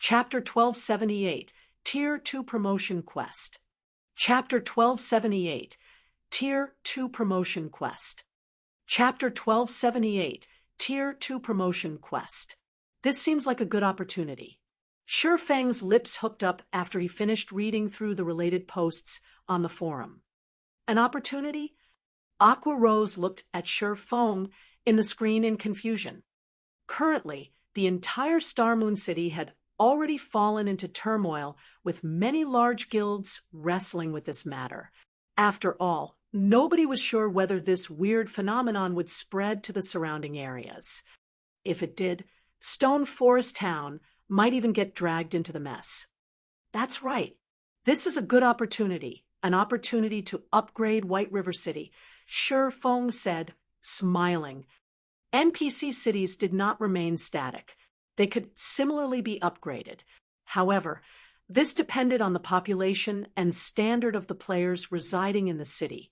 Chapter 1278, Tier 2 Promotion Quest. Chapter 1278, Tier 2 Promotion Quest. Chapter 1278, Tier 2 Promotion Quest. This seems like a good opportunity. Shi Feng's lips hooked up after he finished reading through the related posts on the forum. An opportunity? Aqua Rose looked at Shi Feng in the screen in confusion. Currently, the entire Star Moon City had already fallen into turmoil, with many large guilds wrestling with this matter. After all, nobody was sure whether this weird phenomenon would spread to the surrounding areas. If it did, Stone Forest Town might even get dragged into the mess. That's right. This is a good opportunity, an opportunity to upgrade White River City, Shi Feng said, smiling. NPC cities did not remain static. They could similarly be upgraded. However, this depended on the population and standard of the players residing in the city.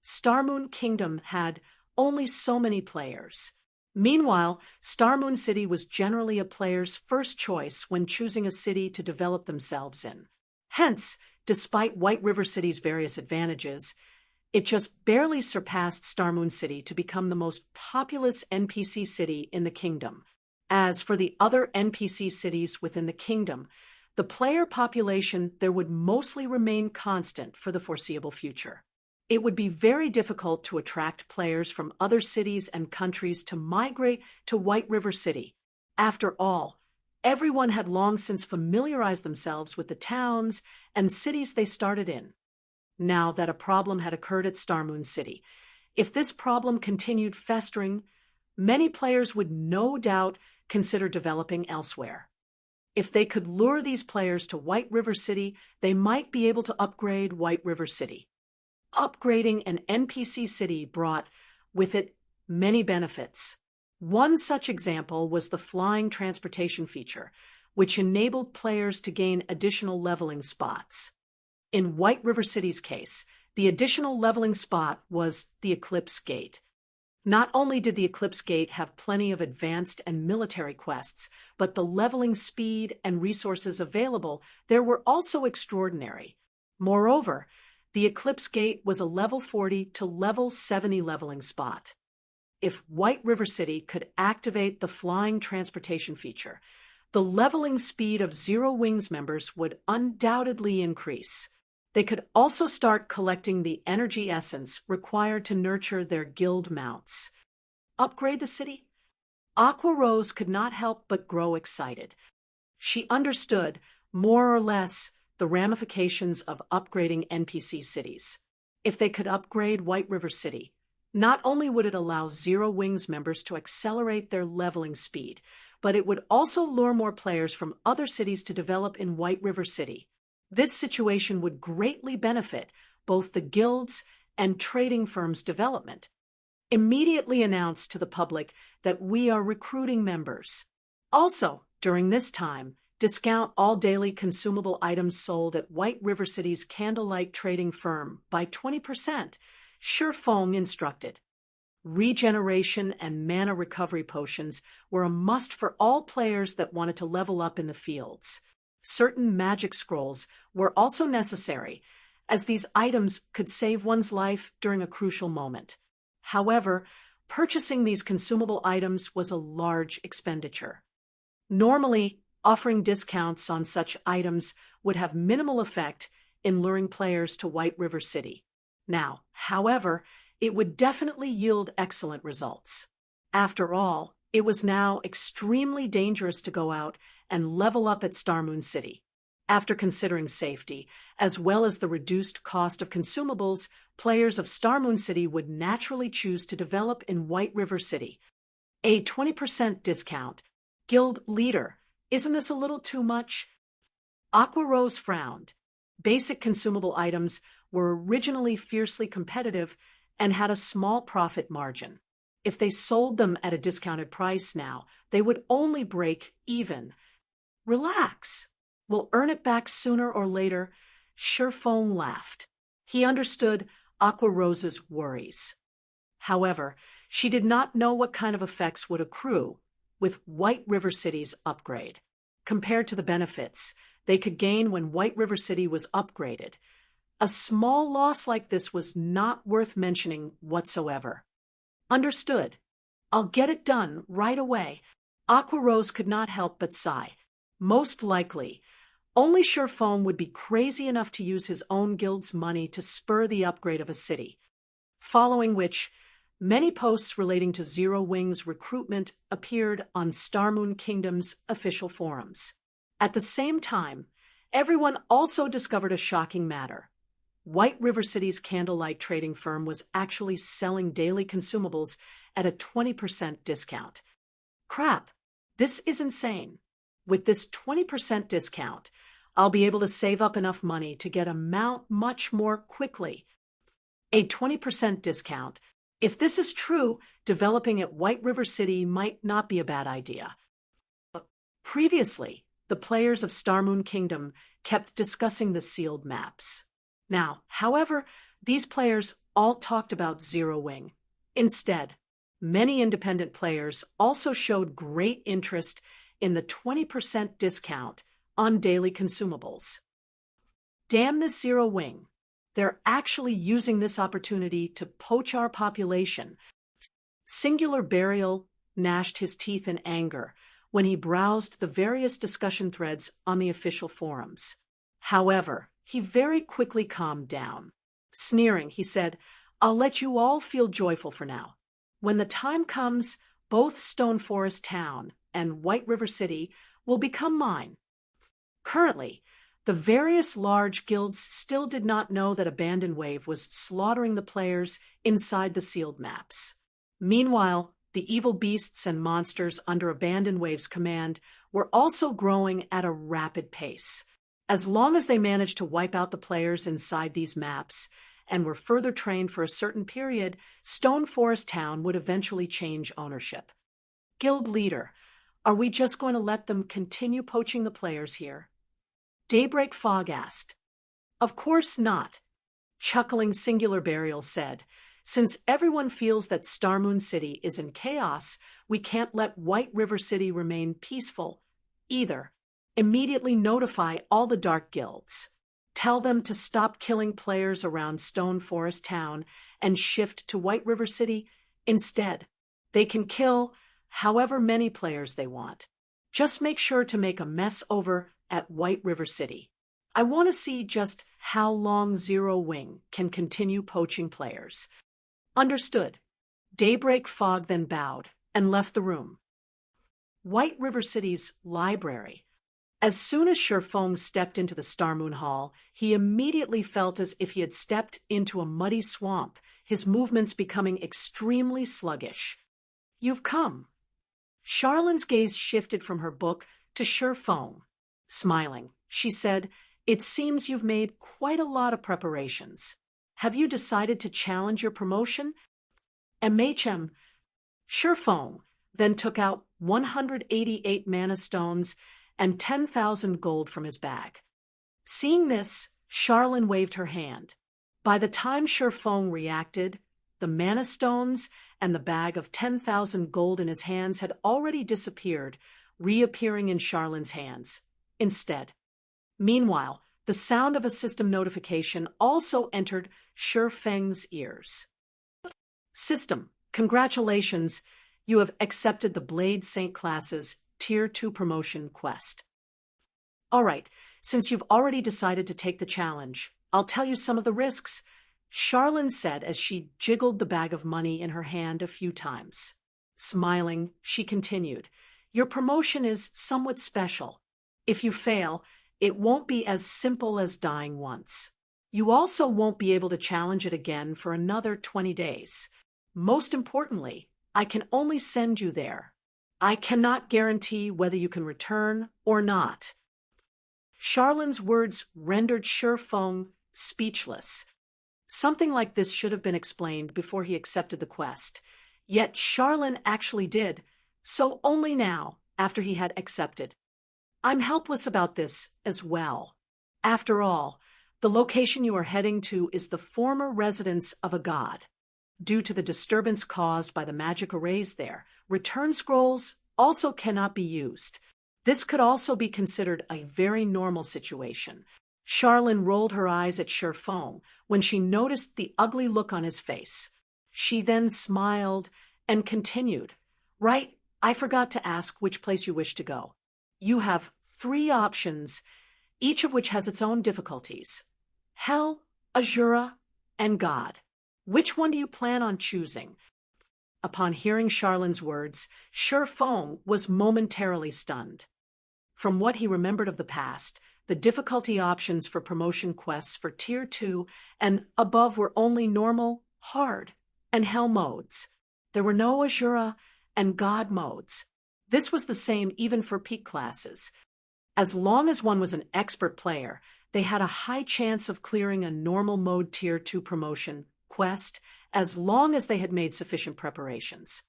Star Moon Kingdom had only so many players. Meanwhile, Star Moon City was generally a player's first choice when choosing a city to develop themselves in. Hence, despite White River City's various advantages, it just barely surpassed Star Moon City to become the most populous NPC city in the kingdom. As for the other NPC cities within the kingdom, the player population there would mostly remain constant for the foreseeable future. It would be very difficult to attract players from other cities and countries to migrate to White River City. After all, everyone had long since familiarized themselves with the towns and cities they started in. Now that a problem had occurred at Star Moon City, if this problem continued festering, many players would no doubt consider developing elsewhere. If they could lure these players to White River City, they might be able to upgrade White River City. Upgrading an NPC city brought with it many benefits. One such example was the flying transportation feature, which enabled players to gain additional leveling spots. In White River City's case, the additional leveling spot was the Eclipse Gate. Not only did the Eclipse Gate have plenty of advanced and military quests, but the leveling speed and resources available there were also extraordinary. Moreover, the Eclipse Gate was a level 40 to level 70 leveling spot. If White River City could activate the flying transportation feature, the leveling speed of Zero Wings members would undoubtedly increase. They could also start collecting the energy essence required to nurture their guild mounts. Upgrade the city? Aqua Rose could not help but grow excited. She understood, more or less, the ramifications of upgrading NPC cities. If they could upgrade White River City, not only would it allow Zero Wings members to accelerate their leveling speed, but it would also lure more players from other cities to develop in White River City. This situation would greatly benefit both the guilds and trading firms' development. Immediately announce to the public that we are recruiting members. Also, during this time, discount all daily consumable items sold at White River City's candlelight trading firm by 20%, Shi Feng instructed. Regeneration and mana recovery potions were a must for all players that wanted to level up in the fields. Certain magic scrolls were also necessary, as these items could save one's life during a crucial moment. However, purchasing these consumable items was a large expenditure. Normally, offering discounts on such items would have minimal effect in luring players to White River City. Now, however, it would definitely yield excellent results. After all, it was now extremely dangerous to go out and level up at Star Moon City. After considering safety, as well as the reduced cost of consumables, players of Star Moon City would naturally choose to develop in White River City. A 20% discount. Guild leader, isn't this a little too much? Aqua Rose frowned. Basic consumable items were originally fiercely competitive and had a small profit margin. If they sold them at a discounted price now, they would only break even. Relax. We'll earn it back sooner or later. Shi Feng laughed. He understood Aqua Rose's worries. However, she did not know what kind of effects would accrue with White River City's upgrade. compared to the benefits they could gain when White River City was upgraded. A small loss like this was not worth mentioning whatsoever. Understood. I'll get it done right away. Aqua Rose could not help but sigh. Most likely, only Surefoam would be crazy enough to use his own guild's money to spur the upgrade of a city. Following which, many posts relating to Zero Wing's recruitment appeared on Starmoon Kingdom's official forums. At the same time, everyone also discovered a shocking matter. White River City's candlelight trading firm was actually selling daily consumables at a 20% discount. Crap, this is insane. With this 20% discount, I'll be able to save up enough money to get a mount much more quickly. A 20% discount. If this is true, developing at White River City might not be a bad idea. Previously, the players of Starmoon Kingdom kept discussing the sealed maps. Now, however, these players all talked about Zero Wing. Instead, many independent players also showed great interest in the 20% discount on daily consumables. Damn this Zero Wing. They're actually using this opportunity to poach our population. Singular Burial gnashed his teeth in anger when he browsed the various discussion threads on the official forums. However, he very quickly calmed down. Sneering, he said, "I'll let you all feel joyful for now. When the time comes, both Stone Forest Town and White River City will become mine." Currently, the various large guilds still did not know that Abandon Wave was slaughtering the players inside the sealed maps. Meanwhile, the evil beasts and monsters under Abandon Wave's command were also growing at a rapid pace. As long as they managed to wipe out the players inside these maps and were further trained for a certain period, Stone Forest Town would eventually change ownership. Guild leader, are we just going to let them continue poaching the players here? Daybreak Fog asked. Of course not. Chuckling Singular Burial said, since everyone feels that Starmoon City is in chaos, we can't let White River City remain peaceful either. Immediately notify all the Dark Guilds. Tell them to stop killing players around Stone Forest Town and shift to White River City instead. They can kill however many players they want. Just make sure to make a mess over at White River City. I want to see just how long Zero Wing can continue poaching players. Understood. Daybreak Fog then bowed and left the room. White River City's library. As soon as Surefoam stepped into the Starmoon Hall, he immediately felt as if he had stepped into a muddy swamp, his movements becoming extremely sluggish. You've come. Charlene's gaze shifted from her book to Surefoam. Smiling, she said, it seems you've made quite a lot of preparations. Have you decided to challenge your promotion? MHM. Surefoam then took out 188 mana stones and 10,000 gold from his bag. Seeing this, Charlene waved her hand. By the time Surefoam reacted, the mana stones and the bag of 10,000 gold in his hands had already disappeared, reappearing in Charlene's hands instead. Meanwhile, the sound of a system notification also entered Shurfeng's ears. System, congratulations, you have accepted the Blade Saint class's Tier 2 promotion quest. All right, since you've already decided to take the challenge, I'll tell you some of the risks, Charlene said as she jiggled the bag of money in her hand a few times. Smiling, she continued, your promotion is somewhat special. If you fail, it won't be as simple as dying once. You also won't be able to challenge it again for another 20 days. Most importantly, I can only send you there. I cannot guarantee whether you can return or not. Charlene's words rendered Surefoam speechless. Something like this should have been explained before he accepted the quest. Yet Charlene actually did, so only now, after he had accepted. I'm helpless about this as well. After all, the location you are heading to is the former residence of a god. Due to the disturbance caused by the magic arrays there, return scrolls also cannot be used. This could also be considered a very normal situation. Charlene rolled her eyes at Sherfong when she noticed the ugly look on his face. She then smiled and continued, "Right, I forgot to ask which place you wish to go. You have 3 options, each of which has its own difficulties. Hell, Azura, and God. Which one do you plan on choosing?" Upon hearing Charlene's words, Sherfong was momentarily stunned. From what he remembered of the past, the difficulty options for promotion quests for Tier 2 and above were only normal, hard, and hell modes. There were no Azura and God modes. This was the same even for peak classes. As long as one was an expert player, they had a high chance of clearing a normal mode Tier 2 promotion quest as long as they had made sufficient preparations.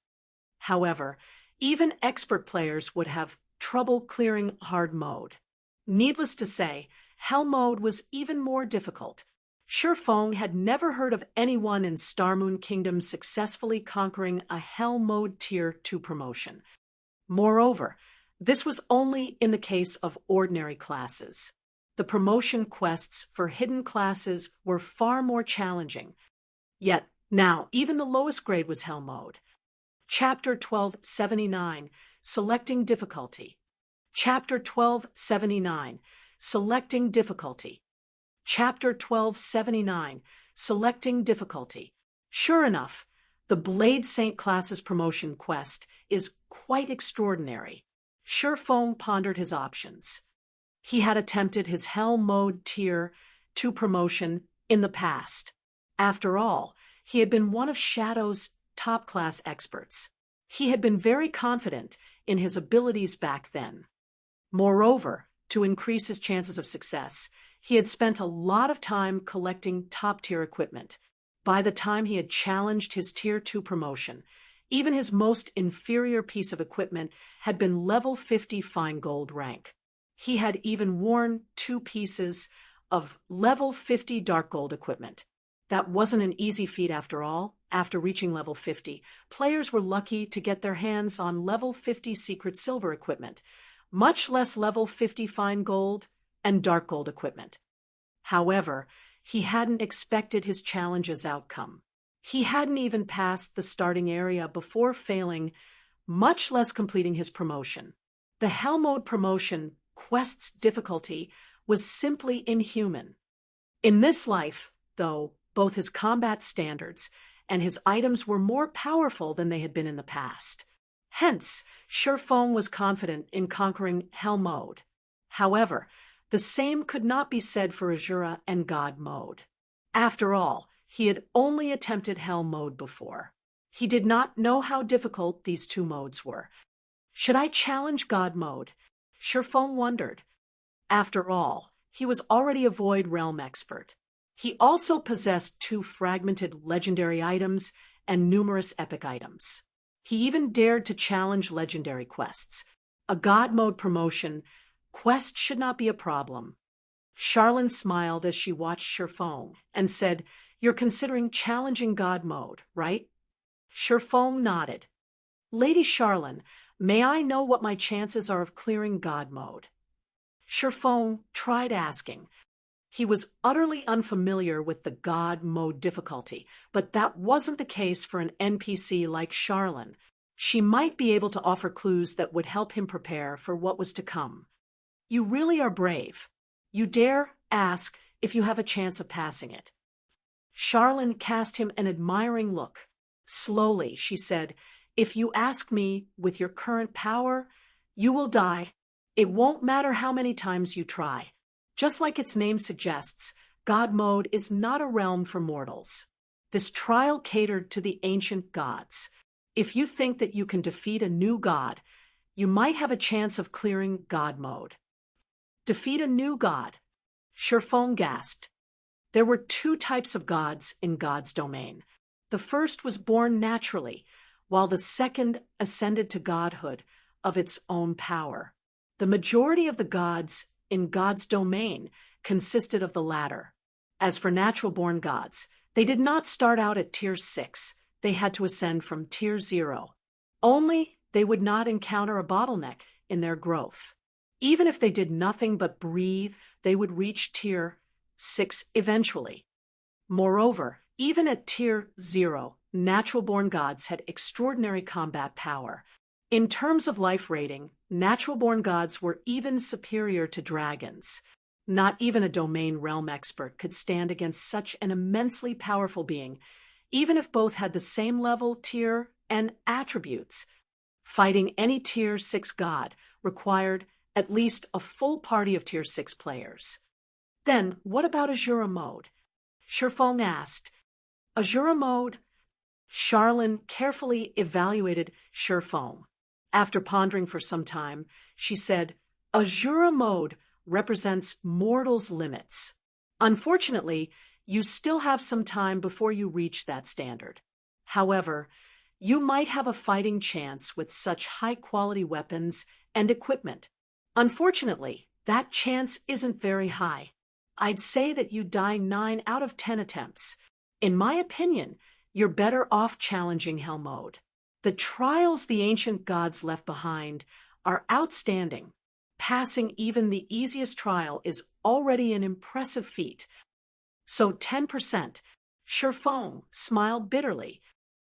However, even expert players would have trouble clearing hard mode. Needless to say, hell mode was even more difficult. Sherfong had never heard of anyone in Starmoon Kingdom successfully conquering a hell mode Tier 2 promotion. Moreover, this was only in the case of ordinary classes. The promotion quests for hidden classes were far more challenging. Yet, now, even the lowest grade was hell mode. Chapter 1279, Selecting Difficulty. Chapter 1279, Selecting Difficulty. Chapter 1279, Selecting Difficulty. Sure enough, the Blade Saint class's promotion quest is quite extraordinary. Sherfong pondered his options. He had attempted his Hell Mode Tier 2 promotion in the past. After all, he had been one of Shadow's top-class experts. He had been very confident in his abilities back then. Moreover, to increase his chances of success, he had spent a lot of time collecting top-tier equipment. By the time he had challenged his Tier 2 promotion, even his most inferior piece of equipment had been level 50 fine gold rank. He had even worn 2 pieces of level 50 dark gold equipment. That wasn't an easy feat after all. After reaching level 50, players were lucky to get their hands on level 50 secret silver equipment, much less level 50 fine gold and dark gold equipment. However, he hadn't expected his challenge's outcome. He hadn't even passed the starting area before failing, much less completing his promotion. The Hell Mode promotion quest's difficulty was simply inhuman. In this life, though, both his combat standards and his items were more powerful than they had been in the past. Hence, Sherfong was confident in conquering Hell Mode. However, the same could not be said for Azura and God Mode. After all, he had only attempted Hell Mode before. He did not know how difficult these 2 modes were. Should I challenge God Mode? Sherfong wondered. After all, he was already a Void Realm expert. He also possessed 2 fragmented legendary items and numerous epic items. He even dared to challenge legendary quests. A God Mode promotion quest should not be a problem. Charlene smiled as she watched Sherfong and said, "You're considering challenging God Mode, right?" Sherfong nodded. "Lady Charlene, may I know what my chances are of clearing God Mode?" Sherfong tried asking. He was utterly unfamiliar with the God Mode difficulty, but that wasn't the case for an NPC like Charlene. She might be able to offer clues that would help him prepare for what was to come. "You really are brave. You dare ask if you have a chance of passing it." Charlene cast him an admiring look. Slowly, she said, "If you ask me with your current power, you will die. It won't matter how many times you try. Just like its name suggests, God Mode is not a realm for mortals. This trial catered to the ancient gods. If you think that you can defeat a new god, you might have a chance of clearing God Mode." Defeat a new god? Sherfong gasped. There were 2 types of gods in God's domain. The first was born naturally, while the second ascended to godhood of its own power. The majority of the gods in God's domain consisted of the latter. As for natural-born gods, they did not start out at Tier 6. They had to ascend from Tier 0. Only they would not encounter a bottleneck in their growth. Even if they did nothing but breathe, they would reach Tier 6 eventually. Moreover, even at Tier 0, natural-born gods had extraordinary combat power. In terms of life rating, natural-born gods were even superior to dragons. Not even a domain realm expert could stand against such an immensely powerful being, even if both had the same level, tier, and attributes. Fighting any Tier 6 god required at least a full party of Tier 6 players. Then, what about Azura mode? Shifeng asked. Azura mode? Charlene carefully evaluated Shifeng. After pondering for some time, she said, Azura mode represents mortals' limits. Unfortunately, you still have some time before you reach that standard. However, you might have a fighting chance with such high-quality weapons and equipment. Unfortunately, that chance isn't very high. I'd say that you die 9 out of 10 attempts. In my opinion, you're better off challenging Hell mode. The trials the ancient gods left behind are outstanding. Passing even the easiest trial is already an impressive feat. So 10%. Shifeng smiled bitterly.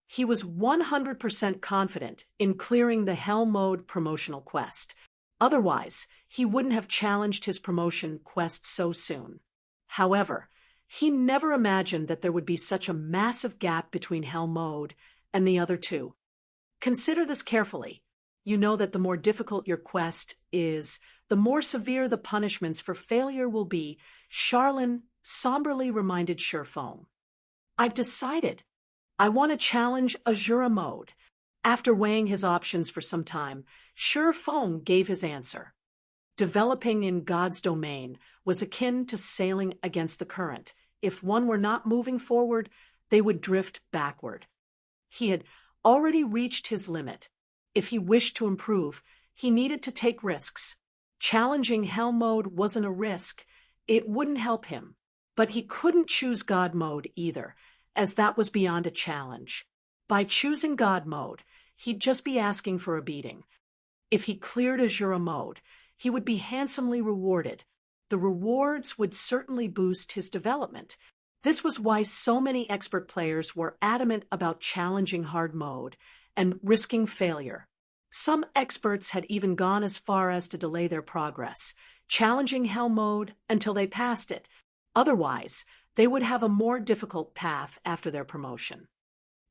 He was 100% confident in clearing the Hell mode promotional quest. Otherwise, he wouldn't have challenged his promotion quest so soon. However, he never imagined that there would be such a massive gap between Hell mode and the other two. Consider this carefully. You know that the more difficult your quest is, the more severe the punishments for failure will be, Charlene somberly reminded Shifeng. I've decided. I want to challenge Azura mode. After weighing his options for some time, Shifeng gave his answer. Developing in God's domain was akin to sailing against the current. If one were not moving forward, they would drift backward. He had already reached his limit. If he wished to improve, he needed to take risks. Challenging Hell mode wasn't a risk. It wouldn't help him. But he couldn't choose God mode either, as that was beyond a challenge. By choosing God mode, he'd just be asking for a beating. If he cleared Azura mode, he would be handsomely rewarded. The rewards would certainly boost his development. This was why so many expert players were adamant about challenging hard mode and risking failure. Some experts had even gone as far as to delay their progress, challenging Hell mode until they passed it. Otherwise, they would have a more difficult path after their promotion.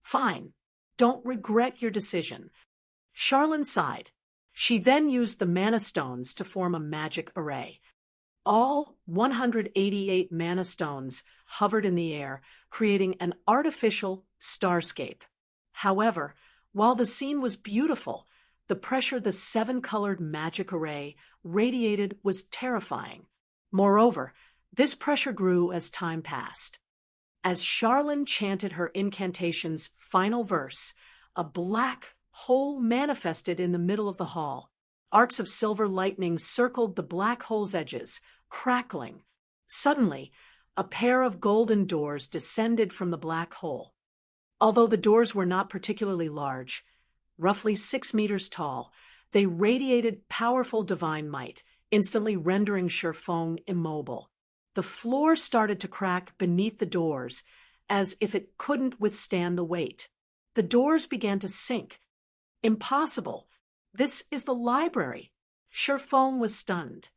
Fine. Don't regret your decision. Charlene sighed. She then used the mana stones to form a magic array. All 188 mana stones hovered in the air, creating an artificial starscape. However, while the scene was beautiful, the pressure the 7-colored magic array radiated was terrifying. Moreover, this pressure grew as time passed. As Charlene chanted her incantation's final verse, a black hole manifested in the middle of the hall. Arcs of silver lightning circled the black hole's edges, crackling. Suddenly, a pair of golden doors descended from the black hole. Although the doors were not particularly large, roughly 6 meters tall, they radiated powerful divine might, instantly rendering Shifeng immobile. The floor started to crack beneath the doors, as if it couldn't withstand the weight. The doors began to sink. Impossible. This is the library. Shifeng was stunned.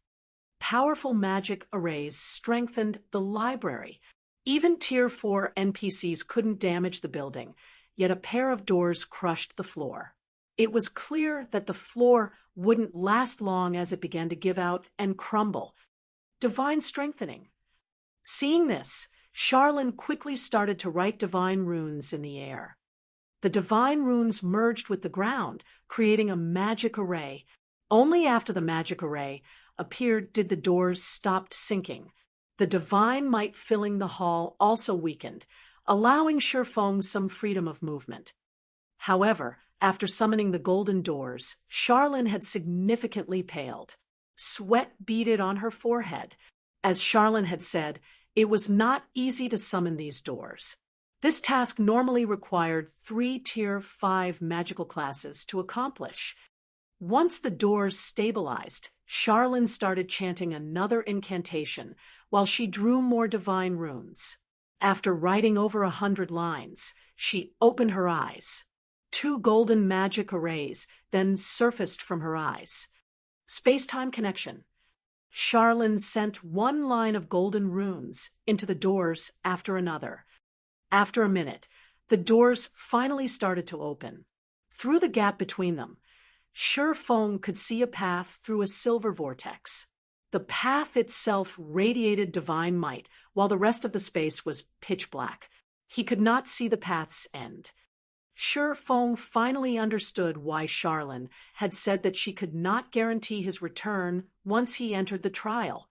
Powerful magic arrays strengthened the library. Even Tier 4 NPCs couldn't damage the building, yet a pair of doors crushed the floor. It was clear that the floor wouldn't last long as it began to give out and crumble. Divine strengthening. Seeing this, Charlene quickly started to write divine runes in the air. The divine runes merged with the ground, creating a magic array. Only after the magic array appeared did the doors stop sinking. The divine might filling the hall also weakened, allowing Shifeng some freedom of movement. However, after summoning the golden doors, Charlene had significantly paled. Sweat beaded on her forehead. As Charlene had said, it was not easy to summon these doors. This task normally required 3 Tier 5 magical classes to accomplish. Once the doors stabilized, Charlene started chanting another incantation while she drew more divine runes. After writing over 100 lines, she opened her eyes. 2 golden magic arrays then surfaced from her eyes. Space-time connection. Charlene sent 1 line of golden runes into the doors after another. After a minute, the doors finally started to open. Through the gap between them, Feng could see a path through a silver vortex. The path itself radiated divine might, while the rest of the space was pitch black. He could not see the path's end. Feng finally understood why Charlene had said that she could not guarantee his return once he entered the trial.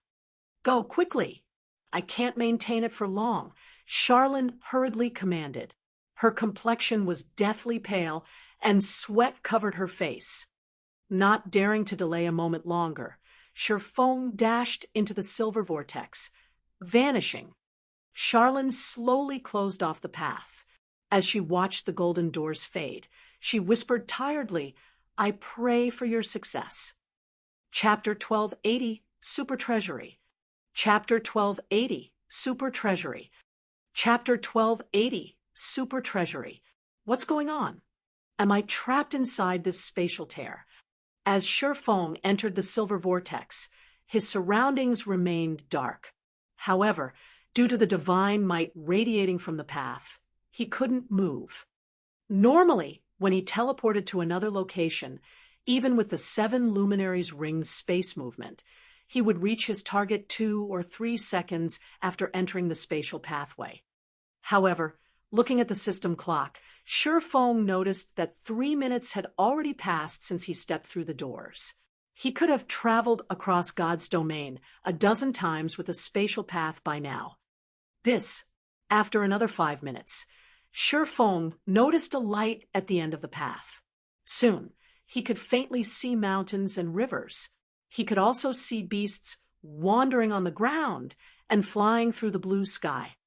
"Go quickly! I can't maintain it for long," Charlene hurriedly commanded. Her complexion was deathly pale, and sweat covered her face. Not daring to delay a moment longer, Feng dashed into the silver vortex, vanishing. Charlene slowly closed off the path. As she watched the golden doors fade, she whispered tiredly, "I pray for your success." Chapter 1280, Super Treasury. Chapter 1280, Super Treasury. Chapter 1280, Super Treasury. What's going on? Am I trapped inside this spatial tear? As Feng entered the silver vortex, his surroundings remained dark. However, due to the divine might radiating from the path, he couldn't move. Normally, when he teleported to another location, even with the 7 luminaries ring's space movement, he would reach his target 2 or 3 seconds after entering the spatial pathway. However, looking at the system clock, Feng noticed that 3 minutes had already passed since he stepped through the doors. He could have traveled across God's domain a dozen times with a spatial path by now. After another 5 minutes, Feng noticed a light at the end of the path. Soon, he could faintly see mountains and rivers. He could also see beasts wandering on the ground and flying through the blue sky.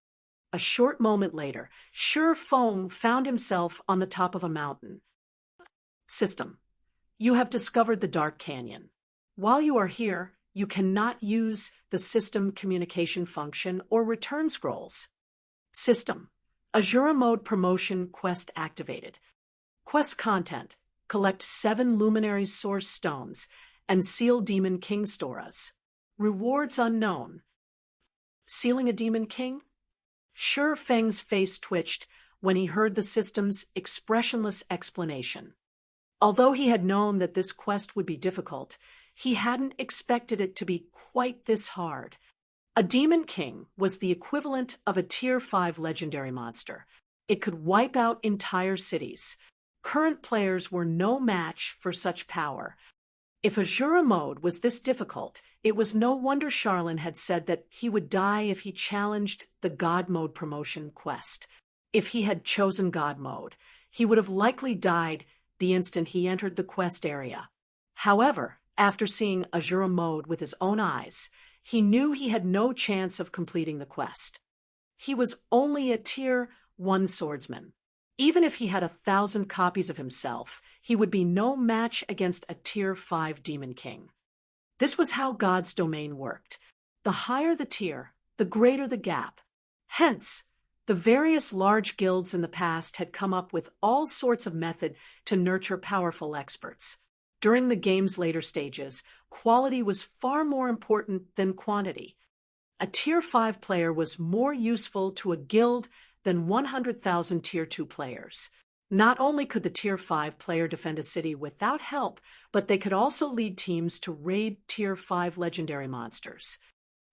A short moment later, Feng found himself on the top of a mountain. System. You have discovered the Dark Canyon. While you are here, you cannot use the system communication function or return scrolls. System. Azura Mode Promotion Quest activated. Quest content. Collect 7 Luminaries Source Stones and seal Demon King Storas. Rewards unknown. Sealing a Demon King? Feng's face twitched when he heard the system's expressionless explanation. Although he had known that this quest would be difficult, he hadn't expected it to be quite this hard. A Demon King was the equivalent of a Tier 5 legendary monster. It could wipe out entire cities. Current players were no match for such power. If Azura Mode was this difficult, it was no wonder Charlene had said that he would die if he challenged the God Mode promotion quest. If he had chosen God Mode, he would have likely died the instant he entered the quest area. However, after seeing Azura Mode with his own eyes, he knew he had no chance of completing the quest. He was only a Tier 1 swordsman. Even if he had 1,000 copies of himself, he would be no match against a Tier 5 Demon King. This was how God's domain worked. The higher the tier, the greater the gap. Hence, the various large guilds in the past had come up with all sorts of method to nurture powerful experts. During the game's later stages, quality was far more important than quantity. A Tier 5 player was more useful to a guild than 100,000 Tier 2 players. Not only could the Tier 5 player defend a city without help, but they could also lead teams to raid Tier 5 legendary monsters.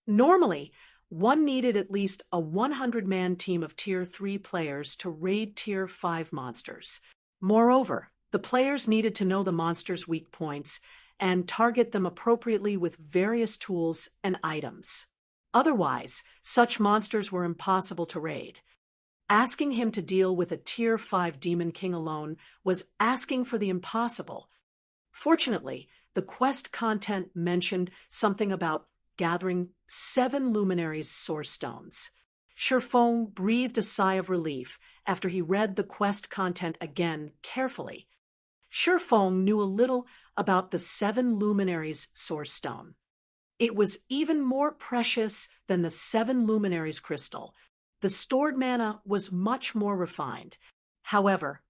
Normally, one needed at least a 100-man team of Tier 3 players to raid Tier 5 monsters. Moreover, the players needed to know the monsters' weak points and target them appropriately with various tools and items. Otherwise, such monsters were impossible to raid. Asking him to deal with a Tier 5 Demon King alone was asking for the impossible. Fortunately, the quest content mentioned something about gathering 7 Luminaries Source Stones. Feng breathed a sigh of relief after he read the quest content again carefully. Feng knew a little about the 7 luminaries source stone. It was even more precious than the 7 luminaries crystal. The stored mana was much more refined. However,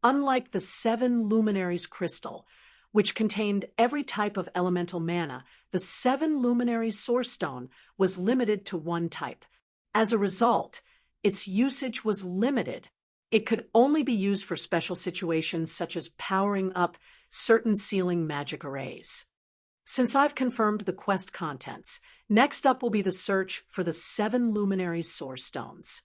unlike the 7 luminaries crystal, which contained every type of elemental mana, the 7 luminaries source stone was limited to one type. As a result, its usage was limited. It could only be used for special situations such as powering up certain sealing magic arrays. Since I've confirmed the quest contents, next up will be the search for the 7 luminaries source stones.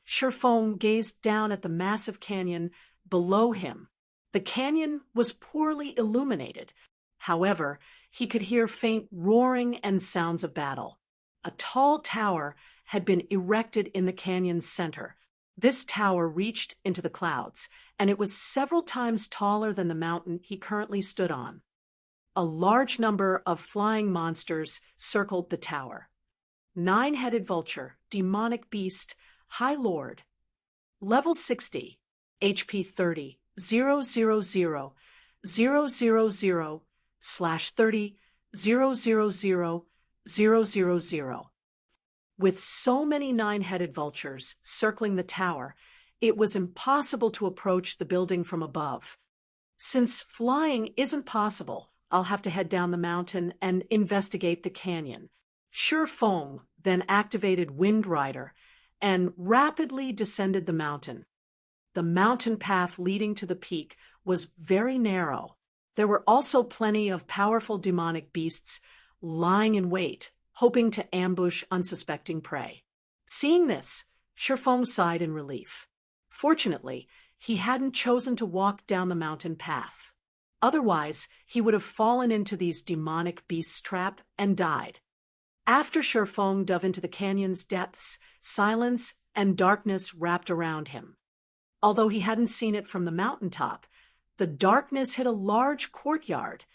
Shifeng gazed down at the massive canyon below him. The canyon was poorly illuminated. However, he could hear faint roaring and sounds of battle. A tall tower had been erected in the canyon's center. This tower reached into the clouds, and it was several times taller than the mountain he currently stood on. A large number of flying monsters circled the tower. 9-headed vulture, demonic beast, high lord. Level 60, HP 30, 000, 000, /30, 000, 000. With so many 9-headed vultures circling the tower, it was impossible to approach the building from above. Since flying isn't possible, I'll have to head down the mountain and investigate the canyon. Shifeng then activated Wind Rider and rapidly descended the mountain. The mountain path leading to the peak was very narrow. There were also plenty of powerful demonic beasts lying in wait, hoping to ambush unsuspecting prey. Seeing this, Shifeng sighed in relief. Fortunately, he hadn't chosen to walk down the mountain path. Otherwise, he would have fallen into these demonic beasts' trap and died. After Shifeng dove into the canyon's depths, silence and darkness wrapped around him. Although he hadn't seen it from the mountaintop, the darkness hid a large courtyard,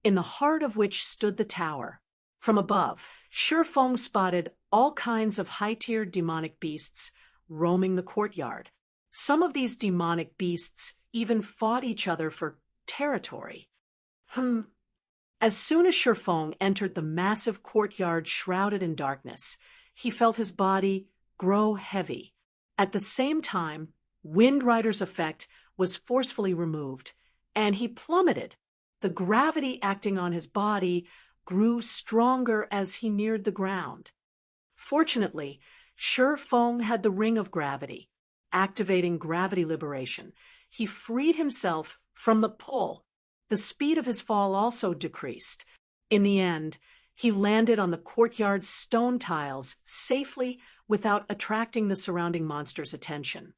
in the heart of which stood the tower. From above, Shifeng spotted all kinds of high-tiered demonic beasts roaming the courtyard. Some of these demonic beasts even fought each other for territory. As soon as Shifeng entered the massive courtyard shrouded in darkness, he felt his body grow heavy. At the same time, Wind Rider's effect was forcefully removed, and he plummeted. The gravity acting on his body grew stronger as he neared the ground. Fortunately, Shifeng had the ring of gravity. Activating gravity liberation, he freed himself from the pull. The speed of his fall also decreased. In the end, he landed on the courtyard's stone tiles safely without attracting the surrounding monster's attention.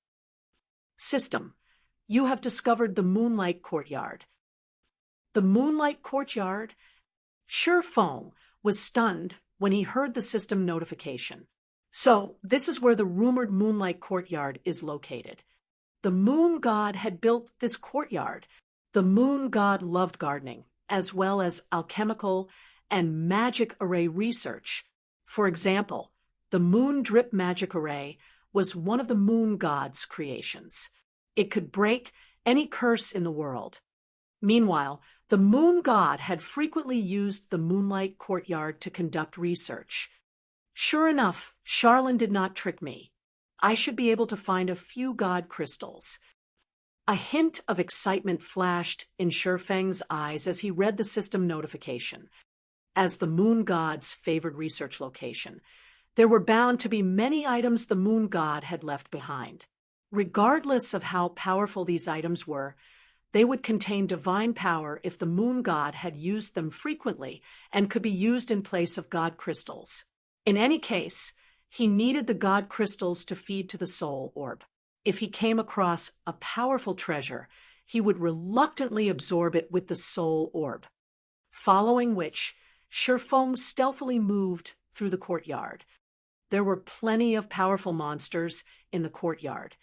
System: you have discovered the Moonlight Courtyard. The Moonlight Courtyard? Shifeng was stunned when he heard the system notification. So, this is where the rumored Moonlight Courtyard is located. The moon god had built this courtyard. The moon god loved gardening, as well as alchemical and magic array research. For example, the moon drip magic array was one of the moon god's creations. It could break any curse in the world. Meanwhile, the moon god had frequently used the Moonlight Courtyard to conduct research. Sure enough, Charlene did not trick me. I should be able to find a few god crystals. A hint of excitement flashed in Shifeng's eyes as he read the system notification. As the moon god's favored research location, there were bound to be many items the moon god had left behind. Regardless of how powerful these items were, they would contain divine power if the moon god had used them frequently and could be used in place of god crystals. In any case, he needed the god crystals to feed to the soul orb. If he came across a powerful treasure, he would reluctantly absorb it with the soul orb. Following which, Shifeng stealthily moved through the courtyard. There were plenty of powerful monsters in the courtyard,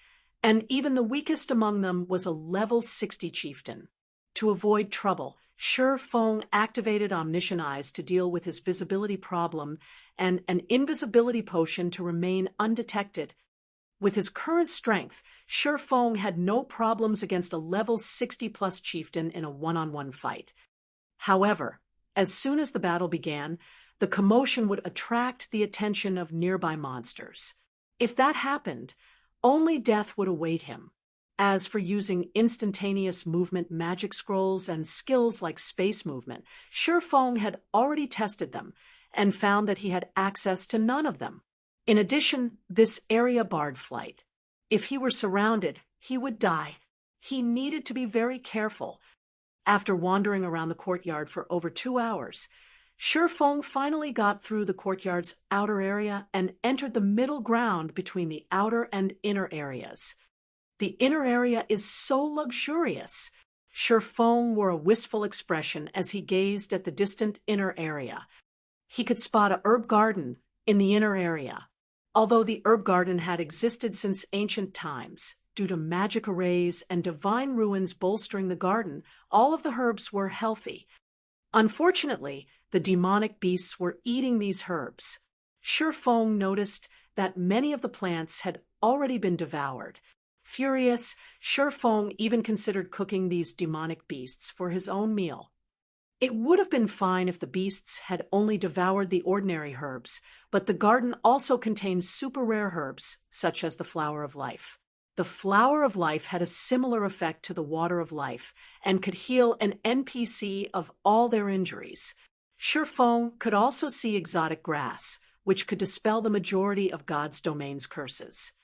and even the weakest among them was a level 60 chieftain. To avoid trouble, Shifeng activated Omniscient Eyes to deal with his visibility problem and an invisibility potion to remain undetected. With his current strength, Shifeng had no problems against a level 60-plus chieftain in a one-on-one fight. However, as soon as the battle began, the commotion would attract the attention of nearby monsters. If that happened, only death would await him. As for using instantaneous movement magic scrolls and skills like space movement, Shifeng had already tested them and found that he had access to none of them. In addition, this area barred flight. If he were surrounded, he would die. He needed to be very careful. After wandering around the courtyard for over 2 hours, Shifeng finally got through the courtyard's outer area and entered the middle ground between the outer and inner areas. The inner area is so luxurious. Shifeng wore a wistful expression as he gazed at the distant inner area. He could spot a herb garden in the inner area. Although the herb garden had existed since ancient times, due to magic arrays and divine ruins bolstering the garden, all of the herbs were healthy. Unfortunately, the demonic beasts were eating these herbs. Shifeng noticed that many of the plants had already been devoured. Furious, Shifeng even considered cooking these demonic beasts for his own meal. It would have been fine if the beasts had only devoured the ordinary herbs, but the garden also contained super rare herbs, such as the Flower of Life. The Flower of Life had a similar effect to the Water of Life and could heal an NPC of all their injuries. Shifeng could also see exotic grass, which could dispel the majority of God's domain's curses.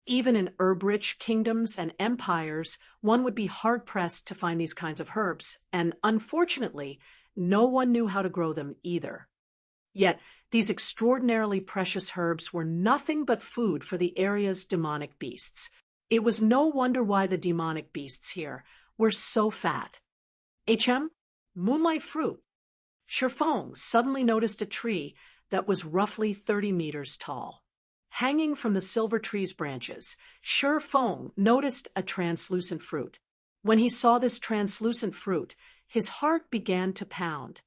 Even in herb-rich kingdoms and empires, one would be hard-pressed to find these kinds of herbs, and unfortunately, no one knew how to grow them either. Yet, these extraordinarily precious herbs were nothing but food for the area's demonic beasts. It was no wonder why the demonic beasts here were so fat. Moonlight fruit. Shifeng suddenly noticed a tree that was roughly 30 meters tall. Hanging from the silver tree's branches, Shifeng noticed a translucent fruit. When he saw this translucent fruit, his heart began to pound.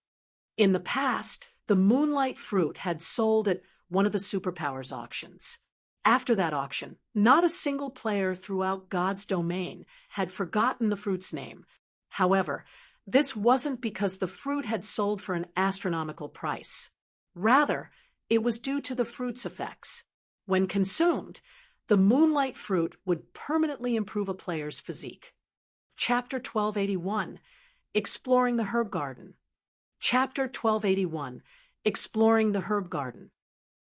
In the past, the moonlight fruit had sold at one of the superpowers auctions. After that auction, not a single player throughout God's domain had forgotten the fruit's name. However, this wasn't because the fruit had sold for an astronomical price. Rather, it was due to the fruit's effects. When consumed, the moonlight fruit would permanently improve a player's physique. Chapter 1281, Exploring the Herb Garden. Chapter 1281, Exploring the Herb Garden.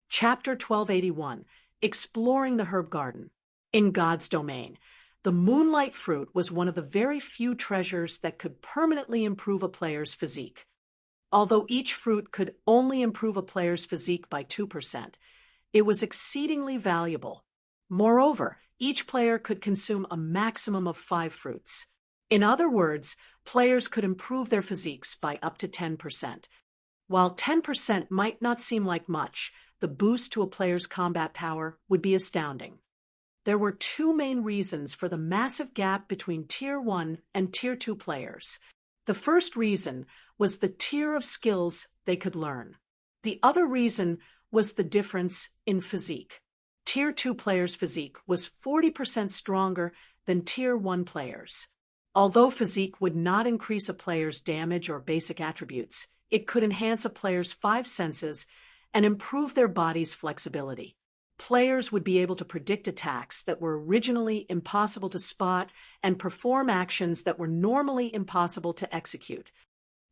Chapter 1281, Exploring the Herb Garden. In God's domain, the moonlight fruit was one of the very few treasures that could permanently improve a player's physique. Although each fruit could only improve a player's physique by 2%, it was exceedingly valuable. Moreover, each player could consume a maximum of 5 fruits. In other words, players could improve their physiques by up to 10%. While 10% might not seem like much, the boost to a player's combat power would be astounding. There were 2 main reasons for the massive gap between Tier 1 and Tier 2 players. The first reason was the tier of skills they could learn. The other reason was the difference in physique. Tier 2 players' physique was 40% stronger than Tier 1 players. Although physique would not increase a player's damage or basic attributes, it could enhance a player's 5 senses and improve their body's flexibility. Players would be able to predict attacks that were originally impossible to spot and perform actions that were normally impossible to execute.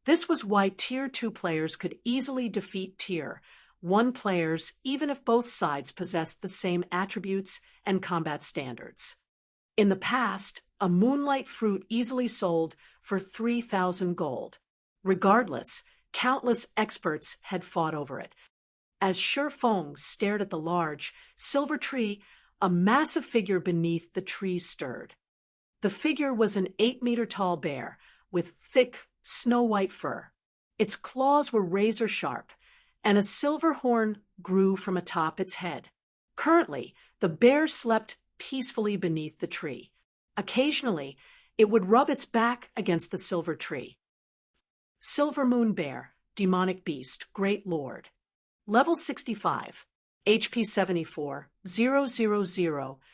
This was why Tier 2 players could easily defeat Tier 1 players even if both sides possessed the same attributes and combat standards. In the past, a moonlight fruit easily sold for 3,000 gold. Regardless, countless experts had fought over it. As Shifeng stared at the large, silver tree, a massive figure beneath the tree stirred. The figure was an 8-meter-tall bear with thick, snow-white fur. Its claws were razor-sharp, and a silver horn grew from atop its head. Currently, the bear slept peacefully beneath the tree. Occasionally, it would rub its back against the silver tree. Silver Moon Bear, Demonic Beast, Great Lord. Level 65, HP 74, 000, 000/74,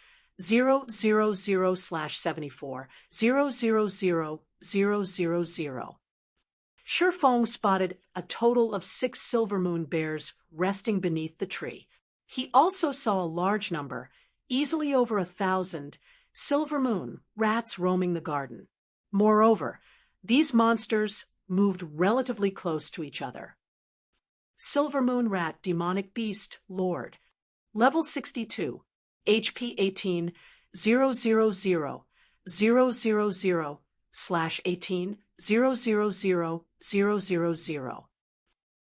000, 000. Feng spotted a total of 6 silver moon bears resting beneath the tree. He also saw a large number, easily over 1,000, silver moon rats roaming the garden. Moreover, these monsters moved relatively close to each other. Silver moon rat demonic beast lord. Level 62. HP 18 000 000/18 000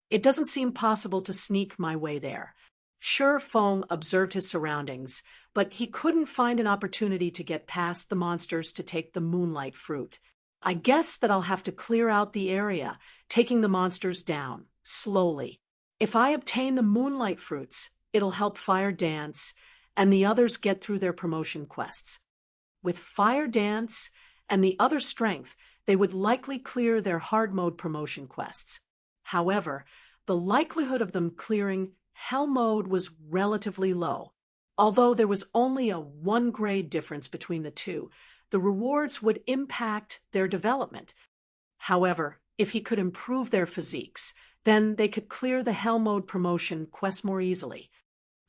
It doesn't seem possible to sneak my way there. Feng observed his surroundings, but he couldn't find an opportunity to get past the monsters to take the moonlight fruit. I guess that I'll have to clear out the area, taking the monsters down, slowly. If I obtain the moonlight fruits, it'll help Fire Dance and the others get through their promotion quests. With Fire Dance and the other strength, they would likely clear their hard mode promotion quests. However, the likelihood of them clearing Hell mode was relatively low. Although there was only a 1 grade difference between the two, the rewards would impact their development. However, if he could improve their physiques, then they could clear the Hell mode promotion quest more easily.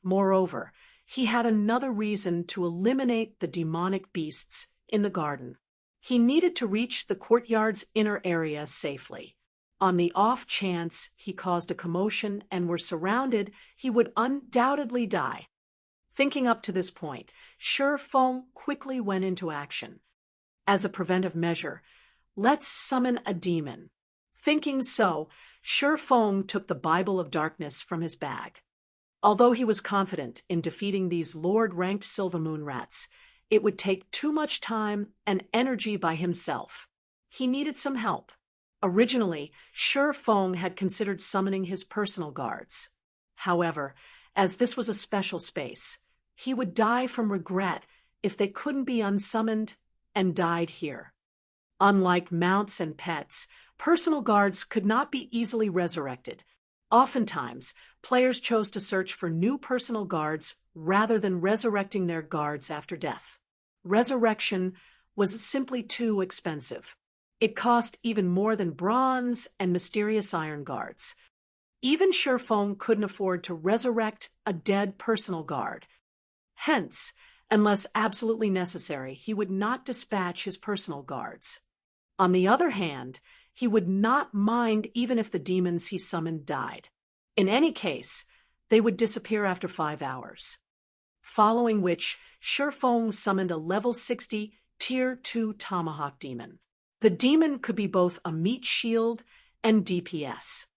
Moreover, he had another reason to eliminate the demonic beasts in the garden. He needed to reach the courtyard's inner area safely. On the off chance he caused a commotion and were surrounded, he would undoubtedly die. Thinking up to this point, Feng quickly went into action. As a preventive measure, let's summon a demon. Thinking so, Feng took the Bible of Darkness from his bag. Although he was confident in defeating these Lord-ranked Silver Moon rats, it would take too much time and energy by himself. He needed some help. Originally, Feng had considered summoning his personal guards. However, as this was a special space, he would die from regret if they couldn't be unsummoned and died here. Unlike mounts and pets, personal guards could not be easily resurrected. Oftentimes, players chose to search for new personal guards rather than resurrecting their guards after death. Resurrection was simply too expensive. It cost even more than bronze and mysterious iron guards. Even Feng couldn't afford to resurrect a dead personal guard. Hence, unless absolutely necessary, he would not dispatch his personal guards. On the other hand, he would not mind even if the demons he summoned died. In any case, they would disappear after 5 hours. Following which, Feng summoned a level 60 Tier 2 Tomahawk demon. The demon could be both a meat shield and DPS.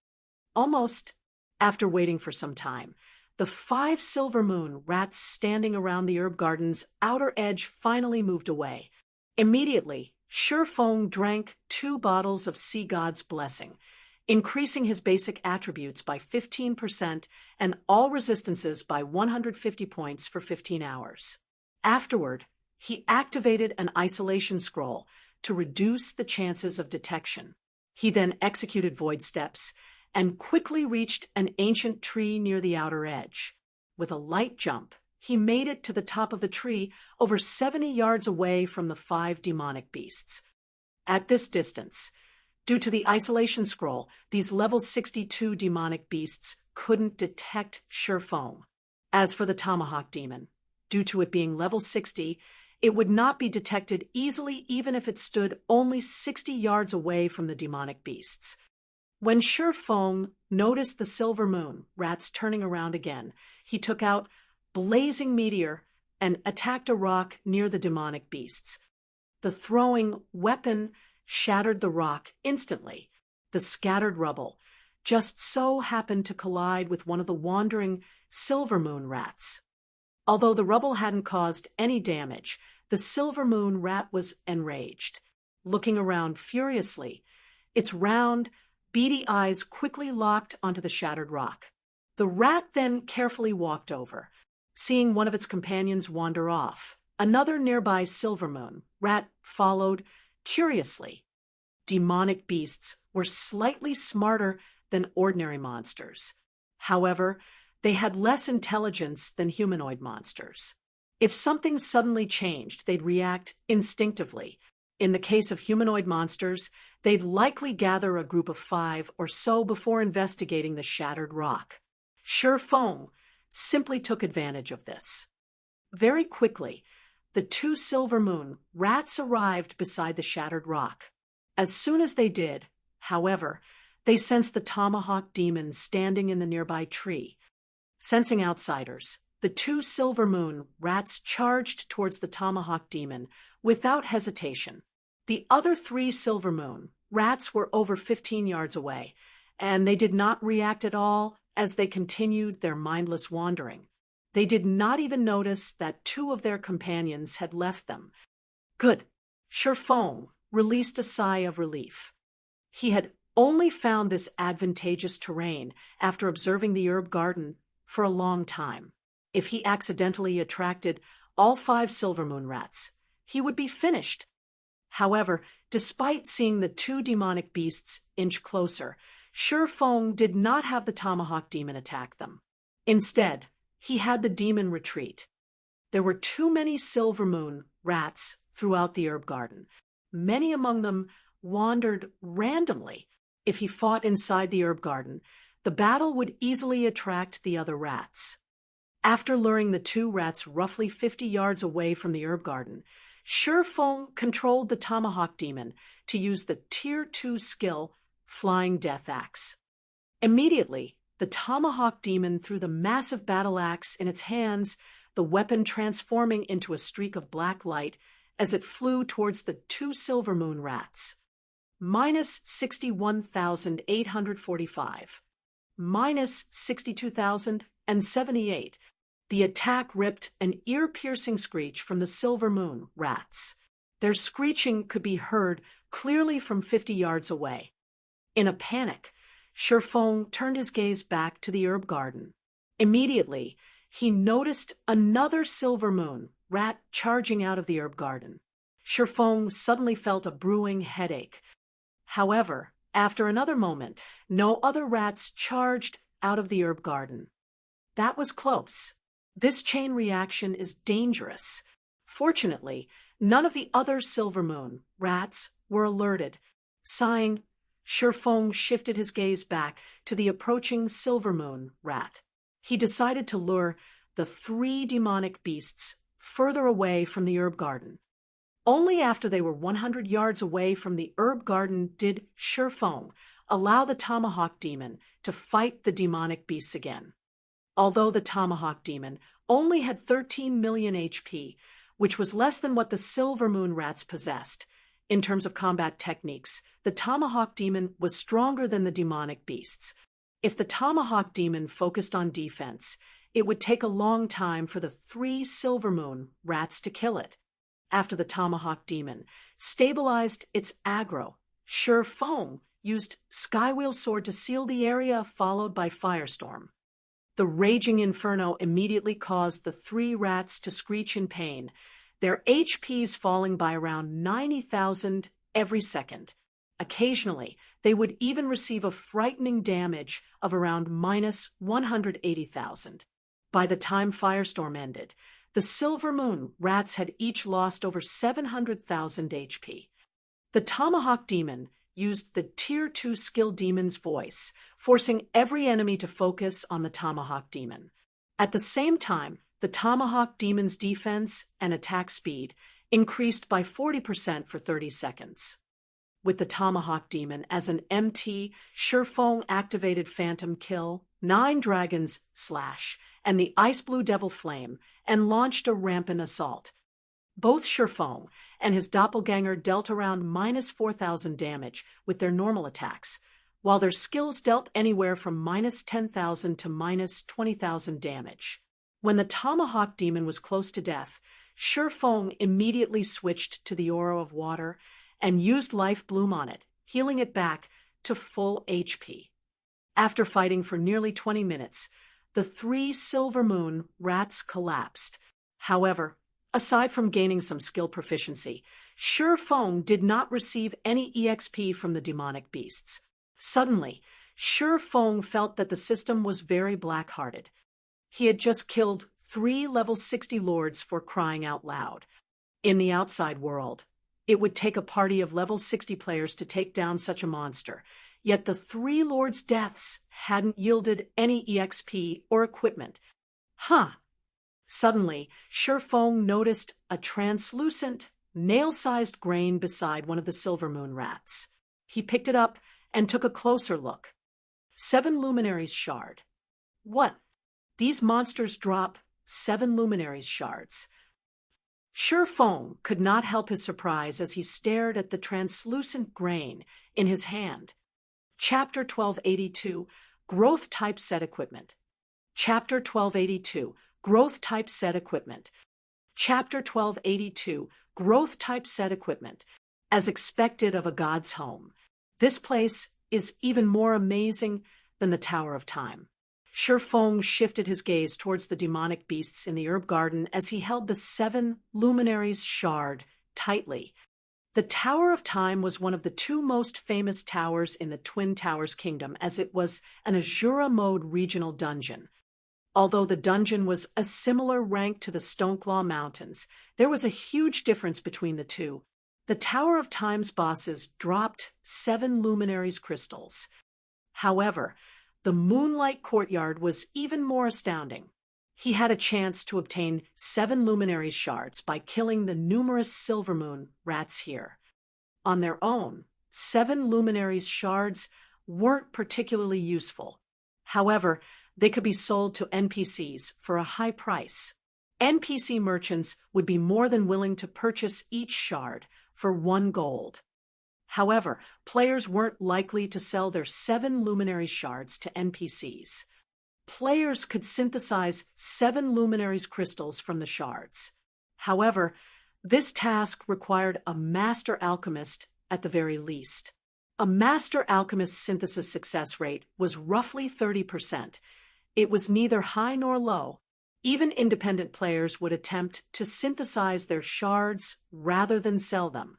Almost after waiting for some time, the 5 silver moon rats standing around the herb garden's outer edge finally moved away. Immediately, Feng drank 2 bottles of Sea God's Blessing, increasing his basic attributes by 15% and all resistances by 150 points for 15 hours. Afterward, he activated an isolation scroll to reduce the chances of detection. He then executed void steps and quickly reached an ancient tree near the outer edge. With a light jump, he made it to the top of the tree over 70 yards away from the 5 demonic beasts. At this distance, due to the isolation scroll, these level 62 demonic beasts couldn't detect Feng. As for the Tomahawk demon, due to it being level 60, it would not be detected easily even if it stood only 60 yards away from the demonic beasts. When Feng noticed the silver moon rats turning around again, he took out Blazing Meteor and attacked a rock near the demonic beasts. The throwing weapon shattered the rock instantly. The scattered rubble just so happened to collide with one of the wandering silver moon rats. Although the rubble hadn't caused any damage, the silver moon rat was enraged. Looking around furiously, its round, beady eyes quickly locked onto the shattered rock. The rat then carefully walked over, seeing one of its companions wander off. Another nearby silver moon rat followed curiously. Demonic beasts were slightly smarter than ordinary monsters. However, they had less intelligence than humanoid monsters. If something suddenly changed, they'd react instinctively. In the case of humanoid monsters, they'd likely gather a group of 5 or so before investigating the shattered rock. Shi Feng simply took advantage of this. Very quickly, the 2 silver moon rats arrived beside the shattered rock. As soon as they did, however, they sensed the tomahawk demon standing in the nearby tree. Sensing outsiders, the 2 silver moon rats charged towards the tomahawk demon without hesitation. The other 3 silver moon rats were over 15 yards away, and they did not react at all as they continued their mindless wandering. They did not even notice that 2 of their companions had left them. Good. Shi Feng released a sigh of relief. He had only found this advantageous terrain after observing the herb garden for a long time. If he accidentally attracted all 5 silver moon rats, he would be finished. However, despite seeing the 2 demonic beasts inch closer, Shi Feng did not have the tomahawk demon attack them. Instead, he had the demon retreat. There were too many silver moon rats throughout the herb garden. Many among them wandered randomly. If he fought inside the herb garden, the battle would easily attract the other rats. After luring the 2 rats roughly 50 yards away from the herb garden, Shi Feng controlled the tomahawk demon to use the Tier 2 skill, Flying Death Axe. Immediately, the tomahawk demon threw the massive battle axe in its hands, the weapon transforming into a streak of black light as it flew towards the 2 silver moon rats. Minus 61,845. Minus 62,078. The attack ripped an ear-piercing screech from the silver moon rats. Their screeching could be heard clearly from 50 yards away. In a panic, Shi Feng turned his gaze back to the herb garden. Immediately, he noticed another silver moon rat charging out of the herb garden. Shi Feng suddenly felt a brewing headache. However, after another moment, no other rats charged out of the herb garden. That was close. This chain reaction is dangerous. Fortunately, none of the other silver moon rats were alerted. Sighing, Shi Feng shifted his gaze back to the approaching silver moon rat. He decided to lure the 3 demonic beasts further away from the herb garden. Only after they were 100 yards away from the herb garden did Shi Feng allow the tomahawk demon to fight the demonic beasts again. Although the tomahawk demon only had 13 million HP, which was less than what the silver moon rats possessed, in terms of combat techniques, the tomahawk demon was stronger than the demonic beasts. If the tomahawk demon focused on defense, it would take a long time for the 3 silver moon rats to kill it. After the tomahawk demon stabilized its aggro, Shi Feng used Skywheel Sword to seal the area, followed by Firestorm. The raging inferno immediately caused the 3 rats to screech in pain, their HPs falling by around 90,000 every second. Occasionally, they would even receive a frightening damage of around minus 180,000. By the time Firestorm ended, the silver moon rats had each lost over 700,000 HP. The tomahawk demon used the Tier 2 skill demon's voice, forcing every enemy to focus on the tomahawk demon. At the same time, the tomahawk demon's defense and attack speed increased by 40% for 30 seconds. With the tomahawk demon as an MT, Shi Feng activated Phantom Kill, 9 Dragons Slash, and the Ice Blue Devil Flame, and launched a rampant assault. Both Shi Feng and his doppelganger dealt around minus 4,000 damage with their normal attacks, while their skills dealt anywhere from minus 10,000 to minus 20,000 damage. When the tomahawk demon was close to death, Shi Feng immediately switched to the Aura of Water and used Life Bloom on it, healing it back to full HP. After fighting for nearly 20 minutes, the 3 silver moon rats collapsed. However, aside from gaining some skill proficiency, Shi Feng did not receive any EXP from the demonic beasts. Suddenly, Shi Feng felt that the system was very black-hearted. He had just killed 3 level 60 lords for crying out loud. In the outside world, It would take a party of level 60 players to take down such a monster, yet the three lords' deaths hadn't yielded any EXP or equipment. Suddenly, Shifeng noticed a translucent, nail-sized grain beside one of the Silvermoon rats. He picked it up and took a closer look. 7 luminaries shard. What? These monsters drop 7 luminaries shards. Shifeng could not help his surprise as he stared at the translucent grain in his hand. Chapter 1282, Growth Type Set Equipment. Chapter 1282, Growth Type Set Equipment. Chapter 1282, Growth Type Set Equipment. As expected of a god's home, this place is even more amazing than the Tower of Time. Shifeng shifted his gaze towards the demonic beasts in the herb garden as he held the 7 luminaries shard tightly. The Tower of Time was one of the 2 most famous towers in the Twin Towers Kingdom, as it was an Azura mode regional dungeon. Although the dungeon was a similar rank to the Stoneclaw Mountains, there was a huge difference between the two. The Tower of Time's bosses dropped 7 luminaries crystals. However, the Moonlight Courtyard was even more astounding. He had a chance to obtain 7 luminaries shards by killing the numerous Silvermoon rats here. On their own, 7 luminaries shards weren't particularly useful. However, they could be sold to NPCs for a high price. NPC merchants would be more than willing to purchase each shard for 1 gold. However, players weren't likely to sell their 7 luminary shards to NPCs. Players could synthesize 7 luminaries crystals from the shards. However, this task required a master alchemist at the very least. A master alchemist's synthesis success rate was roughly 30%. It was neither high nor low. Even independent players would attempt to synthesize their shards rather than sell them.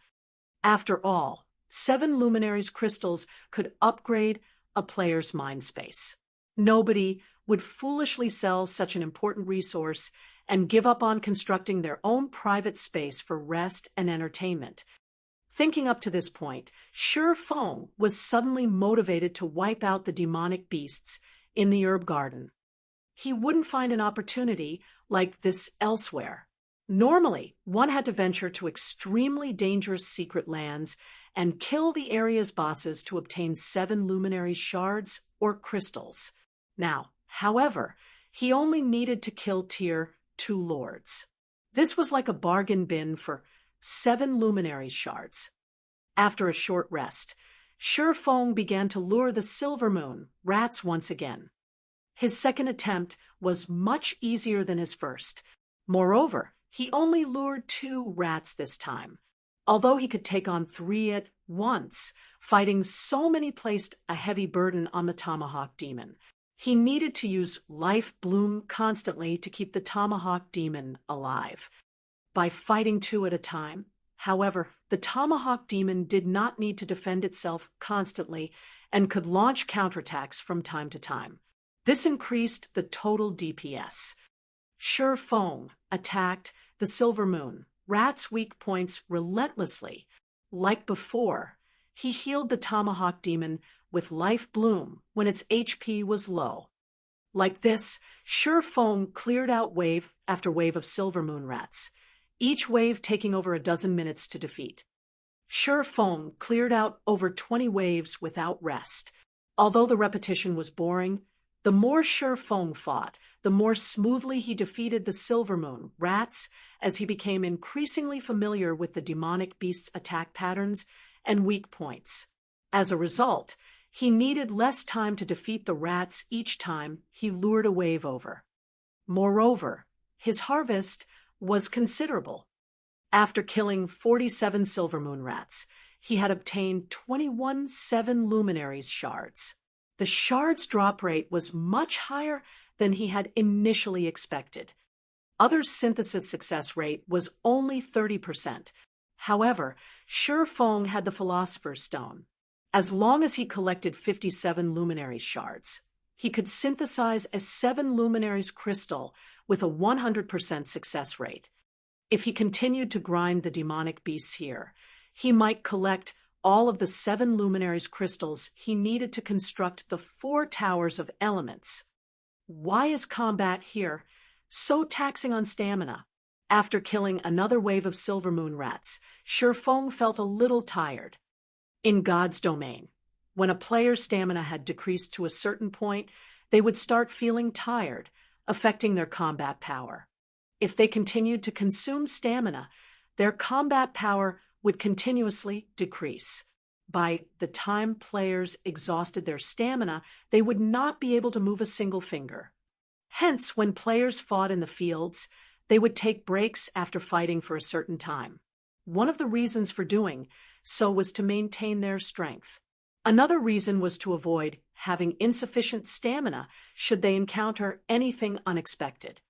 After all, 7 luminaries crystals could upgrade a player's mind space. Nobody would foolishly sell such an important resource and give up on constructing their own private space for rest and entertainment. Thinking up to this point, Shifeng was suddenly motivated to wipe out the demonic beasts in the herb garden. He wouldn't find an opportunity like this elsewhere. Normally, one had to venture to extremely dangerous secret lands and kill the area's bosses to obtain 7 luminary shards or crystals. Now, however, he only needed to kill tier 2 lords. This was like a bargain bin for 7 luminary shards. After a short rest, Shifeng began to lure the Silvermoon rats once again. His second attempt was much easier than his first. Moreover, he only lured 2 rats this time. Although he could take on 3 at once, fighting so many placed a heavy burden on the Tomahawk Demon. He needed to use Life Bloom constantly to keep the Tomahawk Demon alive. By fighting 2 at a time, however, the Tomahawk Demon did not need to defend itself constantly and could launch counterattacks from time to time. This increased the total DPS. Shifeng attacked the Silvermoon rat's weak points relentlessly. Like before, he healed the Tomahawk Demon with Life Bloom when its HP was low. Like this, Shifeng cleared out wave after wave of Silvermoon rats, each wave taking over a dozen minutes to defeat. Shifeng cleared out over 20 waves without rest. Although the repetition was boring, the more Shifeng fought, the more smoothly he defeated the Silvermoon rats as he became increasingly familiar with the demonic beast's attack patterns and weak points. As a result, he needed less time to defeat the rats each time he lured a wave over. Moreover, his harvest was considerable. After killing 47 Silvermoon rats, he had obtained 21 7 luminaries shards. The shards drop rate was much higher than he had initially expected. Others' synthesis success rate was only 30%. However, Shifeng had the Philosopher's Stone. As long as he collected 57 luminary shards, he could synthesize a 7 luminaries crystal with a 100% success rate. If he continued to grind the demonic beasts here, he might collect all of the 7 luminaries crystals he needed to construct the 4 towers of elements. Why is combat here so taxing on stamina? After killing another wave of silver moon rats, Shifeng felt a little tired. In God's domain, when a player's stamina had decreased to a certain point, they would start feeling tired, affecting their combat power. If they continued to consume stamina, their combat power would continuously decrease. By the time players exhausted their stamina, they would not be able to move a single finger. Hence, when players fought in the fields, they would take breaks after fighting for a certain time. One of the reasons for doing so was to maintain their strength. Another reason was to avoid having insufficient stamina should they encounter anything unexpected.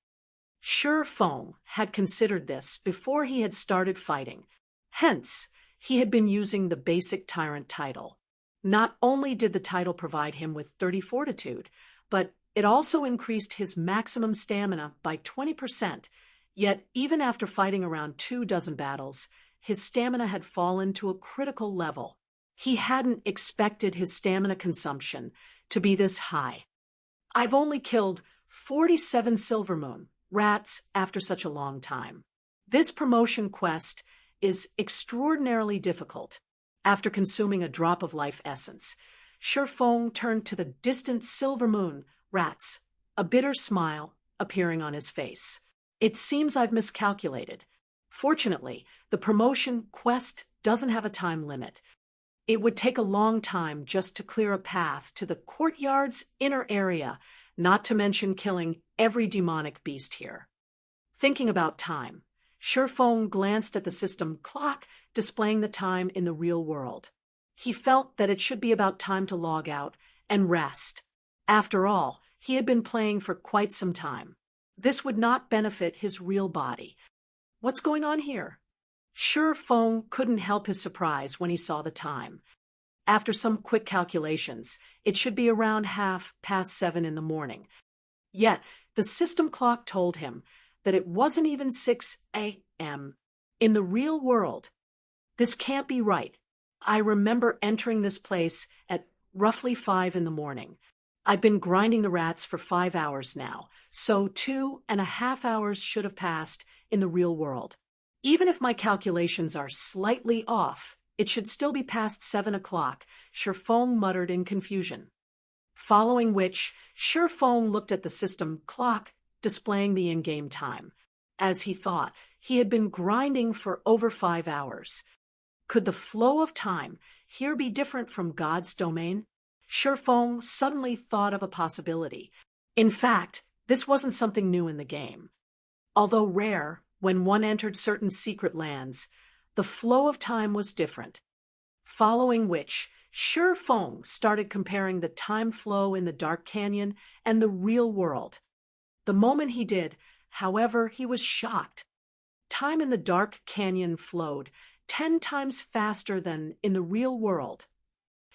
Shifeng had considered this before he had started fighting. Hence, he had been using the basic tyrant title. Not only did the title provide him with 30 fortitude, but it also increased his maximum stamina by 20%, yet even after fighting around 24 battles, his stamina had fallen to a critical level. He hadn't expected his stamina consumption to be this high. I've only killed 47 silvermoon rats after such a long time. This promotion quest is extraordinarily difficult. After consuming a drop of life essence, Shifeng turned to the distant silver moon rats, a bitter smile appearing on his face. It seems I've miscalculated. Fortunately, the promotion quest doesn't have a time limit. It would take a long time just to clear a path to the courtyard's inner area, not to mention killing every demonic beast here. Thinking about time, Shifeng glanced at the system clock displaying the time in the real world. He felt that it should be about time to log out and rest. After all, he had been playing for quite some time. This would not benefit his real body. What's going on here? Shifeng couldn't help his surprise when he saw the time. After some quick calculations, it should be around 7:30 in the morning. Yet, the system clock told him that it wasn't even 6 a.m. in the real world. This can't be right. I remember entering this place at roughly 5 in the morning. I've been grinding the rats for 5 hours now, so 2.5 hours should have passed in the real world. Even if my calculations are slightly off, it should still be past 7 o'clock, Shifeng muttered in confusion. Following which, Shifeng looked at the system clock displaying the in-game time. As he thought, he had been grinding for over 5 hours. Could the flow of time here be different from God's domain? Shifeng suddenly thought of a possibility. In fact, this wasn't something new in the game. Although rare, when one entered certain secret lands, the flow of time was different. Following which, Shifeng started comparing the time flow in the Dark Canyon and the real world. The moment he did, however, he was shocked. Time in the Dark Canyon flowed 10 times faster than in the real world.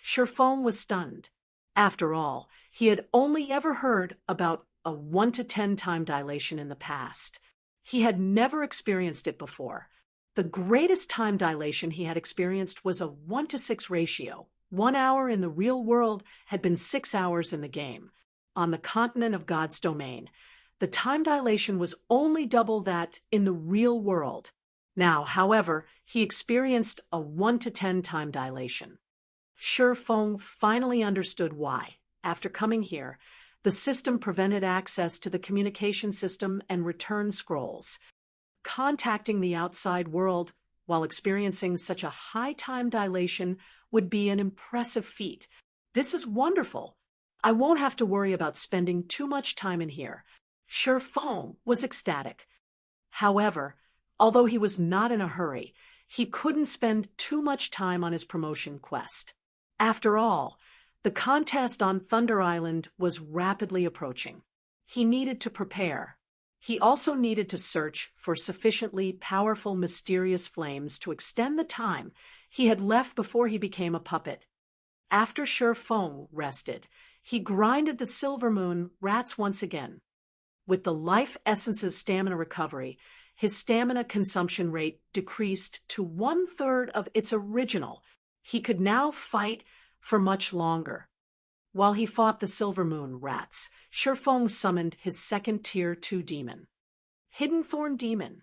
Shifeng was stunned. After all, he had only ever heard about a 1 to 10 time dilation in the past. He had never experienced it before. The greatest time dilation he had experienced was a 1 to 6 ratio. 1 hour in the real world had been 6 hours in the game. On the continent of God's domain, the time dilation was only double that in the real world. Now, however, he experienced a 1 to 10 time dilation. Shifeng finally understood why, after coming here, the system prevented access to the communication system and return scrolls. Contacting the outside world while experiencing such a high time dilation would be an impressive feat. This is wonderful. I won't have to worry about spending too much time in here. Shifeng was ecstatic. However, although he was not in a hurry, he couldn't spend too much time on his promotion quest. After all, the contest on Thunder Island was rapidly approaching. He needed to prepare. He also needed to search for sufficiently powerful mysterious flames to extend the time he had left before he became a puppet. After Shifeng rested, he grinded the silver moon rats once again. With the life essence's stamina recovery, his stamina consumption rate decreased to 1/3 of its original. He could now fight for much longer. While he fought the Silver Moon rats, Shifeng summoned his second Tier 2 demon, Hidden Thorn Demon.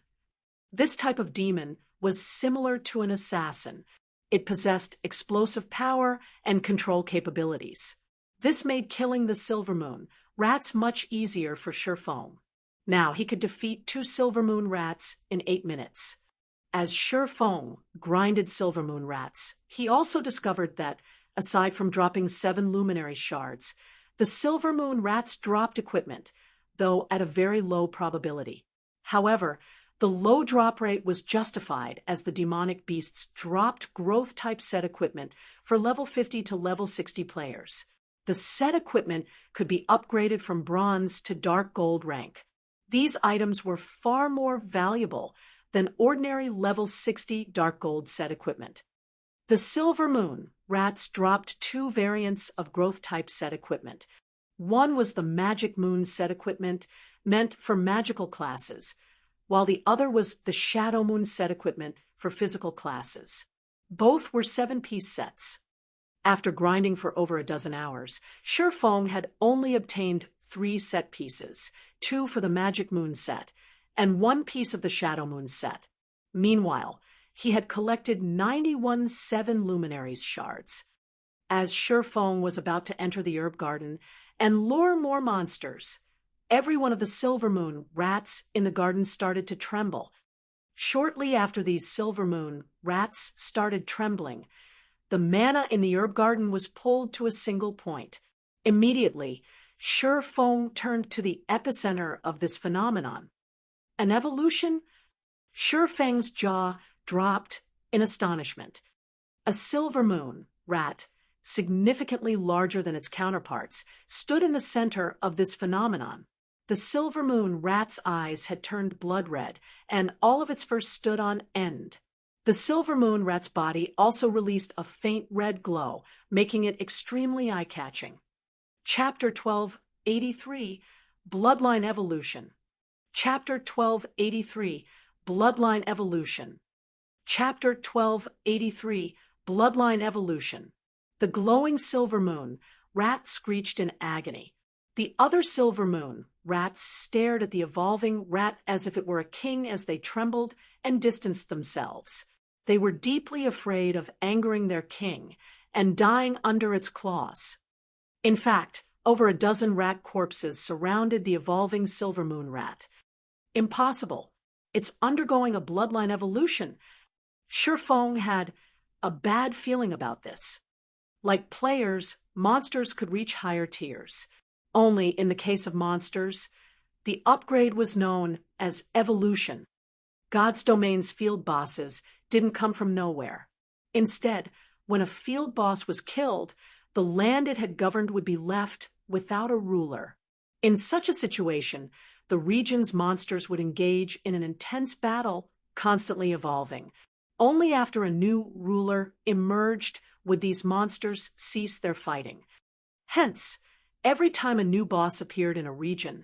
This type of demon was similar to an assassin. It possessed explosive power and control capabilities. This made killing the Silver Moon rats much easier for Shifeng. Now he could defeat 2 Silver Moon rats in 8 minutes. As Shifeng grinded Silver Moon rats, he also discovered that, aside from dropping 7 luminary shards, the Silver Moon rats dropped equipment, though at a very low probability. However, the low drop rate was justified as the demonic beasts dropped growth-type set equipment for level 50 to level 60 players. The set equipment could be upgraded from bronze to dark gold rank. These items were far more valuable than ordinary level 60 dark gold set equipment. The Silver Moon rats dropped 2 variants of growth-type set equipment. One was the Magic Moon set equipment, meant for magical classes, while the other was the Shadow Moon set equipment for physical classes. Both were 7-piece sets. After grinding for over a dozen hours, Shifeng had only obtained 3 set pieces, 2 for the Magic Moon set, and 1 piece of the Shadow Moon set. Meanwhile, he had collected 91 7 luminaries shards. As Shifeng was about to enter the herb garden and lure more monsters, every one of the Silver Moon rats in the garden started to tremble. Shortly after these Silver Moon rats started trembling, the mana in the herb garden was pulled to a single point. Immediately, Shifeng turned to the epicenter of this phenomenon. An evolution? Shifeng's jaw dropped in astonishment. A Silver Moon rat, significantly larger than its counterparts, stood in the center of this phenomenon. The Silver Moon rat's eyes had turned blood red, and all of its fur stood on end. The Silver Moon rat's body also released a faint red glow, making it extremely eye-catching. Chapter 1283, Bloodline Evolution. Chapter 1283, Bloodline Evolution. Chapter 1283, Bloodline Evolution. The glowing Silver Moon rat screeched in agony. The other Silver Moon rats stared at the evolving rat as if it were a king as they trembled and distanced themselves. They were deeply afraid of angering their king and dying under its claws. In fact, over a dozen rat corpses surrounded the evolving Silver Moon rat. Impossible. It's undergoing a bloodline evolution. Shifeng had a bad feeling about this. Like players, monsters could reach higher tiers. Only in the case of monsters, the upgrade was known as evolution. God's Domain's field bosses didn't come from nowhere. Instead, when a field boss was killed, the land it had governed would be left without a ruler. In such a situation, the region's monsters would engage in an intense battle, constantly evolving. Only after a new ruler emerged would these monsters cease their fighting. Hence, every time a new boss appeared in a region,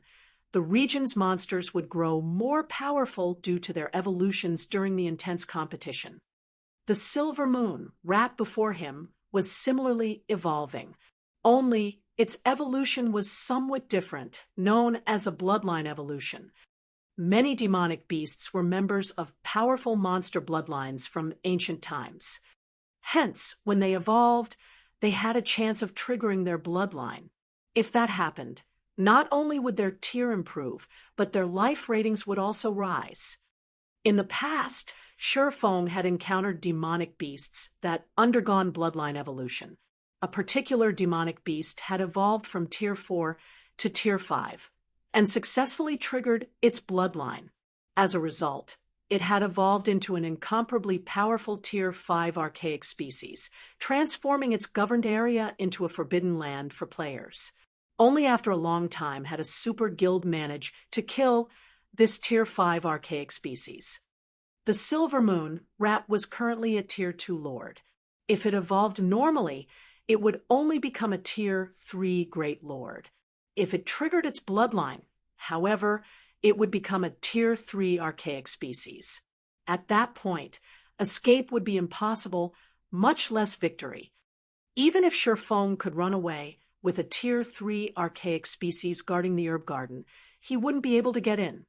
the region's monsters would grow more powerful due to their evolutions during the intense competition. The Silver Moon rat before him was similarly evolving, only its evolution was somewhat different, known as a bloodline evolution. Many demonic beasts were members of powerful monster bloodlines from ancient times. Hence, when they evolved, they had a chance of triggering their bloodline. If that happened, not only would their tier improve, but their life ratings would also rise. In the past, Shifeng had encountered demonic beasts that undergone bloodline evolution. A particular demonic beast had evolved from Tier 4 to Tier 5 and successfully triggered its bloodline. As a result, it had evolved into an incomparably powerful Tier 5 archaic species, transforming its governed area into a forbidden land for players. Only after a long time had a super guild managed to kill this Tier 5 archaic species. The Silver Moon rat was currently a Tier 2 lord. If it evolved normally, it would only become a Tier 3 Great Lord. If it triggered its bloodline, however, it would become a Tier 3 archaic species. At that point, escape would be impossible, much less victory. Even if Sherfong could run away with a Tier 3 archaic species guarding the herb garden, he wouldn't be able to get in.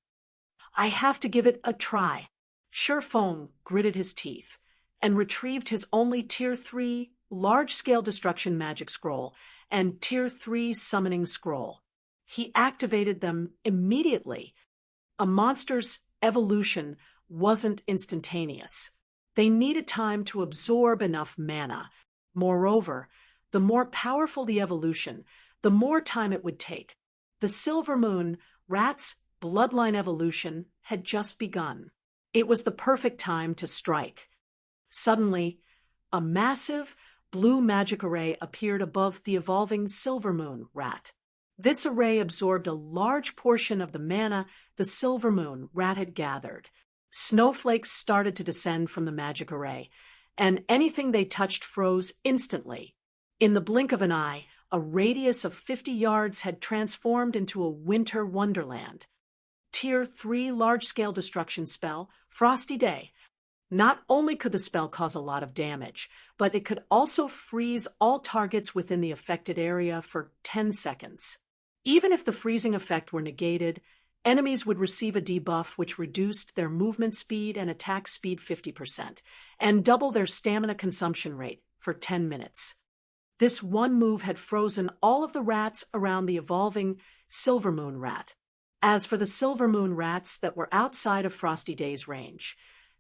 I have to give it a try. Sherfong gritted his teeth and retrieved his only Tier 3 large-scale destruction magic scroll and Tier 3 summoning scroll. He activated them immediately. A monster's evolution wasn't instantaneous. They needed time to absorb enough mana. Moreover, the more powerful the evolution, the more time it would take. The Silver Moon rat's bloodline evolution had just begun. It was the perfect time to strike. Suddenly, a massive blue magic array appeared above the evolving Silver Moon rat. This array absorbed a large portion of the mana the Silver Moon rat had gathered. Snowflakes started to descend from the magic array, and anything they touched froze instantly. In the blink of an eye, a radius of 50 yards had transformed into a winter wonderland. Tier 3 large-scale destruction spell, Frosty Day. Not only could the spell cause a lot of damage, but it could also freeze all targets within the affected area for 10 seconds. Even if the freezing effect were negated, enemies would receive a debuff which reduced their movement speed and attack speed 50%, and double their stamina consumption rate for 10 minutes. This one move had frozen all of the rats around the evolving Silver Moon rat. As for the Silver Moon rats that were outside of Frosty Day's range,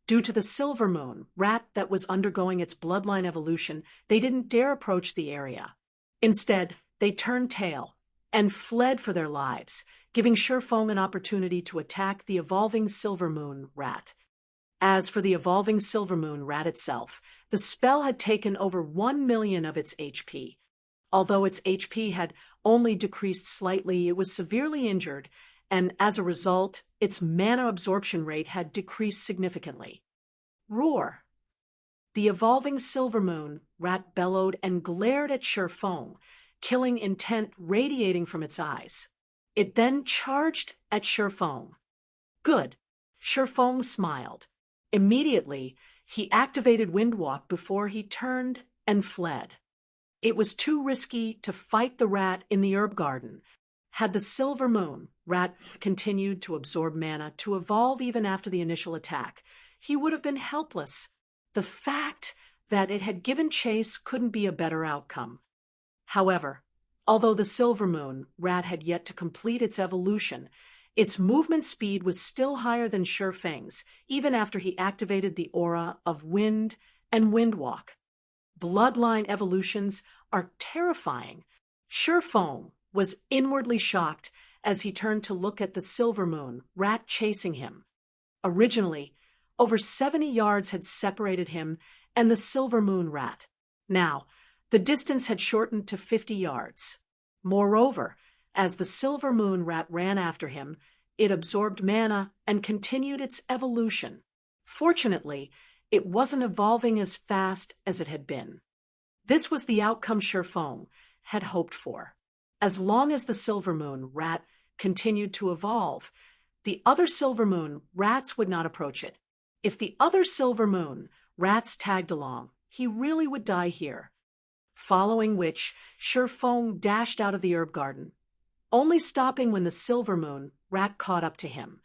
due to the Silver Moon rat that was undergoing its bloodline evolution, they didn't dare approach the area. Instead, they turned tail and fled for their lives, giving Sherfong an opportunity to attack the evolving Silver Moon rat. As for the evolving Silver Moon rat itself, the spell had taken over 1 million of its HP. Although its HP had only decreased slightly, it was severely injured, and as a result, its mana absorption rate had decreased significantly. Roar! The evolving Silver Moon rat bellowed and glared at Sherfong, killing intent radiating from its eyes. It then charged at Sherfong. Good. Sherfong smiled. Immediately, he activated Windwalk before he turned and fled. It was too risky to fight the rat in the herb garden. Had the Silver Moon rat continued to absorb mana to evolve even after the initial attack, he would have been helpless. The fact that it had given chase couldn't be a better outcome. However, although the Silver Moon rat had yet to complete its evolution, its movement speed was still higher than Sherfeng's, even after he activated the aura of Wind and Windwalk. Bloodline evolutions are terrifying. Sherfong was inwardly shocked as he turned to look at the Silver Moon rat chasing him. Originally, over 70 yards had separated him and the Silver Moon rat. Now, the distance had shortened to 50 yards. Moreover, as the Silver Moon rat ran after him, it absorbed mana and continued its evolution. Fortunately, it wasn't evolving as fast as it had been. This was the outcome Sherfong had hoped for. As long as the Silver Moon rat continued to evolve, the other Silver Moon rats would not approach it. If the other Silver Moon rats tagged along, he really would die here. Following which, Sherfong dashed out of the herb garden, only stopping when the Silver Moon rat caught up to him.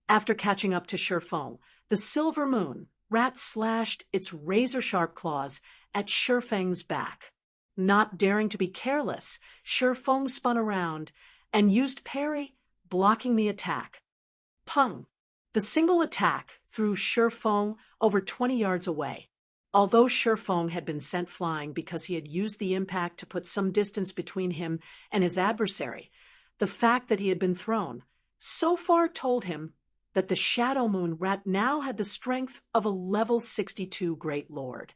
After catching up to Sherfong, the Silver Moon rat slashed its razor-sharp claws at Sherfeng's back. Not daring to be careless, Sherfong spun around and used parry, blocking the attack. Pung! The single attack threw Sherfong over 20 yards away. Although Sherfong had been sent flying because he had used the impact to put some distance between him and his adversary, the fact that he had been thrown so far told him that the Shadow Moon rat now had the strength of a level 62 Great Lord.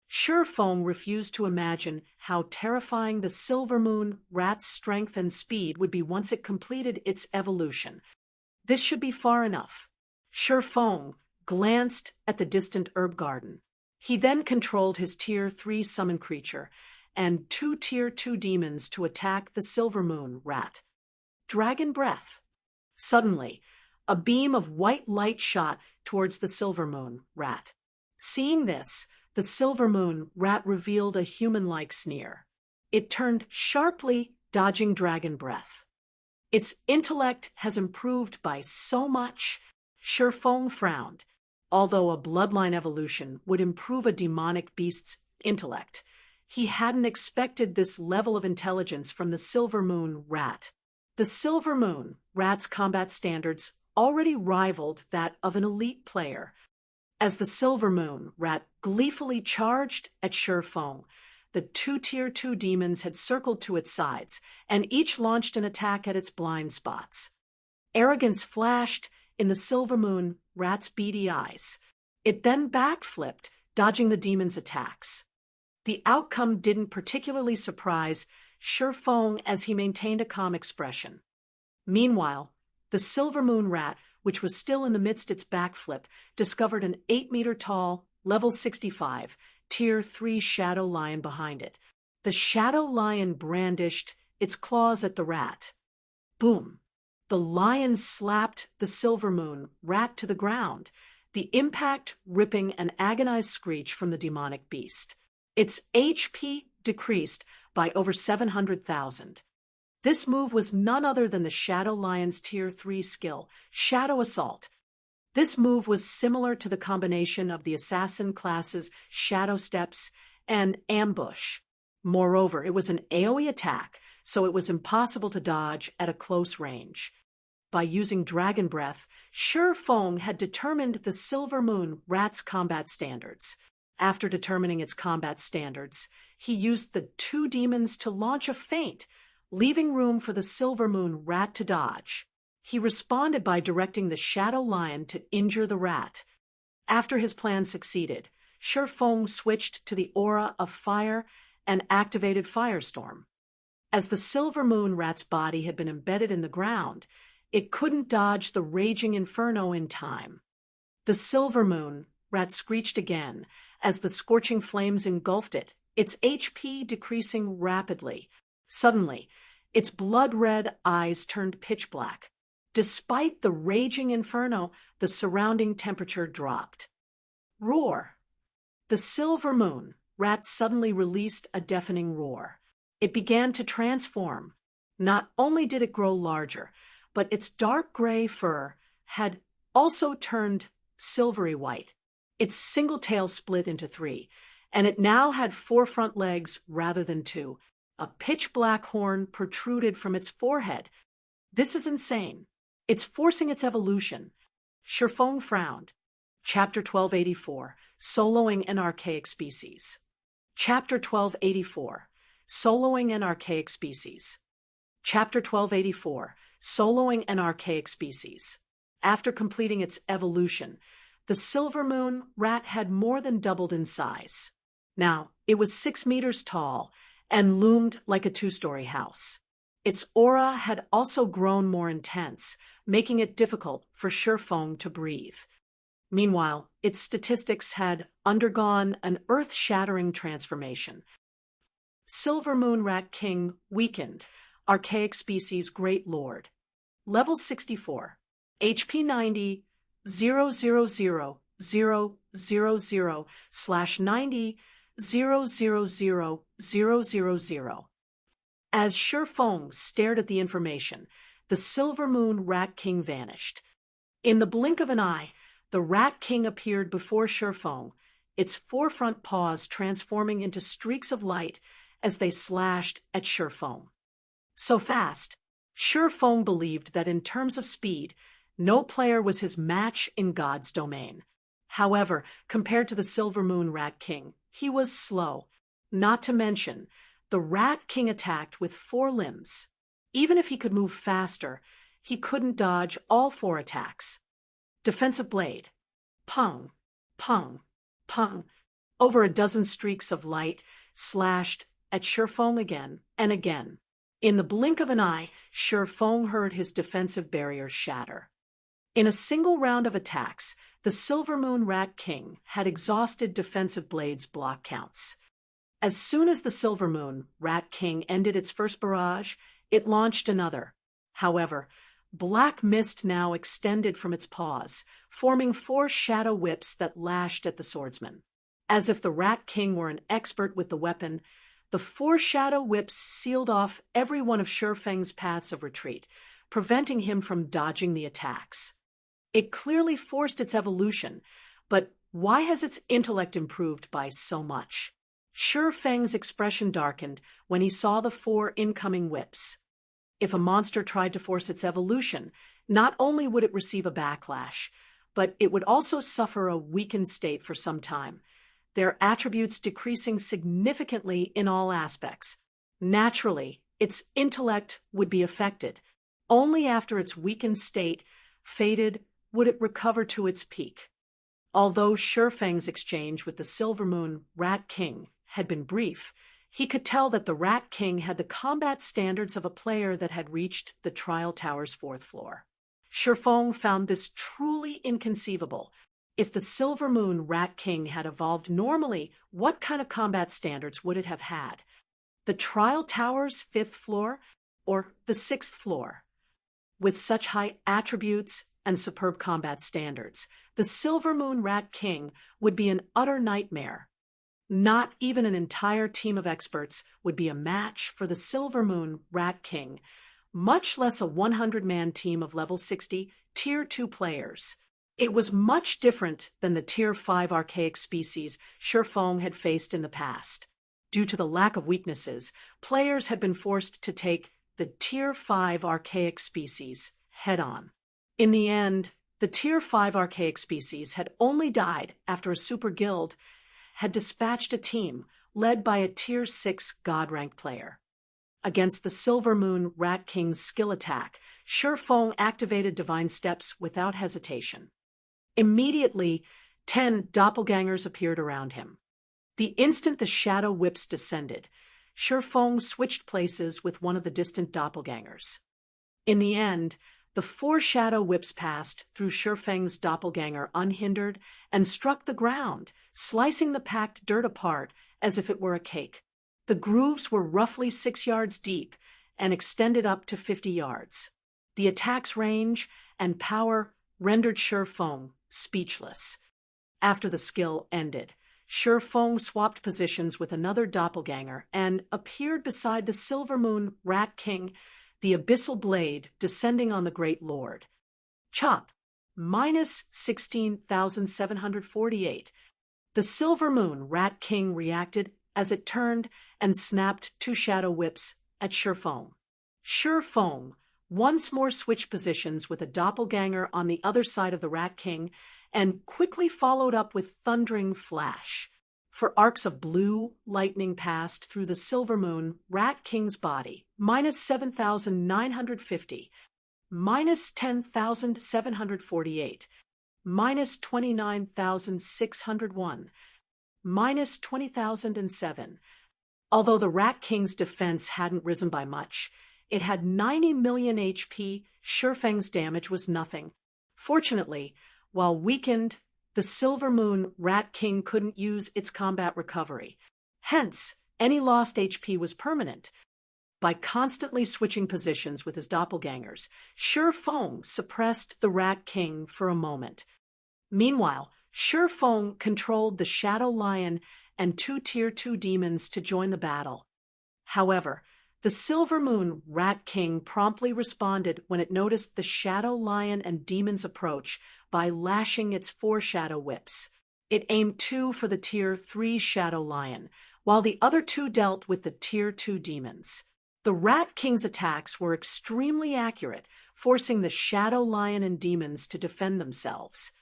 Sherfong refused to imagine how terrifying the Silver Moon rat's strength and speed would be once it completed its evolution. This should be far enough. Sherfong glanced at the distant herb garden. He then controlled his Tier 3 summon creature and 2 Tier 2 demons to attack the Silver Moon rat. Dragon Breath. Suddenly, A beam of white light shot towards the Silver Moon rat. Seeing this, the Silver Moon rat revealed a human-like sneer. It turned sharply, dodging dragon breath. Its intellect has improved by so much. Shifeng frowned. Although a bloodline evolution would improve a demonic beast's intellect, he hadn't expected this level of intelligence from the Silver Moon rat. The Silver Moon rat's combat standards already rivaled that of an elite player. As the Silver Moon rat gleefully charged at Shifeng, the two Tier 2 demons had circled to its sides, and each launched an attack at its blind spots. Arrogance flashed in the Silver Moon rat's beady eyes. It then backflipped, dodging the demon's attacks. The outcome didn't particularly surprise Shifeng as he maintained a calm expression. Meanwhile, the Silver Moon rat, which was still in the midst its backflip, discovered an 8-meter-tall, level 65, Tier 3 shadow lion behind it. The shadow lion brandished its claws at the rat. Boom! The lion slapped the Silver Moon rat to the ground, the impact ripping an agonized screech from the demonic beast. Its HP decreased by over 700,000. This move was none other than the Shadow Lion's Tier 3 skill, Shadow Assault. This move was similar to the combination of the Assassin class's Shadow Steps and Ambush. Moreover, it was an AoE attack, so it was impossible to dodge at a close range. By using Dragon Breath, Shifeng had determined the Silver Moon rat's combat standards. After determining its combat standards, he used the two demons to launch a feint, leaving room for the Silver Moon rat to dodge. He responded by directing the Shadow Lion to injure the rat. After his plan succeeded, Shifeng switched to the aura of fire and activated Firestorm. As the Silver Moon rat's body had been embedded in the ground, it couldn't dodge the raging inferno in time. The Silver Moon rat screeched again as the scorching flames engulfed it, its HP decreasing rapidly. Suddenly, its blood-red eyes turned pitch black. Despite the raging inferno, the surrounding temperature dropped. Roar! The Silver Moon rat suddenly released a deafening roar. It began to transform. Not only did it grow larger, but its dark gray fur had also turned silvery white. Its single tail split into 3, and it now had 4 front legs rather than 2. A pitch-black horn protruded from its forehead. This is insane. It's forcing its evolution. Shifeng frowned. Chapter 1284, Soloing an Archaic Species. Chapter 1284, Soloing an Archaic Species. Chapter 1284, Soloing an Archaic Species. After completing its evolution, the Silver Moon rat had more than doubled in size. Now, it was 6 meters tall and loomed like a 2-story house. Its aura had also grown more intense, making it difficult for Shifeng to breathe. Meanwhile, its statistics had undergone an earth-shattering transformation. Silver Moon Rat King weakened, Archaic Species Great Lord. Level 64, HP 90, 00000/90, 0000000. As Shifeng stared at the information, the Silver Moon Rat King vanished. In the blink of an eye, the Rat King appeared before Shifeng, its 4 front paws transforming into streaks of light as they slashed at Shifeng. So fast, Shifeng believed that in terms of speed, no player was his match in God's domain. However, compared to the Silver Moon Rat King, he was slow. Not to mention, the Rat King attacked with 4 limbs. Even if he could move faster, he couldn't dodge all 4 attacks. Defensive Blade. Pung, pung, pung. Over a dozen streaks of light slashed at Shifeng again and again. In the blink of an eye, Shifeng heard his defensive barrier shatter. In a single round of attacks, the Silver Moon Rat King had exhausted Defensive Blade's block counts. As soon as the Silver Moon Rat King ended its first barrage, it launched another. However, Black mist now extended from its paws, forming 4 shadow whips that lashed at the swordsman. As if the Rat King were an expert with the weapon, the 4 shadow whips sealed off every one of Shifeng's paths of retreat, preventing him from dodging the attacks. It clearly forced its evolution, but why has its intellect improved by so much? Shifeng's expression darkened when he saw the 4 incoming whips. If a monster tried to force its evolution, not only would it receive a backlash, but it would also suffer a weakened state for some time, their attributes decreasing significantly in all aspects. Naturally, its intellect would be affected. Only after its weakened state faded would it recover to its peak. Although Shifeng's exchange with the Silver Moon Rat King had been brief, he could tell that the Rat King had the combat standards of a player that had reached the Trial Tower's 4th floor. Shifeng found this truly inconceivable. If the Silver Moon Rat King had evolved normally, what kind of combat standards would it have had? The Trial Tower's 5th floor or the 6th floor? With such high attributes and superb combat standards, the Silver Moon Rat King would be an utter nightmare. Not even an entire team of experts would be a match for the Silver Moon Rat King, much less a 100-man team of level 60 Tier 2 players. It was much different than the Tier 5 archaic species Shifeng had faced in the past. Due to the lack of weaknesses, players had been forced to take the Tier 5 archaic species head-on. In the end, the Tier 5 archaic species had only died after a super guild had dispatched a team led by a Tier 6 God-ranked player. Against the Silver Moon Rat King's skill attack, Shifeng activated Divine Steps without hesitation. Immediately, 10 doppelgangers appeared around him. The instant the shadow whips descended, Shifeng switched places with one of the distant doppelgangers. In the end, the 4 shadow whips passed through Shifeng's doppelganger unhindered and struck the ground, slicing the packed dirt apart as if it were a cake. The grooves were roughly 6 yards deep and extended up to 50 yards. The attack's range and power rendered Shifeng speechless. After the skill ended, Shifeng swapped positions with another doppelganger and appeared beside the Silver Moon Rat King, the abyssal blade descending on the Great Lord. Chop. Minus 16,748. The Silver Moon Rat King reacted as it turned and snapped 2 shadow whips at Shifeng. Shifeng once more switched positions with a doppelganger on the other side of the Rat King and quickly followed up with thundering flash. For arcs of blue lightning passed through the Silver Moon Rat King's body. Minus 7,950. Minus 10,748. Minus 29,601. Minus 20,007. Although the Rat King's defense hadn't risen by much, it had 90 million HP. Shifeng's damage was nothing. Fortunately, while weakened, the Silver Moon Rat King couldn't use its combat recovery. Hence, any lost HP was permanent. By constantly switching positions with his doppelgangers, Shifeng suppressed the Rat King for a moment. Meanwhile, Shifeng controlled the Shadow Lion and 2 Tier 2 demons to join the battle. However, the Silver Moon Rat King promptly responded when it noticed the Shadow Lion and demons' approach by lashing its 4 shadow whips. It aimed 2 for the Tier 3 Shadow Lion, while the other 2 dealt with the Tier 2 demons. The Rat King's attacks were extremely accurate, forcing the Shadow Lion and demons to defend themselves.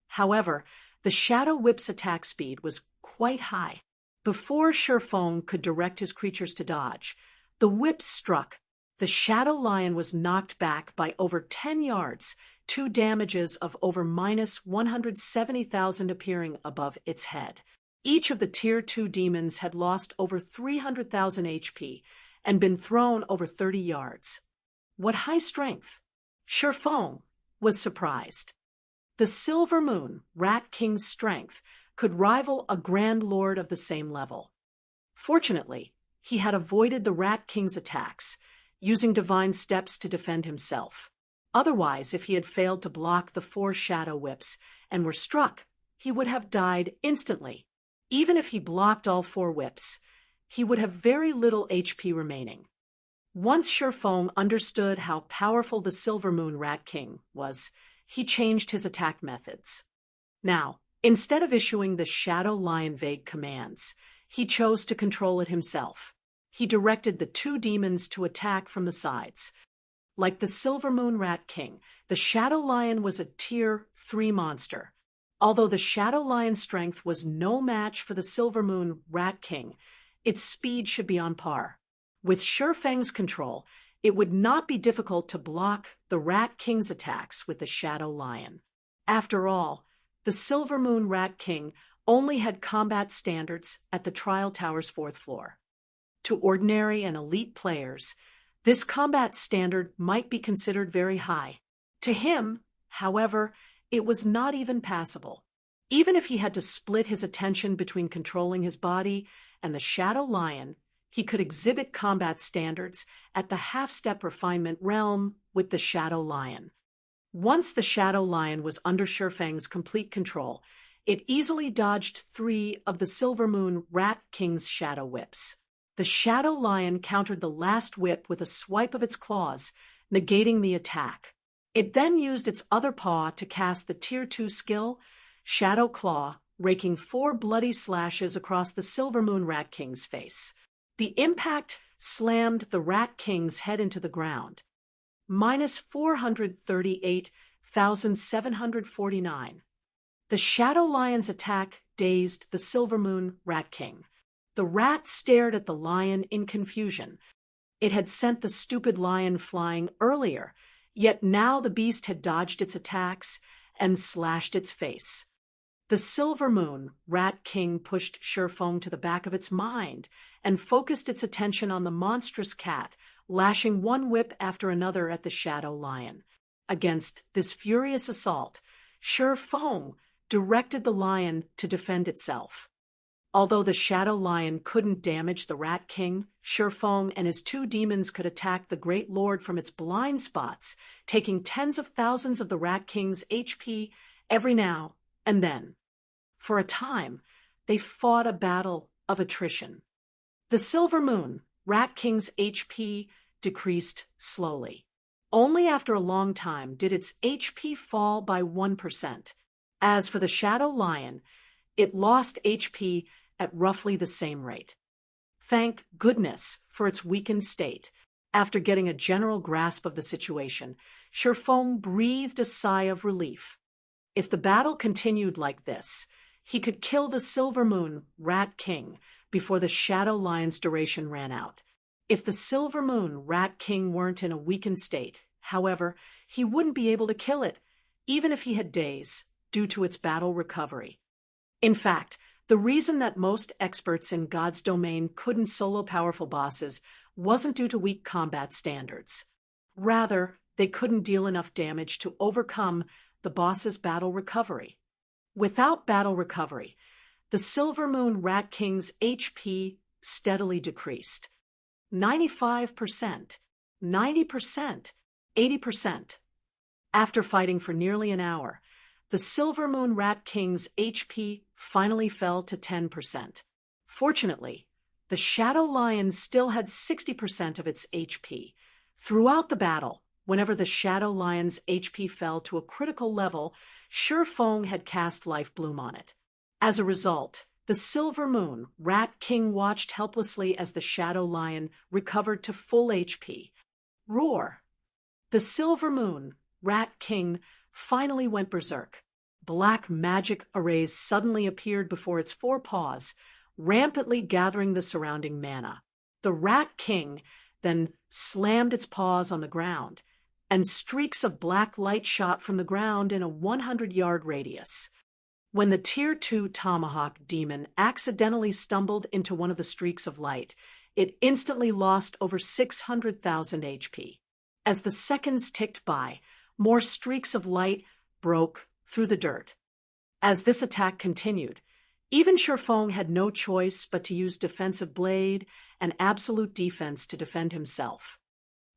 However, the Shadow Whip's attack speed was quite high. Before Shifeng could direct his creatures to dodge, the whips struck. The Shadow Lion was knocked back by over 10 yards, 2 damages of over minus 170,000 appearing above its head. Each of the Tier 2 demons had lost over 300,000 HP and been thrown over 30 yards. What high strength! Shifeng was surprised. The Silver Moon Rat King's strength could rival a Grand Lord of the same level. Fortunately, he had avoided the Rat King's attacks, using Divine Steps to defend himself. Otherwise, if he had failed to block the 4 shadow whips and were struck, he would have died instantly. Even if he blocked all 4 whips, he would have very little HP remaining. Once Shifeng understood how powerful the Silver Moon Rat King was, he changed his attack methods. Now, instead of issuing the Shadow Lion vague commands, he chose to control it himself. He directed the 2 demons to attack from the sides. Like the Silver Moon Rat King, the Shadow Lion was a Tier 3 monster. Although the Shadow Lion's strength was no match for the Silver Moon Rat King, its speed should be on par. With Shifeng's control, it would not be difficult to block the Rat King's attacks with the Shadow Lion. After all, the Silver Moon Rat King only had combat standards at the Trial Tower's 4th floor. To ordinary and elite players, this combat standard might be considered very high. To him, however, it was not even passable. Even if he had to split his attention between controlling his body and the Shadow Lion, he could exhibit combat standards at the half-step refinement realm with the Shadow Lion. Once the Shadow Lion was under Shifeng's complete control, it easily dodged 3 of the Silver Moon Rat King's shadow whips. The Shadow Lion countered the last whip with a swipe of its claws, negating the attack. It then used its other paw to cast the Tier 2 skill, Shadow Claw, raking 4 bloody slashes across the Silver Moon Rat King's face. The impact slammed the Rat King's head into the ground. Minus 438,749. The Shadow Lion's attack dazed the Silver Moon Rat King. The rat stared at the lion in confusion. It had sent the stupid lion flying earlier, yet now the beast had dodged its attacks and slashed its face. The Silver Moon Rat King pushed Shifeng to the back of its mind and focused its attention on the monstrous cat, lashing one whip after another at the Shadow Lion. Against this furious assault, Shifeng directed the lion to defend itself. Although the Shadow Lion couldn't damage the Rat King, Shifeng and his 2 demons could attack the Great Lord from its blind spots, taking tens of thousands of the Rat King's HP every now and then. For a time, they fought a battle of attrition. The Silver Moon Rat King's HP decreased slowly. Only after a long time did its HP fall by 1%. As for the Shadow Lion, it lost HP at roughly the same rate. Thank goodness for its weakened state. After getting a general grasp of the situation, Shifeng breathed a sigh of relief. If the battle continued like this, he could kill the Silver Moon Rat King before the Shadow Lion's duration ran out. If the Silver Moon Rat King weren't in a weakened state, however, he wouldn't be able to kill it, even if he had days, due to its battle recovery. In fact, the reason that most experts in God's domain couldn't solo powerful bosses wasn't due to weak combat standards. Rather, they couldn't deal enough damage to overcome the boss's battle recovery. Without battle recovery, the Silver Moon Rat King's HP steadily decreased. 95%, 90%, 80%. After fighting for nearly an hour, the Silver Moon Rat King's HP finally fell to 10%. Fortunately, the Shadow Lion still had 60% of its HP. Throughout the battle, whenever the Shadow Lion's HP fell to a critical level, Shifeng had cast Life Bloom on it. As a result, the Silver Moon Rat King watched helplessly as the Shadow Lion recovered to full HP. Roar! The Silver Moon Rat King finally went berserk. Black magic arrays suddenly appeared before its 4 paws, rampantly gathering the surrounding mana. The Rat King then slammed its paws on the ground, and streaks of black light shot from the ground in a 100-yard radius. When the Tier 2 Tomahawk demon accidentally stumbled into one of the streaks of light, it instantly lost over 600,000 HP. As the seconds ticked by, more streaks of light broke through the dirt. As this attack continued, even Shifeng had no choice but to use Defensive Blade and Absolute Defense to defend himself.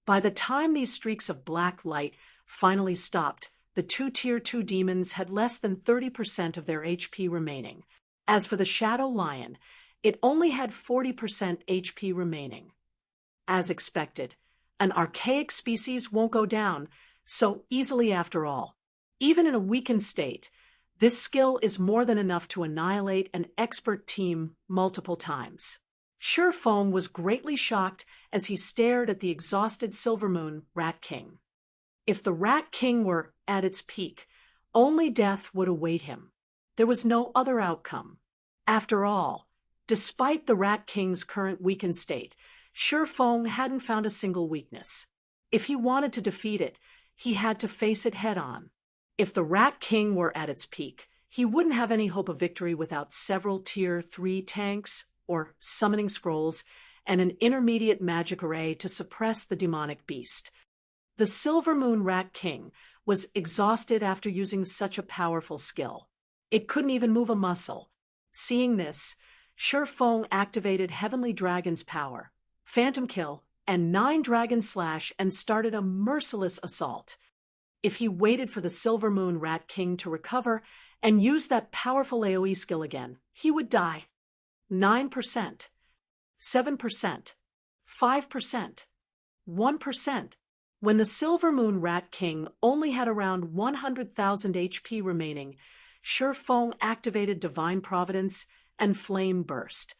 By the time these streaks of black light finally stopped, the two Tier 2 demons had less than 30% of their HP remaining. As for the Shadow Lion, it only had 40% HP remaining. As expected, an archaic species won't go down so easily after all. Even in a weakened state, this skill is more than enough to annihilate an expert team multiple times. Sure Feng was greatly shocked as he stared at the exhausted Silvermoon Rat King. If the Rat King were at its peak, only death would await him. There was no other outcome. After all, despite the Rat King's current weakened state, Sure Feng hadn't found a single weakness. If he wanted to defeat it, he had to face it head-on. If the Rat King were at its peak, he wouldn't have any hope of victory without several Tier 3 tanks, or summoning scrolls, and an intermediate magic array to suppress the demonic beast. The Silvermoon Rat King was exhausted after using such a powerful skill. It couldn't even move a muscle. Seeing this, Sure Feng activated Heavenly Dragon's power, Phantom Kill, and 9 Dragon Slash and started a merciless assault. If he waited for the Silvermoon Rat King to recover and use that powerful AoE skill again, he would die. 9%, 7%, 5%, 1%. When the Silvermoon Rat King only had around 100,000 HP remaining, Sure Feng activated Divine Providence and Flame Burst.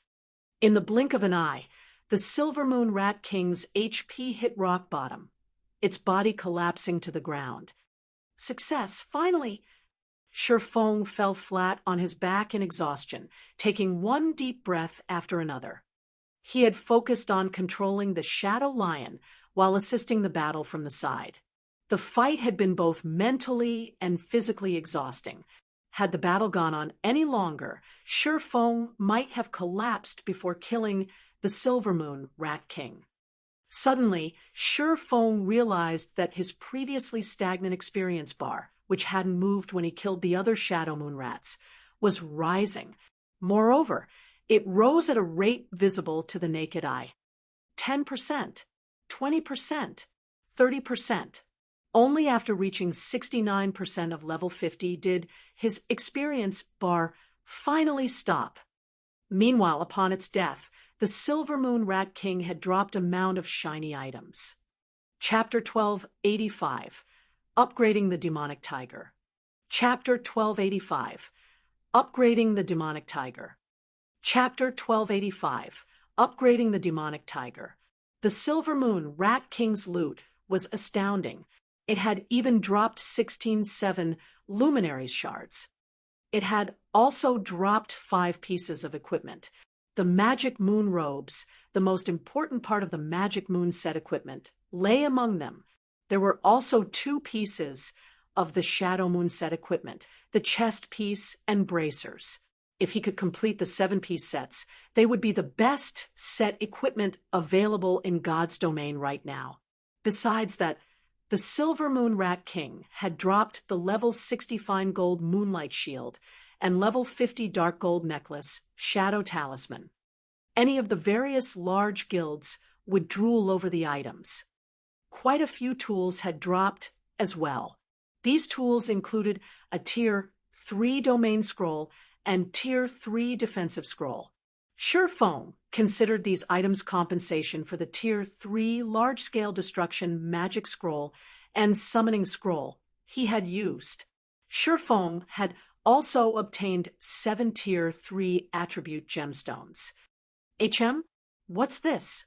In the blink of an eye, the Silvermoon Rat King's HP hit rock bottom, its body collapsing to the ground. Success, finally! Sure Feng fell flat on his back in exhaustion, taking one deep breath after another. He had focused on controlling the Shadow Lion while assisting the battle from the side. The fight had been both mentally and physically exhausting. Had the battle gone on any longer, Sure Feng might have collapsed before killing the Silvermoon Rat King. Suddenly, Sure Feng realized that his previously stagnant experience bar, which hadn't moved when he killed the other Shadow Moon Rats, was rising. Moreover, it rose at a rate visible to the naked eye. 10%, 20%, 30%. Only after reaching 69% of level 50 did his experience bar finally stop. Meanwhile, upon its death, the Silvermoon Rat King had dropped a mound of shiny items. Chapter 1285, Upgrading the Demonic Tiger. Chapter 1285, Upgrading the Demonic Tiger. Chapter 1285, Upgrading the Demonic Tiger. The Silvermoon Rat King's loot was astounding. It had even dropped 16-7 Luminaries shards. It had also dropped 5 pieces of equipment. The Magic Moon robes, the most important part of the Magic Moon set equipment, lay among them. There were also 2 pieces of the Shadow Moon set equipment, the chest piece and bracers. If he could complete the 7-piece sets, they would be the best set equipment available in God's domain right now. Besides that, the Silvermoon Rat King had dropped the level 60 fine gold Moonlight Shield and level 50 dark gold necklace, Shadow Talisman. Any of the various large guilds would drool over the items. Quite a few tools had dropped as well. These tools included a Tier 3 domain scroll and Tier 3 defensive scroll. Sure Feng considered these items compensation for the Tier 3 large-scale destruction magic scroll and summoning scroll he had used. Sure Feng had also obtained 7 Tier 3 attribute gemstones. What's this?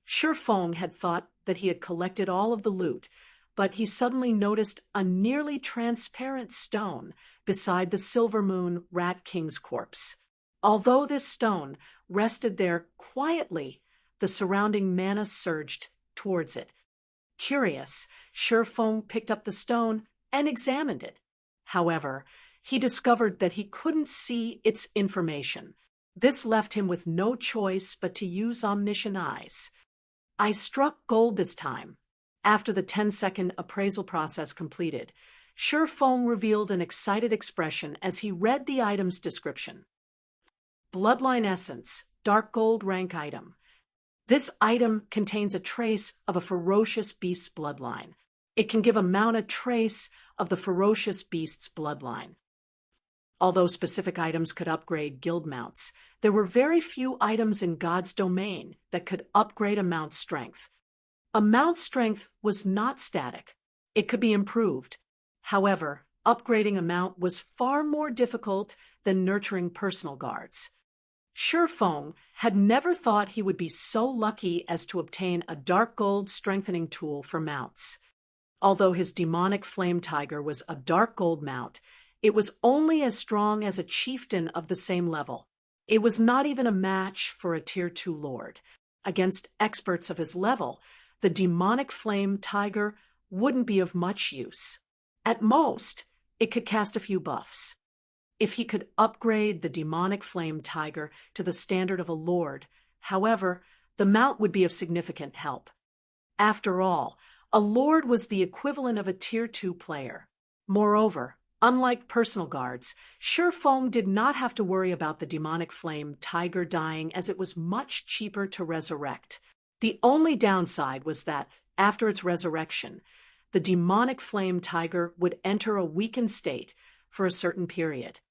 Sure Feng had thought that he had collected all of the loot, but he suddenly noticed a nearly transparent stone beside the Silvermoon Rat King's corpse. Although this stone rested there quietly, the surrounding mana surged towards it. Curious, Sure Feng picked up the stone and examined it. However, he discovered that he couldn't see its information. This left him with no choice but to use omniscient eyes. I struck gold this time. After the 10-second appraisal process completed, Sure Feng revealed an excited expression as he read the item's description. Bloodline Essence, dark gold rank item. This item contains a trace of a ferocious beast's bloodline. It can give a mount a trace of the ferocious beast's bloodline. Although specific items could upgrade guild mounts, there were very few items in God's domain that could upgrade a mount's strength. A mount's strength was not static. It could be improved. However, upgrading a mount was far more difficult than nurturing personal guards. Shifeng had never thought he would be so lucky as to obtain a dark gold strengthening tool for mounts. Although his demonic flame tiger was a dark gold mount, it was only as strong as a chieftain of the same level. It was not even a match for a tier 2 lord. Against experts of his level, the demonic flame tiger wouldn't be of much use. At most, it could cast a few buffs. If he could upgrade the demonic flame tiger to the standard of a lord, however, the mount would be of significant help. After all, a lord was the equivalent of a tier 2 player. Moreover, unlike personal guards, Shifeng did not have to worry about the demonic flame tiger dying, as it was much cheaper to resurrect. The only downside was that, after its resurrection, the demonic flame tiger would enter a weakened state for a certain period.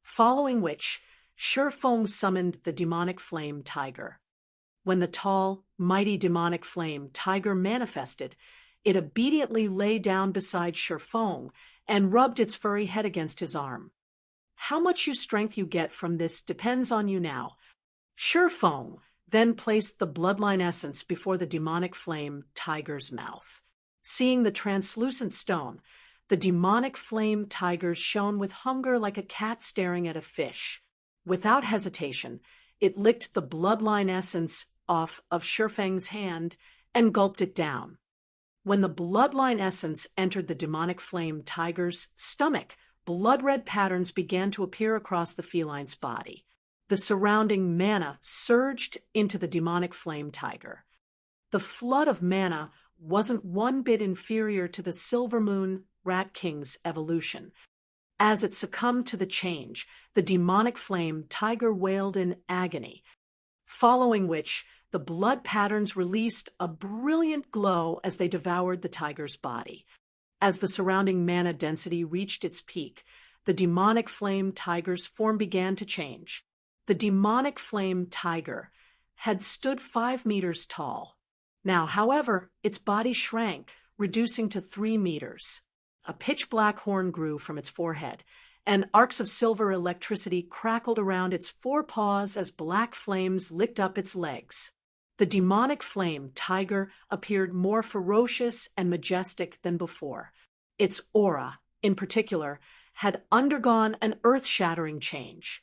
Following which, Shifeng summoned the demonic flame tiger. When the tall, mighty demonic flame tiger manifested, it obediently lay down beside Shifeng and rubbed its furry head against his arm. How much strength you get from this depends on you now. Shifeng then placed the bloodline essence before the demonic flame tiger's mouth. Seeing the translucent stone, the demonic flame tiger shone with hunger like a cat staring at a fish. Without hesitation, it licked the bloodline essence off of Shifeng's hand and gulped it down. When the bloodline essence entered the demonic flame tiger's stomach, blood-red patterns began to appear across the feline's body. The surrounding mana surged into the demonic flame tiger. The flood of mana wasn't one bit inferior to the Silver Moon Rat King's evolution. As it succumbed to the change, the demonic flame tiger wailed in agony, following which the blood patterns released a brilliant glow as they devoured the tiger's body. As the surrounding mana density reached its peak, the demonic flame tiger's form began to change. The demonic flame tiger had stood 5 meters tall. Now, however, its body shrank, reducing to 3 meters. A pitch-black horn grew from its forehead, and arcs of silver electricity crackled around its 4 paws as black flames licked up its legs. The demonic flame tiger appeared more ferocious and majestic than before. Its aura, in particular, had undergone an earth-shattering change.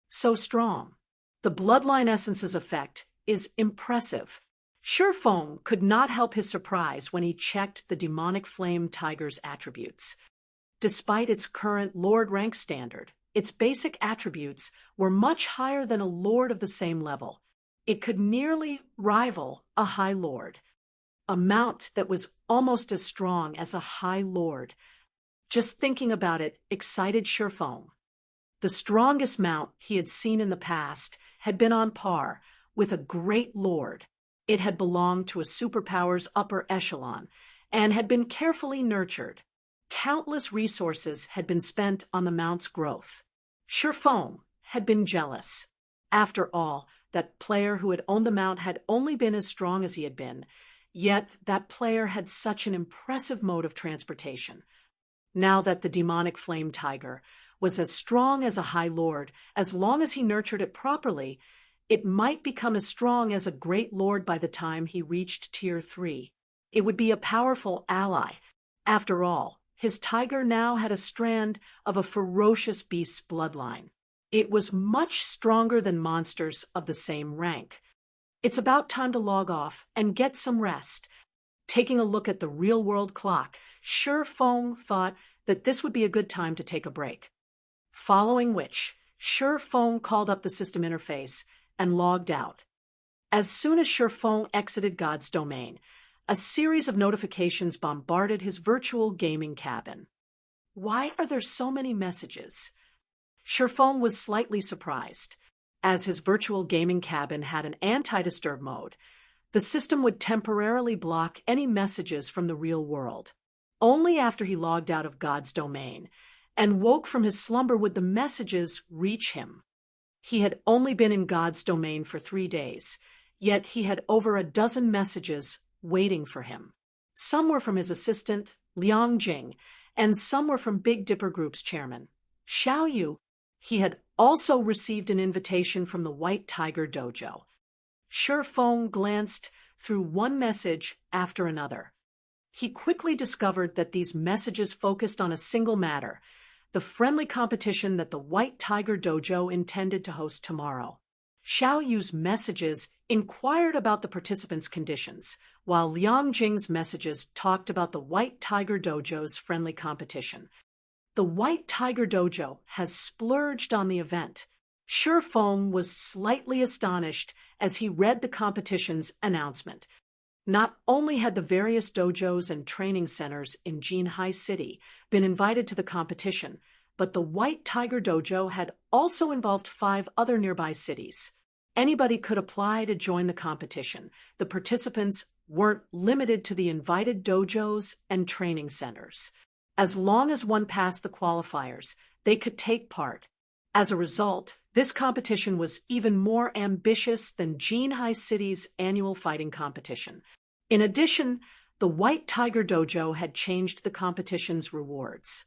So strong. The bloodline essence's effect is impressive. Shifeng could not help his surprise when he checked the demonic flame tiger's attributes. Despite its current lord rank standard, its basic attributes were much higher than a lord of the same level. It could nearly rival a high lord. A mount that was almost as strong as a high lord. Just thinking about it excited Shifeng. The strongest mount he had seen in the past had been on par with a great lord. It had belonged to a superpower's upper echelon and had been carefully nurtured. Countless resources had been spent on the mount's growth. Shifeng had been jealous. After all, that player who had owned the mount had only been as strong as he had been, yet that player had such an impressive mode of transportation. Now that the demonic flame tiger was as strong as a high lord, as long as he nurtured it properly, it might become as strong as a great lord by the time he reached Tier 3. It would be a powerful ally. After all, his tiger now had a strand of a ferocious beast's bloodline. It was much stronger than monsters of the same rank. It's about time to log off and get some rest. Taking a look at the real-world clock, Shifeng thought that this would be a good time to take a break. Following which, Shifeng called up the system interface and logged out. As soon as Shifeng exited God's domain, a series of notifications bombarded his virtual gaming cabin. Why are there so many messages? Shifeng was slightly surprised. As his virtual gaming cabin had an anti-disturb mode, the system would temporarily block any messages from the real world. Only after he logged out of God's domain and woke from his slumber would the messages reach him. He had only been in God's domain for 3 days, yet he had over a dozen messages waiting for him. Some were from his assistant, Liang Jing, and some were from Big Dipper Group's chairman, Xiao Yu. He had also received an invitation from the White Tiger Dojo. Shi Feng glanced through one message after another. He quickly discovered that these messages focused on a single matter, the friendly competition that the White Tiger Dojo intended to host tomorrow. Xiao Yu's messages inquired about the participants' conditions, while Liang Jing's messages talked about the White Tiger Dojo's friendly competition. The White Tiger Dojo has splurged on the event. Shi Feng was slightly astonished as he read the competition's announcement. Not only had the various dojos and training centers in Jinhai City been invited to the competition, but the White Tiger Dojo had also involved 5 other nearby cities. Anybody could apply to join the competition. The participants weren't limited to the invited dojos and training centers. As long as one passed the qualifiers, they could take part. As a result, this competition was even more ambitious than Jinhai City's annual fighting competition. In addition, the White Tiger Dojo had changed the competition's rewards.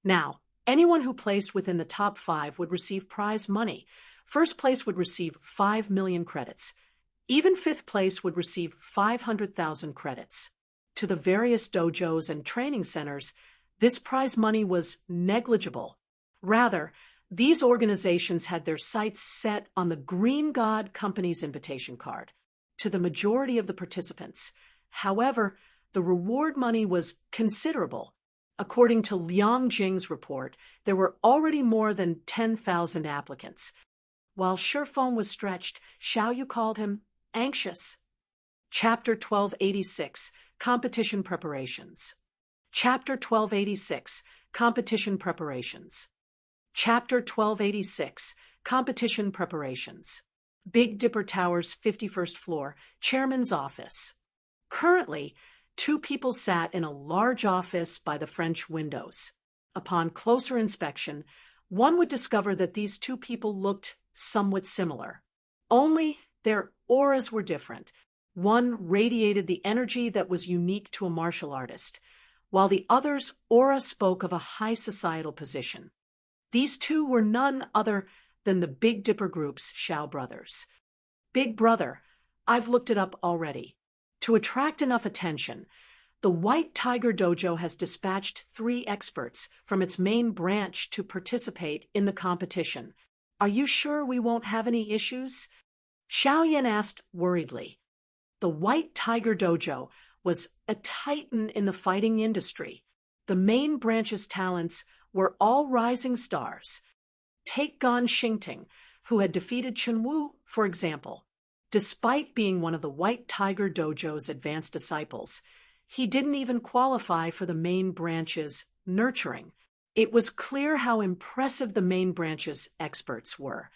Now, anyone who placed within the top 5 would receive prize money. First place would receive 5 million credits. Even 5th place would receive 500,000 credits. To the various dojos and training centers, this prize money was negligible. Rather, these organizations had their sights set on the Green God Company's invitation card. To the majority of the participants, however, the reward money was considerable. According to Liang Jing's report, there were already more than 10,000 applicants. While Shi Feng was stretched, Xiao Yu called him anxious. Chapter 1286, Competition Preparations. Chapter 1286, Competition Preparations. Chapter 1286, Competition Preparations. Big Dipper Tower's 51st floor, Chairman's office. Currently, 2 people sat in a large office by the French windows. Upon closer inspection, one would discover that these 2 people looked somewhat similar. Only their auras were different. One radiated the energy that was unique to a martial artist, while the other's aura spoke of a high societal position. These 2 were none other than the Big Dipper Group's Xiao brothers. Big brother, I've looked it up already. To attract enough attention, the White Tiger Dojo has dispatched 3 experts from its main branch to participate in the competition. Are you sure we won't have any issues? Xiao Yan asked worriedly. The White Tiger Dojo was a titan in the fighting industry. The main branch's talents were all rising stars. Take Gan Xingting, who had defeated Chen Wu, for example. Despite being one of the White Tiger Dojo's advanced disciples, he didn't even qualify for the main branch's nurturing. It was clear how impressive the main branch's experts were.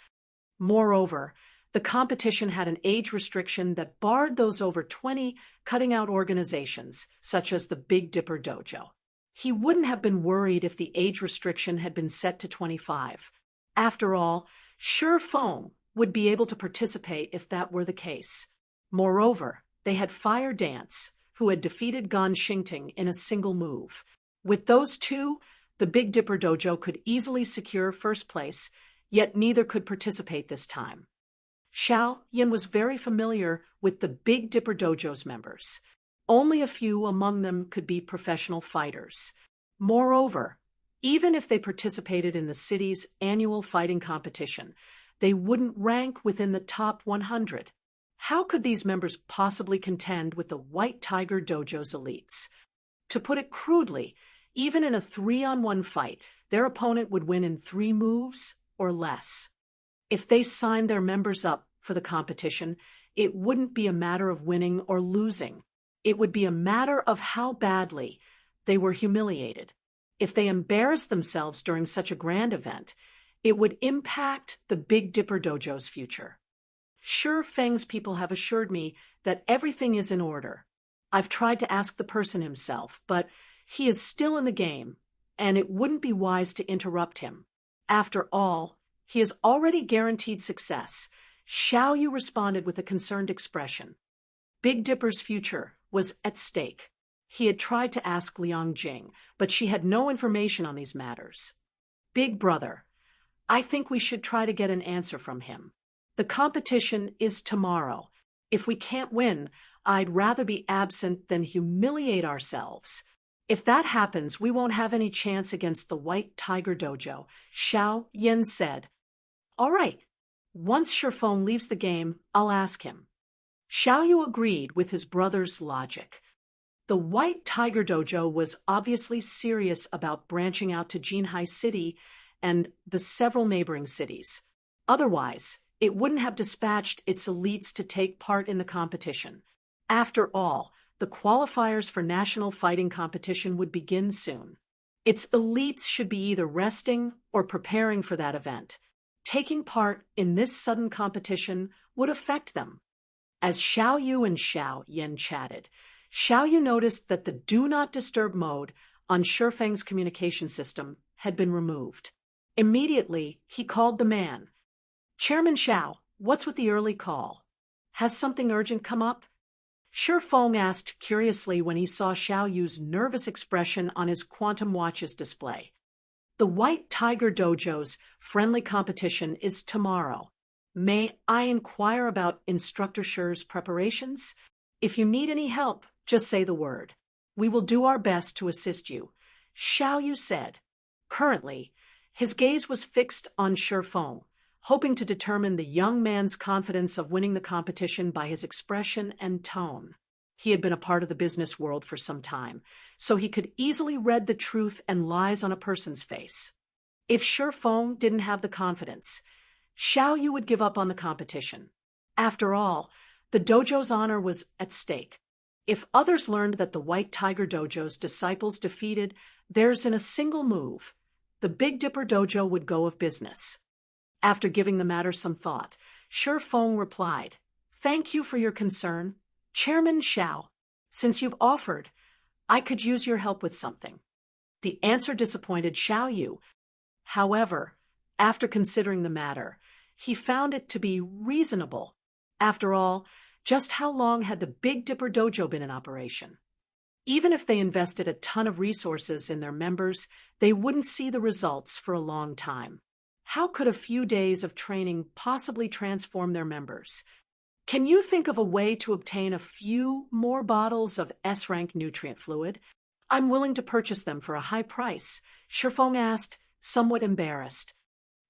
Moreover, the competition had an age restriction that barred those over 20 cutting-out organizations, such as the Big Dipper Dojo. He wouldn't have been worried if the age restriction had been set to 25. After all, Shi Feng would be able to participate if that were the case. Moreover, they had Fire Dance, who had defeated Gan Xingting in a single move. With those 2, the Big Dipper Dojo could easily secure first place, yet neither could participate this time. Xiao Yan was very familiar with the Big Dipper Dojo's members. Only a few among them could be professional fighters. Moreover, even if they participated in the city's annual fighting competition, they wouldn't rank within the top 100. How could these members possibly contend with the White Tiger Dojo's elites? To put it crudely, even in a 3-on-1 fight, their opponent would win in 3 moves or less. If they signed their members up for the competition, it wouldn't be a matter of winning or losing. It would be a matter of how badly they were humiliated. If they embarrassed themselves during such a grand event, it would impact the Big Dipper Dojo's future. Shi Feng's people have assured me that everything is in order. I've tried to ask the person himself, but He is still in the game, and it wouldn't be wise to interrupt him. After all, he has already guaranteed success. Xiao Yu responded with a concerned expression. Big Dipper's future was at stake. He had tried to ask Liang Jing, but she had no information on these matters. Big brother, I think we should try to get an answer from him. The competition is tomorrow. If we can't win, I'd rather be absent than humiliate ourselves. If that happens, we won't have any chance against the White Tiger Dojo, Xiao Yin said. All right. Once Shifeng leaves the game, I'll ask him. Xiao Yu agreed with his brother's logic. The White Tiger Dojo was obviously serious about branching out to Jinhai City and the several neighboring cities. Otherwise, it wouldn't have dispatched its elites to take part in the competition. After all, the qualifiers for national fighting competition would begin soon. Its elites should be either resting or preparing for that event. Taking part in this sudden competition would affect them. As Xiao Yu and Xiao Yin chatted, Xiao Yu noticed that the Do Not Disturb mode on Shifeng's communication system had been removed. Immediately, he called the man. Chairman Xiao, what's with the early call? Has something urgent come up? Shifeng asked curiously when he saw Xiao Yu's nervous expression on his quantum watch's display. The White Tiger Dojo's friendly competition is tomorrow. May I inquire about Instructor Shi's preparations? If you need any help, just say the word. We will do our best to assist you, Xiao Yu said. Currently, his gaze was fixed on Shifeng, hoping to determine the young man's confidence of winning the competition by his expression and tone. He had been a part of the business world for some time, so he could easily read the truth and lies on a person's face. If Shifeng didn't have the confidence, Xiao Yu would give up on the competition. After all, the dojo's honor was at stake. If others learned that the White Tiger Dojo's disciples defeated theirs in a single move, the Big Dipper Dojo would go of business. After giving the matter some thought, Shifeng replied, Thank you for your concern, Chairman Xiao. Since you've offered, I could use your help with something. The answer disappointed Xiao Yu. However, after considering the matter, he found it to be reasonable. After all, just how long had the Big Dipper Dojo been in operation? Even if they invested a ton of resources in their members, they wouldn't see the results for a long time. How could a few days of training possibly transform their members? Can you think of a way to obtain a few more bottles of S-rank nutrient fluid? I'm willing to purchase them for a high price, Shifeng asked, somewhat embarrassed.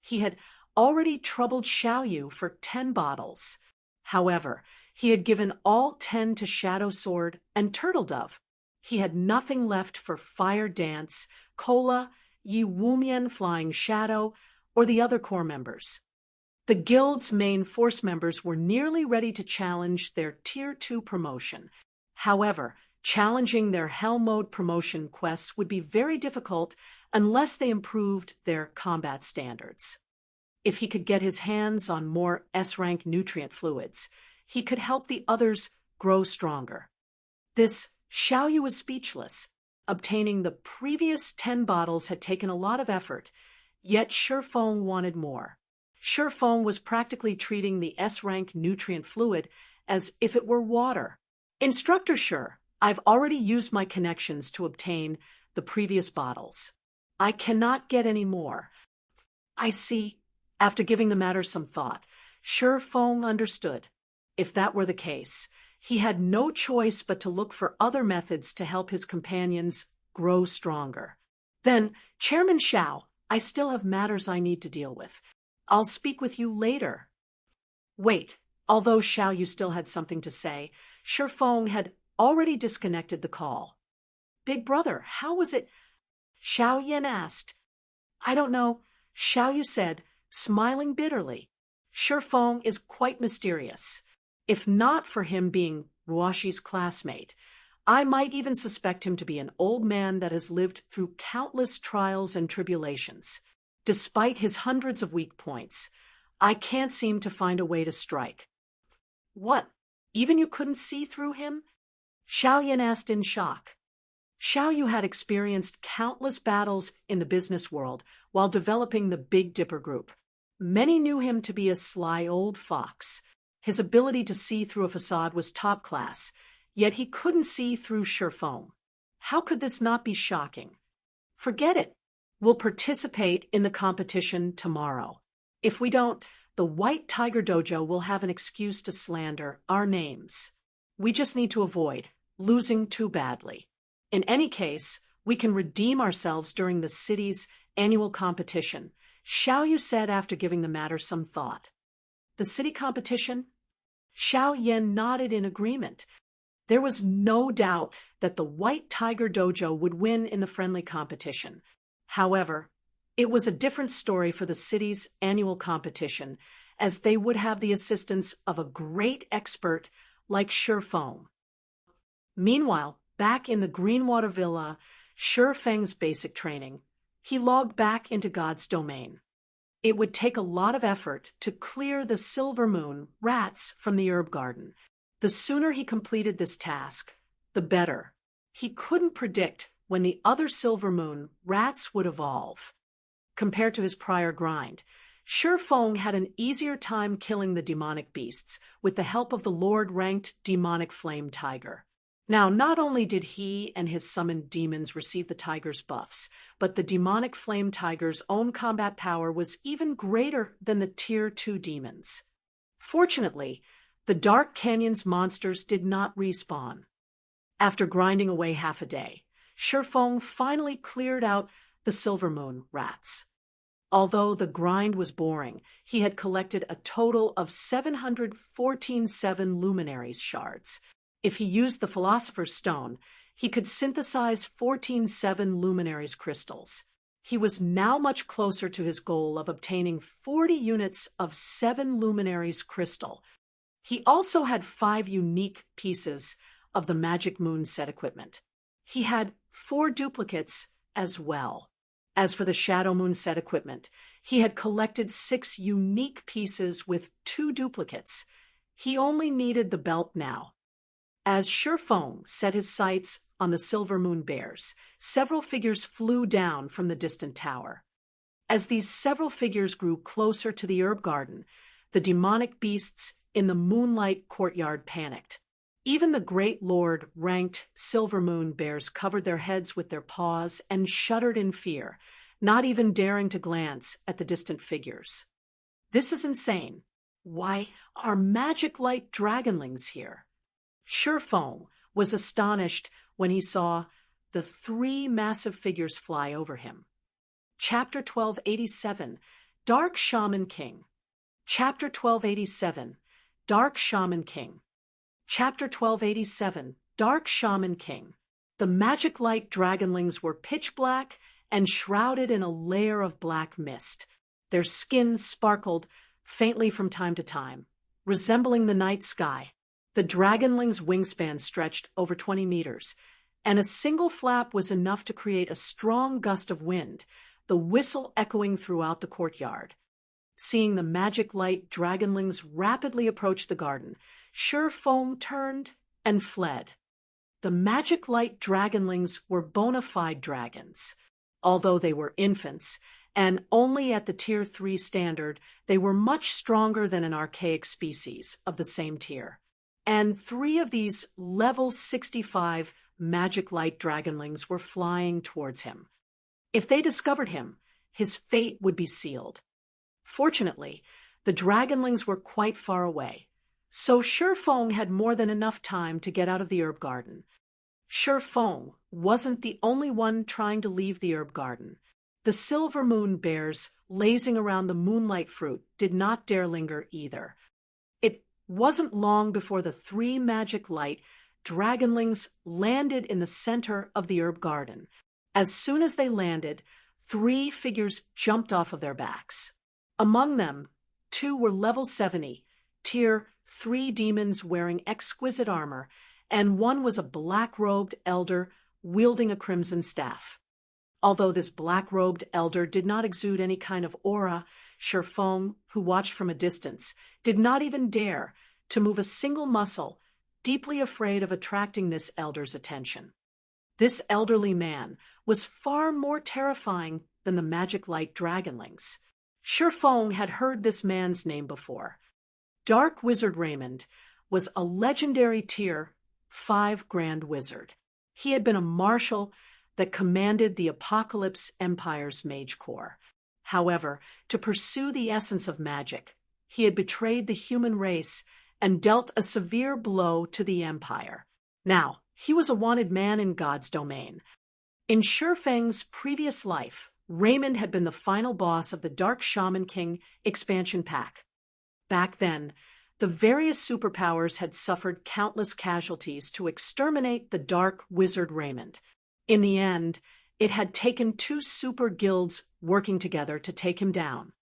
He had already troubled Xiao Yu for 10 bottles. However, he had given all 10 to Shadow Sword and Turtle Dove. He had nothing left for Fire Dance, Cola, Yi Wumian Flying Shadow, or the other core members. The guild's main force members were nearly ready to challenge their Tier 2 promotion. However, challenging their Hell Mode promotion quests would be very difficult unless they improved their combat standards. If he could get his hands on more S-rank nutrient fluids, he could help the others grow stronger. This Xiao Yu was speechless. Obtaining the previous 10 bottles had taken a lot of effort, yet Shifeng wanted more. Shifeng was practically treating the S-rank nutrient fluid as if it were water. Instructor Shi, I've already used my connections to obtain the previous bottles. I cannot get any more. I see. After giving the matter some thought, Shifeng understood. If that were the case, he had no choice but to look for other methods to help his companions grow stronger. Then, Chairman Xiao, I still have matters I need to deal with. I'll speak with you later. Wait, although Xiao Yu still had something to say, Shifeng had already disconnected the call. Big brother, how was it? Xiao Yin asked. I don't know, Xiao Yu said, smiling bitterly. Shifeng is quite mysterious. If not for him being Ruashi's classmate, I might even suspect him to be an old man that has lived through countless trials and tribulations. Despite his hundreds of weak points, I can't seem to find a way to strike. What? Even you couldn't see through him? Xiao Yin asked in shock. Xiao Yu had experienced countless battles in the business world while developing the Big Dipper Group. Many knew him to be a sly old fox. His ability to see through a facade was top class, yet he couldn't see through Shifeng. How could this not be shocking? Forget it. We'll participate in the competition tomorrow. If we don't, the White Tiger Dojo will have an excuse to slander our names. We just need to avoid losing too badly. In any case, we can redeem ourselves during the city's annual competition, Xiao Yu said after giving the matter some thought. The city competition? Xiao Yan nodded in agreement. There was no doubt that the White Tiger Dojo would win in the friendly competition. However, it was a different story for the city's annual competition, as they would have the assistance of a great expert like Shifeng. Meanwhile, back in the Greenwater Villa, Shifeng's basic training, he logged back into God's domain. It would take a lot of effort to clear the Silver Moon rats from the herb garden. The sooner he completed this task, the better. He couldn't predict when the other Silver Moon rats would evolve. Compared to his prior grind, Shifeng had an easier time killing the demonic beasts with the help of the Lord-ranked demonic flame tiger. Now, not only did he and his summoned demons receive the tiger's buffs, but the demonic flame tiger's own combat power was even greater than the Tier 2 demons. Fortunately, the Dark Canyon's monsters did not respawn. After grinding away half a day, Shifeng finally cleared out the Silver Moon rats. Although the grind was boring, he had collected a total of 714 luminaries shards. If he used the Philosopher's Stone, he could synthesize 14 luminaries crystals. He was now much closer to his goal of obtaining 40 units of 7 luminaries crystal. He also had 5 unique pieces of the Magic Moon set equipment. He had 4 duplicates as well. As for the Shadow Moon set equipment, he had collected 6 unique pieces with 2 duplicates. He only needed the belt now. As Shifeng set his sights on the Silver Moon bears, several figures flew down from the distant tower. As these several figures grew closer to the herb garden, the demonic beasts in the moonlight courtyard panicked. Even the great Lord-ranked Silver Moon bears covered their heads with their paws and shuddered in fear, not even daring to glance at the distant figures. This is insane. Why are magic light dragonlings here? Shifeng was astonished when he saw the 3 massive figures fly over him. Chapter 1287, Dark Shaman King. Chapter 1287, Dark Shaman King. Chapter 1287, Dark Shaman King. The magic light dragonlings were pitch black and shrouded in a layer of black mist. Their skin sparkled faintly from time to time, resembling the night sky. The dragonling's wingspan stretched over 20 meters, and a single flap was enough to create a strong gust of wind, the whistle echoing throughout the courtyard. Seeing the magic light dragonlings rapidly approach the garden, Shifeng turned and fled. The magic light dragonlings were bona fide dragons. Although they were infants, and only at the Tier 3 standard, they were much stronger than an archaic species of the same tier. And 3 of these level 65 magic light dragonlings were flying towards him. If they discovered him, his fate would be sealed. Fortunately, the dragonlings were quite far away, so Shifeng had more than enough time to get out of the herb garden. Shifeng wasn't the only one trying to leave the herb garden. The Silver Moon bears lazing around the moonlight fruit did not dare linger either. It wasn't long before the 3 magic light dragonlings landed in the center of the herb garden. As soon as they landed, 3 figures jumped off of their backs. Among them, 2 were level 70, Tier 3 demons wearing exquisite armor, and 1 was a black-robed elder wielding a crimson staff. Although this black-robed elder did not exude any kind of aura, Shifeng, who watched from a distance, did not even dare to move a single muscle, deeply afraid of attracting this elder's attention. This elderly man was far more terrifying than the magic light dragonlings. Shifeng had heard this man's name before. Dark Wizard Raymond was a legendary Tier 5 Grand Wizard. He had been a marshal that commanded the Apocalypse Empire's Mage Corps. However, to pursue the essence of magic, he had betrayed the human race and dealt a severe blow to the Empire. Now, he was a wanted man in God's domain. In Shifeng's previous life, Raymond had been the final boss of the Dark Shaman King expansion pack. Back then, the various superpowers had suffered countless casualties to exterminate the Dark Wizard Raymond. In the end, it had taken 2 super guilds working together to take him down.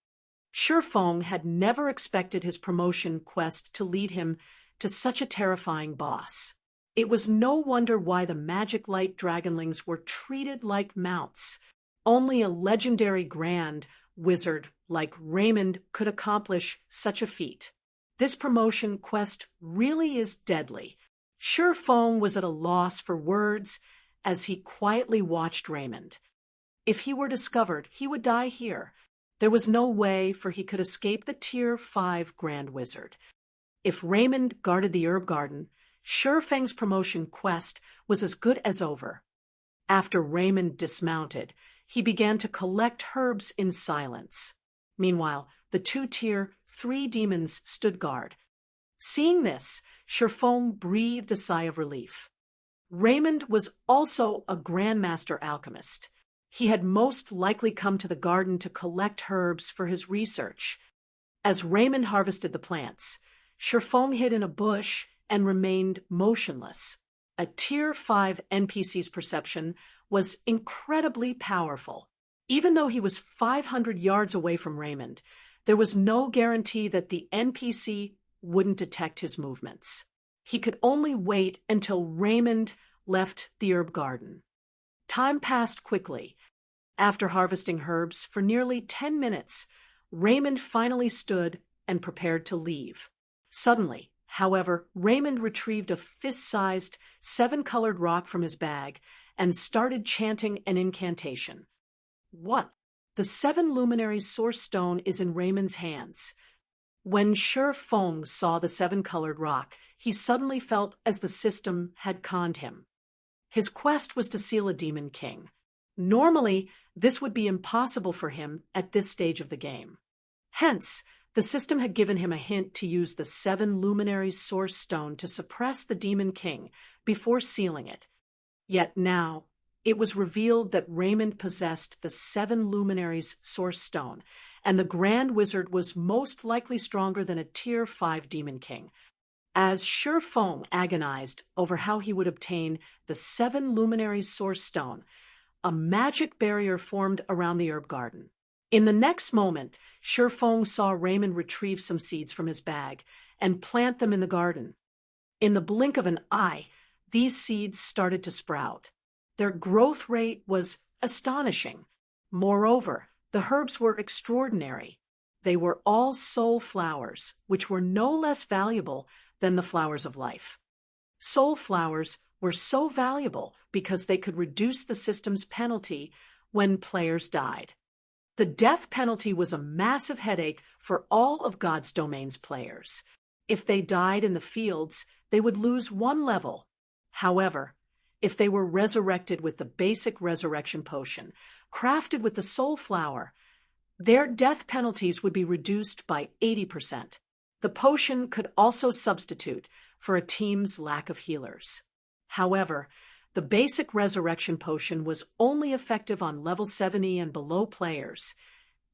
Shifeng had never expected his promotion quest to lead him to such a terrifying boss. It was no wonder why the magic light dragonlings were treated like mounts. Only a legendary grand wizard like Raymond could accomplish such a feat. This promotion quest really is deadly. Shifeng was at a loss for words as he quietly watched Raymond. If he were discovered, he would die here. There was no way for he could escape the Tier 5 Grand Wizard. If Raymond guarded the herb garden, Shifeng's promotion quest was as good as over. After Raymond dismounted, he began to collect herbs in silence. Meanwhile, the 2 Tier 3 demons stood guard. Seeing this, Shifeng breathed a sigh of relief. Raymond was also a Grandmaster alchemist. He had most likely come to the garden to collect herbs for his research. As Raymond harvested the plants, Shifeng hid in a bush and remained motionless. A Tier 5 NPC's perception was incredibly powerful. Even though he was 500 yards away from Raymond, there was no guarantee that the NPC wouldn't detect his movements. He could only wait until Raymond left the herb garden. Time passed quickly. After harvesting herbs for nearly 10 minutes, Raymond finally stood and prepared to leave. Suddenly, however, Raymond retrieved a fist-sized 7-colored rock from his bag and started chanting an incantation. What? The 7 luminaries source stone is in Raymond's hands. When Shifeng saw the 7-colored rock, he suddenly felt as the system had conned him. His quest was to seal a demon king. Normally, this would be impossible for him at this stage of the game. Hence, the system had given him a hint to use the 7 luminaries source stone to suppress the demon king before sealing it. Yet now, it was revealed that Raymond possessed the 7 luminaries source stone, and the Grand Wizard was most likely stronger than a Tier 5 demon king. As Shifeng agonized over how he would obtain the 7 luminaries source stone, a magic barrier formed around the herb garden. In the next moment, Shifeng saw Raymond retrieve some seeds from his bag and plant them in the garden. In the blink of an eye, these seeds started to sprout. Their growth rate was astonishing. Moreover, the herbs were extraordinary. They were all soul flowers, which were no less valuable than the flowers of life. Soul flowers were so valuable because they could reduce the system's penalty when players died. The death penalty was a massive headache for all of God's Domain's players. If they died in the fields, they would lose 1 level. However, if they were resurrected with the basic resurrection potion, crafted with the soul flower, their death penalties would be reduced by 80%. The potion could also substitute for a team's lack of healers. However, the basic resurrection potion was only effective on level 70 and below players.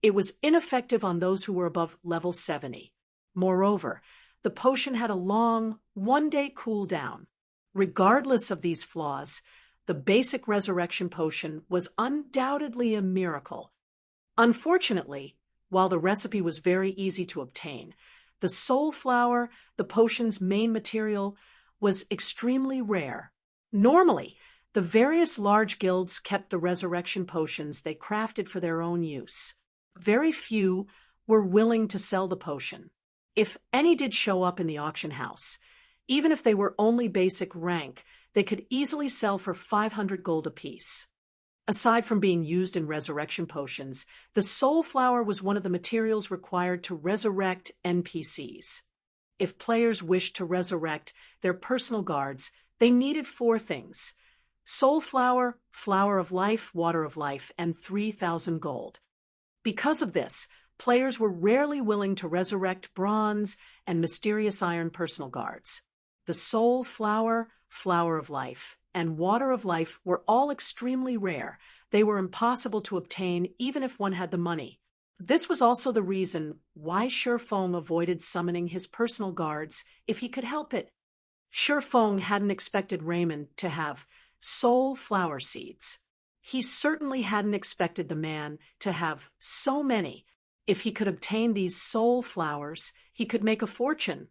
It was ineffective on those who were above level 70. Moreover, the potion had a long, 1-day cooldown. Regardless of these flaws, the basic resurrection potion was undoubtedly a miracle. Unfortunately, while the recipe was very easy to obtain, the soul flower, the potion's main material, was extremely rare. Normally, the various large guilds kept the resurrection potions they crafted for their own use. Very few were willing to sell the potion. If any did show up in the auction house, even if they were only basic rank, they could easily sell for 500 gold apiece. Aside from being used in resurrection potions, the soul flower was one of the materials required to resurrect NPCs. If players wished to resurrect their personal guards, they needed 4 things: soul flower, flower of life, water of life, and 3,000 gold. Because of this, players were rarely willing to resurrect bronze and mysterious iron personal guards. The soul flower, flower of life, and water of life were all extremely rare. They were impossible to obtain even if one had the money. This was also the reason why Shifeng avoided summoning his personal guards if he could help it. Shifeng hadn't expected Raymond to have soul flower seeds. He certainly hadn't expected the man to have so many. If he could obtain these soul flowers, he could make a fortune.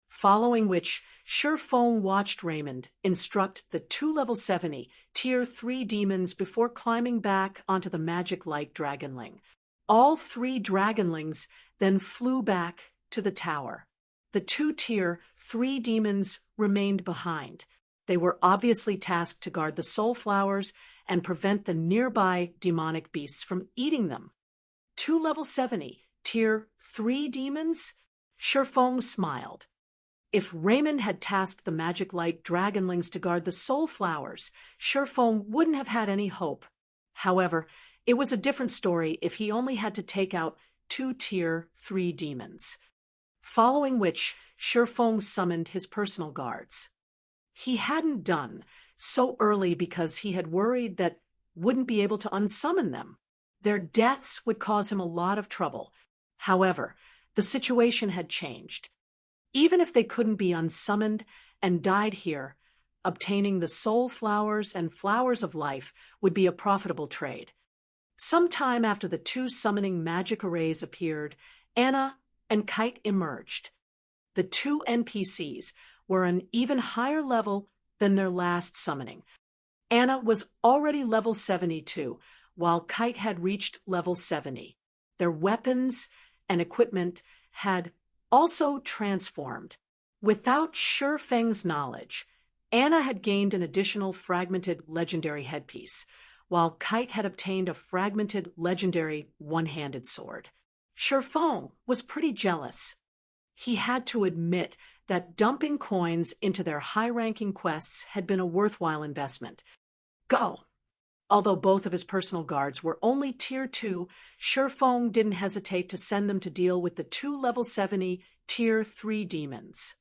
Following which, Shifeng watched Raymond instruct the 2 level 70 tier 3 demons before climbing back onto the magic light dragonling. All 3 dragonlings then flew back to the tower. The 2 tier 3 demons remained behind. They were obviously tasked to guard the soul flowers and prevent the nearby demonic beasts from eating them. 2 level 70 tier 3 demons? Shifeng smiled. If Raymond had tasked the magic light dragonlings to guard the soul flowers, Shifeng wouldn't have had any hope. However, it was a different story if he only had to take out 2 tier 3 demons. Following which, Shifeng summoned his personal guards. He hadn't done so early because he had worried that wouldn't be able to unsummon them. Their deaths would cause him a lot of trouble. However, the situation had changed. Even if they couldn't be unsummoned and died here, obtaining the soul flowers and flowers of life would be a profitable trade. Sometime after the 2 summoning magic arrays appeared, Anna and Kite emerged. The 2 NPCs were an even higher level than their last summoning. Anna was already level 72, while Kite had reached level 70. Their weapons and equipment had also transformed. Without Shifeng's knowledge, Anna had gained an additional fragmented legendary headpiece, while Kite had obtained a fragmented legendary one-handed sword. Shifeng was pretty jealous. He had to admit that dumping coins into their high-ranking quests had been a worthwhile investment. Go! Although both of his personal guards were only tier 2, Shifeng didn't hesitate to send them to deal with the 2 level 70 tier 3 demons.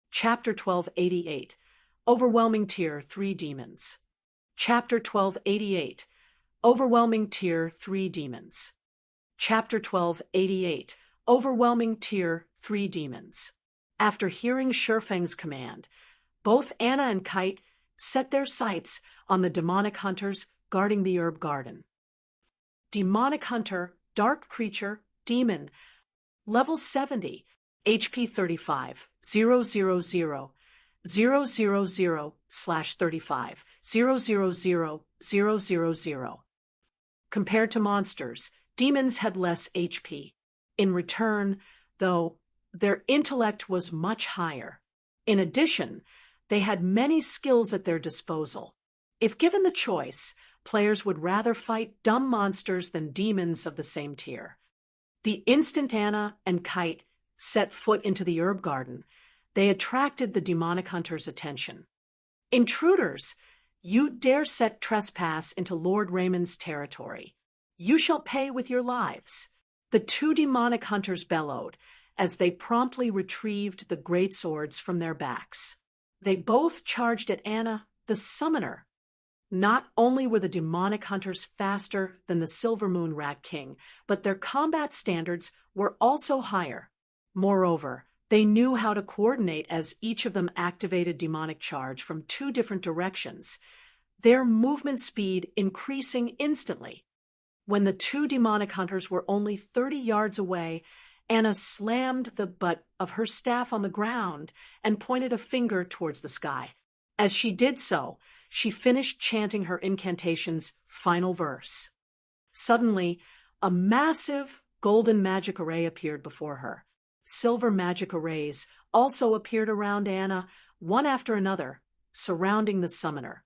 Chapter 1288. Overwhelming tier 3 demons. Chapter 1288. Overwhelming tier 3 demons. Chapter 1288. Overwhelming tier 3 demons. After hearing Shifeng's command, both Anna and Kite set their sights on the demonic hunters guarding the herb garden. Demonic hunter, dark creature, demon, level 70, HP 35, 000, 000/35, 000/000. Compared to monsters, demons had less HP. In return, though, their intellect was much higher. In addition, they had many skills at their disposal. If given the choice, players would rather fight dumb monsters than demons of the same tier. The instant Anna and Kite set foot into the herb garden, they attracted the demonic hunter's attention. Intruders, you dare set trespass into Lord Raymond's territory. You shall pay with your lives. The 2 demonic hunters bellowed as they promptly retrieved the great swords from their backs. They both charged at Anna, the summoner. Not only were the demonic hunters faster than the Silver Moon Rat King, but their combat standards were also higher. Moreover, they knew how to coordinate as each of them activated demonic charge from 2 different directions, their movement speed increasing instantly. When the 2 demonic hunters were only 30 yards away, Anna slammed the butt of her staff on the ground and pointed a finger towards the sky. As she did so, she finished chanting her incantation's final verse. Suddenly, a massive golden magic array appeared before her. Silver magic arrays also appeared around Anna, one after another, surrounding the summoner.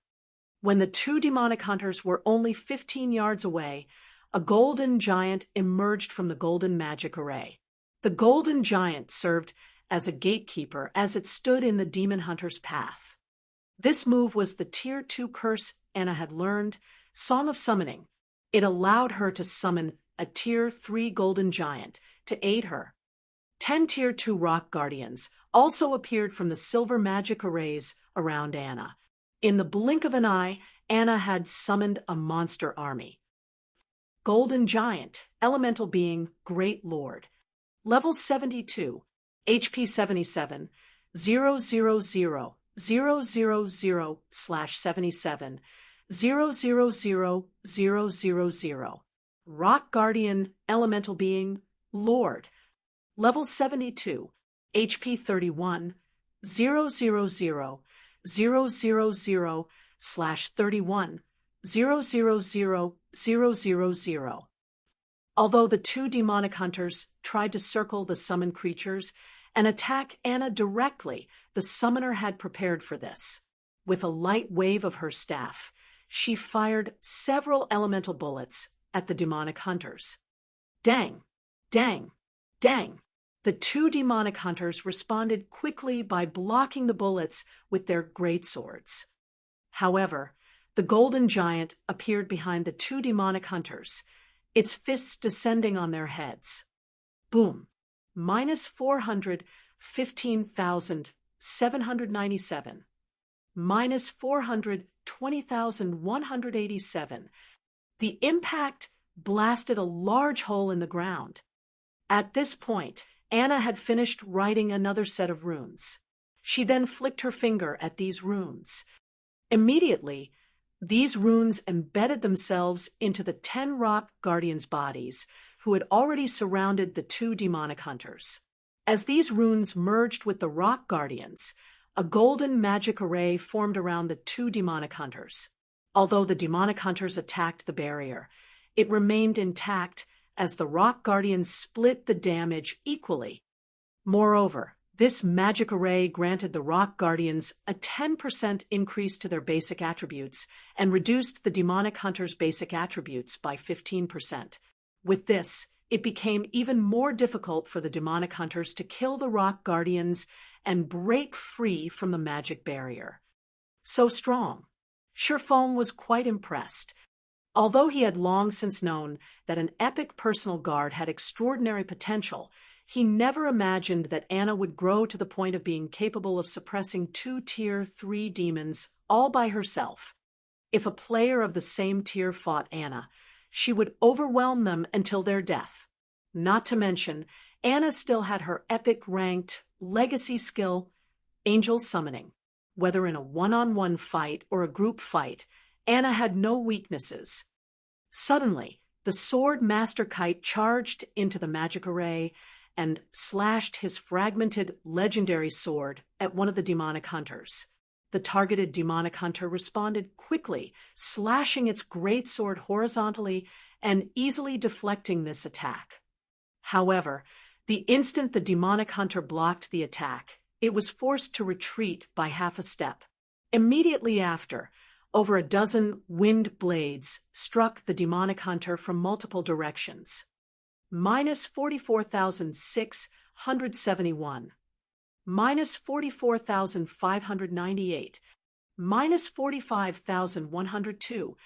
When the two demonic hunters were only 15 yards away, a golden giant emerged from the golden magic array. The golden giant served as a gatekeeper as it stood in the demon hunter's path. This move was the Tier 2 curse Anna had learned, Song of Summoning. It allowed her to summon a Tier 3 golden giant to aid her. 10 Tier 2 rock guardians also appeared from the silver magic arrays around Anna. In the blink of an eye, Anna had summoned a monster army. Golden Giant, Elemental Being, Great Lord. Level 72, HP 77, 000, 000/77, 000/000. Rock Guardian, Elemental Being, Lord. Level 72, HP 31, 000, 000/31, 000/000. Although the two demonic hunters tried to circle the summoned creatures and attack Anna directly, the summoner had prepared for this. With a light wave of her staff, she fired several elemental bullets at the demonic hunters. Dang! Dang! Dang! The two demonic hunters responded quickly by blocking the bullets with their greatswords. However, the golden giant appeared behind the two demonic hunters, its fists descending on their heads. Boom! Minus 415,797. Minus 420,187. The impact blasted a large hole in the ground. At this point, Anna had finished writing another set of runes. She then flicked her finger at these runes. Immediately, these runes embedded themselves into the 10 rock guardians' bodies, who had already surrounded the two demonic hunters. As these runes merged with the rock guardians, a golden magic array formed around the two demonic hunters. Although the demonic hunters attacked the barrier, it remained intact as the rock guardians split the damage equally. Moreover, this magic array granted the rock guardians a 10% increase to their basic attributes and reduced the demonic hunters' basic attributes by 15%. With this, it became even more difficult for the demonic hunters to kill the rock guardians and break free from the magic barrier. So strong. Shifeng was quite impressed. Although he had long since known that an epic personal guard had extraordinary potential, he never imagined that Anna would grow to the point of being capable of suppressing 2 Tier 3 demons all by herself. If a player of the same tier fought Anna, she would overwhelm them until their death. Not to mention, Anna still had her epic-ranked legacy skill, Angel Summoning. Whether in a one-on-one fight or a group fight, Anna had no weaknesses. Suddenly, the sword Master Kite charged into the magic array and slashed his fragmented legendary sword at one of the demonic hunters. The targeted demonic hunter responded quickly, slashing its greatsword horizontally and easily deflecting this attack. However, the instant the demonic hunter blocked the attack, it was forced to retreat by half a step. Immediately after, over a dozen wind blades struck the demonic hunter from multiple directions. Minus 44,671. Minus 44,598. Minus 45,102.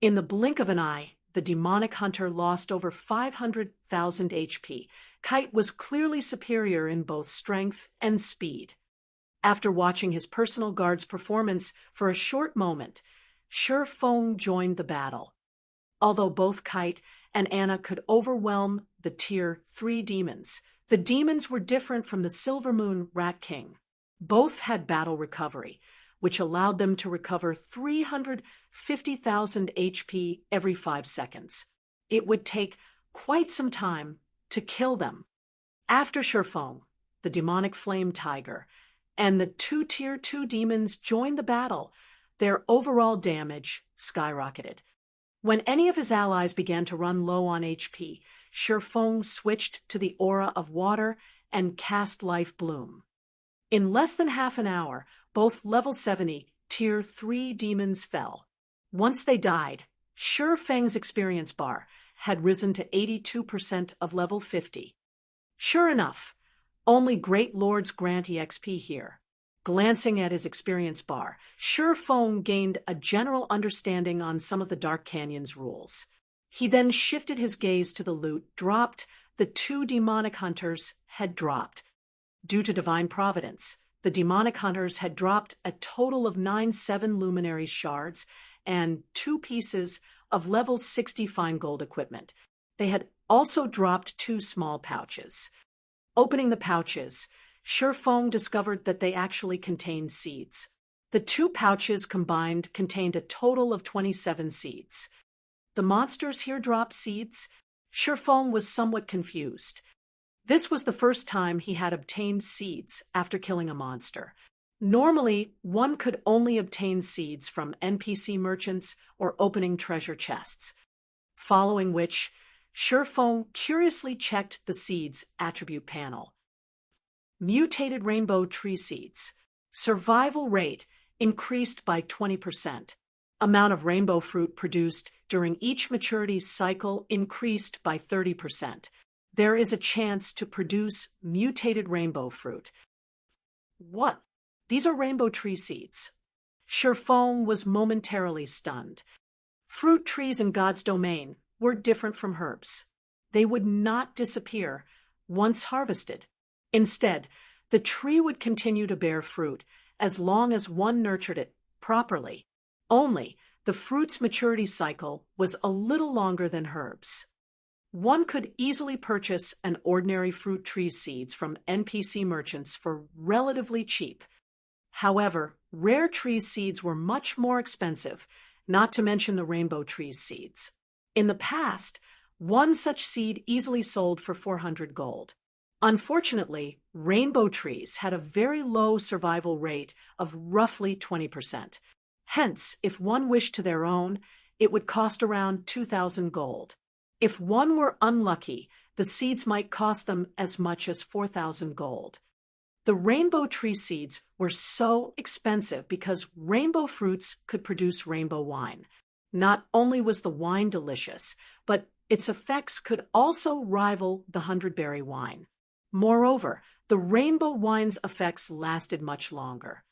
In the blink of an eye, the demonic hunter lost over 500,000 HP. Kite was clearly superior in both strength and speed. After watching his personal guard's performance for a short moment, Shifeng joined the battle. Although both Kite and Anna could overwhelm the Tier 3 demons, the demons were different from the Silver Moon Rat King. Both had battle recovery, which allowed them to recover 350,000 HP every 5 seconds. It would take quite some time to kill them. After Shifeng, the demonic flame tiger, and the 2 Tier 2 demons joined the battle, their overall damage skyrocketed. When any of his allies began to run low on HP, Shifeng switched to the aura of water and cast Life Bloom. In less than half an hour, both level 70, Tier 3 demons fell. Once they died, Shi Feng's experience bar had risen to 82% of level 50. Sure enough, only great lords grant EXP here. Glancing at his experience bar, Shi Feng gained a general understanding on some of the Dark Canyon's rules. He then shifted his gaze to the loot dropped. The 2 demonic hunters had dropped. Due to divine providence, the demonic hunters had dropped a total of 9 7 luminary shards and 2 pieces of level 60 fine gold equipment. They had also dropped 2 small pouches. Opening the pouches, Shi Feng discovered that they actually contained seeds. The 2 pouches combined contained a total of 27 seeds. The monsters here dropped seeds? Shi Feng was somewhat confused. This was the first time he had obtained seeds after killing a monster. Normally, one could only obtain seeds from NPC merchants or opening treasure chests. Following which, Shi Feng curiously checked the seeds attribute panel. Mutated rainbow tree seeds. Survival rate increased by 20%. Amount of rainbow fruit produced during each maturity cycle increased by 30%. There is a chance to produce mutated rainbow fruit. What? These are rainbow tree seeds. Shi Feng was momentarily stunned. Fruit trees in God's domain were different from herbs. They would not disappear once harvested. Instead, the tree would continue to bear fruit as long as one nurtured it properly. Only, the fruit's maturity cycle was a little longer than herbs. One could easily purchase an ordinary fruit tree seeds from NPC merchants for relatively cheap. However, rare tree seeds were much more expensive, not to mention the rainbow tree seeds. In the past, one such seed easily sold for 400 gold. Unfortunately, rainbow trees had a very low survival rate of roughly 20%. Hence, if one wished to their own, it would cost around 2,000 gold. If one were unlucky, the seeds might cost them as much as 4,000 gold. The rainbow tree seeds were so expensive because rainbow fruits could produce rainbow wine. Not only was the wine delicious, but its effects could also rival the 100-berry wine. Moreover, the rainbow wine's effects lasted much longer.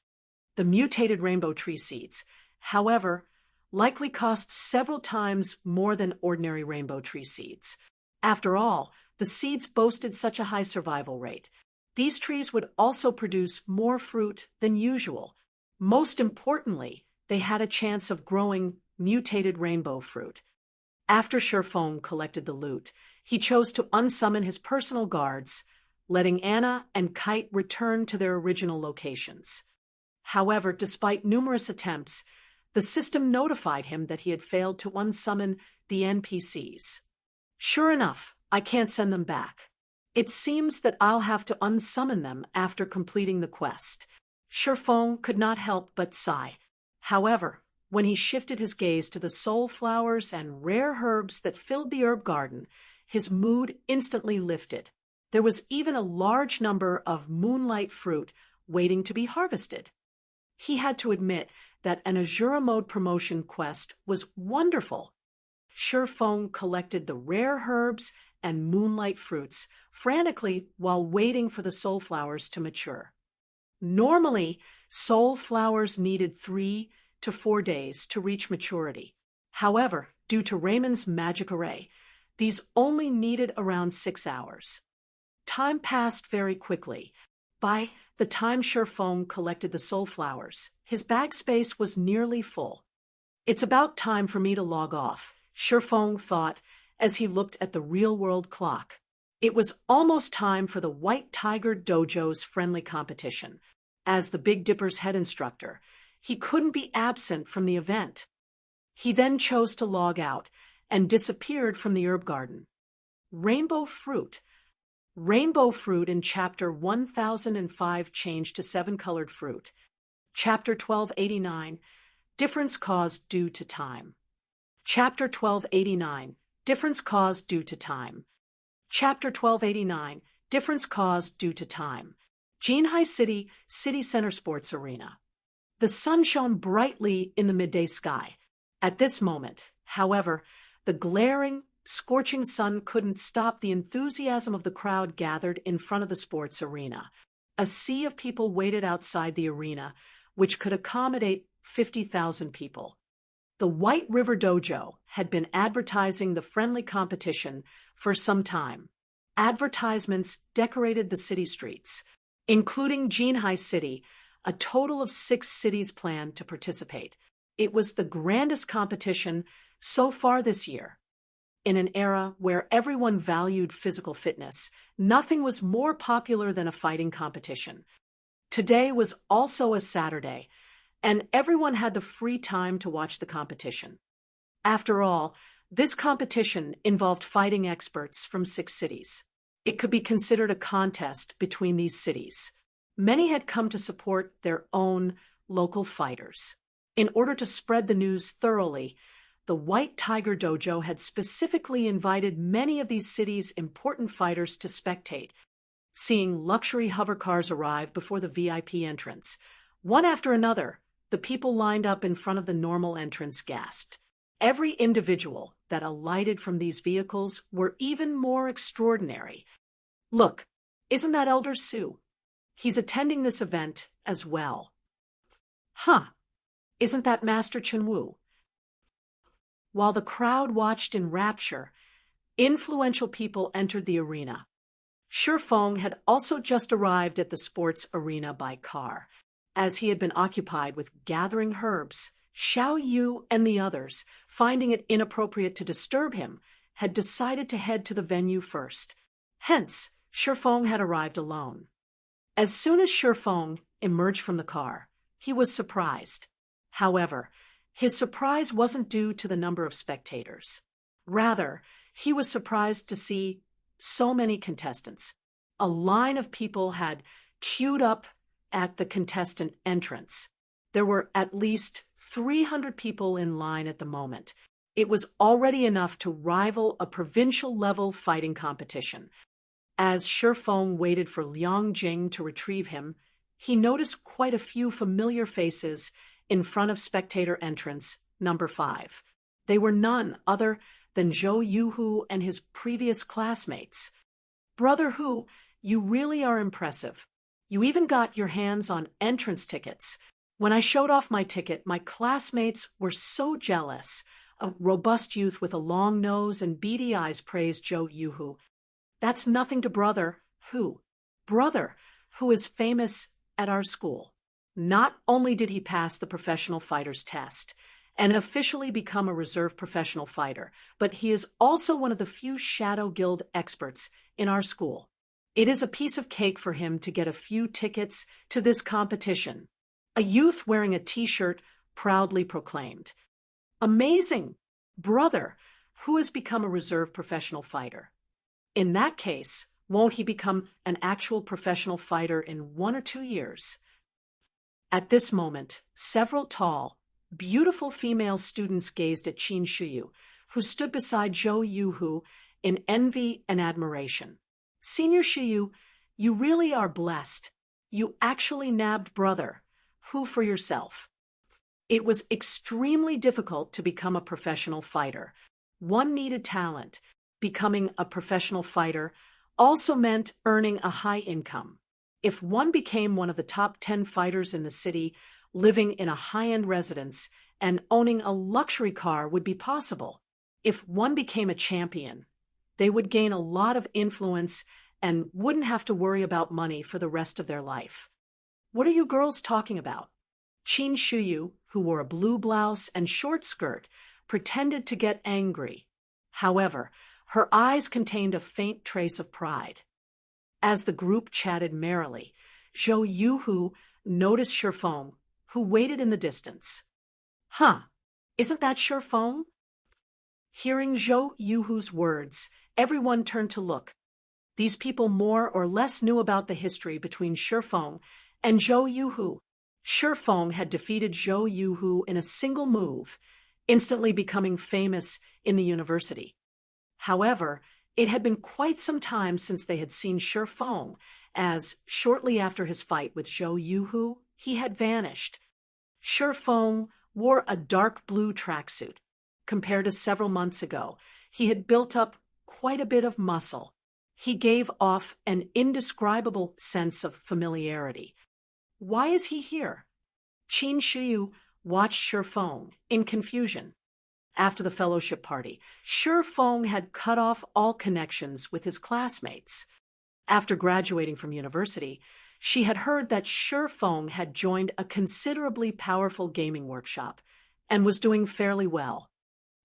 The mutated rainbow tree seeds, however, likely cost several times more than ordinary rainbow tree seeds. After all, the seeds boasted such a high survival rate. These trees would also produce more fruit than usual. Most importantly, they had a chance of growing mutated rainbow fruit. After Shi Feng collected the loot, he chose to unsummon his personal guards, letting Anna and Kite return to their original locations. However, despite numerous attempts, the system notified him that he had failed to unsummon the NPCs. Sure enough, I can't send them back. It seems that I'll have to unsummon them after completing the quest. Shi Feng could not help but sigh. However, when he shifted his gaze to the soul flowers and rare herbs that filled the herb garden, his mood instantly lifted. There was even a large number of moonlight fruit waiting to be harvested. He had to admit that an Azura mode promotion quest was wonderful. Shi Feng collected the rare herbs and moonlight fruits frantically while waiting for the soul flowers to mature. Normally, soul flowers needed 3 to 4 days to reach maturity. However, due to Raymond's magic array, these only needed around 6 hours. Time passed very quickly. By the time Shi Feng collected the soul flowers, his bag space was nearly full. It's about time for me to log off, Shi Feng thought as he looked at the real-world clock. It was almost time for the White Tiger Dojo's friendly competition. As the Big Dipper's head instructor, he couldn't be absent from the event. He then chose to log out and disappeared from the herb garden. Rainbow fruit. Rainbow fruit in Chapter 1005 changed to 7-colored fruit. Chapter 1289, difference caused due to time. Chapter 1289, difference caused due to time. Chapter 1289, difference caused due to time. Jinhai City Center Sports Arena. The sun shone brightly in the midday sky. At this moment, however, the glaring, scorching sun couldn't stop the enthusiasm of the crowd gathered in front of the sports arena. A sea of people waited outside the arena, which could accommodate 50,000 people. The White River Dojo had been advertising the friendly competition for some time. Advertisements decorated the city streets, including Jinhai City. A total of 6 cities planned to participate. It was the grandest competition so far this year. In an era where everyone valued physical fitness, nothing was more popular than a fighting competition. Today was also a Saturday, and everyone had the free time to watch the competition. After all, this competition involved fighting experts from 6 cities. It could be considered a contest between these cities. Many had come to support their own local fighters. In order to spread the news thoroughly, the White Tiger Dojo had specifically invited many of these cities' important fighters to spectate. Seeing luxury hover cars arrive before the VIP entrance, one after another, the people lined up in front of the normal entrance gasped. Every individual that alighted from these vehicles were even more extraordinary. Look, isn't that Elder Sue? He's attending this event as well. Huh, isn't that Master Chunwu? While the crowd watched in rapture, influential people entered the arena. Shifeng had also just arrived at the sports arena by car. As he had been occupied with gathering herbs, Xiao Yu and the others, finding it inappropriate to disturb him, had decided to head to the venue first. Hence, Shifeng had arrived alone. As soon as Shifeng emerged from the car, he was surprised. However, his surprise wasn't due to the number of spectators. Rather, he was surprised to see so many contestants. A line of people had queued up at the contestant entrance. There were at least 300 people in line at the moment. It was already enough to rival a provincial-level fighting competition. As Shifeng waited for Liang Jing to retrieve him, he noticed quite a few familiar faces in front of spectator entrance number 5. They were none other than Zhou Yuhu and his previous classmates. Brother Hu, you really are impressive. You even got your hands on entrance tickets. When I showed off my ticket, my classmates were so jealous. A robust youth with a long nose and beady eyes praised Zhou Yuhu. That's nothing to Brother Hu. Brother Hu is famous at our school. Not only did he pass the professional fighter's test and officially become a reserve professional fighter, but he is also one of the few Shadow Guild experts in our school. It is a piece of cake for him to get a few tickets to this competition. A youth wearing a t-shirt proudly proclaimed. Amazing! Brother Hu has become a reserve professional fighter. In that case, won't he become an actual professional fighter in 1 or 2 years? At this moment, several tall, beautiful female students gazed at Qin Shiyu, who stood beside Zhou Yuhu in envy and admiration. Senior Shiyu, you really are blessed. You actually nabbed Brother Hu for yourself. It was extremely difficult to become a professional fighter. One needed talent. Becoming a professional fighter also meant earning a high income. If one became one of the top 10 fighters in the city, living in a high-end residence and owning a luxury car would be possible. If one became a champion, they would gain a lot of influence and wouldn't have to worry about money for the rest of their life. What are you girls talking about? Qin Shiyu, who wore a blue blouse and short skirt, pretended to get angry. However, her eyes contained a faint trace of pride. As the group chatted merrily, Zhou Yuhu noticed Shifeng, who waited in the distance. Huh, isn't that Shifeng? Hearing Zhou Yuhu's words, everyone turned to look. These people more or less knew about the history between Shifeng and Zhou Yuhu. Shifeng had defeated Zhou Yuhu in a single move, instantly becoming famous in the university. However, it had been quite some time since they had seen Shifeng, as, shortly after his fight with Zhou Yuhu, he had vanished. Shi Feng wore a dark blue tracksuit. Compared to several months ago, he had built up quite a bit of muscle. He gave off an indescribable sense of familiarity. Why is he here? Qin Shiyu watched Shi Feng in confusion. After the fellowship party, Shi Feng had cut off all connections with his classmates. After graduating from university, she had heard that Shi Feng had joined a considerably powerful gaming workshop and was doing fairly well.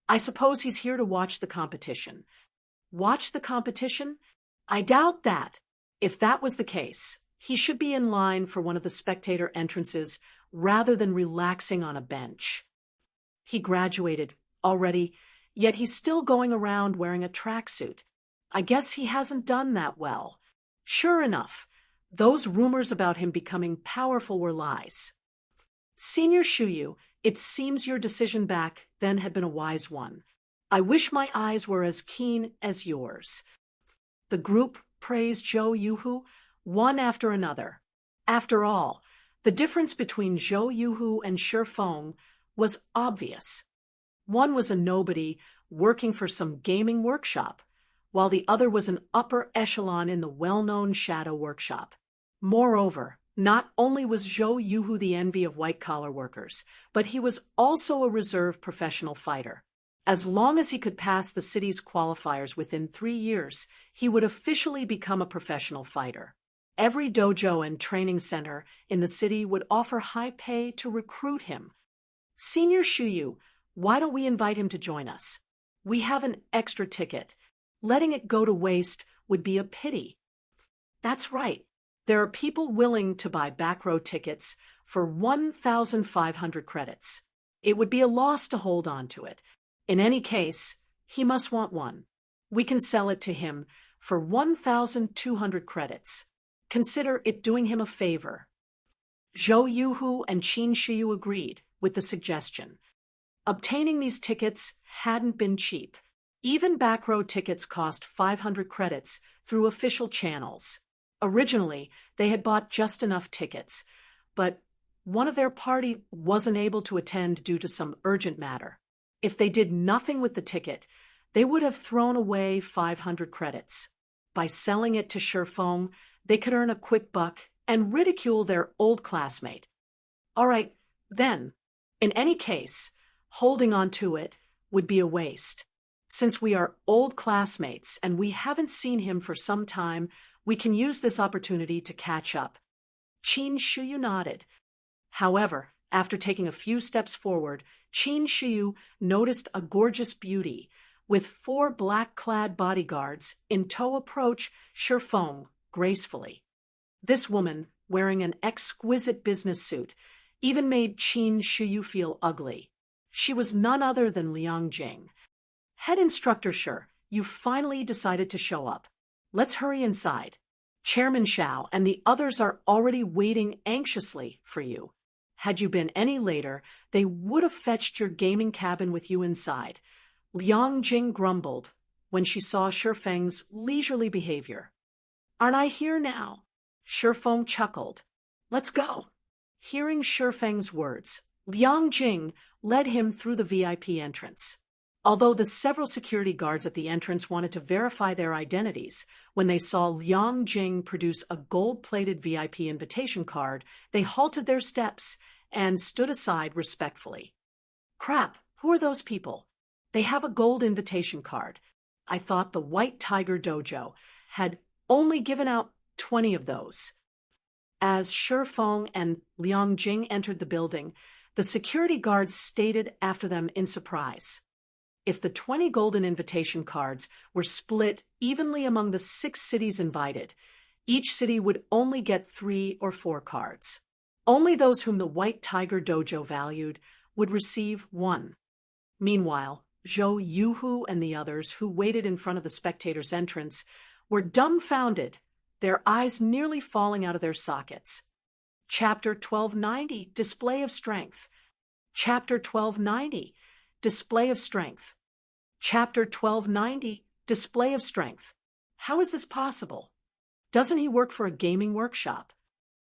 I suppose he's here to watch the competition. Watch the competition? I doubt that. If that was the case, he should be in line for one of the spectator entrances rather than relaxing on a bench. He graduated already, yet he's still going around wearing a tracksuit. I guess he hasn't done that well. Sure enough, those rumors about him becoming powerful were lies. Senior Shuyu, it seems your decision back then had been a wise one. I wish my eyes were as keen as yours. The group praised Zhou Yuhu, one after another. After all, the difference between Zhou Yuhu and Shi Feng was obvious. One was a nobody working for some gaming workshop, while the other was an upper echelon in the well-known Shadow Workshop. Moreover, not only was Zhou Yuhu the envy of white-collar workers, but he was also a reserve professional fighter. As long as he could pass the city's qualifiers within 3 years, he would officially become a professional fighter. Every dojo and training center in the city would offer high pay to recruit him. Senior Shuyu, why don't we invite him to join us? We have an extra ticket. Letting it go to waste would be a pity. That's right. There are people willing to buy back row tickets for 1,500 credits. It would be a loss to hold on to it. In any case, he must want one. We can sell it to him for 1,200 credits. Consider it doing him a favor. Zhou Yuhu and Qin Shiyu agreed with the suggestion. Obtaining these tickets hadn't been cheap. Even back row tickets cost 500 credits through official channels. Originally, they had bought just enough tickets, but one of their party wasn't able to attend due to some urgent matter. If they did nothing with the ticket, they would have thrown away 500 credits. By selling it to Shi Feng, they could earn a quick buck and ridicule their old classmate. All right, then, in any case, holding on to it would be a waste. Since we are old classmates and we haven't seen him for some time, we can use this opportunity to catch up. Qin Shiyu nodded. However, after taking a few steps forward, Qin Shiyu noticed a gorgeous beauty, with 4 black-clad bodyguards in tow approach Shi Feng gracefully. This woman, wearing an exquisite business suit, even made Qin Shiyu feel ugly. She was none other than Liang Jing. Head instructor Shi, you finally decided to show up. Let's hurry inside. Chairman Xiao and the others are already waiting anxiously for you. Had you been any later, they would have fetched your gaming cabin with you inside. Liang Jing grumbled when she saw Shi Feng's leisurely behavior. Aren't I here now? Shi Feng chuckled. Let's go. Hearing Shi Feng's words, Liang Jing led him through the VIP entrance. Although the several security guards at the entrance wanted to verify their identities, when they saw Liang Jing produce a gold-plated VIP invitation card, they halted their steps and stood aside respectfully. Crap, who are those people? They have a gold invitation card. I thought the White Tiger Dojo had only given out 20 of those. As Shi Feng and Liang Jing entered the building, the security guards stated after them in surprise. If the 20 golden invitation cards were split evenly among the 6 cities invited, each city would only get 3 or 4 cards. Only those whom the White Tiger Dojo valued would receive 1. Meanwhile, Zhou Yuhu and the others who waited in front of the spectators' entrance were dumbfounded, their eyes nearly falling out of their sockets. Chapter 1290, Display of Strength. Chapter 1290, Display of Strength. Chapter 1290, Display of Strength. How is this possible? Doesn't he work for a gaming workshop?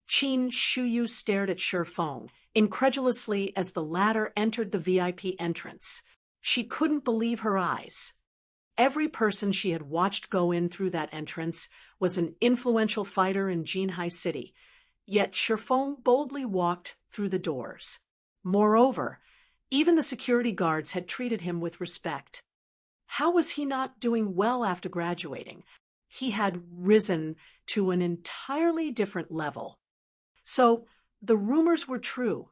Qin Shuyu stared at Shi Feng incredulously as the latter entered the VIP entrance. She couldn't believe her eyes. Every person she had watched go in through that entrance was an influential fighter in Jinhai City, yet Shi Feng boldly walked through the doors. Moreover, even the security guards had treated him with respect. How was he not doing well after graduating? He had risen to an entirely different level. So, the rumors were true.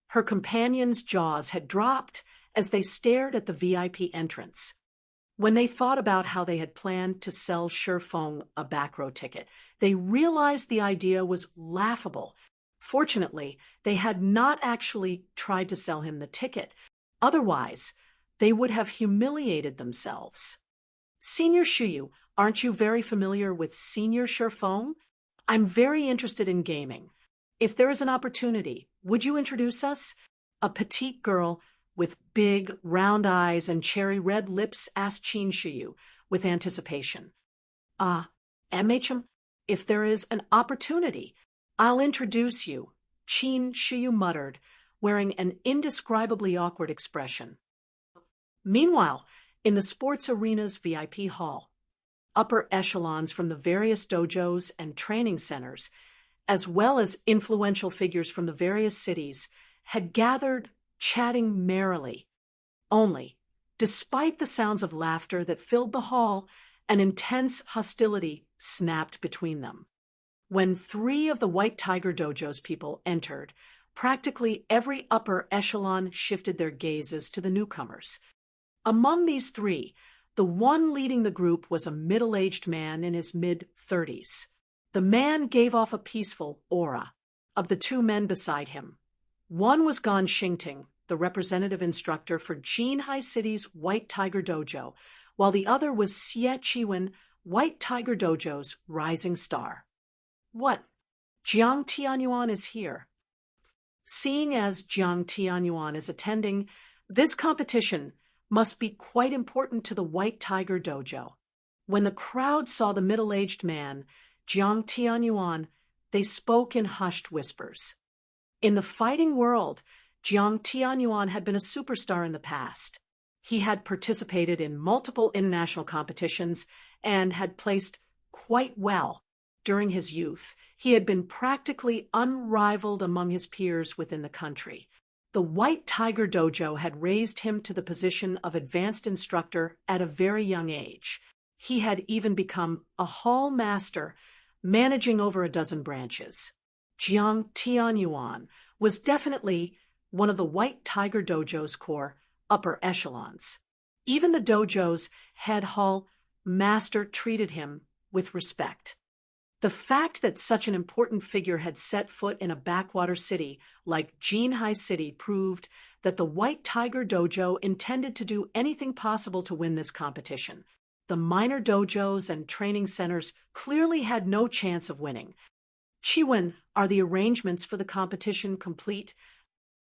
Her companions' jaws had dropped as they stared at the VIP entrance. When they thought about how they had planned to sell Shi Feng a back row ticket, they realized the idea was laughable. Fortunately, they had not actually tried to sell him the ticket. Otherwise, they would have humiliated themselves. Senior Shuyu, aren't you very familiar with Senior Shi Feng? I'm very interested in gaming. If there is an opportunity, would you introduce us? A petite girl with big, round eyes and cherry-red lips asked Qin Shuyu with anticipation. MHM, if there is an opportunity, I'll introduce you, Qin Shuyu muttered, wearing an indescribably awkward expression. Meanwhile, in the sports arena's VIP hall, upper echelons from the various dojos and training centers, as well as influential figures from the various cities, had gathered, chatting merrily. Only, despite the sounds of laughter that filled the hall, an intense hostility snapped between them. When 3 of the White Tiger Dojo's people entered, practically every upper echelon shifted their gazes to the newcomers. Among these 3, the one leading the group was a middle-aged man in his mid-30s. The man gave off a peaceful aura. Of the 2 men beside him, one was Gan Xingting, the representative instructor for Jinhai City's White Tiger Dojo, while the other was Xie Chiwen, White Tiger Dojo's rising star. What? Jiang Tianyuan is here. Seeing as Jiang Tianyuan is attending, this competition must be quite important to the White Tiger Dojo. When the crowd saw the middle-aged man, Jiang Tianyuan, they spoke in hushed whispers. In the fighting world, Jiang Tianyuan had been a superstar in the past. He had participated in multiple international competitions and had placed quite well. During his youth, he had been practically unrivaled among his peers within the country. The White Tiger Dojo had raised him to the position of advanced instructor at a very young age. He had even become a hall master, managing over a dozen branches. Jiang Tianyuan was definitely one of the White Tiger Dojo's core upper echelons. Even the dojo's head hall master treated him with respect. The fact that such an important figure had set foot in a backwater city like Jinhai City proved that the White Tiger Dojo intended to do anything possible to win this competition. The minor dojos and training centers clearly had no chance of winning. Chiwen, are the arrangements for the competition complete?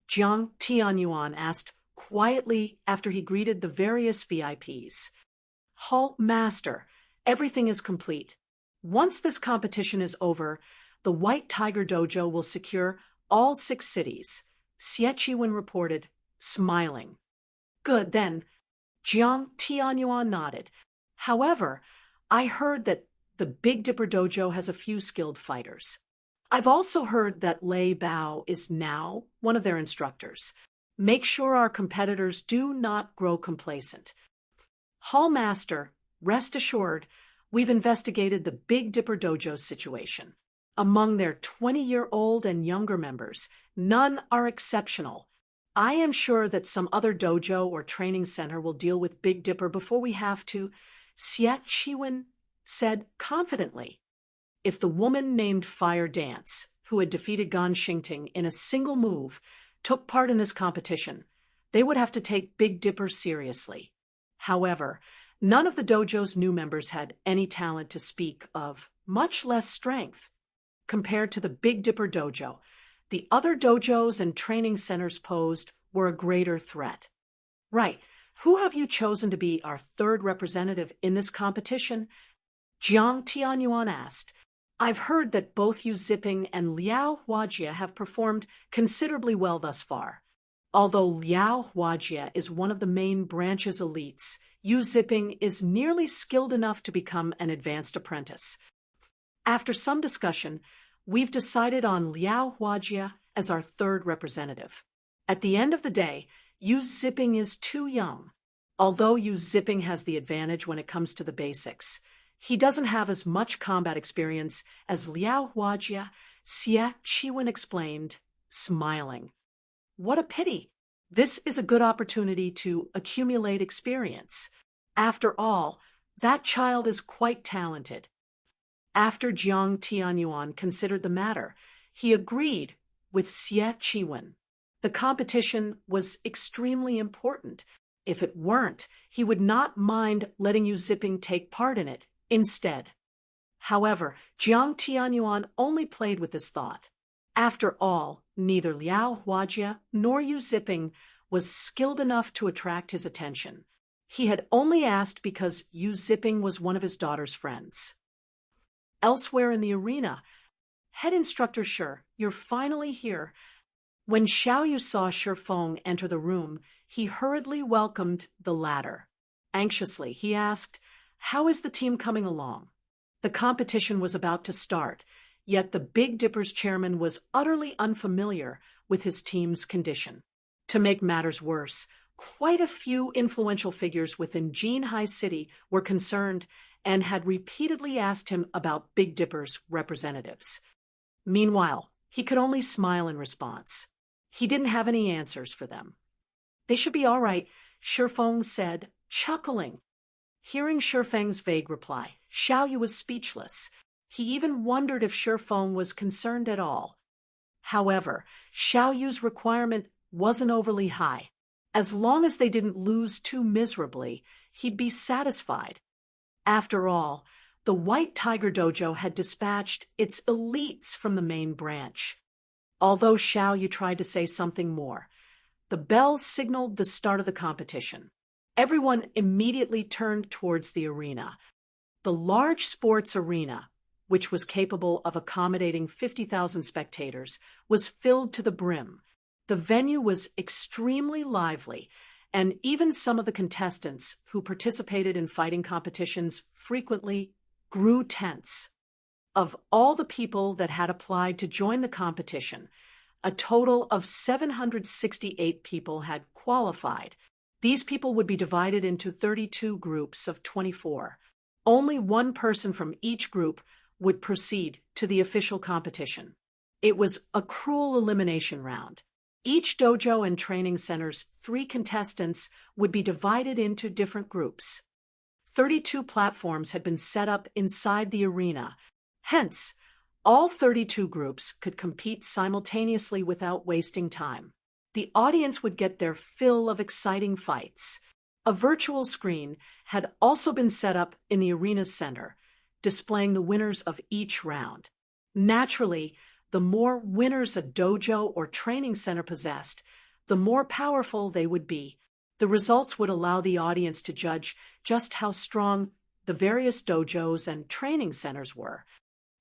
Jiang Tianyuan asked quietly after he greeted the various VIPs. Hall Master, everything is complete. Once this competition is over, the White Tiger Dojo will secure all 6 cities, Xie Chiwen reported, smiling. Good, then. Jiang Tianyuan nodded. However, I heard that the Big Dipper Dojo has a few skilled fighters. I've also heard that Lei Bao is now one of their instructors. Make sure our competitors do not grow complacent. Hall Master, rest assured, we've investigated the Big Dipper Dojo's situation. Among their 20-year-old and younger members, none are exceptional. I am sure that some other dojo or training center will deal with Big Dipper before we have to, Xie Chiwen said confidently. If the woman named Fire Dance, who had defeated Gan Xingting in a single move, took part in this competition, they would have to take Big Dipper seriously. However, none of the dojo's new members had any talent to speak of, much less strength. Compared to the Big Dipper Dojo, the other dojos and training centers posed were a greater threat. Right, who have you chosen to be our 3rd representative in this competition? Jiang Tianyuan asked. I've heard that both Yu Ziping and Liao Huajie have performed considerably well thus far. Although Liao Huajie is one of the main branch's elites, Yu Ziping is nearly skilled enough to become an advanced apprentice. After some discussion, we've decided on Liao Huajie as our third representative. At the end of the day, Yu Ziping is too young. Although Yu Ziping has the advantage when it comes to the basics, he doesn't have as much combat experience as Liao Huajie, Xie Chiwen explained, smiling. What a pity! This is a good opportunity to accumulate experience. After all, that child is quite talented. After Jiang Tianyuan considered the matter, he agreed with Xie Chiwen. The competition was extremely important. If it weren't, he would not mind letting Yu Ziping take part in it instead. However, Jiang Tianyuan only played with this thought. After all, neither Liao Huajie nor Yu Ziping was skilled enough to attract his attention. He had only asked because Yu Ziping was one of his daughter's friends. Elsewhere in the arena, Head Instructor Shi, you're finally here. When Xiao Yu saw Shi Feng enter the room, he hurriedly welcomed the latter. Anxiously, he asked, "How is the team coming along?" The competition was about to start, yet the Big Dipper's chairman was utterly unfamiliar with his team's condition. To make matters worse, quite a few influential figures within Jinhai City were concerned and had repeatedly asked him about Big Dipper's representatives. Meanwhile, he could only smile in response. He didn't have any answers for them. "They should be all right," Shi Feng said, chuckling. Hearing Shi Feng's vague reply, Xiao Yu was speechless. He even wondered if Shi Feng was concerned at all. However, Xiao Yu's requirement wasn't overly high. As long as they didn't lose too miserably, he'd be satisfied. After all, the White Tiger Dojo had dispatched its elites from the main branch. Although Xiao Yu tried to say something more, the bell signaled the start of the competition. Everyone immediately turned towards the arena. The large sports arena, which was capable of accommodating 50,000 spectators, was filled to the brim. The venue was extremely lively, and even some of the contestants who participated in fighting competitions frequently grew tense. Of all the people that had applied to join the competition, a total of 768 people had qualified. These people would be divided into 32 groups of 24. Only one person from each group would proceed to the official competition. It was a cruel elimination round. Each dojo and training center's 3 contestants would be divided into different groups. 32 platforms had been set up inside the arena. Hence, all 32 groups could compete simultaneously without wasting time. The audience would get their fill of exciting fights. A virtual screen had also been set up in the arena's center, displaying the winners of each round. Naturally, the more winners a dojo or training center possessed, the more powerful they would be. The results would allow the audience to judge just how strong the various dojos and training centers were.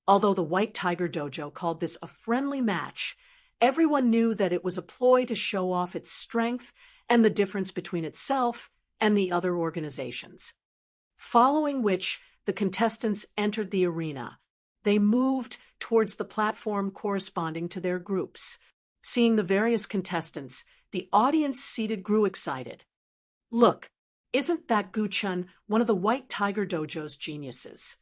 Although the White Tiger Dojo called this a friendly match, everyone knew that it was a ploy to show off its strength and the difference between itself and the other organizations. Following which, the contestants entered the arena. They moved towards the platform corresponding to their groups. Seeing the various contestants, the audience seated grew excited. "Look, isn't that Gu-chun one of the White Tiger Dojo's geniuses?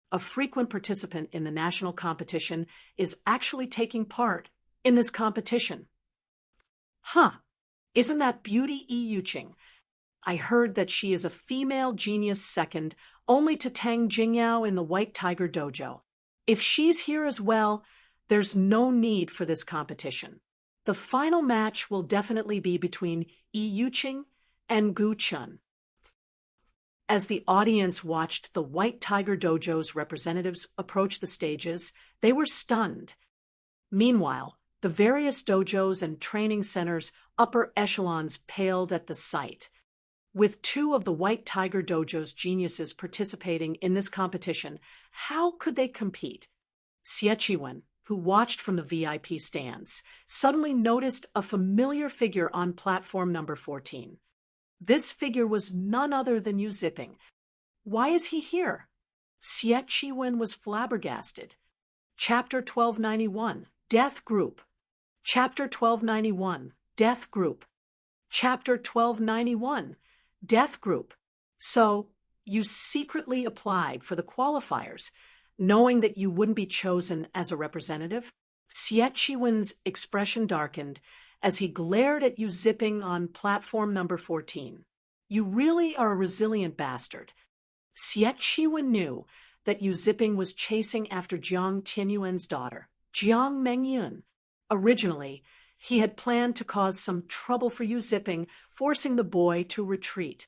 A frequent participant in the national competition is actually taking part in this competition." "Huh, isn't that Beauty Yuqing? I heard that she is a female genius second only to Tang Jingyao in the White Tiger Dojo. If she's here as well, there's no need for this competition. The final match will definitely be between Yuqing and Gu-chun." As the audience watched the White Tiger Dojo's representatives approach the stages, they were stunned. Meanwhile, the various dojos and training centers' upper echelons paled at the sight. With 2 of the White Tiger Dojo's geniuses participating in this competition, how could they compete? Xie who watched from the VIP stands, suddenly noticed a familiar figure on platform number 14. This figure was none other than Yu Ziping. Why is he here? Xie was flabbergasted. Chapter 1291, Death Group. Chapter 1291, Death Group. Chapter 1291, Death Group. So, you secretly applied for the qualifiers, knowing that you wouldn't be chosen as a representative? Xie expression darkened as he glared at Yu Ziping on platform number 14. You really are a resilient bastard. Xie knew that Yu Ziping was chasing after Jiang Tianyuan's daughter, Jiang Mengyun. Originally, he had planned to cause some trouble for Yu Ziping, forcing the boy to retreat.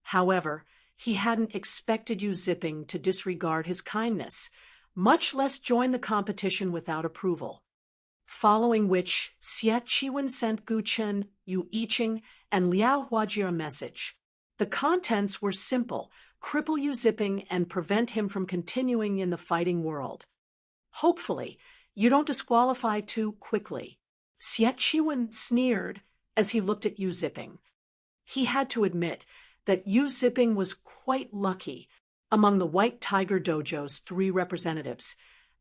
However, he hadn't expected Yu Ziping to disregard his kindness, much less join the competition without approval. Following which, Xie sent Gu Chen, Yu Yiqing, and Liao Huajie a message. The contents were simple: cripple Yu Ziping and prevent him from continuing in the fighting world. Hopefully, you don't disqualify too quickly. Xie sneered as he looked at Yu Ziping. He had to admit that Yu Ziping was quite lucky. Among the White Tiger Dojo's 3 representatives,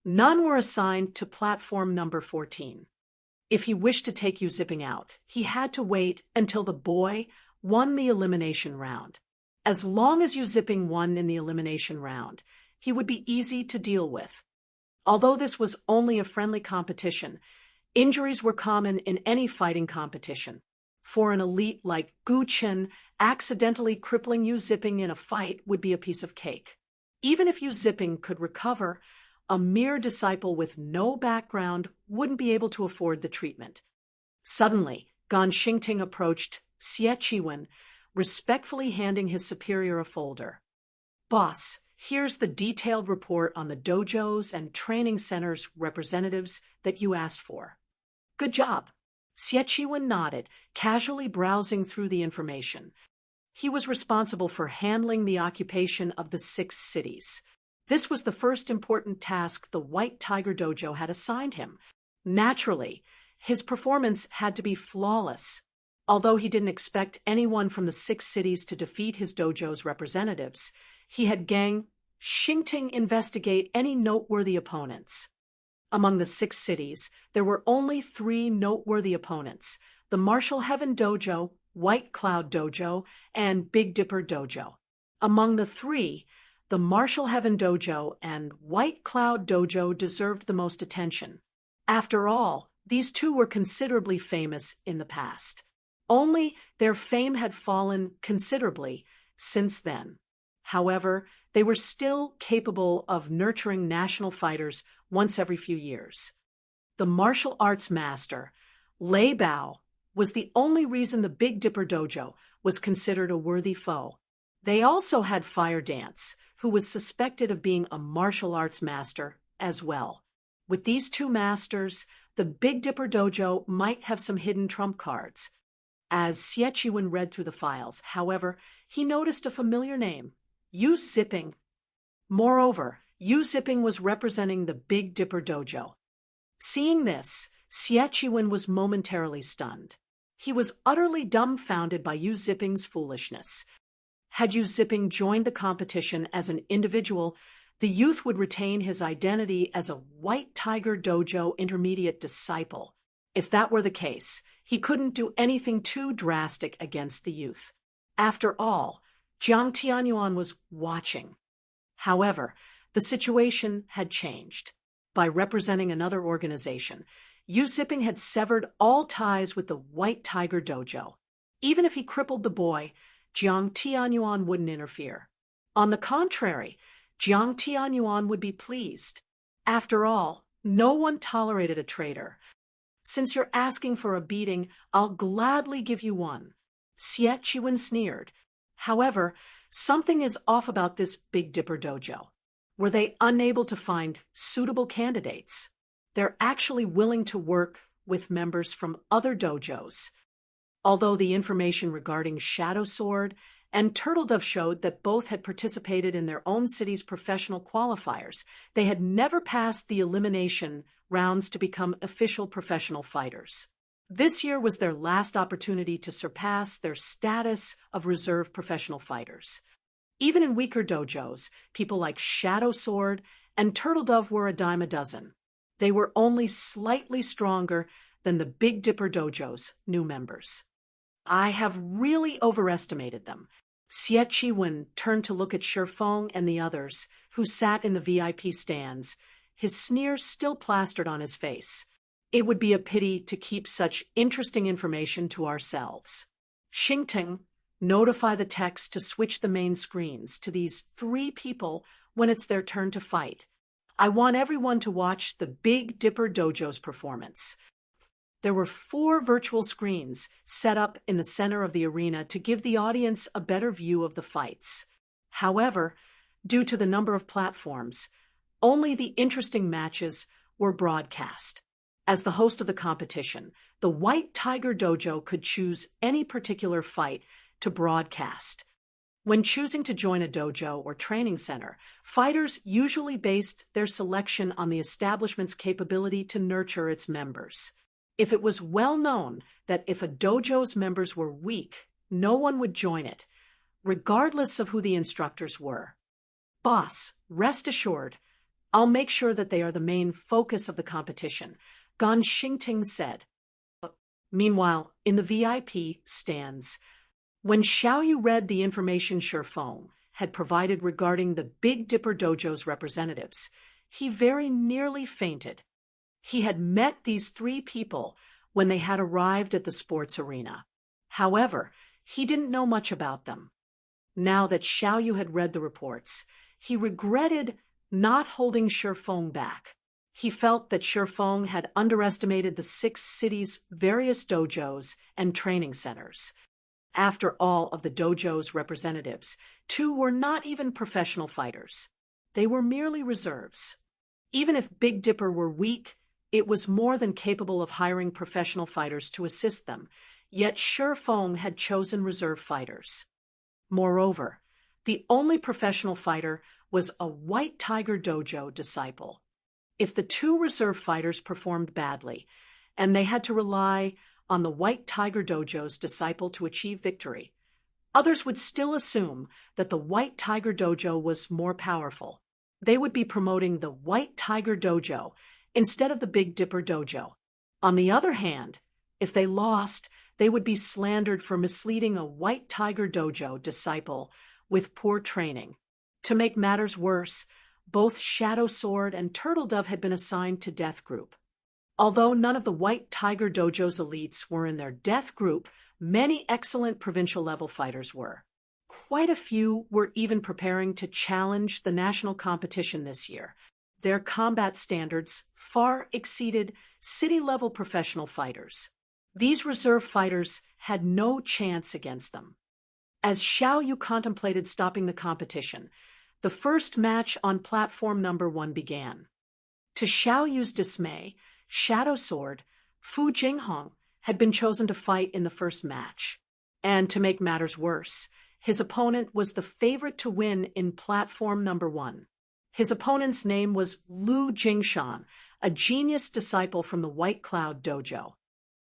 none were assigned to platform number 14. If he wished to take Yu Ziping out, he had to wait until the boy won the elimination round. As long as Yu Ziping won in the elimination round, he would be easy to deal with. Although this was only a friendly competition, injuries were common in any fighting competition. For an elite like Gu Chen, accidentally crippling Yu Ziping in a fight would be a piece of cake. Even if Yu Ziping could recover, a mere disciple with no background wouldn't be able to afford the treatment. Suddenly, Gan Xingting approached Xie respectfully handing his superior a folder. Boss, here's the detailed report on the dojos and training centers representatives that you asked for. Good job. Xie nodded, casually browsing through the information. He was responsible for handling the occupation of the 6 cities. This was the first important task the White Tiger Dojo had assigned him. Naturally, his performance had to be flawless. Although he didn't expect anyone from the 6 cities to defeat his dojo's representatives, he had Gang Xingting investigate any noteworthy opponents. Among the 6 cities, there were only 3 noteworthy opponents: the Martial Heaven Dojo, White Cloud Dojo, and Big Dipper Dojo. Among the 3, the Martial Heaven Dojo and White Cloud Dojo deserved the most attention. After all, these 2 were considerably famous in the past. Only their fame had fallen considerably since then. However, they were still capable of nurturing national fighters once every few years. The martial arts master, Lei Bao, was the only reason the Big Dipper Dojo was considered a worthy foe. They also had Fire Dance, who was suspected of being a martial arts master as well. With these 2 masters, the Big Dipper Dojo might have some hidden trump cards. As Xie read through the files, however, he noticed a familiar name: Yu Ziping. Moreover, Yu Ziping was representing the Big Dipper Dojo. Seeing this, Xie was momentarily stunned. He was utterly dumbfounded by Yu Ziping's foolishness. Had Yu Ziping joined the competition as an individual, the youth would retain his identity as a White Tiger Dojo intermediate disciple. If that were the case, he couldn't do anything too drastic against the youth. After all, Jiang Tianyuan was watching. However, the situation had changed. By representing another organization, Yu Ziping had severed all ties with the White Tiger Dojo. Even if he crippled the boy, Jiang Tianyuan wouldn't interfere. On the contrary, Jiang Tianyuan would be pleased. After all, no one tolerated a traitor. Since you're asking for a beating, I'll gladly give you one. Xie sneered. However, something is off about this Big Dipper Dojo. Were they unable to find suitable candidates? They're actually willing to work with members from other dojos. Although the information regarding Shadow Sword and Turtledove showed that both had participated in their own city's professional qualifiers. They had never passed the elimination rounds to become official professional fighters. This year was their last opportunity to surpass their status of reserve professional fighters. Even in weaker dojos, people like Shadow Sword and Turtledove were a dime a dozen. They were only slightly stronger than the Big Dipper Dojo's new members. I have really overestimated them. Xie Chiwen turned to look at Shifeng and the others, who sat in the VIP stands, his sneer still plastered on his face. It would be a pity to keep such interesting information to ourselves. Xingting, notify the techs to switch the main screens to these 3 people when it's their turn to fight. I want everyone to watch the Big Dipper Dojo's performance. There were 4 virtual screens set up in the center of the arena to give the audience a better view of the fights. However, due to the number of platforms, only the interesting matches were broadcast. As the host of the competition, the White Tiger Dojo could choose any particular fight to broadcast. When choosing to join a dojo or training center, fighters usually based their selection on the establishment's capability to nurture its members. If it was well known that if a dojo's members were weak, no one would join it, regardless of who the instructors were. Boss, rest assured, I'll make sure that they are the main focus of the competition, Gan Xingting said. Meanwhile, in the VIP stands, when Xiaoyu read the information Shifeng had provided regarding the Big Dipper Dojo's representatives, he very nearly fainted. He had met these 3 people when they had arrived at the sports arena. However, he didn't know much about them. Now that Xiaoyu had read the reports, he regretted not holding Shifeng back. He felt that Shifeng had underestimated the 6 cities' various dojos and training centers. After all of the dojo's representatives, 2 were not even professional fighters. They were merely reserves. Even if Big Dipper were weak, it was more than capable of hiring professional fighters to assist them, yet Shifeng had chosen reserve fighters. Moreover, the only professional fighter was a White Tiger Dojo disciple. If the 2 reserve fighters performed badly, and they had to rely on the White Tiger Dojo's disciple to achieve victory, others would still assume that the White Tiger Dojo was more powerful. They would be promoting the White Tiger Dojo instead of the Big Dipper Dojo. On the other hand, if they lost, they would be slandered for misleading a White Tiger Dojo disciple with poor training. To make matters worse, both Shadow Sword and Turtledove had been assigned to Death Group. Although none of the White Tiger Dojo's elites were in their Death Group, many excellent provincial-level fighters were. Quite a few were even preparing to challenge the national competition this year. Their combat standards far exceeded city-level professional fighters. These reserve fighters had no chance against them. As Xiaoyu contemplated stopping the competition, the first match on platform number 1 began. To Xiaoyu's dismay, Shadow Sword, Fu Jinghong, had been chosen to fight in the first match. And to make matters worse, his opponent was the favorite to win in platform number 1. His opponent's name was Lu Jingshan, a genius disciple from the White Cloud Dojo.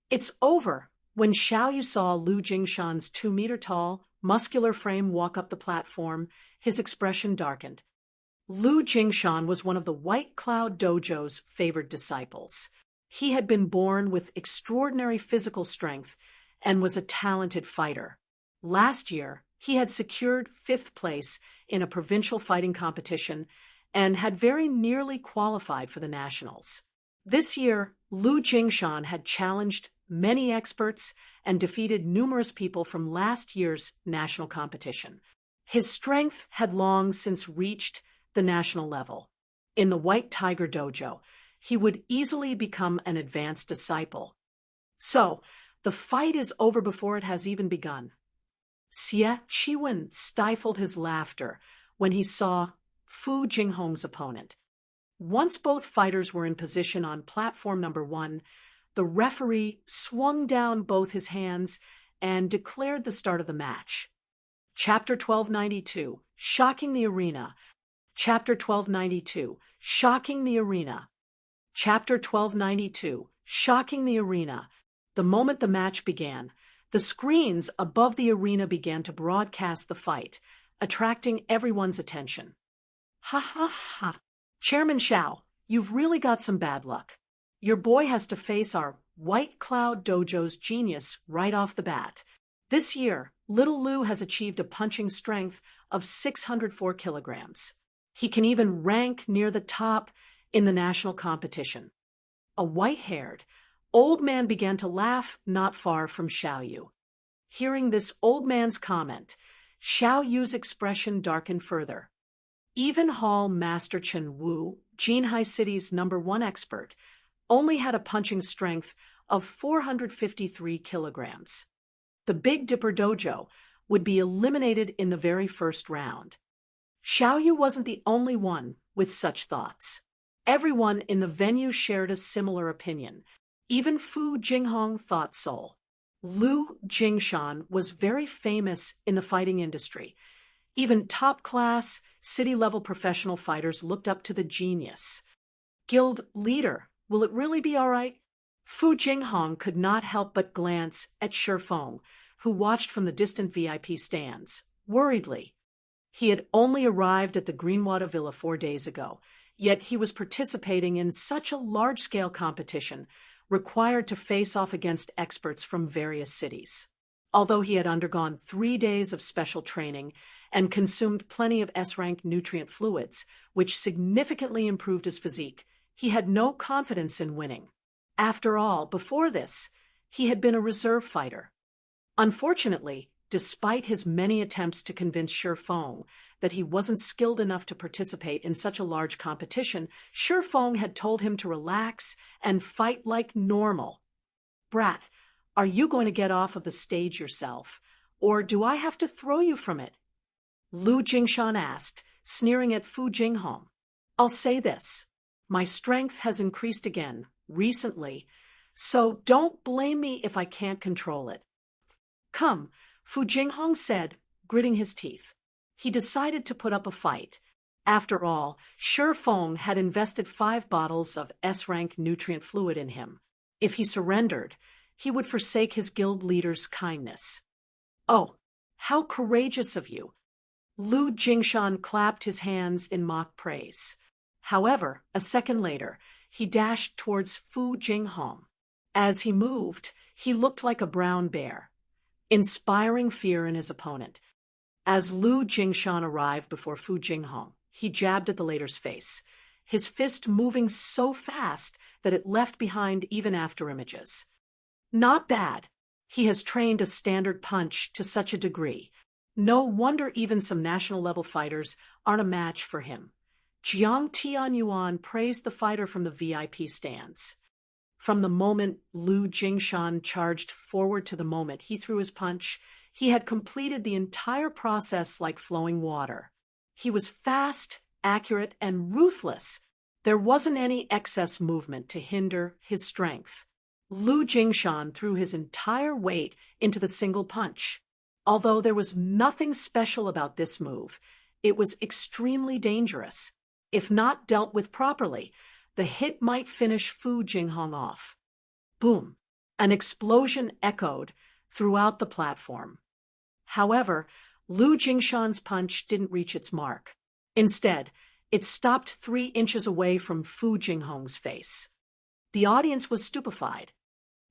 It's over when Xiaoyu saw Lu Jingshan's 2-meter-tall, muscular frame walk up the platform. His expression darkened. Lu Jingshan was one of the White Cloud Dojo's favored disciples. He had been born with extraordinary physical strength and was a talented fighter. Last year, he had secured 5th place in a provincial fighting competition and had very nearly qualified for the nationals. This year, Lu Jingshan had challenged many experts and defeated numerous people from last year's national competition. His strength had long since reached the national level. In the White Tiger Dojo, he would easily become an advanced disciple. So, the fight is over before it has even begun. Xie Chiwen stifled his laughter when he saw Fu Jinghong's opponent. Once both fighters were in position on platform number 1, the referee swung down both his hands and declared the start of the match. Chapter 1292, Shocking the Arena. Chapter 1292, Shocking the Arena. Chapter 1292, Shocking the Arena. The moment the match began, the screens above the arena began to broadcast the fight, attracting everyone's attention. Ha ha ha. Chairman Xiao, you've really got some bad luck. Your boy has to face our White Cloud Dojo's genius right off the bat. This year, little Lu has achieved a punching strength of 604 kilograms. He can even rank near the top in the national competition. A white-haired, old man began to laugh not far from Xiao Yu. Hearing this old man's comment, Xiao Yu's expression darkened further. Even Hall Master Chen Wu, Jinhai City's #1 expert, only had a punching strength of 453 kilograms. The Big Dipper Dojo would be eliminated in the very first round. Xiao Yu wasn't the only one with such thoughts. Everyone in the venue shared a similar opinion. Even Fu Jinghong thought so. Lu Jingshan was very famous in the fighting industry. Even top-class, city-level professional fighters looked up to the genius. Guild leader, will it really be all right? Fu Jinghong could not help but glance at Shi Feng, who watched from the distant VIP stands, worriedly. He had only arrived at the Greenwater Villa 4 days ago, yet he was participating in such a large-scale competition, required to face off against experts from various cities. Although he had undergone 3 days of special training and consumed plenty of S-rank nutrient fluids, which significantly improved his physique, he had no confidence in winning. After all, before this, he had been a reserve fighter. Unfortunately, despite his many attempts to convince Shi Feng that he wasn't skilled enough to participate in such a large competition, Shi Feng had told him to relax and fight like normal. Brat, are you going to get off of the stage yourself, or do I have to throw you from it? Lu Jingshan asked, sneering at Fu Jinghong. I'll say this. My strength has increased again, recently, so don't blame me if I can't control it. Come, Fu Jinghong said, gritting his teeth. He decided to put up a fight. After all, Shi Feng had invested 5 bottles of S-rank nutrient fluid in him. If he surrendered, he would forsake his guild leader's kindness. Oh, how courageous of you! Lu Jingshan clapped his hands in mock praise. However, a second later, he dashed towards Fu Jinghong. As he moved, he looked like a brown bear, inspiring fear in his opponent. As Lu Jingshan arrived before Fu Jinghong, he jabbed at the latter's face, his fist moving so fast that it left behind even after images. Not bad. He has trained a standard punch to such a degree. No wonder even some national-level fighters aren't a match for him. Jiang Tianyuan praised the fighter from the VIP stands. From the moment Lu Jingshan charged forward to the moment he threw his punch, he had completed the entire process like flowing water. He was fast, accurate, and ruthless. There wasn't any excess movement to hinder his strength. Lu Jingshan threw his entire weight into the single punch. Although there was nothing special about this move, it was extremely dangerous. If not dealt with properly, the hit might finish Fu Jinghong off. Boom! An explosion echoed throughout the platform. However, Lu Jingshan's punch didn't reach its mark. Instead, it stopped 3 inches away from Fu Jinghong's face. The audience was stupefied.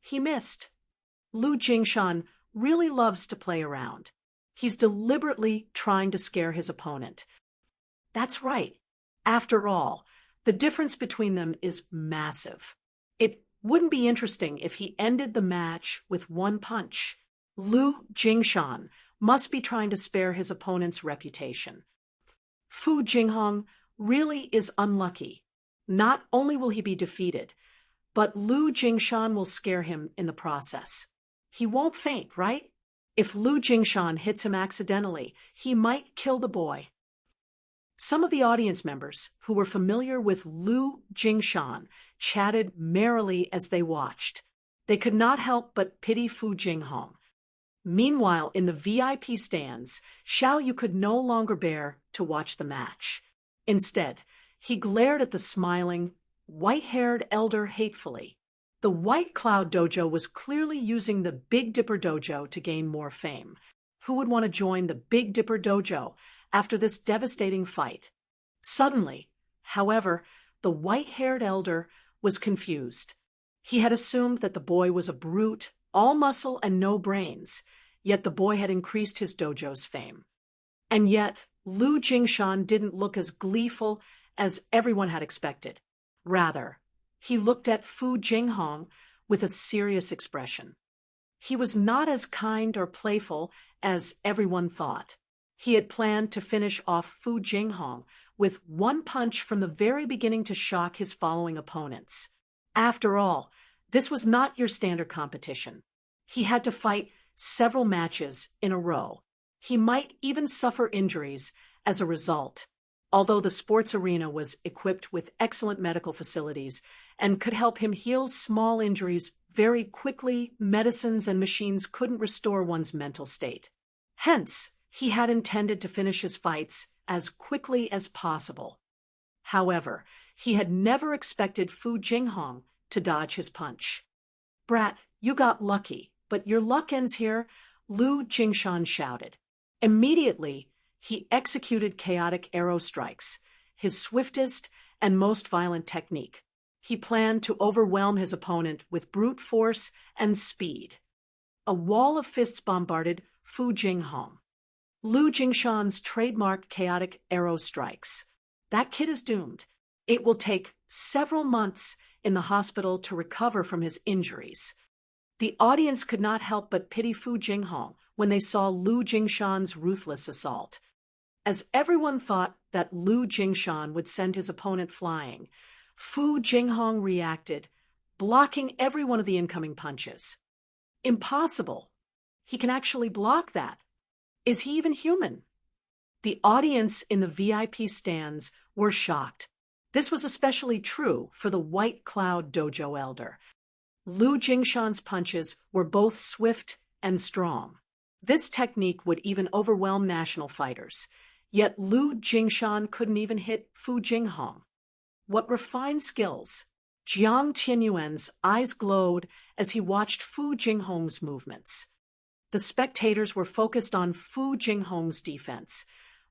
He missed. Lu Jingshan really loves to play around. He's deliberately trying to scare his opponent. That's right. After all, the difference between them is massive. It wouldn't be interesting if he ended the match with 1 punch. Lu Jingshan must be trying to spare his opponent's reputation. Fu Jinghong really is unlucky. Not only will he be defeated, but Lu Jingshan will scare him in the process. He won't faint, right? If Lu Jingshan hits him accidentally, he might kill the boy. Some of the audience members, who were familiar with Lu Jingshan, chatted merrily as they watched. They could not help but pity Fu Jinghong. Meanwhile, in the VIP stands, Xiao Yu could no longer bear to watch the match. Instead, he glared at the smiling, white-haired elder hatefully. The White Cloud Dojo was clearly using the Big Dipper Dojo to gain more fame. Who would want to join the Big Dipper Dojo after this devastating fight? Suddenly, however, the white-haired elder was confused. He had assumed that the boy was a brute, all muscle and no brains, yet the boy had increased his dojo's fame. And yet, Lu Jingshan didn't look as gleeful as everyone had expected. Rather, he looked at Fu Jinghong with a serious expression. He was not as kind or playful as everyone thought. He had planned to finish off Fu Jinghong with one punch from the very beginning to shock his following opponents. After all, this was not your standard competition. He had to fight several matches in a row. He might even suffer injuries as a result. Although the sports arena was equipped with excellent medical facilities and could help him heal small injuries very quickly, medicines and machines couldn't restore one's mental state. Hence, he had intended to finish his fights as quickly as possible. However, he had never expected Fu Jinghong to dodge his punch. "Brat, you got lucky, but your luck ends here," Lu Jingshan shouted. Immediately, he executed chaotic arrow strikes, his swiftest and most violent technique. He planned to overwhelm his opponent with brute force and speed. A wall of fists bombarded Fu Jinghong. Lu Jingshan's trademarked chaotic arrow strikes. That kid is doomed. It will take several months in the hospital to recover from his injuries. The audience could not help but pity Fu Jinghong when they saw Lu Jingshan's ruthless assault. As everyone thought that Lu Jingshan would send his opponent flying, Fu Jinghong reacted, blocking every one of the incoming punches. Impossible. He can actually block that. Is he even human? The audience in the VIP stands were shocked. This was especially true for the White Cloud Dojo elder. Lu Jingshan's punches were both swift and strong. This technique would even overwhelm national fighters. Yet Lu Jingshan couldn't even hit Fu Jinghong. What refined skills! Jiang Tianyuan's eyes glowed as he watched Fu Jinghong's movements. The spectators were focused on Fu Jinghong's defense,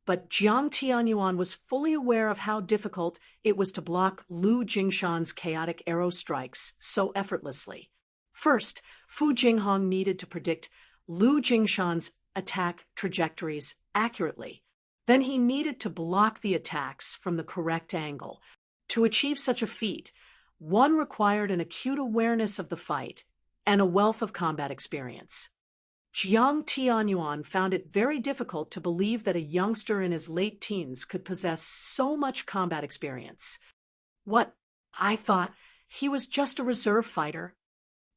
but Jiang Tianyuan was fully aware of how difficult it was to block Lu Jingshan's chaotic arrow strikes so effortlessly. First, Fu Jinghong needed to predict Lu Jingshan's attack trajectories accurately. Then he needed to block the attacks from the correct angle. To achieve such a feat, one required an acute awareness of the fight and a wealth of combat experience. Jiang Tianyuan found it very difficult to believe that a youngster in his late teens could possess so much combat experience. What? I thought he was just a reserve fighter.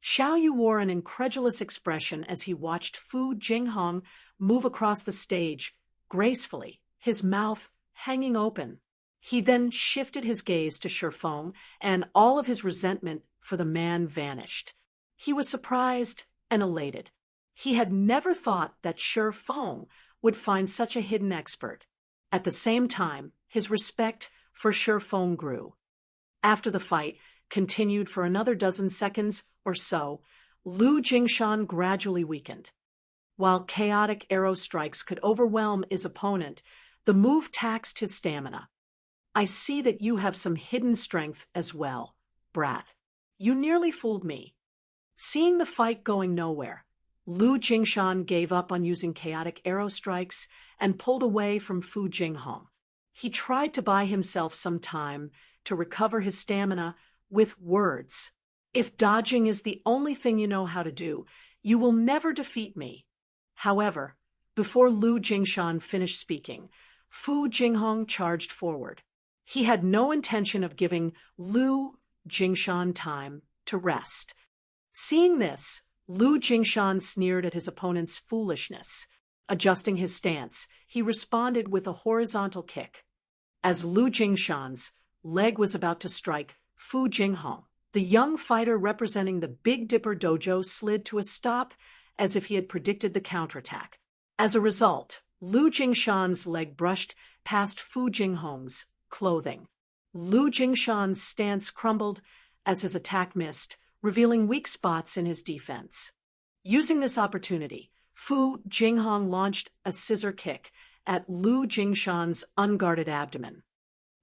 Xiao Yu wore an incredulous expression as he watched Fu Jinghong move across the stage gracefully, his mouth hanging open. He then shifted his gaze to Shifeng, and all of his resentment for the man vanished. He was surprised and elated. He had never thought that Shifeng would find such a hidden expert. At the same time, his respect for Shifeng grew. After the fight continued for another dozen seconds or so, Lu Jingshan gradually weakened. While chaotic arrow strikes could overwhelm his opponent, the move taxed his stamina. "I see that you have some hidden strength as well, brat. You nearly fooled me." Seeing the fight going nowhere, Lu Jingshan gave up on using chaotic arrow strikes and pulled away from Fu Jinghong. He tried to buy himself some time to recover his stamina with words. "If dodging is the only thing you know how to do, you will never defeat me." However, before Lu Jingshan finished speaking, Fu Jinghong charged forward. He had no intention of giving Lu Jingshan time to rest. Seeing this, Lu Jingshan sneered at his opponent's foolishness. Adjusting his stance, he responded with a horizontal kick. As Lu Jingshan's leg was about to strike Fu Jinghong, the young fighter representing the Big Dipper Dojo slid to a stop as if he had predicted the counterattack. As a result, Lu Jingshan's leg brushed past Fu Jinghong's clothing. Lu Jingshan's stance crumbled as his attack missed, revealing weak spots in his defense. Using this opportunity, Fu Jinghong launched a scissor kick at Lu Jingshan's unguarded abdomen.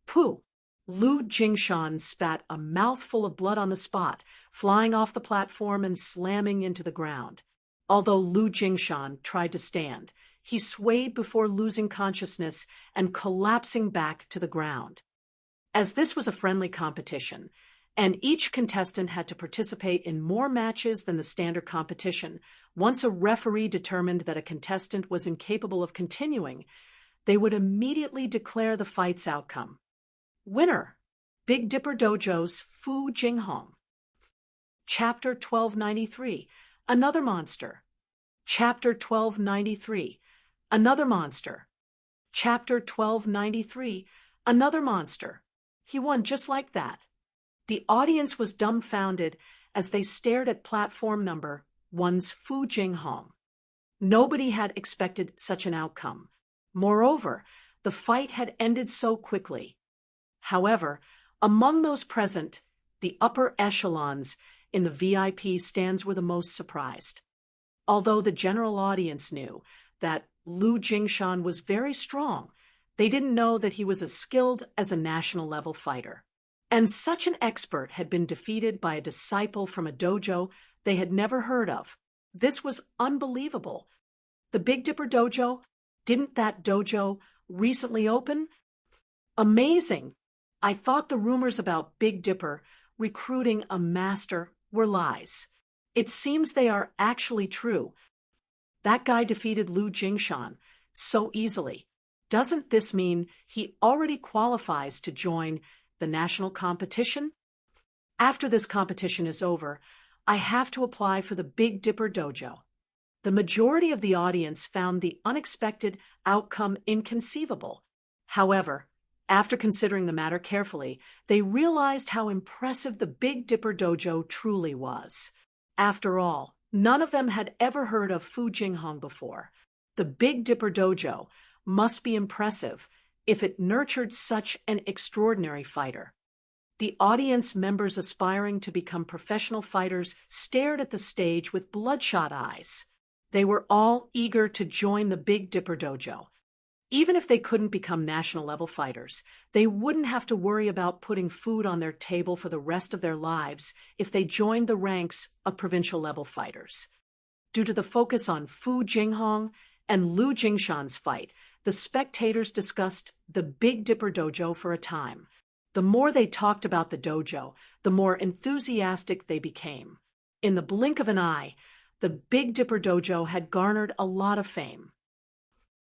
Pooh! Lu Jingshan spat a mouthful of blood on the spot, flying off the platform and slamming into the ground. Although Lu Jingshan tried to stand, he swayed before losing consciousness and collapsing back to the ground. As this was a friendly competition, and each contestant had to participate in more matches than the standard competition, once a referee determined that a contestant was incapable of continuing, they would immediately declare the fight's outcome. Winner: Big Dipper Dojo's Fu Jinghong. Chapter 1293, Another Monster. Chapter 1293, Another Monster. Chapter 1293, Another Monster. He won just like that. The audience was dumbfounded as they stared at platform number 1's Fu Jinghong. Nobody had expected such an outcome. Moreover, the fight had ended so quickly. However, among those present, the upper echelons in the VIP stands were the most surprised. Although the general audience knew that Lu Jingshan was very strong, they didn't know that he was as skilled as a national-level fighter. And such an expert had been defeated by a disciple from a dojo they had never heard of. This was unbelievable. The Big Dipper Dojo? Didn't that dojo recently open? Amazing! I thought the rumors about Big Dipper recruiting a master were lies. It seems they are actually true. That guy defeated Lu Jingshan so easily. Doesn't this mean he already qualifies to join the national competition? After this competition is over, I have to apply for the Big Dipper Dojo. The majority of the audience found the unexpected outcome inconceivable. However, after considering the matter carefully, they realized how impressive the Big Dipper Dojo truly was. After all, none of them had ever heard of Fu Jinghong before. The Big Dipper Dojo must be impressive if it nurtured such an extraordinary fighter. The audience members aspiring to become professional fighters stared at the stage with bloodshot eyes. They were all eager to join the Big Dipper Dojo. Even if they couldn't become national-level fighters, they wouldn't have to worry about putting food on their table for the rest of their lives if they joined the ranks of provincial-level fighters. Due to the focus on Fu Jinghong and Lu Jingshan's fight, the spectators discussed the Big Dipper Dojo for a time. The more they talked about the dojo, the more enthusiastic they became. In the blink of an eye, the Big Dipper Dojo had garnered a lot of fame.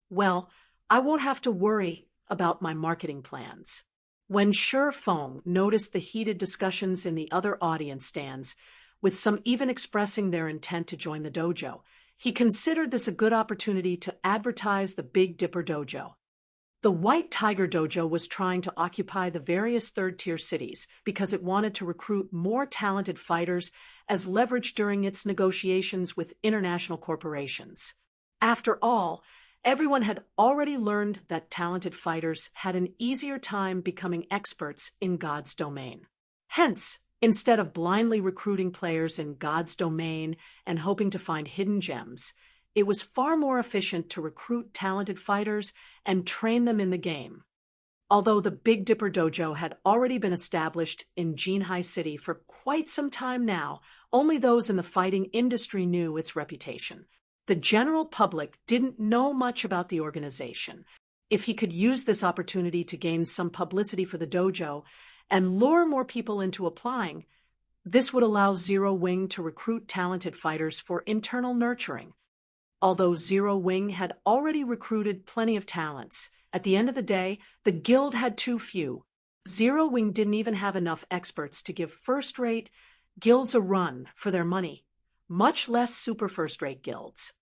Well, I won't have to worry about my marketing plans. When Shi Feng noticed the heated discussions in the other audience stands, with some even expressing their intent to join the dojo, he considered this a good opportunity to advertise the Big Dipper Dojo. The White Tiger Dojo was trying to occupy the various third-tier cities because it wanted to recruit more talented fighters as leverage during its negotiations with international corporations. After all, everyone had already learned that talented fighters had an easier time becoming experts in God's domain. Hence, instead of blindly recruiting players in God's domain and hoping to find hidden gems, it was far more efficient to recruit talented fighters and train them in the game. Although the Big Dipper Dojo had already been established in Jinhai City for quite some time now, only those in the fighting industry knew its reputation. The general public didn't know much about the organization. If he could use this opportunity to gain some publicity for the dojo and lure more people into applying, this would allow Zero Wing to recruit talented fighters for internal nurturing. Although Zero Wing had already recruited plenty of talents, at the end of the day, the guild had too few. Zero Wing didn't even have enough experts to give first-rate guilds a run for their money, much less super first-rate guilds.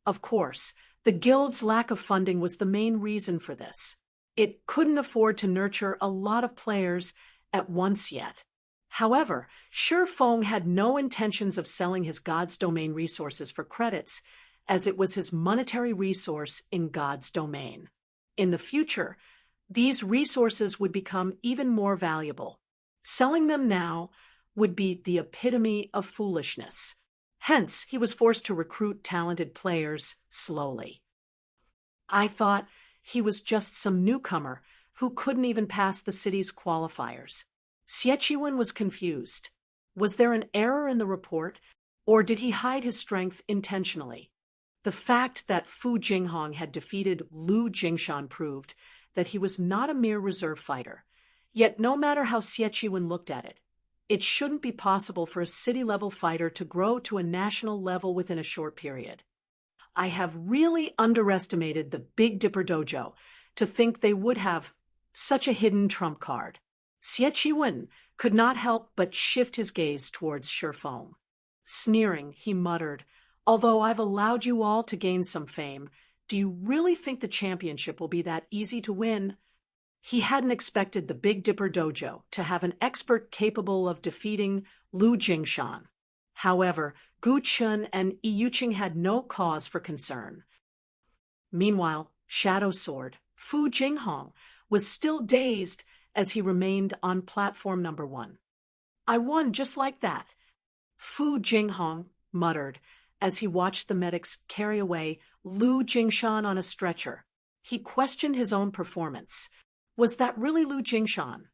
Of course, the guild's lack of funding was the main reason for this. It couldn't afford to nurture a lot of players at once yet. However, Shi Feng had no intentions of selling his God's domain resources for credits, as it was his monetary resource in God's domain. In the future, these resources would become even more valuable. Selling them now would be the epitome of foolishness. Hence, he was forced to recruit talented players slowly. I thought he was just some newcomer who couldn't even pass the city's qualifiers. Xie was confused. Was there an error in the report, or did he hide his strength intentionally? The fact that Fu Jinghong had defeated Lu Jingshan proved that he was not a mere reserve fighter. Yet no matter how Xie looked at it, it shouldn't be possible for a city-level fighter to grow to a national level within a short period. I have really underestimated the Big Dipper Dojo to think they would have such a hidden trump card. Xie could not help but shift his gaze towards Shi Feng. Sneering, he muttered, "Although I've allowed you all to gain some fame, do you really think the championship will be that easy to win?" He hadn't expected the Big Dipper Dojo to have an expert capable of defeating Lu Jingshan. However, Gu Chun and Yi Yuqing had no cause for concern. Meanwhile, Shadow Sword, Fu Jinghong, was still dazed as he remained on platform number 1. "I won just like that," Fu Jinghong muttered as he watched the medics carry away Lu Jingshan on a stretcher. He questioned his own performance. Was that really Lu Jingshan?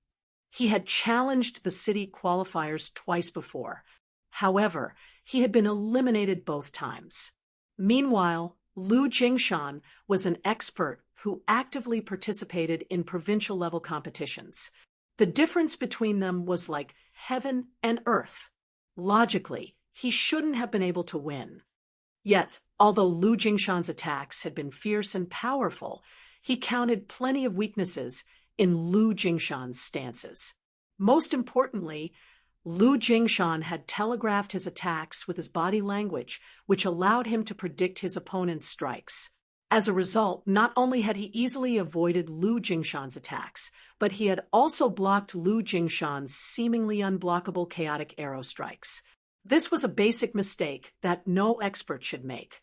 He had challenged the city qualifiers twice before. However, he had been eliminated both times. Meanwhile, Lu Jingshan was an expert who actively participated in provincial-level competitions. The difference between them was like heaven and earth. Logically, he shouldn't have been able to win. Yet, although Lu Jingshan's attacks had been fierce and powerful, he counted plenty of weaknesses in Lu Jingshan's stances. Most importantly, Lu Jingshan had telegraphed his attacks with his body language, which allowed him to predict his opponent's strikes. As a result, not only had he easily avoided Lu Jingshan's attacks, but he had also blocked Lu Jingshan's seemingly unblockable chaotic arrow strikes. This was a basic mistake that no expert should make.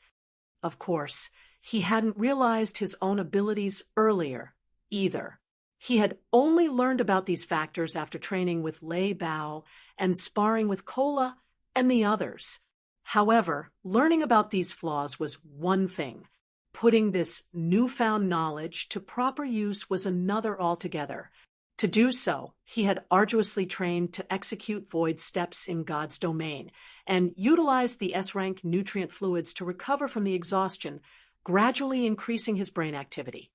Of course, he hadn't realized his own abilities earlier, either. He had only learned about these factors after training with Lei Bao and sparring with Kola and the others. However, learning about these flaws was one thing. Putting this newfound knowledge to proper use was another altogether. To do so, he had arduously trained to execute void steps in God's domain and utilized the S-rank nutrient fluids to recover from the exhaustion, gradually increasing his brain activity.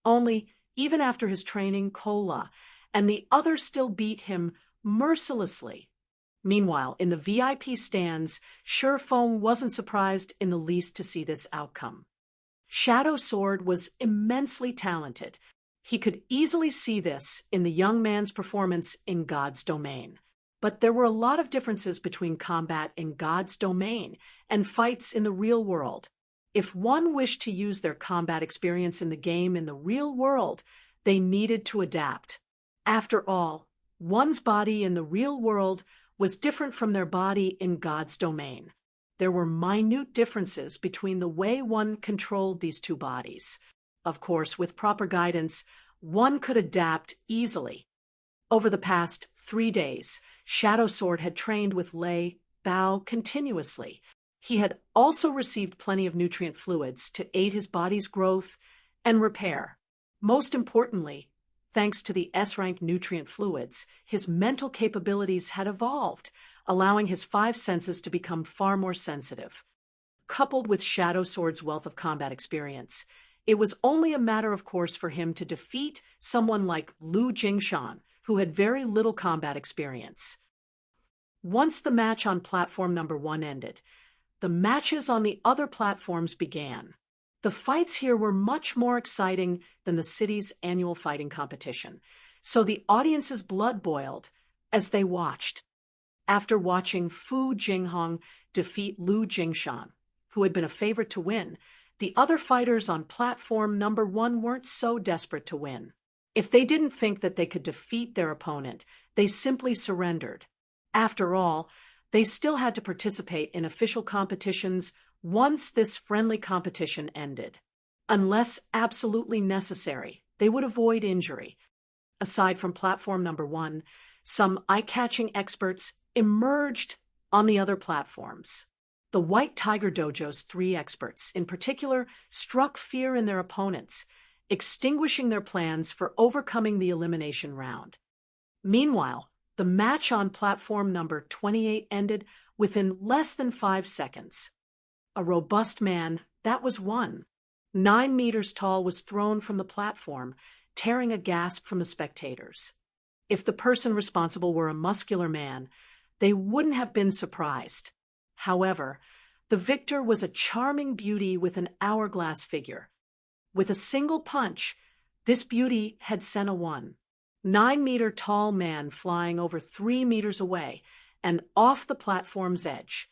Only, even after his training, Kola and the others still beat him mercilessly. Meanwhile, in the VIP stands, Shi Feng wasn't surprised in the least to see this outcome. Shadow Sword was immensely talented. He could easily see this in the young man's performance in God's domain. But there were a lot of differences between combat in God's domain and fights in the real world. If one wished to use their combat experience in the game in the real world, they needed to adapt. After all, one's body in the real world was different from their body in God's domain. There were minute differences between the way one controlled these two bodies. Of course, with proper guidance, one could adapt easily. Over the past 3 days, Shadow Sword had trained with Lei Bao continuously. He had also received plenty of nutrient fluids to aid his body's growth and repair. Most importantly, thanks to the S-rank nutrient fluids, his mental capabilities had evolved, allowing his 5 senses to become far more sensitive. Coupled with Shadow Sword's wealth of combat experience, it was only a matter of course for him to defeat someone like Lu Jingshan, who had very little combat experience. Once the match on platform number 1 ended, the matches on the other platforms began. The fights here were much more exciting than the city's annual fighting competition, so the audience's blood boiled as they watched. After watching Fu Jinghong defeat Lu Jingshan, who had been a favorite to win, the other fighters on platform number 1 weren't so desperate to win. If they didn't think that they could defeat their opponent, they simply surrendered. After all, they still had to participate in official competitions once this friendly competition ended. Unless absolutely necessary, they would avoid injury. Aside from platform number 1, some eye-catching experts emerged on the other platforms. The White Tiger Dojo's 3 experts, in particular, struck fear in their opponents, extinguishing their plans for overcoming the elimination round. Meanwhile, the match on platform number 28 ended within less than 5 seconds. A robust man, that was one, 9 meters tall, was thrown from the platform, tearing a gasp from the spectators. If the person responsible were a muscular man, they wouldn't have been surprised. However, the victor was a charming beauty with an hourglass figure. With a single punch, this beauty had sent a 9-meter-tall man flying over 3 meters away and off the platform's edge.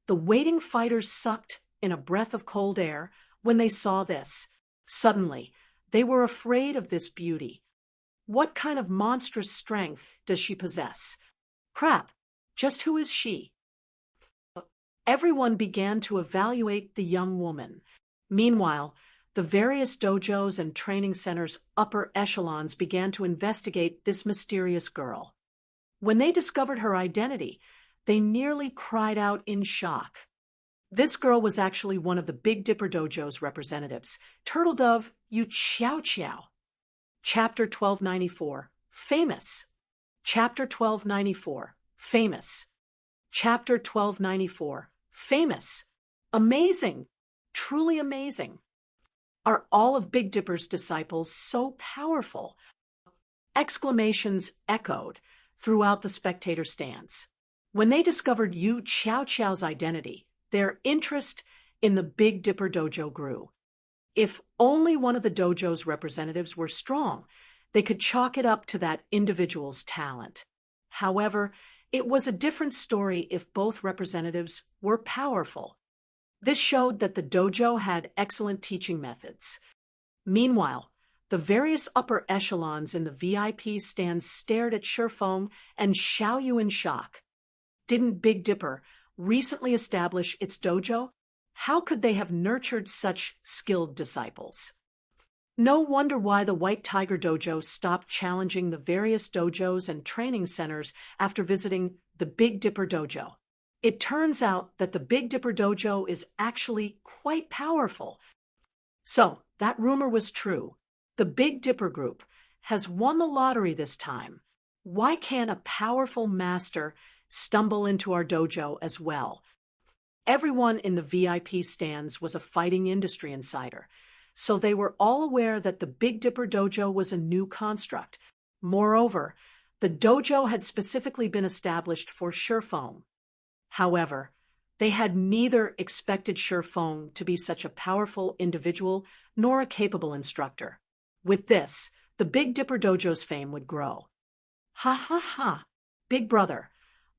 The waiting fighters sucked in a breath of cold air when they saw this. Suddenly, they were afraid of this beauty. What kind of monstrous strength does she possess? Crap, just who is she? Everyone began to evaluate the young woman. Meanwhile, the various dojos and training centers' upper echelons began to investigate this mysterious girl. When they discovered her identity, they nearly cried out in shock. This girl was actually one of the Big Dipper Dojo's representatives, Turtle Dove Yu Xiao Xiao. Chapter 1294, Famous. Chapter 1294, Famous. Chapter 1294, Famous. Amazing. Truly amazing. Are all of Big Dipper's disciples so powerful? Exclamations echoed throughout the spectator stands. When they discovered Yu Xiao Xiao's identity, their interest in the Big Dipper Dojo grew. If only one of the dojo's representatives were strong, they could chalk it up to that individual's talent. However, it was a different story if both representatives were powerful. This showed that the dojo had excellent teaching methods. Meanwhile, the various upper echelons in the VIP stands stared at Shifeng and Xiaoyu in shock. Didn't Big Dipper recently establish its dojo? How could they have nurtured such skilled disciples? No wonder why the White Tiger Dojo stopped challenging the various dojos and training centers after visiting the Big Dipper Dojo. It turns out that the Big Dipper Dojo is actually quite powerful. So, that rumor was true. The Big Dipper Group has won the lottery this time. Why can't a powerful master stumble into our dojo as well? Everyone in the VIP stands was a fighting industry insider, so they were all aware that the Big Dipper Dojo was a new construct. Moreover, the dojo had specifically been established for Shifeng. However, they had neither expected Shifeng to be such a powerful individual nor a capable instructor. With this, the Big Dipper Dojo's fame would grow. Ha ha ha! Big brother,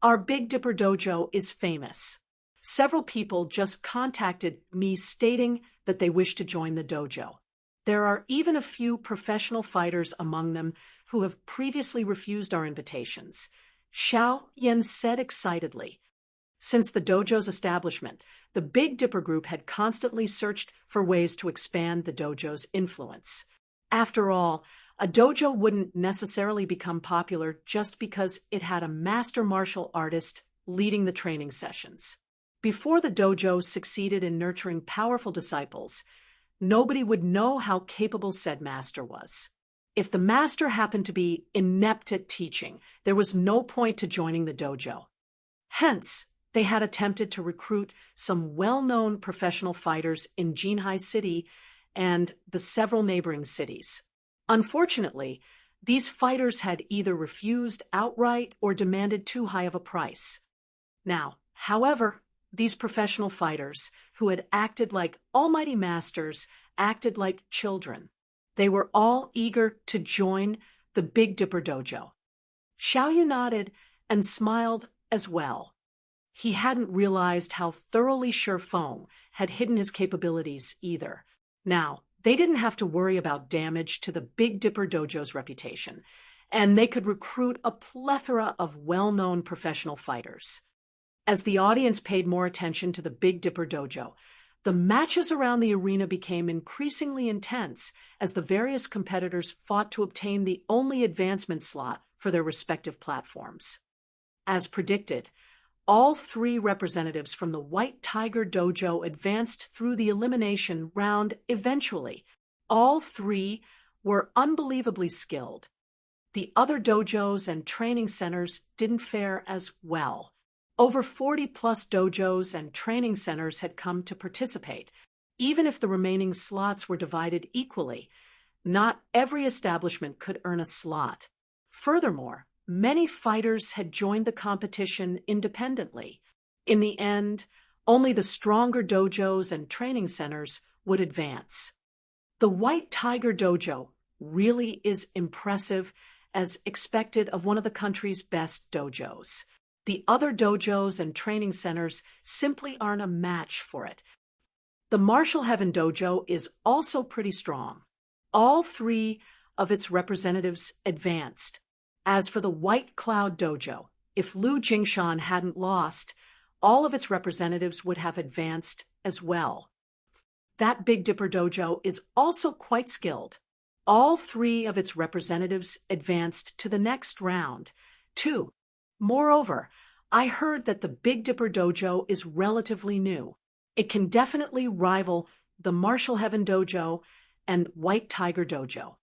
our Big Dipper Dojo is famous. Several people just contacted me stating that they wish to join the dojo. There are even a few professional fighters among them who have previously refused our invitations, Xiao Yan said excitedly. Since the dojo's establishment, the Big Dipper Group had constantly searched for ways to expand the dojo's influence. After all, a dojo wouldn't necessarily become popular just because it had a master martial artist leading the training sessions. Before the dojo succeeded in nurturing powerful disciples, nobody would know how capable said master was. If the master happened to be inept at teaching, there was no point to joining the dojo. Hence, they had attempted to recruit some well-known professional fighters in Jinhai City and the several neighboring cities. Unfortunately, these fighters had either refused outright or demanded too high of a price. Now, however, these professional fighters, who had acted like almighty masters, acted like children. They were all eager to join the Big Dipper Dojo. Xiaoyu nodded and smiled as well. He hadn't realized how thoroughly Shifeng had hidden his capabilities either. Now, they didn't have to worry about damage to the Big Dipper Dojo's reputation, and they could recruit a plethora of well-known professional fighters. As the audience paid more attention to the Big Dipper Dojo, the matches around the arena became increasingly intense as the various competitors fought to obtain the only advancement slot for their respective platforms. As predicted, all 3 representatives from the White Tiger Dojo advanced through the elimination round eventually. All 3 were unbelievably skilled. The other dojos and training centers didn't fare as well. Over 40-plus dojos and training centers had come to participate. Even if the remaining slots were divided equally, not every establishment could earn a slot. Furthermore, many fighters had joined the competition independently. In the end, only the stronger dojos and training centers would advance. The White Tiger Dojo really is impressive, as expected of one of the country's best dojos. The other dojos and training centers simply aren't a match for it. The Martial Heaven Dojo is also pretty strong. All 3 of its representatives advanced. As for the White Cloud Dojo, if Lu Jingshan hadn't lost, all of its representatives would have advanced as well. That Big Dipper Dojo is also quite skilled. All 3 of its representatives advanced to the next round, too. Moreover, I heard that the Big Dipper Dojo is relatively new. It can definitely rival the Martial Heaven Dojo and White Tiger Dojo.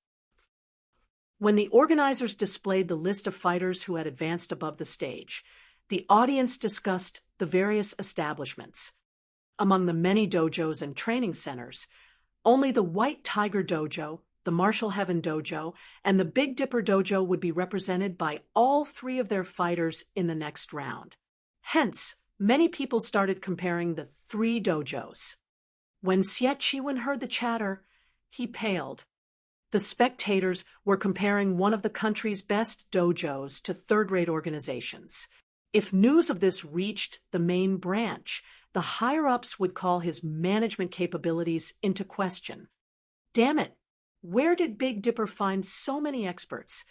When the organizers displayed the list of fighters who had advanced above the stage, the audience discussed the various establishments. Among the many dojos and training centers, only the White Tiger Dojo, the Martial Heaven Dojo, and the Big Dipper Dojo would be represented by all 3 of their fighters in the next round. Hence, many people started comparing the 3 dojos. When Xie Chiwen heard the chatter, he paled. The spectators were comparing one of the country's best dojos to third-rate organizations. If news of this reached the main branch, the higher-ups would call his management capabilities into question. Damn it! Where did Big Dipper find so many experts?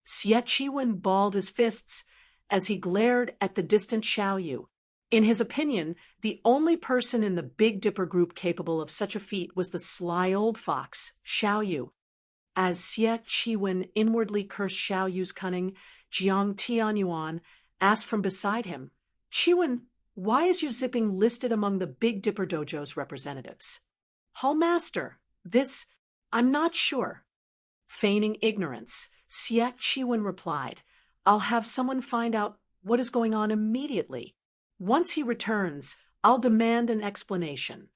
Xie Chiwen balled his fists as he glared at the distant Xiao Yu. In his opinion, the only person in the Big Dipper group capable of such a feat was the sly old fox, Xiao Yu. As Xie Chiwen inwardly cursed Xiao Yu's cunning, Jiang Tianyuan asked from beside him, "Chiwen, why is Yu Zipping listed among the Big Dipper Dojo's representatives?" "Oh, master, I'm not sure." Feigning ignorance, Xie Chiwen replied, "I'll have someone find out what is going on immediately. Once he returns, I'll demand an explanation."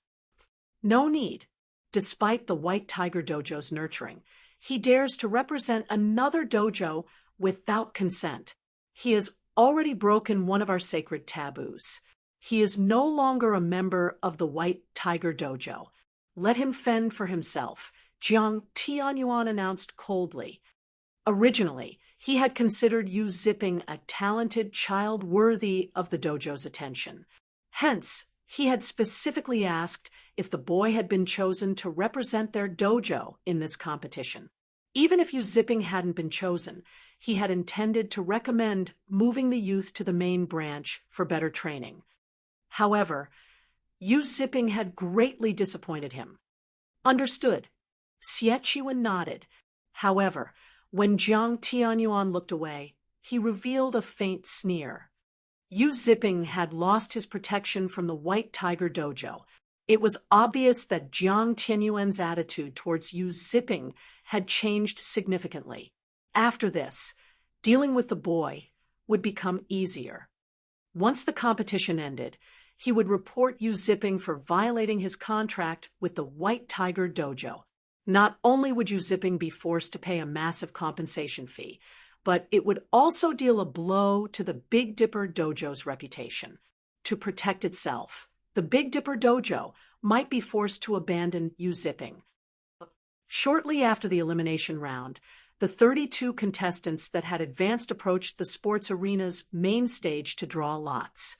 No need. Despite the White Tiger Dojo's nurturing, he dares to represent another dojo without consent. He has already broken one of our sacred taboos. He is no longer a member of the White Tiger Dojo. Let him fend for himself, Jiang Tianyuan announced coldly. Originally, he had considered Yu Zipping a talented child worthy of the dojo's attention. Hence, he had specifically asked if the boy had been chosen to represent their dojo in this competition. Even if Yu Zipping hadn't been chosen, he had intended to recommend moving the youth to the main branch for better training. However, Yu Zipping had greatly disappointed him. Understood. Xie Chiwen nodded. However, when Jiang Tianyuan looked away, he revealed a faint sneer. Yu Zipping had lost his protection from the White Tiger Dojo. It was obvious that Jiang Tianyuan's attitude towards Yu Zipping had changed significantly. After this, dealing with the boy would become easier. Once the competition ended, he would report Yu Zipping for violating his contract with the White Tiger Dojo. Not only would Yu Zipping be forced to pay a massive compensation fee, but it would also deal a blow to the Big Dipper Dojo's reputation. To protect itself, the Big Dipper Dojo might be forced to abandon Yu Zipping. Shortly after the elimination round, the 32 contestants that had advanced approached the sports arena's main stage to draw lots.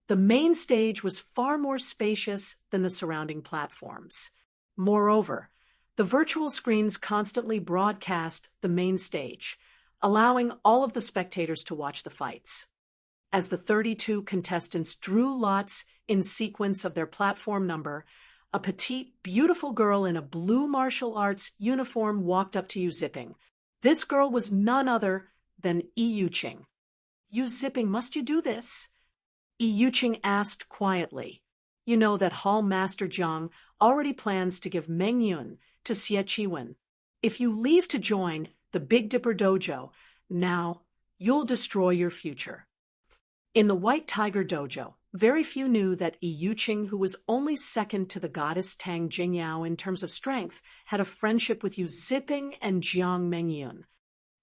The main stage was far more spacious than the surrounding platforms. Moreover, the virtual screens constantly broadcast the main stage, allowing all of the spectators to watch the fights. As the 32 contestants drew lots in sequence of their platform number, a petite, beautiful girl in a blue martial arts uniform walked up to Yu Zipping. This girl was none other than Yu Qing. "Yu Zipping, must you do this?" Yu Qing asked quietly. "You know that Hall Master Jiang already plans to give Meng Yun to Xie Qiwen. If you leave to join the Big Dipper Dojo, now you'll destroy your future." In the White Tiger Dojo, very few knew that Yu Qing, who was only second to the goddess Tang Jingyao in terms of strength, had a friendship with Yu Zipping and Jiang Mengyun.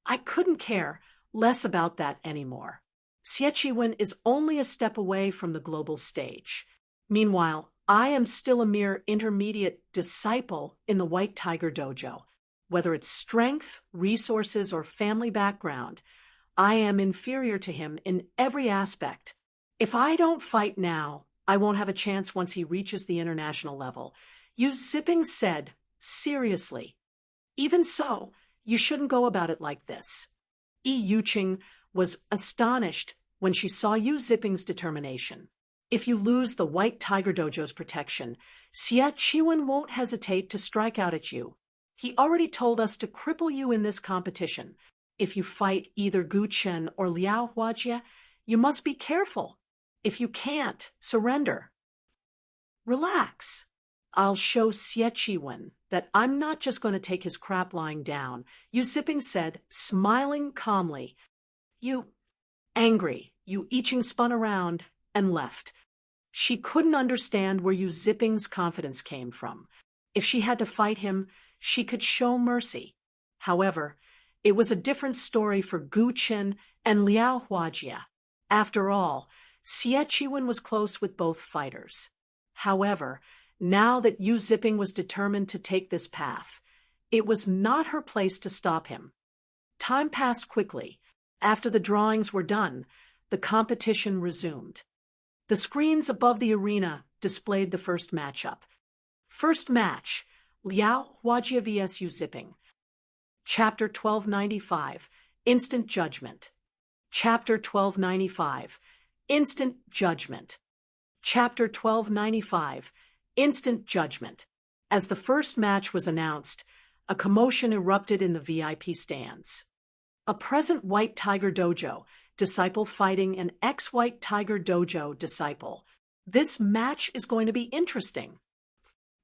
I couldn't care less about that anymore. Xie Qiwen is only a step away from the global stage. Meanwhile, I am still a mere intermediate disciple in the White Tiger Dojo. Whether it's strength, resources, or family background, I am inferior to him in every aspect. If I don't fight now, I won't have a chance once he reaches the international level. Yu Zipping said, seriously. Even so, you shouldn't go about it like this. Yu Qing was astonished when she saw Yu Zipping's determination. If you lose the White Tiger Dojo's protection, Xie Qiwen won't hesitate to strike out at you. He already told us to cripple you in this competition. If you fight either Gu Chen or Liao Huajie, you must be careful. If you can't, surrender. Relax. I'll show Xie Qiwen that I'm not just going to take his crap lying down, Yu Zipping said, smiling calmly. Angry, Yu Iching spun around and left. She couldn't understand where Yu Zipping's confidence came from. If she had to fight him, she could show mercy. However, it was a different story for Gu Chen and Liao Huajie. After all, Xie Qiwen was close with both fighters. However, now that Yu Zipping was determined to take this path, it was not her place to stop him. Time passed quickly. After the drawings were done, the competition resumed. The screens above the arena displayed the first matchup. First match, Liao Huajie vs Yu Zipping. Chapter 1295, Instant Judgment. Chapter 1295, Instant Judgment. Chapter 1295, Instant Judgment. As the first match was announced, a commotion erupted in the VIP stands. A present White Tiger Dojo disciple fighting an ex-White Tiger Dojo disciple. This match is going to be interesting.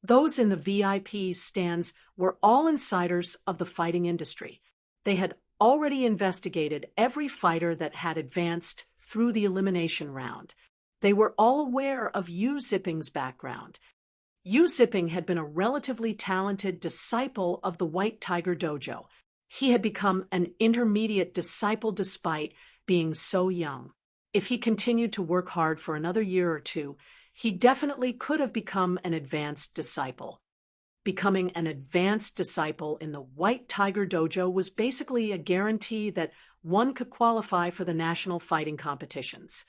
Those in the VIP stands were all insiders of the fighting industry. They had already investigated every fighter that had advanced through the elimination round. They were all aware of Yu Zipping's background. Yu Zipping had been a relatively talented disciple of the White Tiger Dojo. He had become an intermediate disciple despite being so young. If he continued to work hard for another year or two, he definitely could have become an advanced disciple. Becoming an advanced disciple in the White Tiger Dojo was basically a guarantee that one could qualify for the national fighting competitions.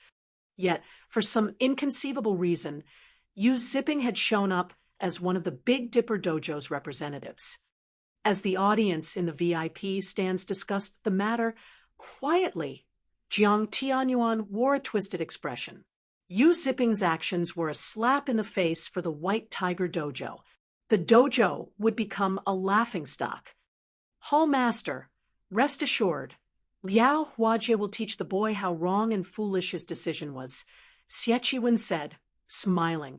Yet, for some inconceivable reason, Yu Zipping had shown up as one of the Big Dipper Dojo's representatives. As the audience in the VIP stands discussed the matter, quietly, Jiang Tianyuan wore a twisted expression. Yu Zipping's actions were a slap in the face for the White Tiger Dojo. The dojo would become a laughingstock. Hall Master, rest assured, Liao Huajie will teach the boy how wrong and foolish his decision was, Xie Qiwen said, smiling.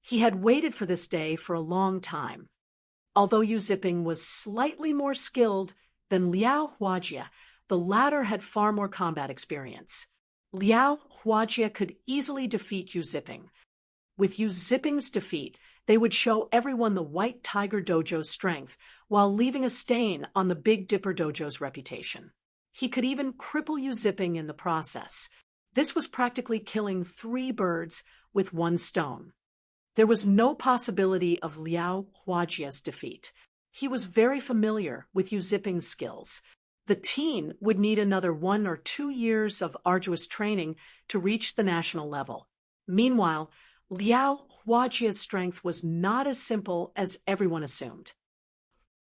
He had waited for this day for a long time. Although Yu Zipping was slightly more skilled than Liao Huajie, the latter had far more combat experience. Liao Huajie could easily defeat Yu Zipping. With Yu Zipping's defeat, they would show everyone the White Tiger Dojo's strength while leaving a stain on the Big Dipper Dojo's reputation. He could even cripple Yu Zipping in the process. This was practically killing 3 birds with 1 stone. There was no possibility of Liao Huajie's defeat. He was very familiar with Yu Zipping's skills. The teen would need another 1 or 2 years of arduous training to reach the national level. Meanwhile, Liao Huajie's strength was not as simple as everyone assumed.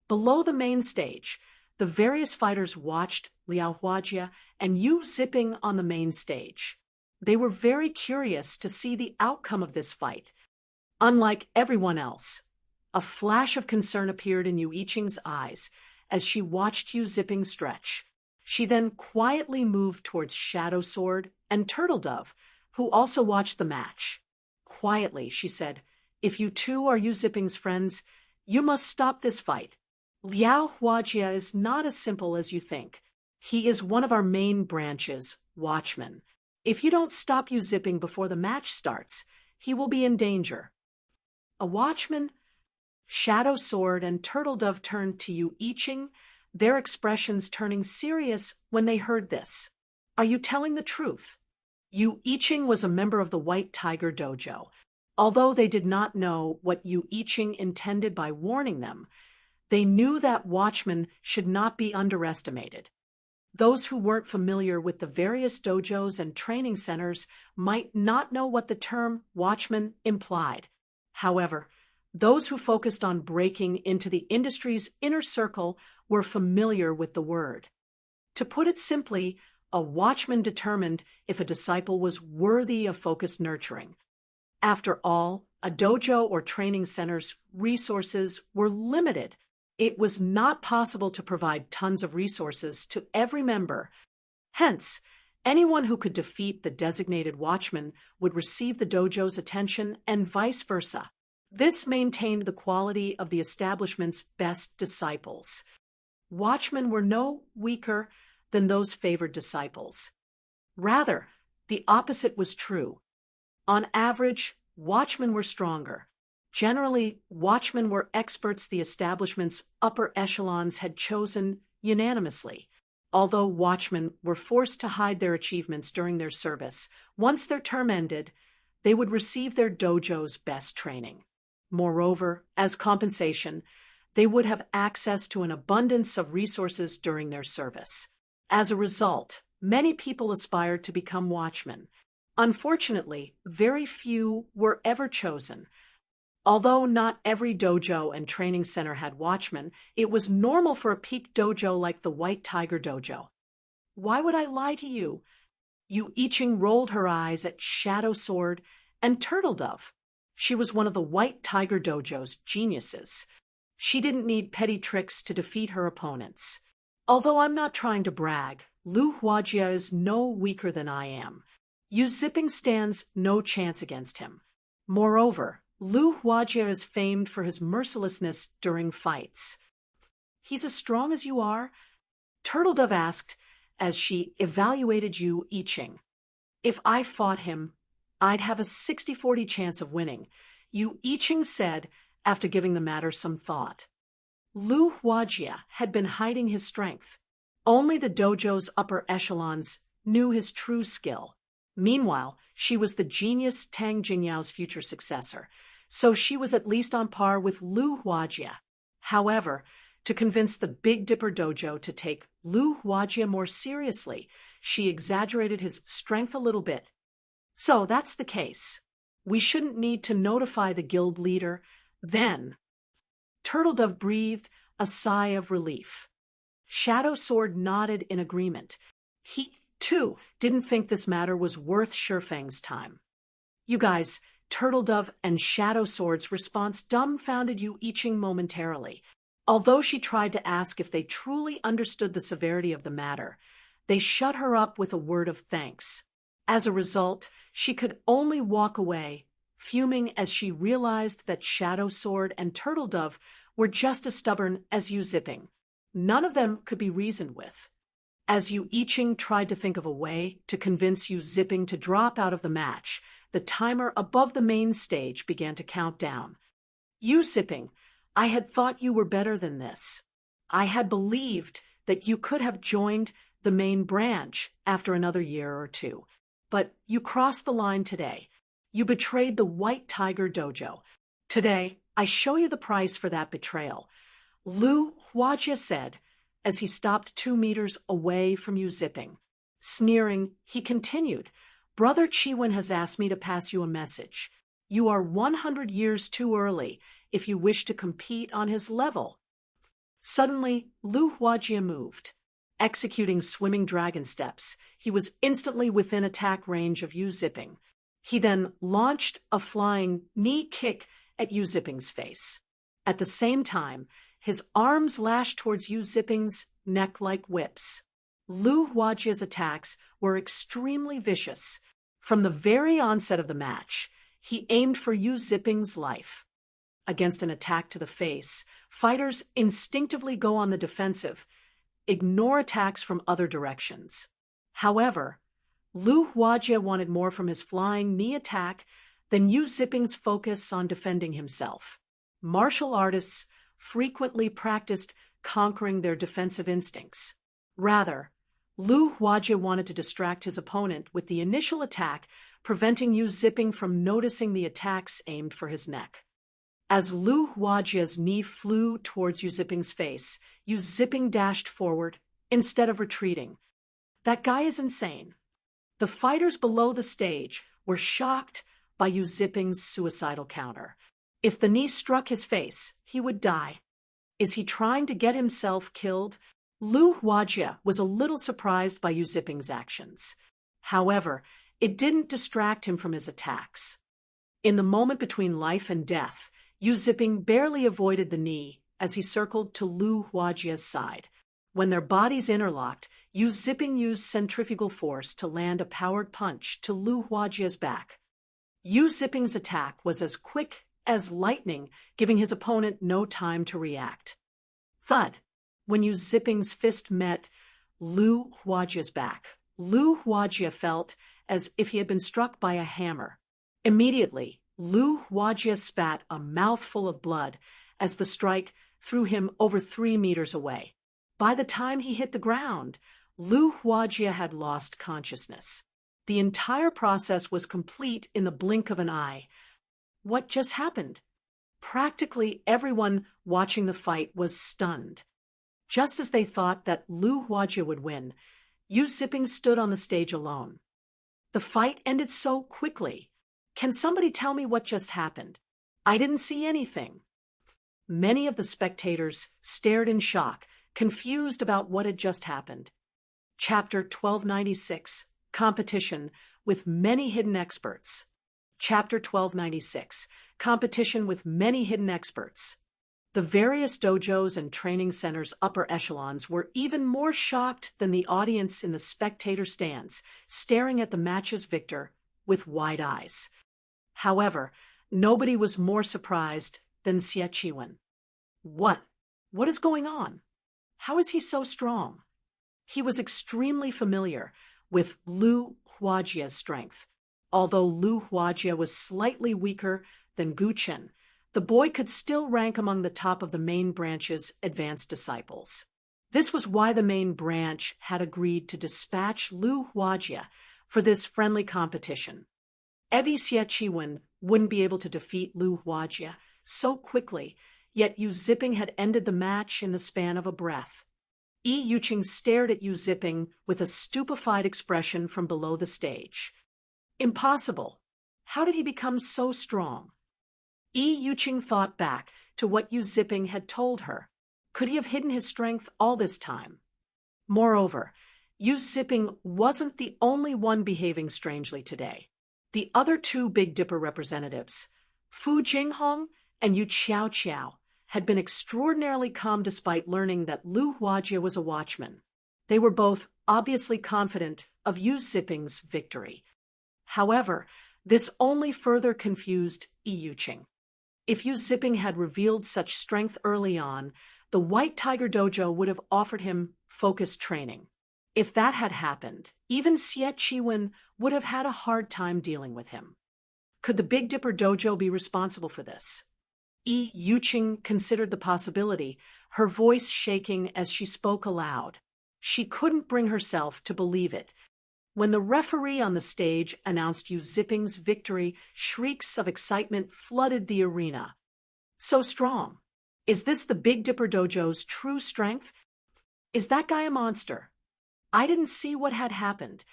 Below the main stage, the various fighters watched Liao Huajie and Yu Ziping on the main stage. They were very curious to see the outcome of this fight. Unlike everyone else, a flash of concern appeared in Yu Yiqing's eyes as she watched Yu Ziping stretch. She then quietly moved towards Shadow Sword and Turtle Dove, who also watched the match. Quietly, she said, "If you two are Yu Ziping's friends, you must stop this fight. Liao Huajie is not as simple as you think. He is one of our main branches, Watchmen. If you don't stop Yu Ziping before the match starts, he will be in danger." A Watchman, Shadow Sword, and Turtle Dove turned to Yu Yiqing, their expressions turning serious when they heard this. "Are you telling the truth?" Yu Yiqing was a member of the White Tiger Dojo. Although they did not know what Yu Yiqing intended by warning them, they knew that watchmen should not be underestimated. Those who weren't familiar with the various dojos and training centers might not know what the term watchman implied. However, those who focused on breaking into the industry's inner circle were familiar with the word. To put it simply, a watchman determined if a disciple was worthy of focused nurturing. After all, a dojo or training center's resources were limited. It was not possible to provide tons of resources to every member. Hence, anyone who could defeat the designated watchman would receive the dojo's attention and vice versa. This maintained the quality of the establishment's best disciples. Watchmen were no weaker than those favored disciples. Rather, the opposite was true. On average, watchmen were stronger. Generally, watchmen were experts the establishment's upper echelons had chosen unanimously. Although watchmen were forced to hide their achievements during their service, once their term ended, they would receive their dojo's best training. Moreover, as compensation, they would have access to an abundance of resources during their service. As a result, many people aspired to become watchmen. Unfortunately, very few were ever chosen. Although not every dojo and training center had watchmen, it was normal for a peak dojo like the White Tiger Dojo. "Why would I lie to you?" Yu Yiqing rolled her eyes at Shadow Sword and Turtle Dove. She was one of the White Tiger Dojo's geniuses. She didn't need petty tricks to defeat her opponents. "Although I'm not trying to brag, Liao Huajie is no weaker than I am. Yu Ziping stands no chance against him. Moreover, Liao Huajie is famed for his mercilessness during fights." "He's as strong as you are?" Turtle Dove asked as she evaluated Yu Yiqing. "If I fought him, I'd have a 60-40 chance of winning," Yu Yiqing said after giving the matter some thought. Liao Huajie had been hiding his strength. Only the dojo's upper echelons knew his true skill. Meanwhile, she was the genius Tang Jingyao's future successor, so she was at least on par with Liao Huajie. However, to convince the Big Dipper Dojo to take Liao Huajie more seriously, she exaggerated his strength a little bit. "So that's the case. We shouldn't need to notify the guild leader, then." Turtle Dove breathed a sigh of relief. Shadow Sword nodded in agreement. He, too, didn't think this matter was worth Shifeng's time. "You guys," Turtle Dove and Shadow Sword's response dumbfounded Yu Yiqing momentarily. Although she tried to ask if they truly understood the severity of the matter, they shut her up with a word of thanks. As a result, she could only walk away, fuming as she realized that Shadow Sword and Turtle Dove were just as stubborn as Yu Ziping. None of them could be reasoned with. As Yu Yiqing tried to think of a way to convince Yu Ziping to drop out of the match, the timer above the main stage began to count down. "Yu Ziping, I had thought you were better than this. I had believed that you could have joined the main branch after another year or two. But you crossed the line today. You betrayed the White Tiger Dojo. Today, I show you the price for that betrayal," Liao Huajie said as he stopped 2 meters away from Yu Ziping. Sneering, he continued, "Brother Chiwen has asked me to pass you a message. You are 100 years too early if you wish to compete on his level." Suddenly, Lu Huajie moved. Executing swimming dragon steps, he was instantly within attack range of Yu Ziping. He then launched a flying knee kick at Yu Ziping's face. At the same time, his arms lashed towards Yu Ziping's neck like whips. Lu Huajie's attacks were extremely vicious. From the very onset of the match, he aimed for Yu Ziping's life. Against an attack to the face, fighters instinctively go on the defensive, ignore attacks from other directions. However, Lu Huajie wanted more from his flying knee attack than Yu Ziping's focus on defending himself. Martial artists frequently practiced conquering their defensive instincts. Rather, Lu Huajie wanted to distract his opponent with the initial attack, preventing Yu Ziping from noticing the attacks aimed for his neck. As Lu Huajie's knee flew towards Yu Ziping's face, Yu Ziping dashed forward instead of retreating. That guy is insane. The fighters below the stage were shocked by Yu Ziping's suicidal counter. If the knee struck his face, he would die. Is he trying to get himself killed? Lu Huajie was a little surprised by Yu Ziping's actions. However, it didn't distract him from his attacks. In the moment between life and death, Yu Ziping barely avoided the knee as he circled to Lu Huajie's side. When their bodies interlocked, Yu Ziping used centrifugal force to land a powered punch to Lu Huajie's back. Yu Ziping's attack was as quick as lightning, giving his opponent no time to react. Thud! When Yu Ziping's fist met Lu Huajie's back, Lu Huajie felt as if he had been struck by a hammer. Immediately, Lu Huajie spat a mouthful of blood as the strike threw him over 3 meters away. By the time he hit the ground, Lu Huajie had lost consciousness. The entire process was complete in the blink of an eye. What just happened? Practically everyone watching the fight was stunned. Just as they thought that Lu Huajie would win, Yu Ziping stood on the stage alone. The fight ended so quickly. Can somebody tell me what just happened? I didn't see anything. Many of the spectators stared in shock, confused about what had just happened. Chapter 1296, Competition with Many Hidden Experts. Chapter 1296, Competition with Many Hidden Experts. The various dojos and training centers' upper echelons were even more shocked than the audience in the spectator stands, staring at the match's victor with wide eyes. However, nobody was more surprised than Xie Qiwen. What is going on? How is he so strong? He was extremely familiar with Lu Huajie's strength. Although Lu Huajie was slightly weaker than Gu Chen, the boy could still rank among the top of the main branch's advanced disciples. This was why the main branch had agreed to dispatch Lu Huajie for this friendly competition. Xie Qiwen wouldn't be able to defeat Lu Huajie so quickly, yet Yu Ziping had ended the match in the span of a breath. Yi Yuqing stared at Yu Ziping with a stupefied expression from below the stage. Impossible! How did he become so strong? Yi Yuqing thought back to what Yu Ziping had told her. Could he have hidden his strength all this time? Moreover, Yu Ziping wasn't the only one behaving strangely today. The other 2 Big Dipper representatives, Fu Jinghong and Yu Qiao, had been extraordinarily calm despite learning that Lu Huajie was a watchman. They were both obviously confident of Yu Ziping's victory. However, this only further confused Yi Yuqing. If Yu Ziping had revealed such strength early on, the White Tiger Dojo would have offered him focused training. If that had happened, even Xie Qiwen would have had a hard time dealing with him. Could the Big Dipper Dojo be responsible for this? Yi Yuqing considered the possibility, her voice shaking as she spoke aloud. She couldn't bring herself to believe it. When the referee on the stage announced Yu Ziping's victory, shrieks of excitement flooded the arena. So strong. Is this the Big Dipper Dojo's true strength? Is that guy a monster? I didn't see what had happened.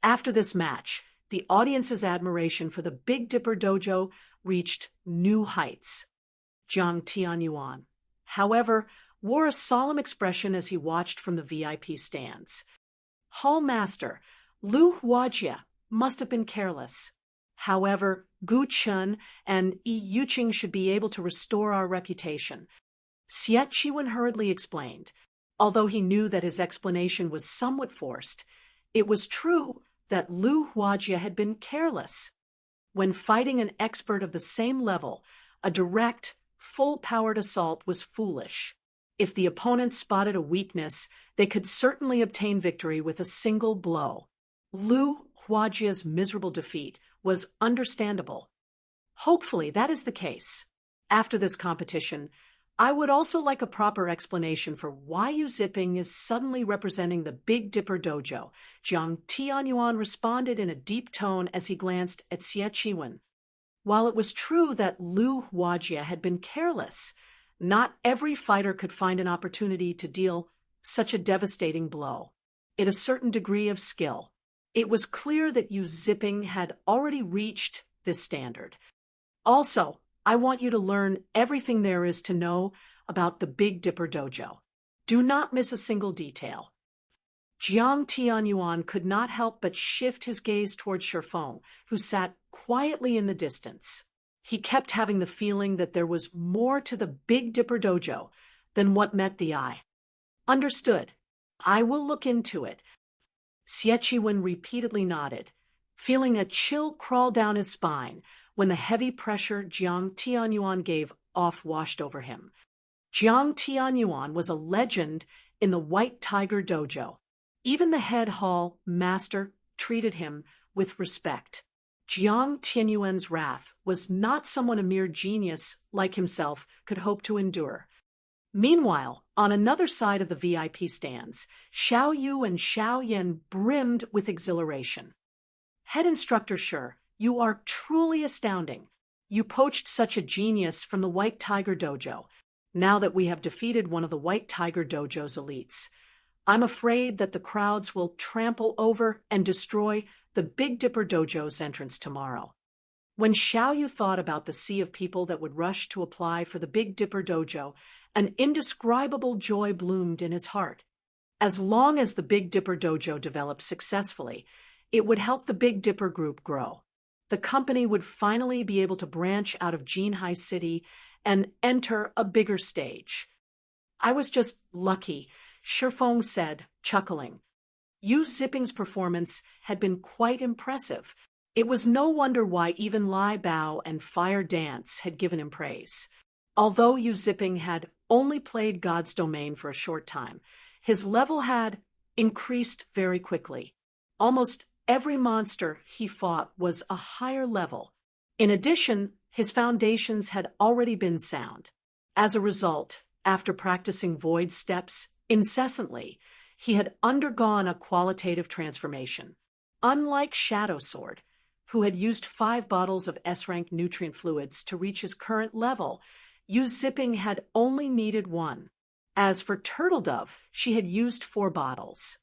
After this match, the audience's admiration for the Big Dipper Dojo reached new heights. Jiang Tianyuan. However, wore a solemn expression as he watched from the VIP stands. Hall Master, Lu Huajie must have been careless. However, Gu Chun and Yi Yuqing should be able to restore our reputation. Xie Chiwen hurriedly explained. Although he knew that his explanation was somewhat forced, it was true that Lu Huajie had been careless. When fighting an expert of the same level, a direct, full-powered assault was foolish. If the opponent spotted a weakness, they could certainly obtain victory with a single blow. Lu Huajie's miserable defeat was understandable. Hopefully that is the case. After this competition, I would also like a proper explanation for why Yu Ziping is suddenly representing the Big Dipper Dojo. Jiang Tianyuan responded in a deep tone as he glanced at Xie Chiwen. While it was true that Lu Huajie had been careless, not every fighter could find an opportunity to deal such a devastating blow. It a certain degree of skill. It was clear that Yu Ziping had already reached this standard. Also, I want you to learn everything there is to know about the Big Dipper Dojo. Do not miss a single detail. Jiang Tianyuan could not help but shift his gaze toward Shifeng, who sat quietly in the distance. He kept having the feeling that there was more to the Big Dipper Dojo than what met the eye. Understood. I will look into it. Xie Chiwen repeatedly nodded, feeling a chill crawl down his spine when the heavy pressure Jiang Tianyuan gave off washed over him. Jiang Tianyuan was a legend in the White Tiger Dojo. Even the head hall master treated him with respect. Jiang Tianyuan's wrath was not someone a mere genius like himself could hope to endure. Meanwhile, on another side of the VIP stands, Xiao Yu and Xiao Yan brimmed with exhilaration. Head instructor Shi, you are truly astounding. You poached such a genius from the White Tiger Dojo. Now that we have defeated one of the White Tiger Dojo's elites, I'm afraid that the crowds will trample over and destroy the Big Dipper Dojo's entrance tomorrow. When Xiao Yu thought about the sea of people that would rush to apply for the Big Dipper Dojo, an indescribable joy bloomed in his heart. As long as the Big Dipper Dojo developed successfully, it would help the Big Dipper Group grow. The company would finally be able to branch out of Jinhai City and enter a bigger stage. I was just lucky, Shifeng said, chuckling. Yu Ziping's performance had been quite impressive. It was no wonder why even Lai Bao and Fire Dance had given him praise. Although Yu Ziping had only played God's Domain for a short time, his level had increased very quickly. Almost every monster he fought was a higher level. In addition, his foundations had already been sound. As a result, after practicing void steps incessantly, he had undergone a qualitative transformation. Unlike Shadow Sword, who had used 5 bottles of S-rank nutrient fluids to reach his current level, Yu Ziping had only needed 1. As for Turtle Dove, she had used 4 bottles.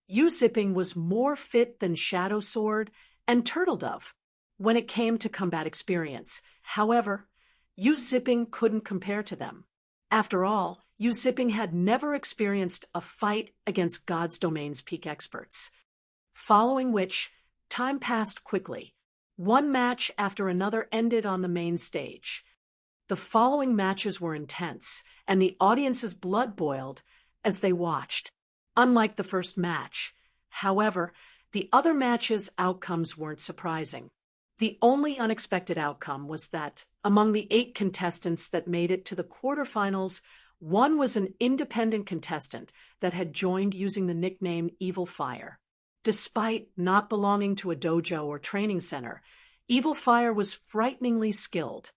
Yu Ziping was more fit than Shadow Sword and Turtle Dove when it came to combat experience. However, Yu Ziping couldn't compare to them. After all, Yu Ziping had never experienced a fight against God's Domain's peak experts. Following which, time passed quickly. One match after another ended on the main stage. The following matches were intense, and the audience's blood boiled as they watched. Unlike the first match, however, the other matches' outcomes weren't surprising. The only unexpected outcome was that, among the 8 contestants that made it to the quarterfinals, one was an independent contestant that had joined using the nickname Evil Fire. Despite not belonging to a dojo or training center, Evil Fire was frighteningly skilled.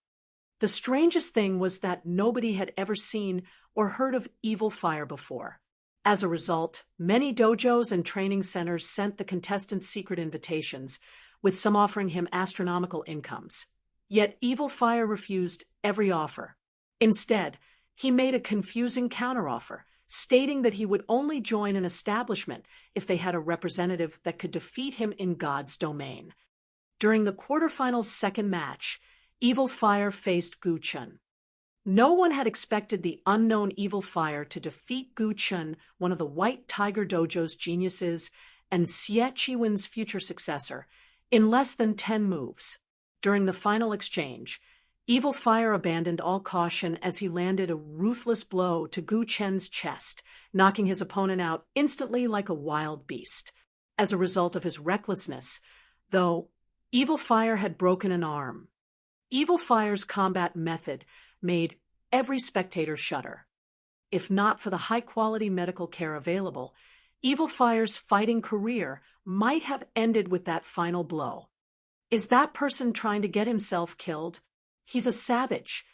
The strangest thing was that nobody had ever seen or heard of Evil Fire before. As a result, many dojos and training centers sent the contestants secret invitations, with some offering him astronomical incomes. Yet Evil Fire refused every offer. Instead, he made a confusing counteroffer, stating that he would only join an establishment if they had a representative that could defeat him in God's Domain. During the quarterfinals' second match, Evil Fire faced Gu Chun. No one had expected the unknown evil fire to defeat Gu Chun, one of the White Tiger Dojo's geniuses and Xie Chiwen's future successor, in less than 10 moves. During the final exchange, Evil Fire abandoned all caution as he landed a ruthless blow to Gu Chen's chest, knocking his opponent out instantly like a wild beast. As a result of his recklessness, though, Evil Fire had broken an arm. Evil Fire's combat method made every spectator shudder. If not for the high-quality medical care available, Evil Fire's fighting career might have ended with that final blow. Is that person trying to get himself killed? He's a savage.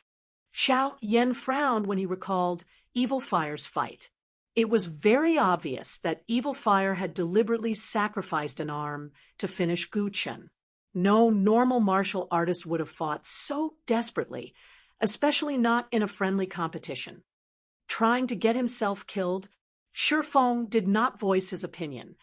Xiao Yan frowned when he recalled Evil Fire's fight. It was very obvious that Evil Fire had deliberately sacrificed an arm to finish Gu Chun. No normal martial artist would have fought so desperately, especially not in a friendly competition. Trying to get himself killed, Shifeng did not voice his opinion.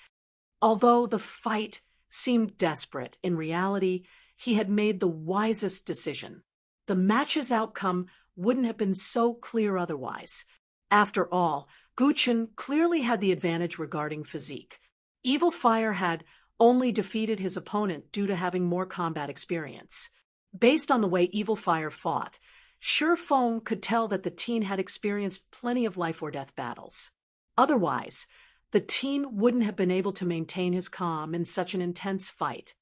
Although the fight seemed desperate, in reality, he had made the wisest decision. The match's outcome wouldn't have been so clear otherwise. After all, Gu Chun clearly had the advantage regarding physique. Evil Fire had only defeated his opponent due to having more combat experience. Based on the way Evil Fire fought, Shifeng could tell that the teen had experienced plenty of life-or-death battles. Otherwise, the teen wouldn't have been able to maintain his calm in such an intense fight.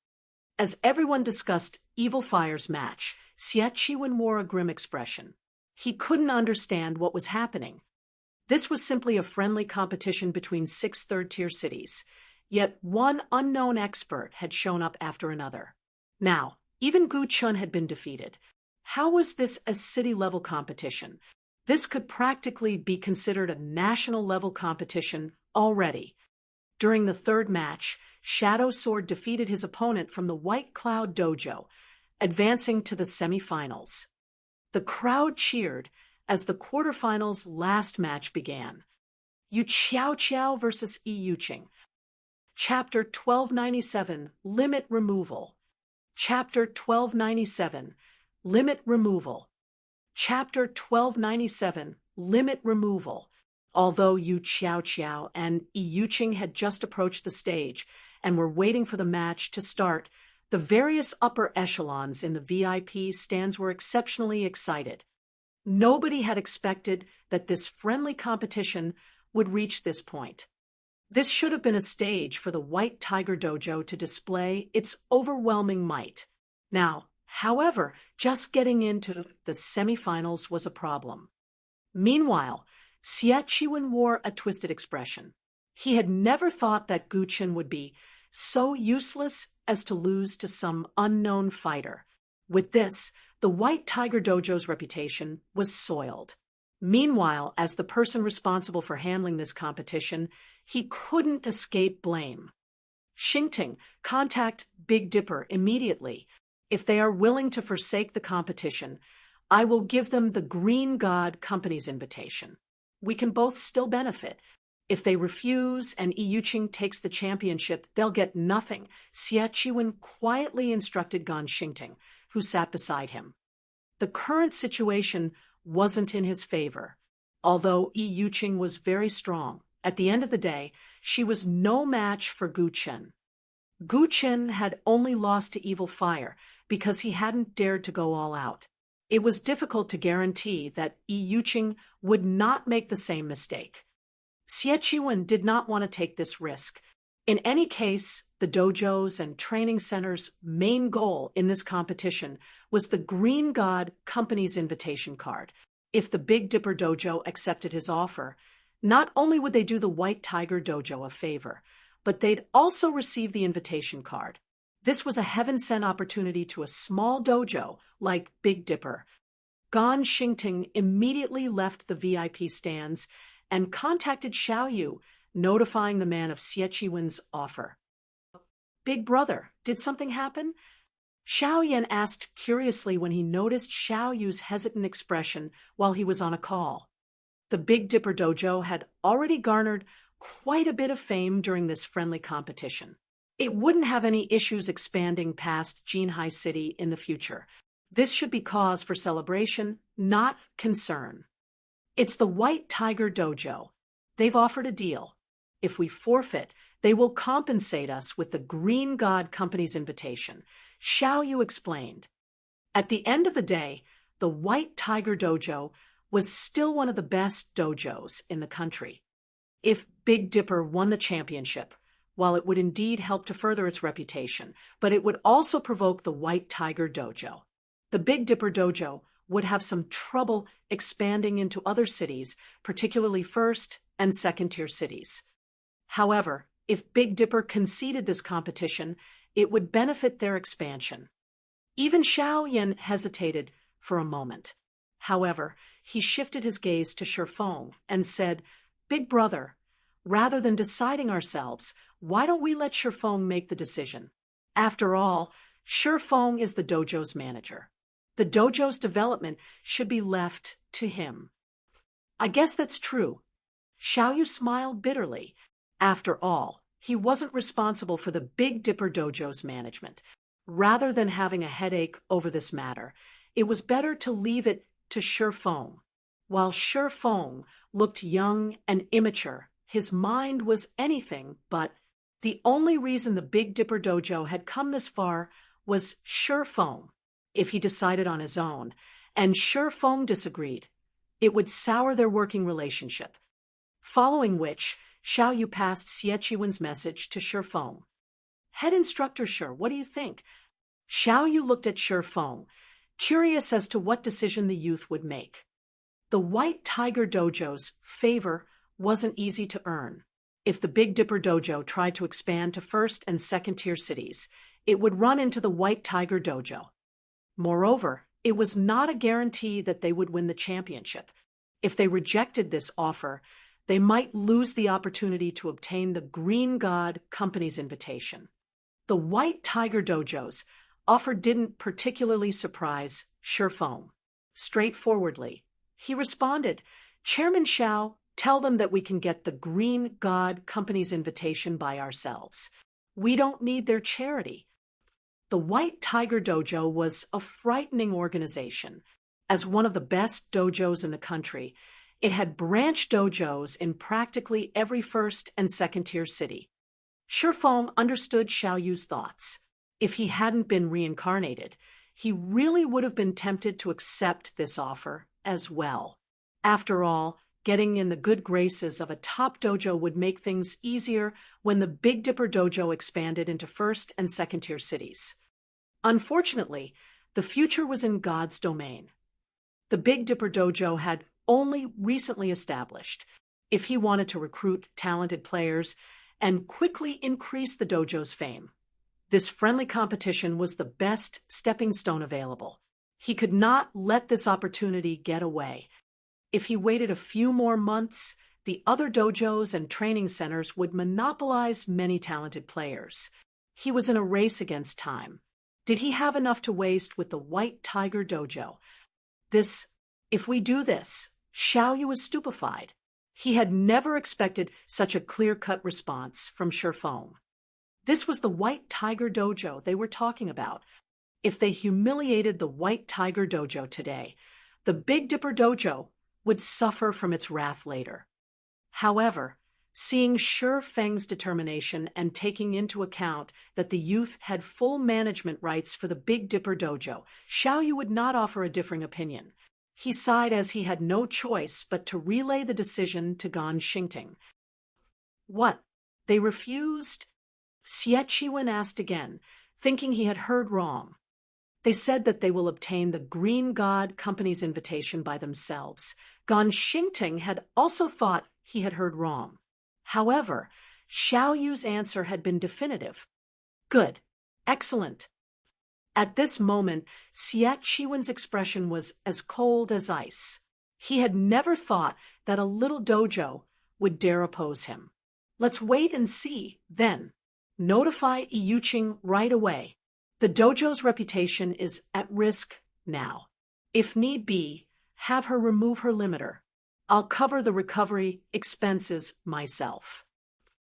As everyone discussed Evil Fire's match, Xie Chiwen wore a grim expression. He couldn't understand what was happening. This was simply a friendly competition between 6 third-tier cities, yet one unknown expert had shown up after another. Now, even Gu Chun had been defeated. How was this a city-level competition? This could practically be considered a national-level competition already. During the third match, Shadow Sword defeated his opponent from the White Cloud Dojo, advancing to the semi-finals. The crowd cheered as the quarterfinals' last match began. Yu Qiao versus Yi Yuqing. Chapter 1297, Limit Removal. Chapter 1297, Limit Removal. Chapter 1297, Limit Removal. Although Yu Qiao and Yi Yuqing had just approached the stage and were waiting for the match to start, the various upper echelons in the VIP stands were exceptionally excited. Nobody had expected that this friendly competition would reach this point. This should have been a stage for the White Tiger Dojo to display its overwhelming might. Now, however, just getting into the semifinals was a problem. Meanwhile, Xie Chiwen wore a twisted expression. He had never thought that Gu Chun would be so useless as to lose to some unknown fighter. With this, the White Tiger Dojo's reputation was soiled. Meanwhile, as the person responsible for handling this competition, he couldn't escape blame. Xingting, contact Big Dipper immediately. If they are willing to forsake the competition, I will give them the Green God Company's invitation. We can both still benefit. If they refuse and Yi Yuqing takes the championship, they'll get nothing. Xie Chiwen quietly instructed Gan Xingting, who sat beside him. The current situation wasn't in his favor. Although Yi Yuqing was very strong, at the end of the day, she was no match for Gu Chun. Gu Chun had only lost to Evil Fire because he hadn't dared to go all out. It was difficult to guarantee that Yi Yuqing would not make the same mistake. Xie Chiwen did not want to take this risk. In any case, the dojo's and training center's main goal in this competition was the Green God Company's invitation card. If the Big Dipper Dojo accepted his offer, not only would they do the White Tiger Dojo a favor, but they'd also receive the invitation card. This was a heaven-sent opportunity to a small dojo like Big Dipper. Gan Xingting immediately left the VIP stands and contacted Xiaoyu, notifying the man of Xie Chiwen's offer. Big brother, did something happen? Xiao Yan asked curiously when he noticed Xiaoyu's hesitant expression while he was on a call. The Big Dipper Dojo had already garnered quite a bit of fame during this friendly competition. It wouldn't have any issues expanding past Jinhai City in the future. This should be cause for celebration not concern. It's the White Tiger Dojo. They've offered a deal. If we forfeit, they will compensate us with the Green God Company's invitation. Xiao Yu explained. At the end of the day, the White Tiger Dojo was still one of the best dojos in the country. If Big Dipper won the championship, while it would indeed help to further its reputation, but it would also provoke the White Tiger Dojo. The Big Dipper Dojo would have some trouble expanding into other cities, particularly first and second-tier cities. However, if Big Dipper conceded this competition, it would benefit their expansion. Even Xiao Yan hesitated for a moment. However, he shifted his gaze to Shifeng and said, "Big brother, rather than deciding ourselves, why don't we let Shifeng make the decision? After all, Shifeng is the dojo's manager. The dojo's development should be left to him." "I guess that's true." Xiao Yu smiled bitterly. After all, he wasn't responsible for the Big Dipper Dojo's management. Rather than having a headache over this matter, it was better to leave it to Shifeng. While Shifeng looked young and immature, his mind was anything but. The only reason the Big Dipper Dojo had come this far was Shifeng. If he decided on his own, and Shifeng disagreed, it would sour their working relationship. Following which, Xiao Yu passed Xie Qiwen's message to Shifeng. "Head instructor Shi, what do you think?" Xiao Yu looked at Shifeng, curious as to what decision the youth would make. The White Tiger Dojo's favor wasn't easy to earn. If the Big Dipper Dojo tried to expand to first and second-tier cities, it would run into the White Tiger Dojo. Moreover, it was not a guarantee that they would win the championship. If they rejected this offer, they might lose the opportunity to obtain the Green God Company's invitation. The White Tiger Dojo's offer didn't particularly surprise Shifeng. Straightforwardly, he responded, "Chairman Xiao, tell them that we can get the Green God Company's invitation by ourselves. We don't need their charity." The White Tiger Dojo was a frightening organization. As one of the best dojos in the country, it had branch dojos in practically every first and second-tier city. Shifeng understood Xiao Yu's thoughts. If he hadn't been reincarnated, he really would have been tempted to accept this offer as well. After all, getting in the good graces of a top dojo would make things easier when the Big Dipper Dojo expanded into first and second-tier cities. Unfortunately, the future was in God's domain. The Big Dipper Dojo had only recently established. If he wanted to recruit talented players and quickly increase the dojo's fame, this friendly competition was the best stepping stone available. He could not let this opportunity get away. If he waited a few more months, the other dojos and training centers would monopolize many talented players. He was in a race against time. Did he have enough to waste with the White Tiger Dojo? If we do this, Xiao Yu was stupefied. He had never expected such a clear-cut response from Shifeng. This was the White Tiger Dojo they were talking about. If they humiliated the White Tiger Dojo today, the Big Dipper Dojo would suffer from its wrath later. However, seeing Shifeng's determination and taking into account that the youth had full management rights for the Big Dipper Dojo, Xiao Yu would not offer a differing opinion. He sighed as he had no choice but to relay the decision to Gan Xingting. "What? They refused?" Xie Qiwen asked again, thinking he had heard wrong. "They said that they will obtain the Green God Company's invitation by themselves." Gan Xingting had also thought he had heard wrong. However, Xiao Yu's answer had been definitive. "Good. Excellent." At this moment, Xie Qiwen's expression was as cold as ice. He had never thought that a little dojo would dare oppose him. "Let's wait and see, then. Notify Yuqing right away. The dojo's reputation is at risk now. If need be, have her remove her limiter. I'll cover the recovery expenses myself."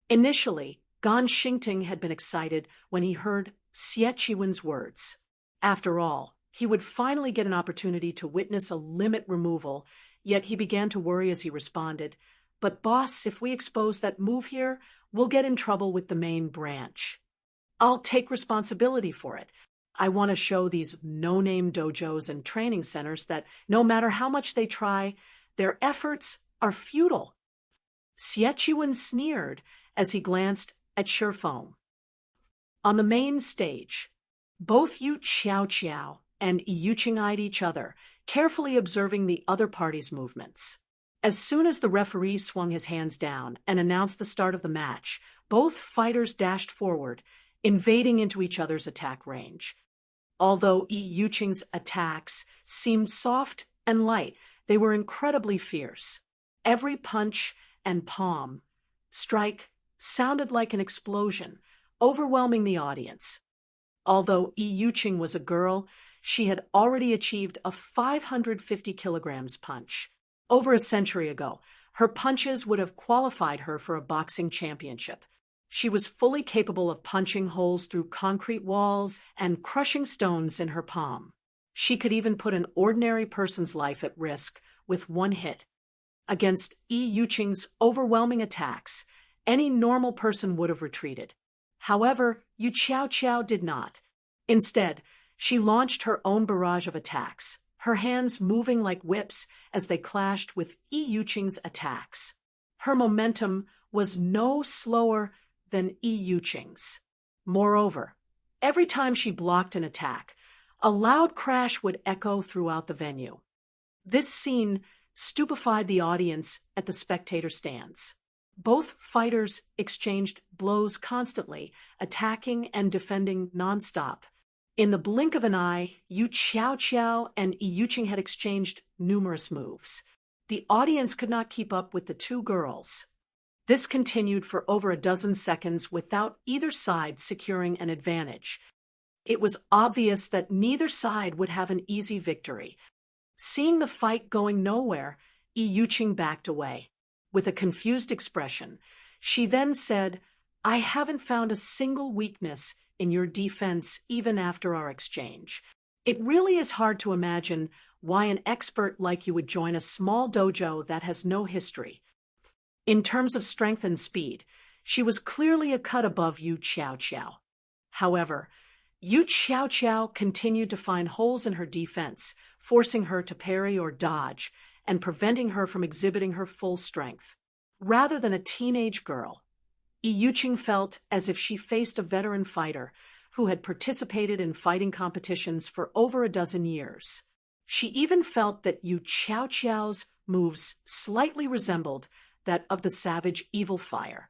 Initially, Gan Xingting had been excited when he heard Xie Qiwen's words. After all, He would finally get an opportunity to witness a limit removal, yet he began to worry as he responded, "But boss, if we expose that move here, we'll get in trouble with the main branch. I'll take responsibility for it. I want to show these no-name dojos and training centers that no matter how much they try, their efforts are futile." Xie sneered as he glanced at Shifeng. On the main stage, both Yu Qiao and Yuqing eyed each other, carefully observing the other party's movements. As soon as the referee swung his hands down and announced the start of the match, both fighters dashed forward, invading into each other's attack range. Although Yuqing's attacks seemed soft and light, they were incredibly fierce. Every punch and palm strike sounded like an explosion, overwhelming the audience. Although Yuqing was a girl, she had already achieved a 550 kilograms punch. Over a century ago, her punches would have qualified her for a boxing championship. She was fully capable of punching holes through concrete walls and crushing stones in her palm. She could even put an ordinary person's life at risk with one hit. Against Yuqing's overwhelming attacks, any normal person would have retreated. However, Yu Qiao did not. Instead, she launched her own barrage of attacks, her hands moving like whips as they clashed with Yuqing's attacks. Her momentum was no slower than Yuqing's. Moreover, every time she blocked an attack, a loud crash would echo throughout the venue. This scene stupefied the audience at the spectator stands. Both fighters exchanged blows constantly, attacking and defending nonstop. In the blink of an eye, Yu Qiao and Yuqing had exchanged numerous moves. The audience could not keep up with the two girls. This continued for over a dozen seconds without either side securing an advantage. It was obvious that neither side would have an easy victory. Seeing the fight going nowhere, Yuqing backed away. With a confused expression, she then said, "I haven't found a single weakness in your defense even after our exchange. It really is hard to imagine why an expert like you would join a small dojo that has no history." In terms of strength and speed, she was clearly a cut above Yu Qiao. However, Yu Qiao continued to find holes in her defense, forcing her to parry or dodge, and preventing her from exhibiting her full strength. Rather than a teenage girl, Yuqing felt as if she faced a veteran fighter who had participated in fighting competitions for over a dozen years. She even felt that Yu Qiao's moves slightly resembled that of the savage Evil Fire.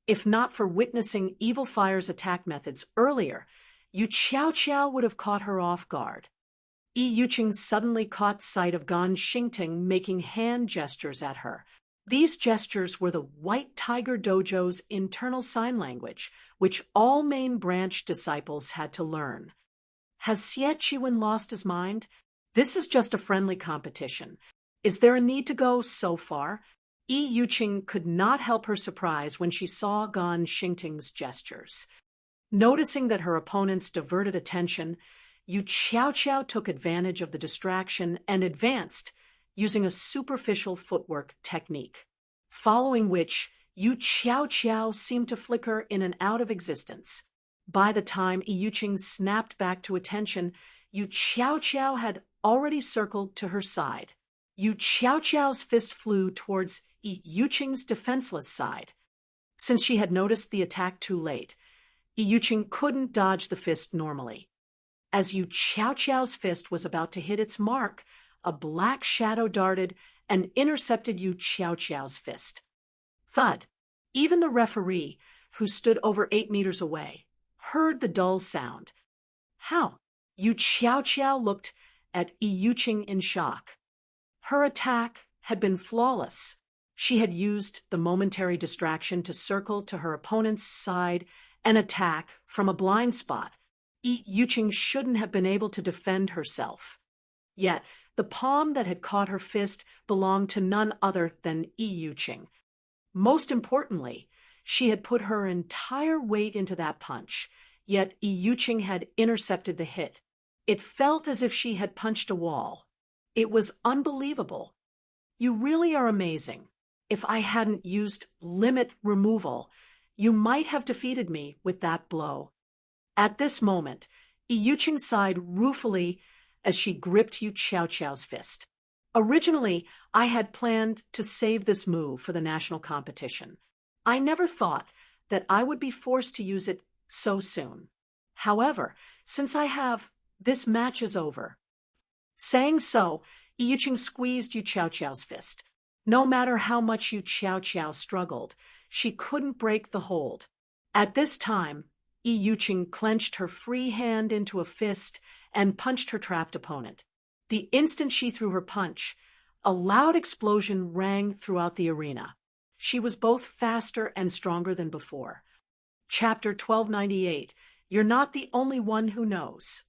If not for witnessing Evil Fire's attack methods earlier, Yu Qiao would have caught her off guard. Yuqing suddenly caught sight of Gan Xingting making hand gestures at her. These gestures were the White Tiger Dojo's internal sign language, which all main branch disciples had to learn. Has Xie lost his mind? This is just a friendly competition. Is there a need to go so far? Yuqing could not help her surprise when she saw Gan Xingting's gestures. Noticing that her opponents diverted attention, Yu Qiao took advantage of the distraction and advanced, using a superficial footwork technique, following which Yu Qiao seemed to flicker in and out of existence. By the time Yuqing snapped back to attention, Yu Qiao had already circled to her side. Yu Qiao's fist flew towards Yuqing's defenseless side. Since she had noticed the attack too late, Yuqing couldn't dodge the fist normally. As Yu Qiao's fist was about to hit its mark, a black shadow darted and intercepted Yu Qiao's fist. Thud! Even the referee, who stood over 8 meters away, heard the dull sound. How? Yu Qiao looked at Yuqing in shock. Her attack had been flawless. She had used the momentary distraction to circle to her opponent's side and attack from a blind spot. Yuqing shouldn't have been able to defend herself. Yet, the palm that had caught her fist belonged to none other than Yuqing. Most importantly, she had put her entire weight into that punch, yet Yuqing had intercepted the hit. It felt as if she had punched a wall. It was unbelievable. You really are amazing. If I hadn't used limit removal, you might have defeated me with that blow. At this moment, Yuqing sighed ruefully as she gripped Yu Qiaoqiao's fist. Originally, I had planned to save this move for the national competition. I never thought that I would be forced to use it so soon. However, since I have, this match is over. Saying so, Yuqing squeezed Yu Qiaoqiao's fist. No matter how much Yu Qiaoqiao struggled, she couldn't break the hold. At this time, Yuqing clenched her free hand into a fist and punched her trapped opponent. The instant she threw her punch, a loud explosion rang throughout the arena. She was both faster and stronger than before. Chapter 1298, You're Not the Only One Who Knows.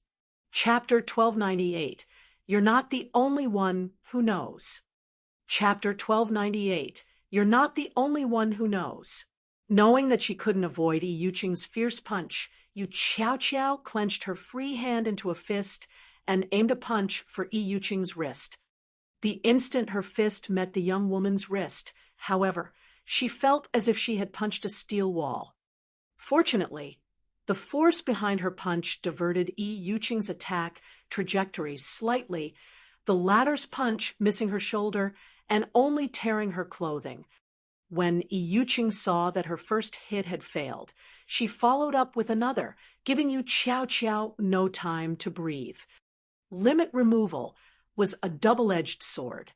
Chapter 1298, You're Not the Only One Who Knows. Chapter 1298, You're Not the Only One Who Knows. Knowing that she couldn't avoid Yuqing's fierce punch, Yu Qiaoqiao clenched her free hand into a fist and aimed a punch for Yuqing's wrist. The instant her fist met the young woman's wrist, however, she felt as if she had punched a steel wall. Fortunately, the force behind her punch diverted Yuqing's attack trajectory slightly, the latter's punch missing her shoulder and only tearing her clothing. When Yuqing saw that her first hit had failed, she followed up with another, giving Yu Qiaoqiao no time to breathe. Limit removal was a double-edged sword.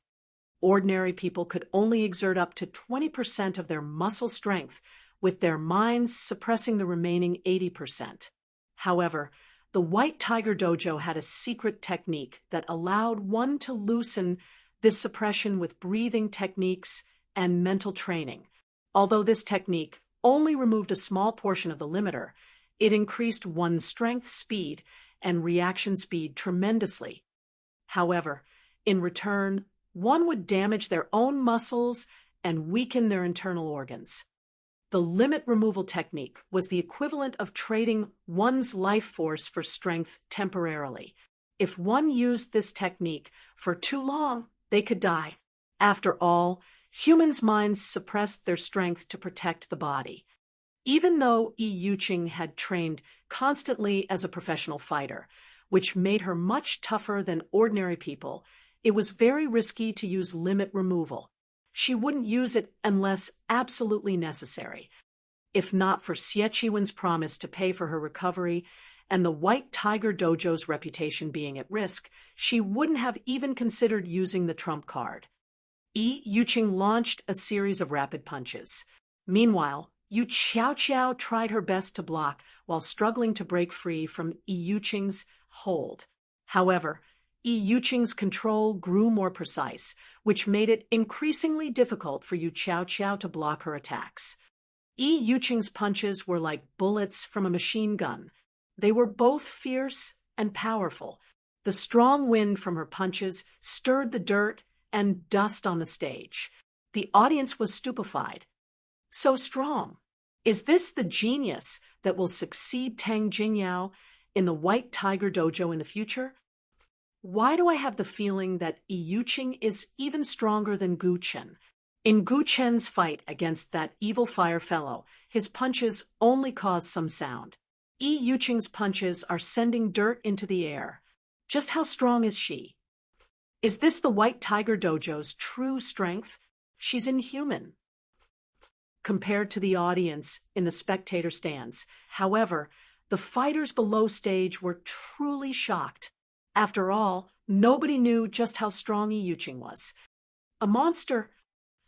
Ordinary people could only exert up to 20% of their muscle strength, with their minds suppressing the remaining 80%. However, the White Tiger Dojo had a secret technique that allowed one to loosen this suppression with breathing techniques and mental training. Although this technique only removed a small portion of the limiter, it increased one's strength, speed, and reaction speed tremendously. However, in return, one would damage their own muscles and weaken their internal organs. The limit removal technique was the equivalent of trading one's life force for strength temporarily. If one used this technique for too long, they could die. After all, humans' minds suppressed their strength to protect the body. Even though Yuqing had trained constantly as a professional fighter, which made her much tougher than ordinary people, it was very risky to use limit removal. She wouldn't use it unless absolutely necessary. If not for Xie Qiwen's promise to pay for her recovery and the White Tiger Dojo's reputation being at risk, she wouldn't have even considered using the trump card. Yuqing launched a series of rapid punches. Meanwhile, Yu Qiaoqiao tried her best to block while struggling to break free from Yuqing's hold. However, Yuqing's control grew more precise, which made it increasingly difficult for Yu Qiaoqiao to block her attacks. Yuqing's punches were like bullets from a machine gun. They were both fierce and powerful. The strong wind from her punches stirred the dirt and dust on the stage. The audience was stupefied. So strong. Is this the genius that will succeed Tang Jingyao in the White Tiger Dojo in the future? Why do I have the feeling that Yuqing is even stronger than Gu Chen? In Gu Chen's fight against that evil fire fellow, his punches only caused some sound. Yuqing's punches are sending dirt into the air. Just how strong is she? Is this the White Tiger Dojo's true strength? She's inhuman. Compared to the audience in the spectator stands, however, the fighters below stage were truly shocked. After all, nobody knew just how strong Yuqing was. A monster.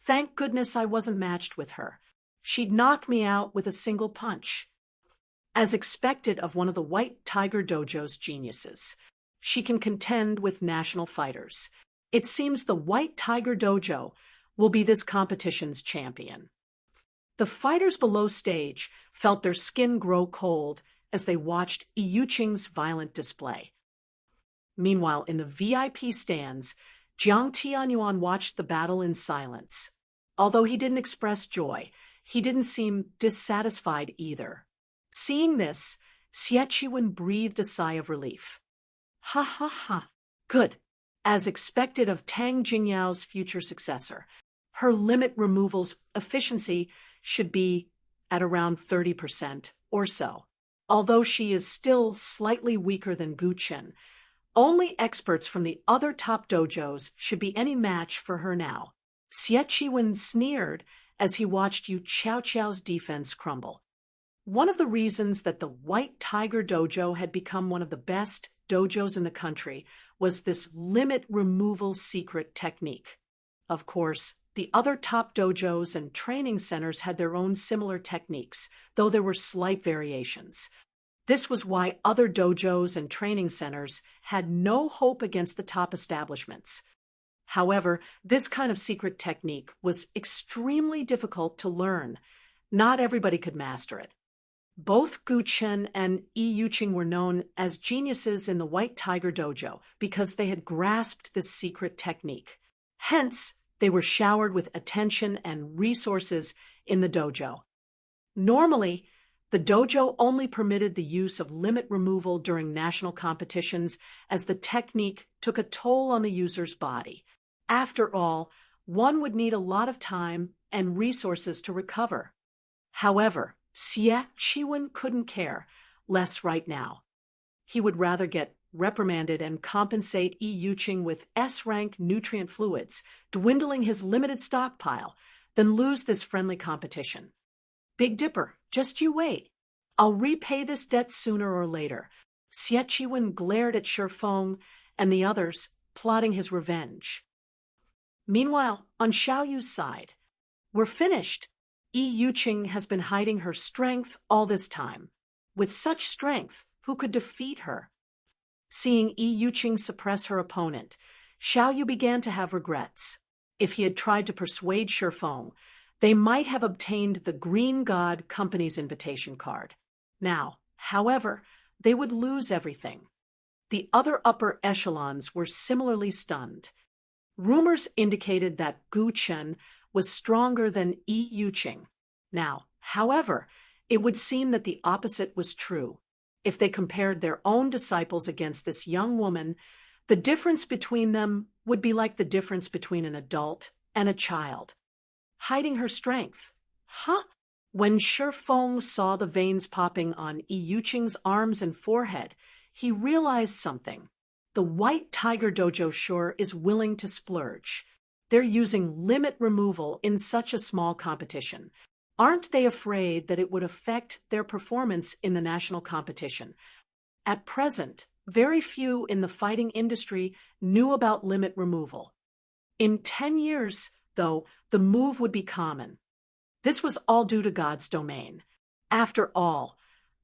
Thank goodness I wasn't matched with her. She'd knock me out with a single punch. As expected of one of the White Tiger Dojo's geniuses, she can contend with national fighters. It seems the White Tiger Dojo will be this competition's champion. The fighters below stage felt their skin grow cold as they watched Yuqing's violent display. Meanwhile, in the VIP stands, Jiang Tianyuan watched the battle in silence. Although he didn't express joy, he didn't seem dissatisfied either. Seeing this, Xie Qiwen breathed a sigh of relief. Ha ha ha. Good. As expected of Tang Jingyao's future successor, her limit removal's efficiency should be at around 30% or so. Although she is still slightly weaker than Gu Chen, only experts from the other top dojos should be any match for her now. Xie Chiwen sneered as he watched Yu Qiaoqiao's defense crumble. One of the reasons that the White Tiger Dojo had become one of the best dojos in the country was this limit removal secret technique. Of course, the other top dojos and training centers had their own similar techniques, though there were slight variations. This was why other dojos and training centers had no hope against the top establishments. However, this kind of secret technique was extremely difficult to learn. Not everybody could master it. Both Gu Chen and Yi Yuqing were known as geniuses in the White Tiger Dojo because they had grasped this secret technique. Hence, they were showered with attention and resources in the dojo. Normally, the dojo only permitted the use of limit removal during national competitions as the technique took a toll on the user's body. After all, one would need a lot of time and resources to recover. However, Xie Chiwen couldn't care less right now. He would rather get reprimanded and compensate Yi Yuqing with S-rank nutrient fluids, dwindling his limited stockpile, than lose this friendly competition. Big Dipper, just you wait. I'll repay this debt sooner or later. Xie Chiwen glared at Shifeng and the others, plotting his revenge. Meanwhile, on Xiaoyu's side, we're finished. Yi Yuqing has been hiding her strength all this time. With such strength, who could defeat her? Seeing Yi Yuqing suppress her opponent, Xiaoyu began to have regrets. If he had tried to persuade Shifeng, they might have obtained the Green God Company's invitation card. Now, however, they would lose everything. The other upper echelons were similarly stunned. Rumors indicated that Gu Chen was stronger than Yi Yuqing. Now, however, it would seem that the opposite was true. If they compared their own disciples against this young woman, the difference between them would be like the difference between an adult and a child. Hiding her strength. Huh? When Shifeng saw the veins popping on Yi Yuqing's arms and forehead, he realized something. The White Tiger Dojo sure is willing to splurge. They're using limit removal in such a small competition. Aren't they afraid that it would affect their performance in the national competition? At present, very few in the fighting industry knew about limit removal. In 10 years, though, the move would be common. This was all due to God's domain. After all,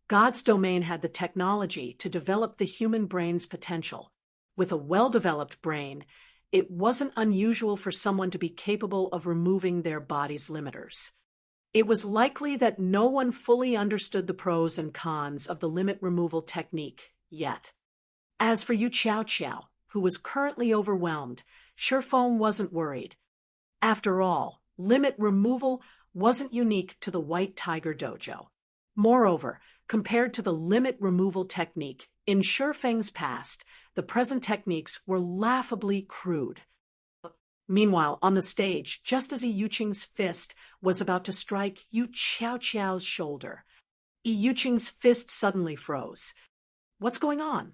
God's domain had the technology to develop the human brain's potential. With a well-developed brain, it wasn't unusual for someone to be capable of removing their body's limiters. It was likely that no one fully understood the pros and cons of the limit removal technique yet. As for Yu Qiaoqiao, who was currently overwhelmed, Shifeng wasn't worried. After all, limit removal wasn't unique to the White Tiger Dojo. Moreover, compared to the limit removal technique in Shifeng's past, the present techniques were laughably crude. Meanwhile, on the stage, just as Yi Yuqing's fist was about to strike Yu Qiaoqiao's shoulder, Yi Yuqing's fist suddenly froze. What's going on?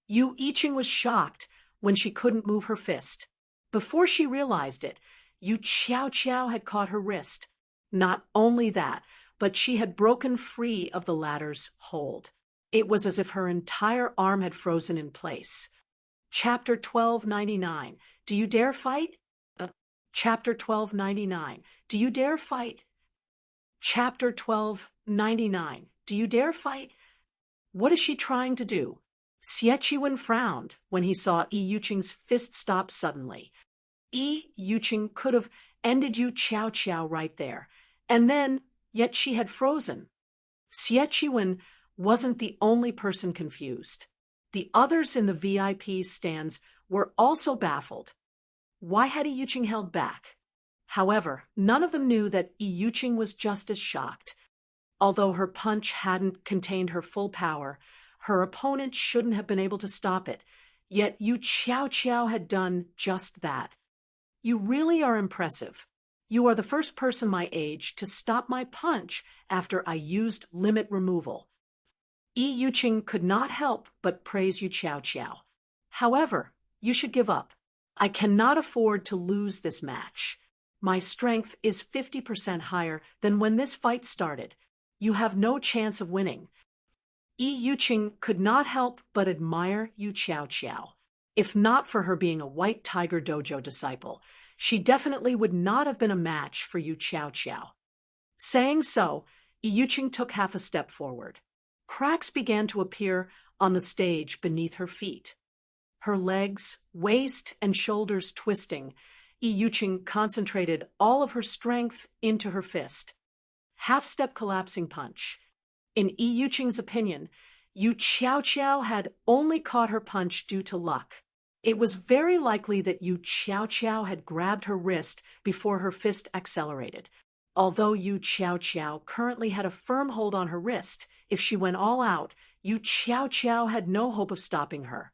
Yu Yuqing was shocked when she couldn't move her fist. Before she realized it, Yu Qiaoqiao had caught her wrist. Not only that, but she had broken free of the latter's hold. It was as if her entire arm had frozen in place. Chapter 1299. Do you dare fight? Chapter 1299. Do you dare fight? Chapter 1299. Do you dare fight? What is she trying to do? Xie Chiwen frowned when he saw Yi Yuqing's fist stop suddenly. Yi Yuqing could have ended Yu Qiaoqiao right there, and then, yet she had frozen. Xie Chiwen wasn't the only person confused. The others in the VIP stands were also baffled. Why had Yi Yuqing held back? However, none of them knew that Yi Yuqing was just as shocked. Although her punch hadn't contained her full power, her opponent shouldn't have been able to stop it. Yet Yu Qiao had done just that. You really are impressive. You are the first person my age to stop my punch after I used limit removal. Yi Yuqing could not help but praise Yu Qiao. However, you should give up. I cannot afford to lose this match. My strength is 50% higher than when this fight started. You have no chance of winning. Yi Yuqing could not help but admire Yu Qiao. If not for her being a White Tiger Dojo disciple, she definitely would not have been a match for Yu Qiao. Saying so, Yi Yuqing took half a step forward. Cracks began to appear on the stage beneath her feet. Her legs, waist, and shoulders twisting, Yi Yuqing concentrated all of her strength into her fist. Half-step collapsing punch. In Yi Yuqing's opinion, Yu Qiao had only caught her punch due to luck. It was very likely that Yu Qiao had grabbed her wrist before her fist accelerated. Although Yu Qiao currently had a firm hold on her wrist, if she went all out, Yu Qiao had no hope of stopping her.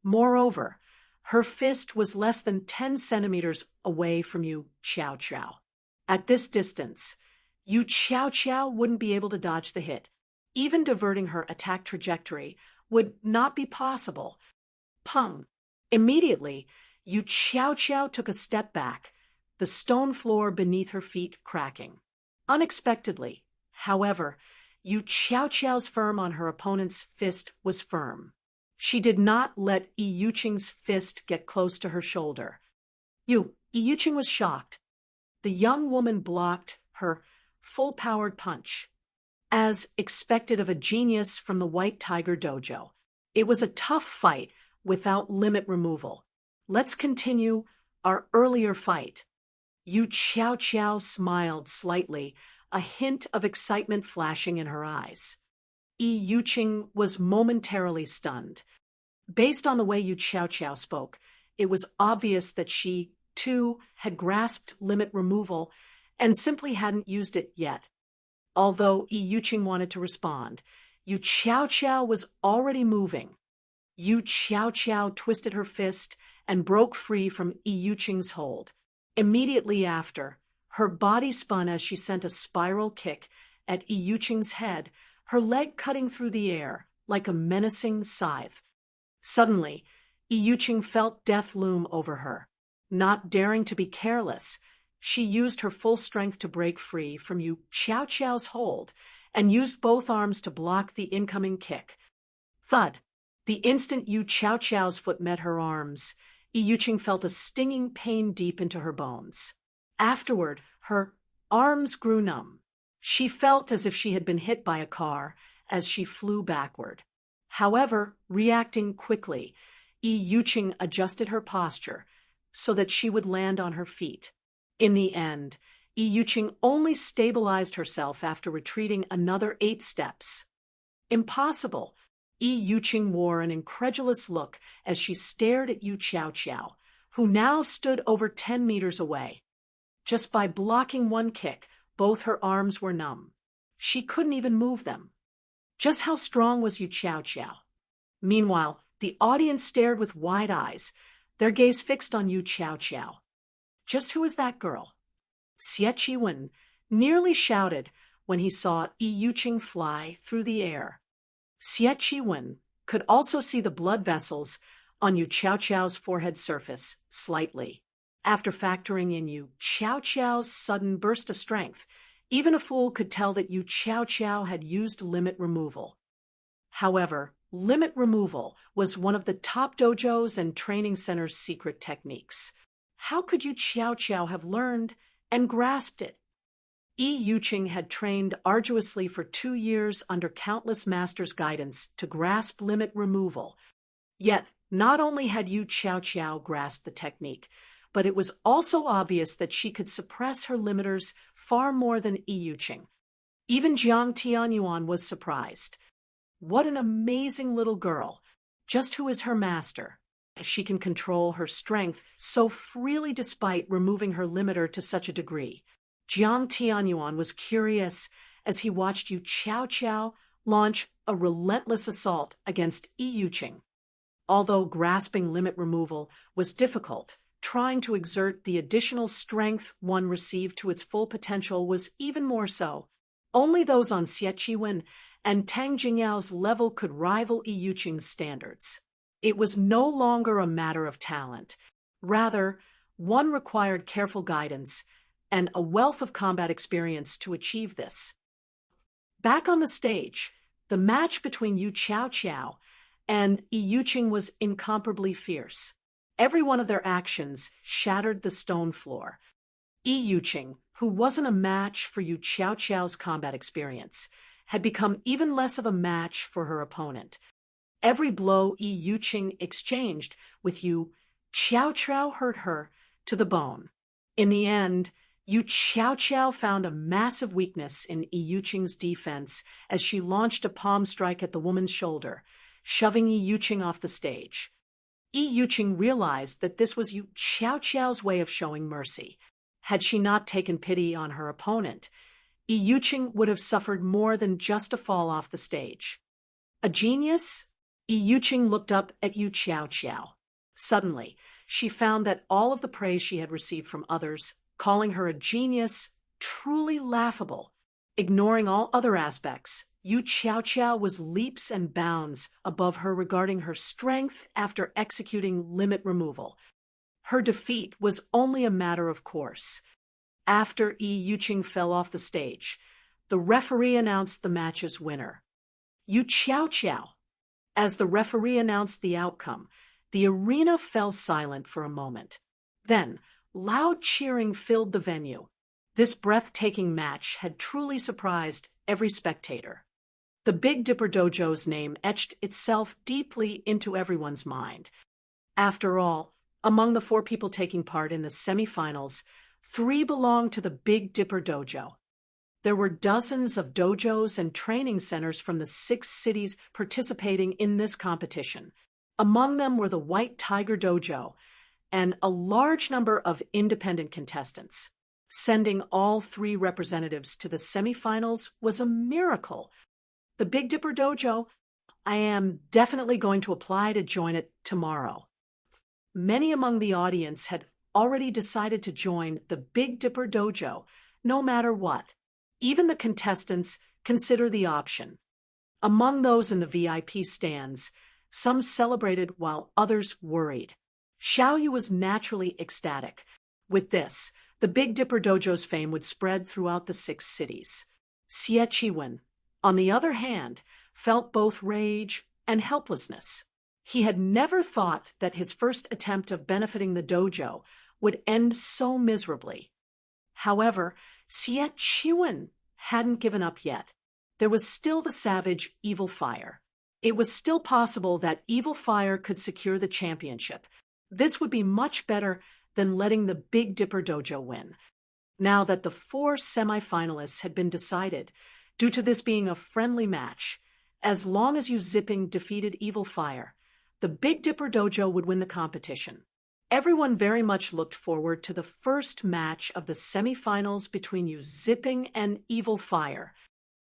Moreover, her fist was less than 10 centimeters away from Yu Qiao. At this distance, Yu Qiao wouldn't be able to dodge the hit. Even diverting her attack trajectory would not be possible. Pung! Immediately, Yu Qiao took a step back, the stone floor beneath her feet cracking. Unexpectedly, however, Yu Qiao's firm on her opponent's fist was firm. She did not let Yi Yuqing's fist get close to her shoulder. Yi Yuqing was shocked. The young woman blocked her full-powered punch. As expected of a genius from the White Tiger Dojo, it was a tough fight without limit removal. Let's continue our earlier fight. Yu Qiao smiled slightly, a hint of excitement flashing in her eyes. Yi Yuqing was momentarily stunned. Based on the way Yu Qiao spoke, it was obvious that she, too, had grasped limit removal and simply hadn't used it yet. Although Yi Yuqing wanted to respond, Yu Qiao was already moving. Yu Qiao twisted her fist and broke free from Yi Yuqing's hold. Immediately after, her body spun as she sent a spiral kick at Yi Yuqing's head, her leg cutting through the air like a menacing scythe. Suddenly, Yi Yuqing felt death loom over her. Not daring to be careless, she used her full strength to break free from Yu Qiao's hold and used both arms to block the incoming kick. Thud! The instant Yu Qiao's foot met her arms, Yi Yuqing felt a stinging pain deep into her bones. Afterward, her arms grew numb. She felt as if she had been hit by a car as she flew backward. However, reacting quickly, Yi Yuqing adjusted her posture so that she would land on her feet. In the end, Yi Yuqing only stabilized herself after retreating another 8 steps. Impossible! Yi Yuqing wore an incredulous look as she stared at Yu Qiao, who now stood over 10 meters away. Just by blocking one kick, both her arms were numb. She couldn't even move them. Just how strong was Yu Qiao? Meanwhile, the audience stared with wide eyes, their gaze fixed on Yu Qiao. Just who is that girl? Xie Qi nearly shouted when he saw Yi Yuqing fly through the air. Xie Qi could also see the blood vessels on Yu Qiao's forehead surface slightly. After factoring in Yu Qiao's sudden burst of strength, even a fool could tell that Yu Qiao had used limit removal. However, limit removal was one of the top dojos and training centers' secret techniques. How could Yu Qiao have learned and grasped it? Yi Yuqing had trained arduously for 2 years under countless masters' guidance to grasp limit removal. Yet, not only had Yu Qiao grasped the technique, but it was also obvious that she could suppress her limiters far more than Yi Yuqing. Even Jiang Tianyuan was surprised. What an amazing little girl! Just who is her master? She can control her strength so freely despite removing her limiter to such a degree. Jiang Tianyuan was curious as he watched Yu Qiao launch a relentless assault against Yi Yuqing. Although grasping limit removal was difficult, trying to exert the additional strength one received to its full potential was even more so. Only those on Xie Qiwen and Tang Jingyao's level could rival Yi Yuqing's standards. It was no longer a matter of talent. Rather, one required careful guidance and a wealth of combat experience to achieve this. Back on the stage, the match between Yu Qiao and Yi Yuqing was incomparably fierce. Every one of their actions shattered the stone floor. Yi Yuqing, who wasn't a match for Yu Qiao's combat experience, had become even less of a match for her opponent. Every blow Yi Yuqing exchanged with Yu Qiao hurt her to the bone. In the end, Yu Qiao found a massive weakness in Yi Yuqing's defense as she launched a palm strike at the woman's shoulder, shoving Yi Yuqing off the stage. Yi Yuqing realized that this was Yu Qiao's way of showing mercy. Had she not taken pity on her opponent, Yi Yuqing would have suffered more than just a fall off the stage. A genius? Yi Yuqing looked up at Yu Qiao. Suddenly, she found that all of the praise she had received from others, calling her a genius, truly laughable. Ignoring all other aspects, Yu Qiao was leaps and bounds above her regarding her strength after executing limit removal. Her defeat was only a matter of course. After Yi Yuqing fell off the stage, the referee announced the match's winner, Yu Qiao. As the referee announced the outcome, the arena fell silent for a moment. Then, loud cheering filled the venue. This breathtaking match had truly surprised every spectator. The Big Dipper Dojo's name etched itself deeply into everyone's mind. After all, among the 4 people taking part in the semifinals, 3 belonged to the Big Dipper Dojo. There were dozens of dojos and training centers from the 6 cities participating in this competition. Among them were the White Tiger Dojo and a large number of independent contestants. Sending all 3 representatives to the semifinals was a miracle. The Big Dipper Dojo, I am definitely going to apply to join it tomorrow. Many among the audience had already decided to join the Big Dipper Dojo, no matter what. Even the contestants consider the option. Among those in the VIP stands, some celebrated while others worried. Xiaoyu was naturally ecstatic. With this, the Big Dipper Dojo's fame would spread throughout the 6 cities. Xie Qiwen, on the other hand, felt both rage and helplessness. He had never thought that his first attempt of benefiting the dojo would end so miserably. However, Xie Qiwen hadn't given up yet. There was still the savage Evil Fire. It was still possible that Evil Fire could secure the championship. This would be much better than letting the Big Dipper Dojo win. Now that the 4 semifinalists had been decided, due to this being a friendly match, as long as Yu Zipping defeated Evil Fire, the Big Dipper Dojo would win the competition. Everyone very much looked forward to the first match of the semifinals between Yu Zipping and Evil Fire.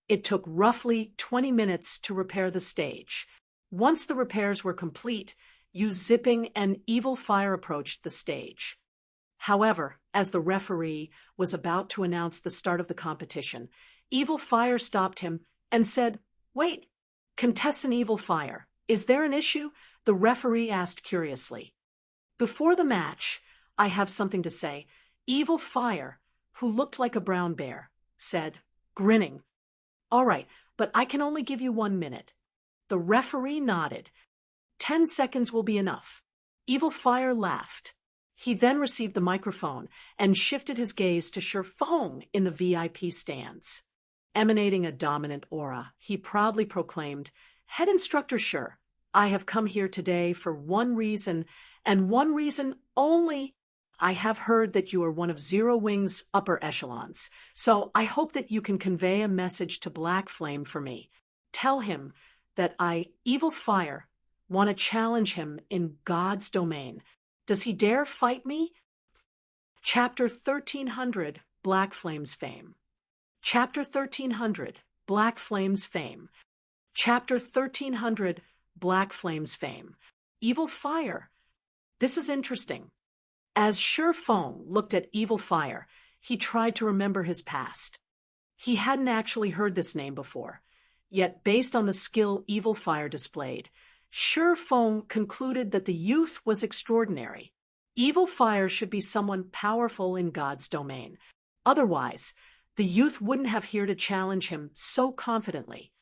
It took roughly 20 minutes to repair the stage. Once the repairs were complete, Yu Zipping and Evil Fire approached the stage. However, as the referee was about to announce the start of the competition, Evil Fire stopped him and said, "Wait, contestant Evil Fire, is there an issue?" The referee asked curiously. "Before the match, I have something to say." Evil Fire, who looked like a brown bear, said, grinning, "All right, but I can only give you 1 minute." The referee nodded. 10 seconds will be enough. Evil Fire laughed. He then received the microphone and shifted his gaze to Shifeng in the VIP stands. Emanating a dominant aura, he proudly proclaimed, "Head Instructor Shi, I have come here today for one reason, and one reason only. I have heard that you are one of Zero Wing's upper echelons, so I hope that you can convey a message to Black Flame for me. Tell him that I, Evil Fire, want to challenge him in God's domain. Does he dare fight me?" Chapter 1300, Black Flame's Fame. Chapter 1300, Black Flame's Fame. Chapter 1300, Black Flame's Fame. Evil Fire. This is interesting. As Sure Feng looked at Evil Fire, he tried to remember his past. He hadn't actually heard this name before, yet based on the skill Evil Fire displayed, Sure Feng concluded that the youth was extraordinary. Evil Fire should be someone powerful in God's domain. Otherwise, the youth wouldn't have here to challenge him so confidently.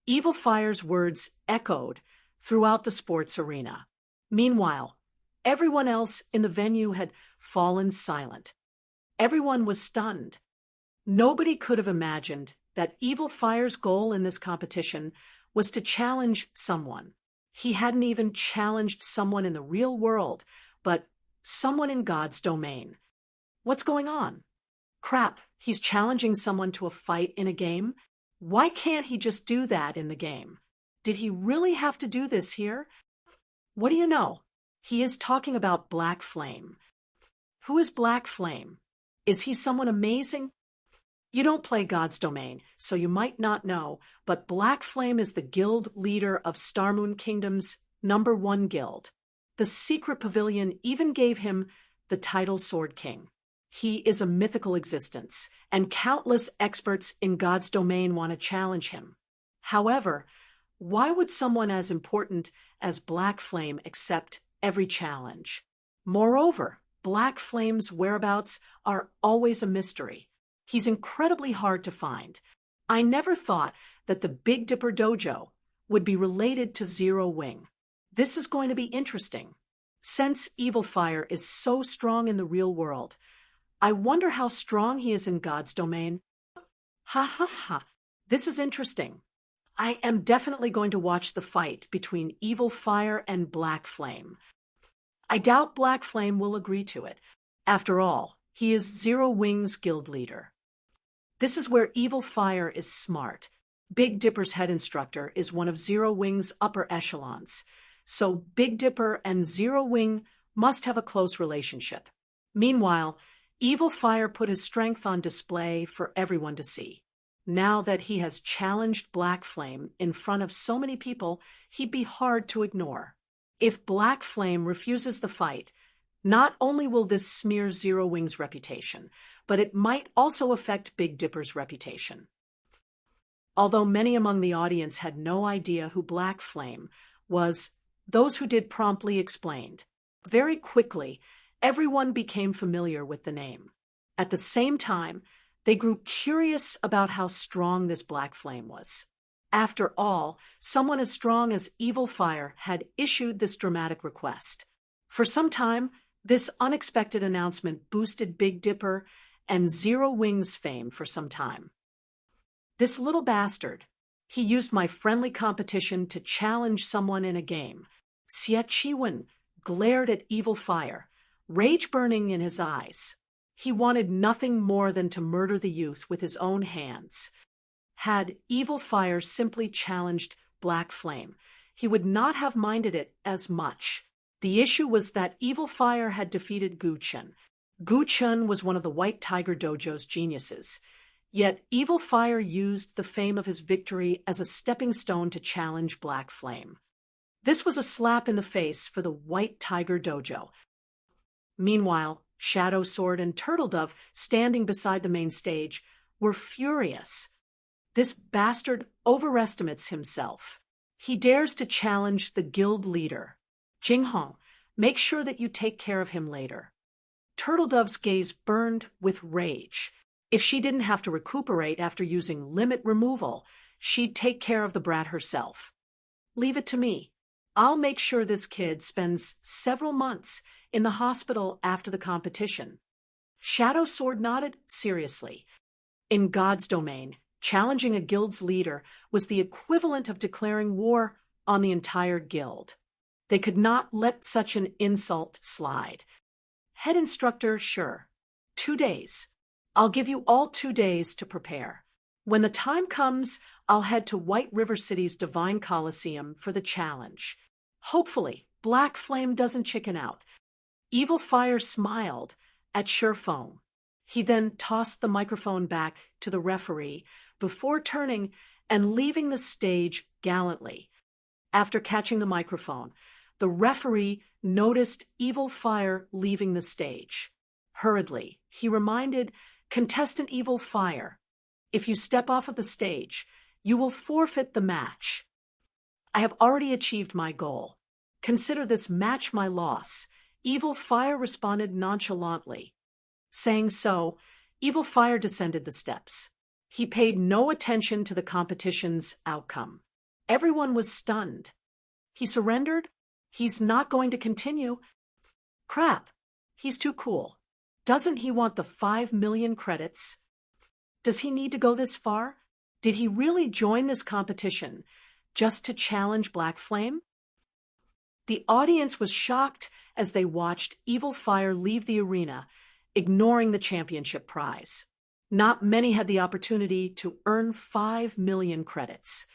Evil Fire's words echoed throughout the sports arena. Meanwhile, everyone else in the venue had fallen silent. Everyone was stunned. Nobody could have imagined that Evil Fire's goal in this competition was to challenge someone. He hadn't even challenged someone in the real world, but someone in God's domain. What's going on? Crap, he's challenging someone to a fight in a game? Why can't he just do that in the game? Did he really have to do this here? What do you know? He is talking about Black Flame. Who is Black Flame? Is he someone amazing? You don't play God's domain, so you might not know, but Black Flame is the guild leader of Starmoon Kingdom's #1 guild. The secret pavilion even gave him the title Sword King. He is a mythical existence, and countless experts in God's domain want to challenge him. However, why would someone as important as Black Flame accept every challenge? Moreover, Black Flame's whereabouts are always a mystery. He's incredibly hard to find. I never thought that the Big Dipper Dojo would be related to Zero Wing. This is going to be interesting. Since Evil Fire is so strong in the real world, I wonder how strong he is in God's domain. Ha ha ha. This is interesting. I am definitely going to watch the fight between Evil Fire and Black Flame. I doubt Black Flame will agree to it. After all, he is Zero Wing's guild leader. This is where Evil Fire is smart. Big Dipper's head instructor is one of Zero Wing's upper echelons, so Big Dipper and Zero Wing must have a close relationship. Meanwhile, Evil Fire put his strength on display for everyone to see. Now that he has challenged Black Flame in front of so many people, he'd be hard to ignore. If Black Flame refuses the fight, not only will this smear Zero Wing's reputation, but it might also affect Big Dipper's reputation. Although many among the audience had no idea who Black Flame was, those who did promptly explained. Very quickly, everyone became familiar with the name. At the same time, they grew curious about how strong this Black Flame was. After all, someone as strong as Evil Fire had issued this dramatic request. For some time, this unexpected announcement boosted Big Dipper and Zero Wing's fame for some time. This little bastard, he used my friendly competition to challenge someone in a game. Xie Chiwen glared at Evil Fire, rage burning in his eyes. He wanted nothing more than to murder the youth with his own hands. Had Evil Fire simply challenged Black Flame, he would not have minded it as much. The issue was that Evil Fire had defeated Gu Chun. Gu Chun was one of the White Tiger Dojo's geniuses. Yet Evil Fire used the fame of his victory as a stepping stone to challenge Black Flame. This was a slap in the face for the White Tiger Dojo. Meanwhile, Shadow Sword and Turtle Dove, standing beside the main stage, were furious. This bastard overestimates himself. He dares to challenge the guild leader. Jinghong, make sure that you take care of him later. Turtle Dove's gaze burned with rage. If she didn't have to recuperate after using limit removal, she'd take care of the brat herself. Leave it to me. I'll make sure this kid spends several months in the hospital after the competition. Shadow Sword nodded seriously. In God's domain, challenging a guild's leader was the equivalent of declaring war on the entire guild. They could not let such an insult slide. Head instructor, sure. 2 days. I'll give you all 2 days to prepare. When the time comes, I'll head to White River City's Divine Coliseum for the challenge. Hopefully, Black Flame doesn't chicken out. Evil Fire smiled at Sure Feng. He then tossed the microphone back to the referee before turning and leaving the stage gallantly. After catching the microphone, The referee noticed Evil Fire leaving the stage. Hurriedly, he reminded contestant Evil Fire, "If you step off of the stage, you will forfeit the match." "I have already achieved my goal. Consider this match my loss," Evil Fire responded nonchalantly. Saying so, Evil Fire descended the steps. He paid no attention to the competition's outcome. Everyone was stunned. He surrendered? He's not going to continue? Crap, he's too cool. Doesn't he want the 5 million credits? Does he need to go this far? Did he really join this competition just to challenge Black Flame? The audience was shocked as they watched Evil Fire leave the arena, ignoring the championship prize. Not many had the opportunity to earn 5 million credits.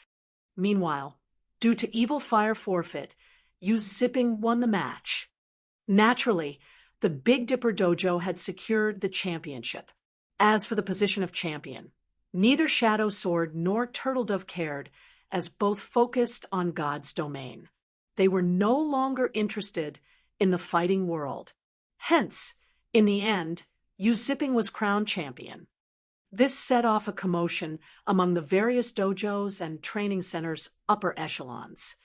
Meanwhile, due to Evil Fire forfeit, Yu Zipping won the match. Naturally, the Big Dipper Dojo had secured the championship. As for the position of champion, neither Shadow Sword nor Turtledove cared, as both focused on God's domain. They were no longer interested in the fighting world. Hence, in the end, Yu Zipping was crowned champion. This set off a commotion among the various dojos and training centers' upper echelons.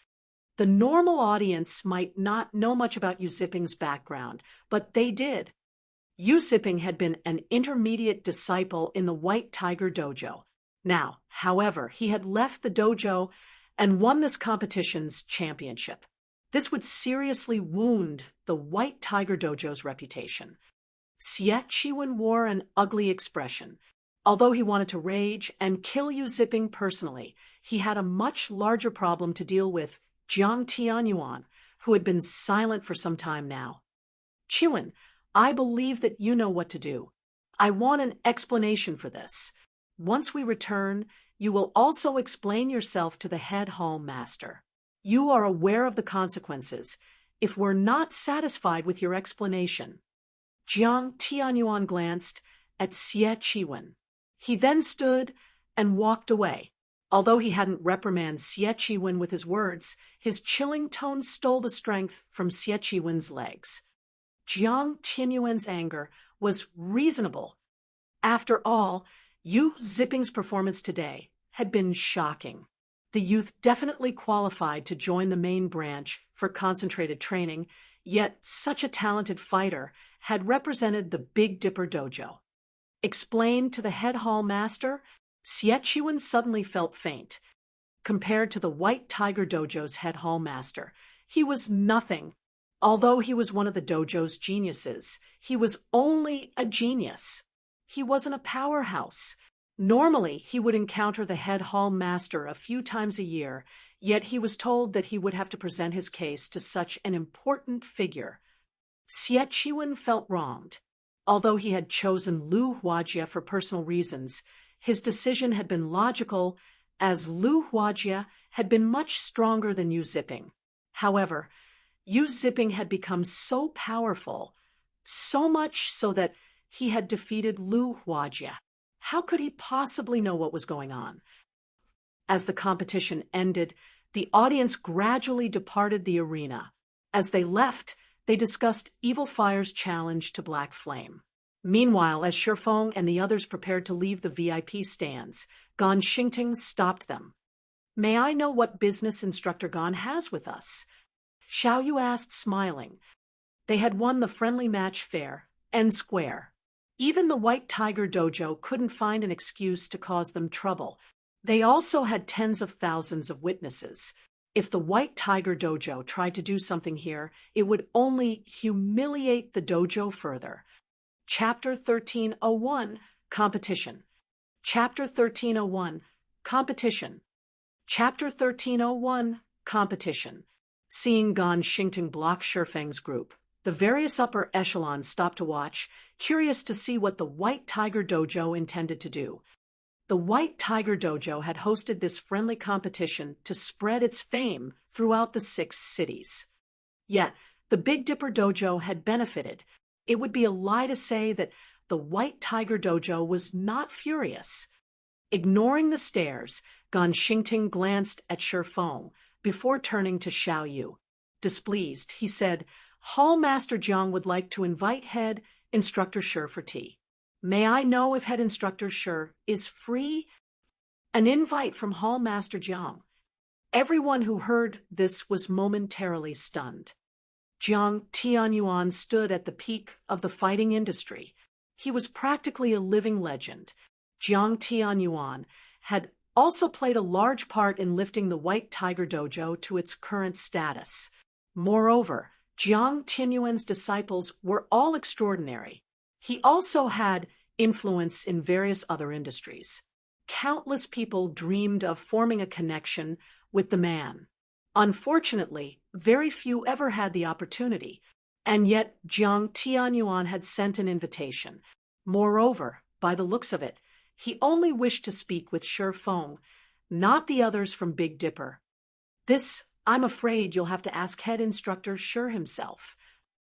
The normal audience might not know much about Yu Zipping's background, but they did. Yu Zipping had been an intermediate disciple in the White Tiger Dojo. Now, however, he had left the dojo and won this competition's championship. This would seriously wound the White Tiger Dojo's reputation. Xie Chiwen wore an ugly expression. Although he wanted to rage and kill Yu Zipping personally, he had a much larger problem to deal with Jiang Tianyuan, who had been silent for some time now. "Chiwen, I believe that you know what to do. I want an explanation for this. Once we return, you will also explain yourself to the head hall master. You are aware of the consequences if we're not satisfied with your explanation." Jiang Tianyuan glanced at Xie Chiwen. He then stood and walked away. Although he hadn't reprimanded Xie Chiwen with his words, his chilling tone stole the strength from Xie Chiwen's legs. Jiang Tianyuan's anger was reasonable. After all, Yu Zipping's performance today had been shocking. The youth definitely qualified to join the main branch for concentrated training, yet such a talented fighter had represented the Big Dipper Dojo. Explained to the head hall master, Xie Chiwen suddenly felt faint. Compared to the White Tiger Dojo's head hall master, he was nothing. Although he was one of the dojo's geniuses, he was only a genius. He wasn't a powerhouse. Normally, he would encounter the head hall master a few times a year, yet he was told that he would have to present his case to such an important figure. Xie Chiwen felt wronged. Although he had chosen Lu Huajie for personal reasons, his decision had been logical, as Lu Huajie had been much stronger than Yu Zipping. However, Yu Zipping had become so powerful, so much so that he had defeated Lu Huajie. How could he possibly know what was going on? As the competition ended, the audience gradually departed the arena. As they left, they discussed Evil Fire's challenge to Black Flame. Meanwhile, as Shifeng and the others prepared to leave the VIP stands, Gan Xingting stopped them. "May I know what business Instructor Gan has with us?" Xiao Yu asked, smiling. They had won the friendly match fair and square. Even the White Tiger Dojo couldn't find an excuse to cause them trouble. They also had tens of thousands of witnesses. If the White Tiger Dojo tried to do something here, it would only humiliate the dojo further. Chapter 1301, Competition. Chapter 1301, Competition. Chapter 1301, Competition. Seeing Gan Xingting block Shifeng's group, the various upper echelons stopped to watch, curious to see what the White Tiger Dojo intended to do. The White Tiger Dojo had hosted this friendly competition to spread its fame throughout the 6 cities. Yet, the Big Dipper Dojo had benefited. It would be a lie to say that the White Tiger Dojo was not furious. Ignoring the stares, Gan Xingting glanced at Shifeng before turning to Xiao Yu. Displeased, he said, Hall Master Jiang would like to invite Head Instructor Shi for tea. May I know if Head Instructor Shi is free? An invite from Hall Master Jiang. Everyone who heard this was momentarily stunned. Jiang Tianyuan stood at the peak of the fighting industry. He was practically a living legend. Jiang Tianyuan had also played a large part in lifting the White Tiger Dojo to its current status. Moreover, Jiang Tianyuan's disciples were all extraordinary. He also had influence in various other industries. Countless people dreamed of forming a connection with the man. Unfortunately, very few ever had the opportunity, and yet Jiang Tianyuan had sent an invitation. Moreover, by the looks of it, he only wished to speak with Shi Feng, not the others from Big Dipper. This, I'm afraid you'll have to ask Head Instructor Shi himself.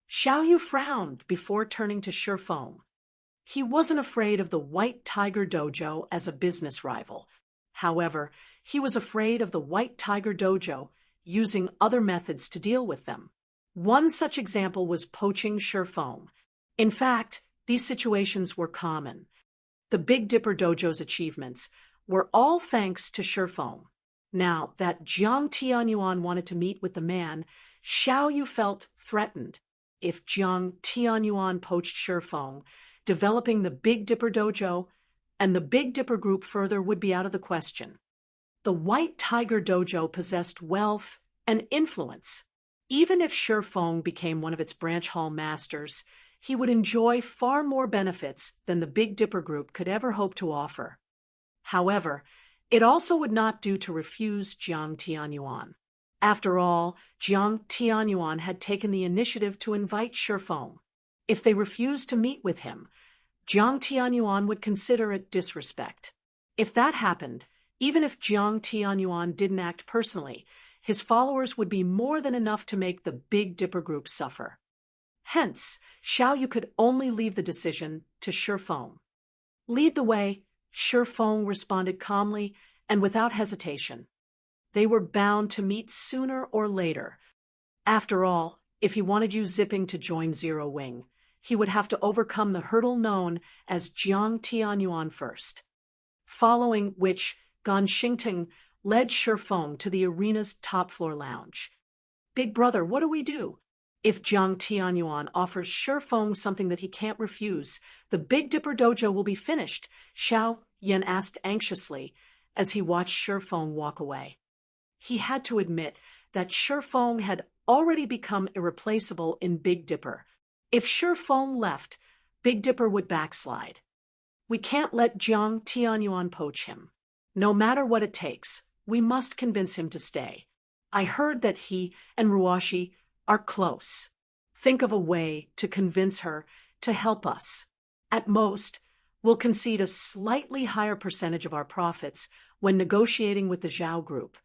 Xiao Yu frowned before turning to Shi Feng. He wasn't afraid of the White Tiger Dojo as a business rival. However, he was afraid of the White Tiger Dojo using other methods to deal with them. One such example was poaching Shi Feng. In fact, these situations were common. The Big Dipper Dojo's achievements were all thanks to Shi Feng. Now that Jiang Tianyuan wanted to meet with the man, Xiao Yu felt threatened. If Jiang Tianyuan poached Shi Feng, developing the Big Dipper Dojo and the Big Dipper group further would be out of the question. The White Tiger Dojo possessed wealth and influence. Even if Shi Feng became one of its branch hall masters, he would enjoy far more benefits than the Big Dipper group could ever hope to offer. However, it also would not do to refuse Jiang Tianyuan. After all, Jiang Tianyuan had taken the initiative to invite Shi Feng. If they refused to meet with him, Jiang Tianyuan would consider it disrespect. If that happened, even if Jiang Tianyuan didn't act personally, his followers would be more than enough to make the Big Dipper group suffer. Hence, Xiao Yu could only leave the decision to Shi Feng. Lead the way, Shi Feng responded calmly and without hesitation. They were bound to meet sooner or later. After all, if he wanted Yu Zipping to join Zero Wing, he would have to overcome the hurdle known as Jiang Tianyuan first. Following which, Gan Xingting led Shi Feng to the arena's top-floor lounge. Big brother, what do we do? If Jiang Tianyuan offers Shi Feng something that he can't refuse, the Big Dipper Dojo will be finished, Xiao Yan asked anxiously as he watched Shi Feng walk away. He had to admit that Shi Feng had already become irreplaceable in Big Dipper. If Shi Feng left, Big Dipper would backslide. We can't let Jiang Tianyuan poach him. No matter what it takes, we must convince him to stay. I heard that he and Ruashi are close. Think of a way to convince her to help us. At most, we'll concede a slightly higher percentage of our profits when negotiating with the Zhao group.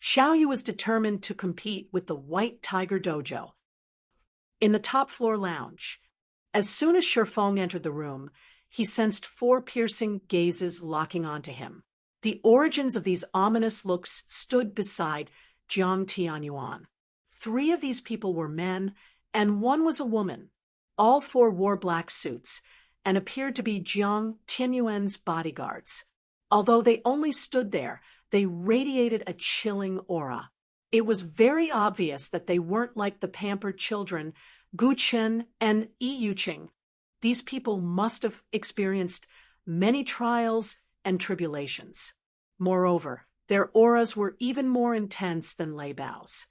Xiao Yu was determined to compete with the White Tiger Dojo. In the top-floor lounge, as soon as Shi Feng entered the room, he sensed 4 piercing gazes locking onto him. The origins of these ominous looks stood beside Jiang Tianyuan. 3 of these people were men, and 1 was a woman. All 4 wore black suits and appeared to be Jiang Tianyuan's bodyguards. Although they only stood there, they radiated a chilling aura. It was very obvious that they weren't like the pampered children, Gu Chen and Yi Yuqing. These people must have experienced many trials and tribulations. Moreover, their auras were even more intense than Lei Bao's.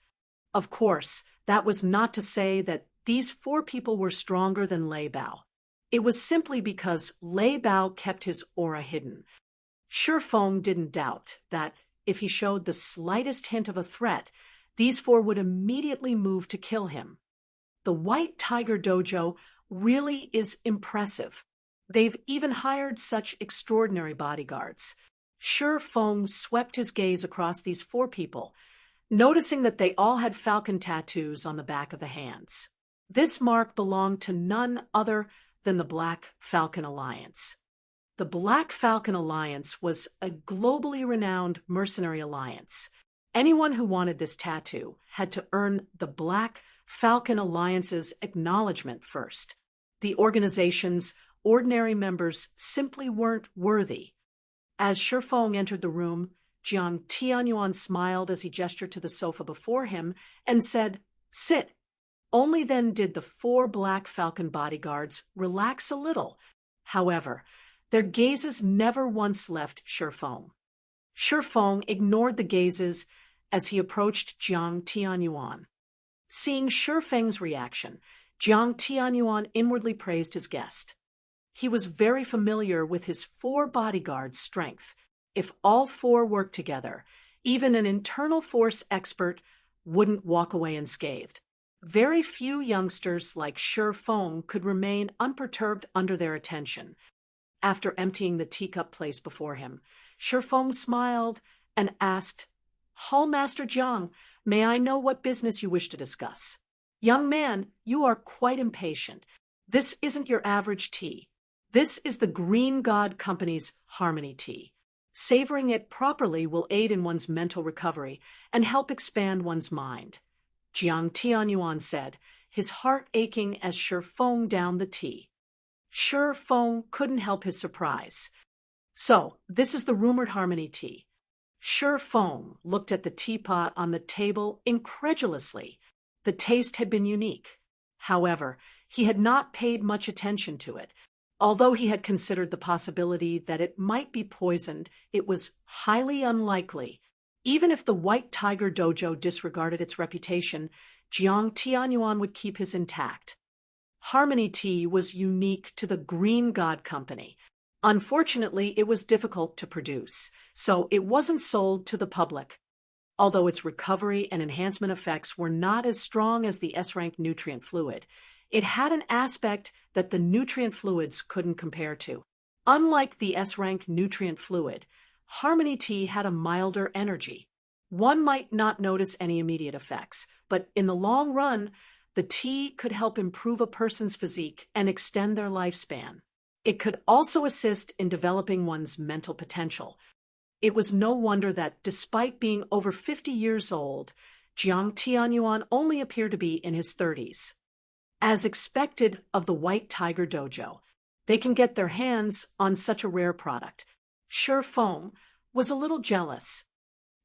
Of course, that was not to say that these 4 people were stronger than Lei Bao. It was simply because Lei Bao kept his aura hidden. Shi Feng didn't doubt that if he showed the slightest hint of a threat, these 4 would immediately move to kill him. The White Tiger Dojo really is impressive. They've even hired such extraordinary bodyguards. Shi Feng swept his gaze across these 4 people, noticing that they all had falcon tattoos on the back of the hands. This mark belonged to none other than the Black Falcon Alliance. The Black Falcon Alliance was a globally renowned mercenary alliance. Anyone who wanted this tattoo had to earn the Black Falcon Alliance's acknowledgement first. The organization's ordinary members simply weren't worthy. As Shifeng entered the room, Jiang Tianyuan smiled as he gestured to the sofa before him and said, "Sit." Only then did the 4 Black Falcon bodyguards relax a little. However, their gazes never once left Shifeng. Shifeng ignored the gazes as he approached Jiang Tianyuan. Seeing Shifeng's reaction, Jiang Tianyuan inwardly praised his guest. He was very familiar with his 4 bodyguards' strength. If all 4 worked together, even an internal force expert wouldn't walk away unscathed. Very few youngsters like Shifeng could remain unperturbed under their attention. After emptying the teacup placed before him, Shifeng smiled and asked, "Hall Master Jiang, may I know what business you wish to discuss?" "Young man, you are quite impatient. This isn't your average tea. This is the Green God Company's Harmony Tea. Savoring it properly will aid in one's mental recovery and help expand one's mind," Jiang Tianyuan said, his heart aching as Shifeng downed the tea. Shifeng couldn't help his surprise. "So, this is the rumored Harmony Tea." Shifeng looked at the teapot on the table incredulously. The taste had been unique. However, he had not paid much attention to it. Although he had considered the possibility that it might be poisoned, it was highly unlikely. Even if the White Tiger Dojo disregarded its reputation, Jiang Tianyuan would keep his intact. Harmony Tea was unique to the Green God Company. Unfortunately, it was difficult to produce, so it wasn't sold to the public. Although its recovery and enhancement effects were not as strong as the S-rank nutrient fluid, it had an aspect that the nutrient fluids couldn't compare to. Unlike the S-rank nutrient fluid, Harmony Tea had a milder energy. One might not notice any immediate effects, but in the long run, the tea could help improve a person's physique and extend their lifespan. It could also assist in developing one's mental potential. It was no wonder that, despite being over 50 years old, Jiang Tianyuan only appeared to be in his 30s. As expected of the White Tiger Dojo, they can get their hands on such a rare product. Shifeng was a little jealous.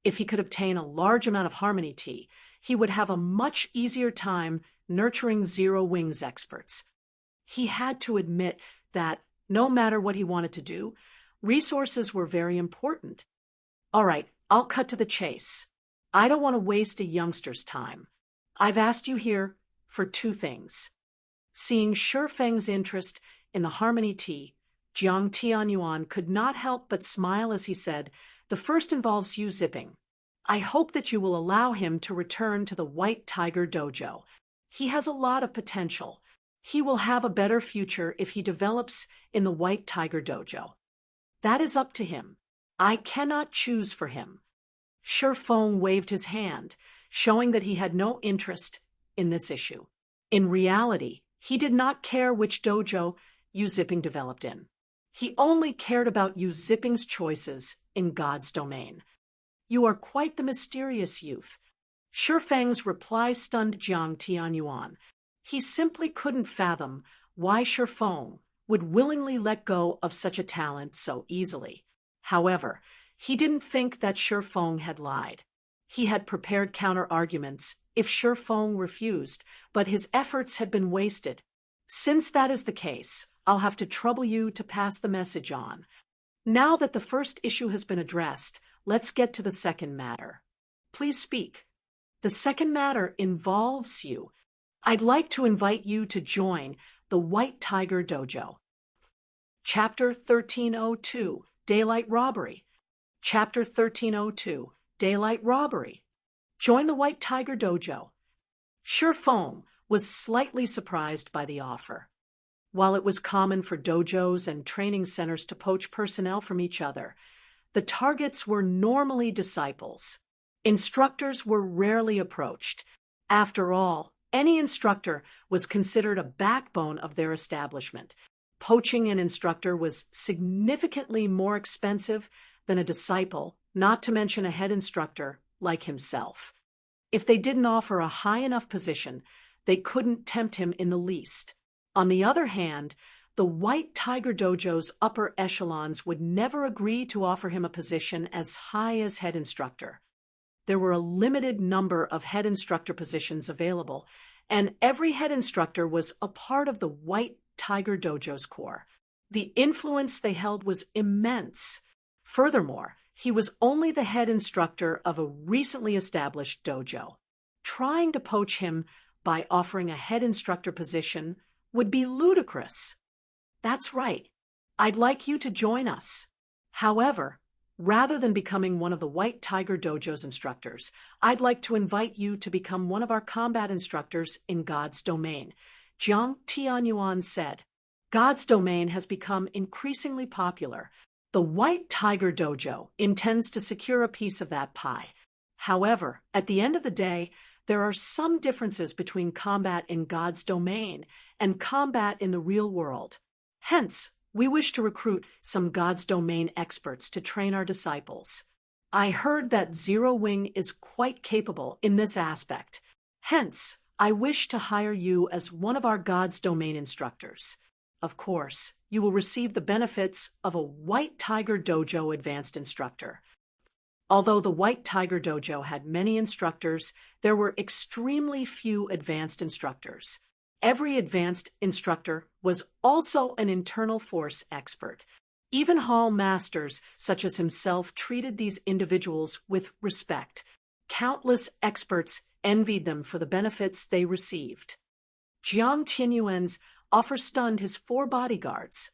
If he could obtain a large amount of Harmony Tea, he would have a much easier time nurturing Zero Wings experts. He had to admit that, no matter what he wanted to do, resources were very important. "All right, I'll cut to the chase. I don't want to waste a youngster's time. I've asked you here for 2 things." Seeing Shifeng's interest in the Harmony Tea, Jiang Tianyuan could not help but smile as he said, "The first involves you zipping. I hope that you will allow him to return to the White Tiger Dojo. He has a lot of potential. He will have a better future if he develops in the White Tiger Dojo. That is up to him. I cannot choose for him." Shifeng waved his hand, showing that he had no interest in this issue. In reality, he did not care which dojo Yu Zipping developed in. He only cared about Yu Zipping's choices in God's domain. "You are quite the mysterious youth." Shifeng's reply stunned Jiang Tianyuan. He simply couldn't fathom why Shifeng would willingly let go of such a talent so easily. However, he didn't think that Shifeng had lied. He had prepared counter-arguments if Shifeng refused, but his efforts had been wasted. "Since that is the case, I'll have to trouble you to pass the message on. Now that the first issue has been addressed, let's get to the second matter. Please speak." "The second matter involves you. I'd like to invite you to join the White Tiger Dojo." Chapter 1302, Daylight Robbery. Chapter 1302, Daylight Robbery. Join the White Tiger Dojo. Shifeng was slightly surprised by the offer. While it was common for dojos and training centers to poach personnel from each other, the targets were normally disciples. Instructors were rarely approached. After all, any instructor was considered a backbone of their establishment. Poaching an instructor was significantly more expensive than a disciple, not to mention a head instructor like himself. If they didn't offer a high enough position, they couldn't tempt him in the least. On the other hand, the White Tiger Dojo's upper echelons would never agree to offer him a position as high as head instructor. There were a limited number of head instructor positions available, and every head instructor was a part of the White Tiger Dojo's core. The influence they held was immense. Furthermore, he was only the head instructor of a recently established dojo. Trying to poach him by offering a head instructor position would be ludicrous. That's right. I'd like you to join us. However, rather than becoming one of the White Tiger Dojo's instructors, I'd like to invite you to become one of our combat instructors in God's domain. Jiang Tianyuan said, God's domain has become increasingly popular. The White Tiger Dojo intends to secure a piece of that pie. However, at the end of the day, there are some differences between combat in God's domain and combat in the real world. Hence, we wish to recruit some God's domain experts to train our disciples. I heard that Zero Wing is quite capable in this aspect. Hence, I wish to hire you as one of our God's domain instructors. Of course, you will receive the benefits of a White Tiger Dojo advanced instructor. Although the White Tiger Dojo had many instructors, there were extremely few advanced instructors. Every advanced instructor was also an internal force expert. Even hall masters such as himself treated these individuals with respect. Countless experts envied them for the benefits they received. Jiang Tianyuan's offer stunned his 4 bodyguards.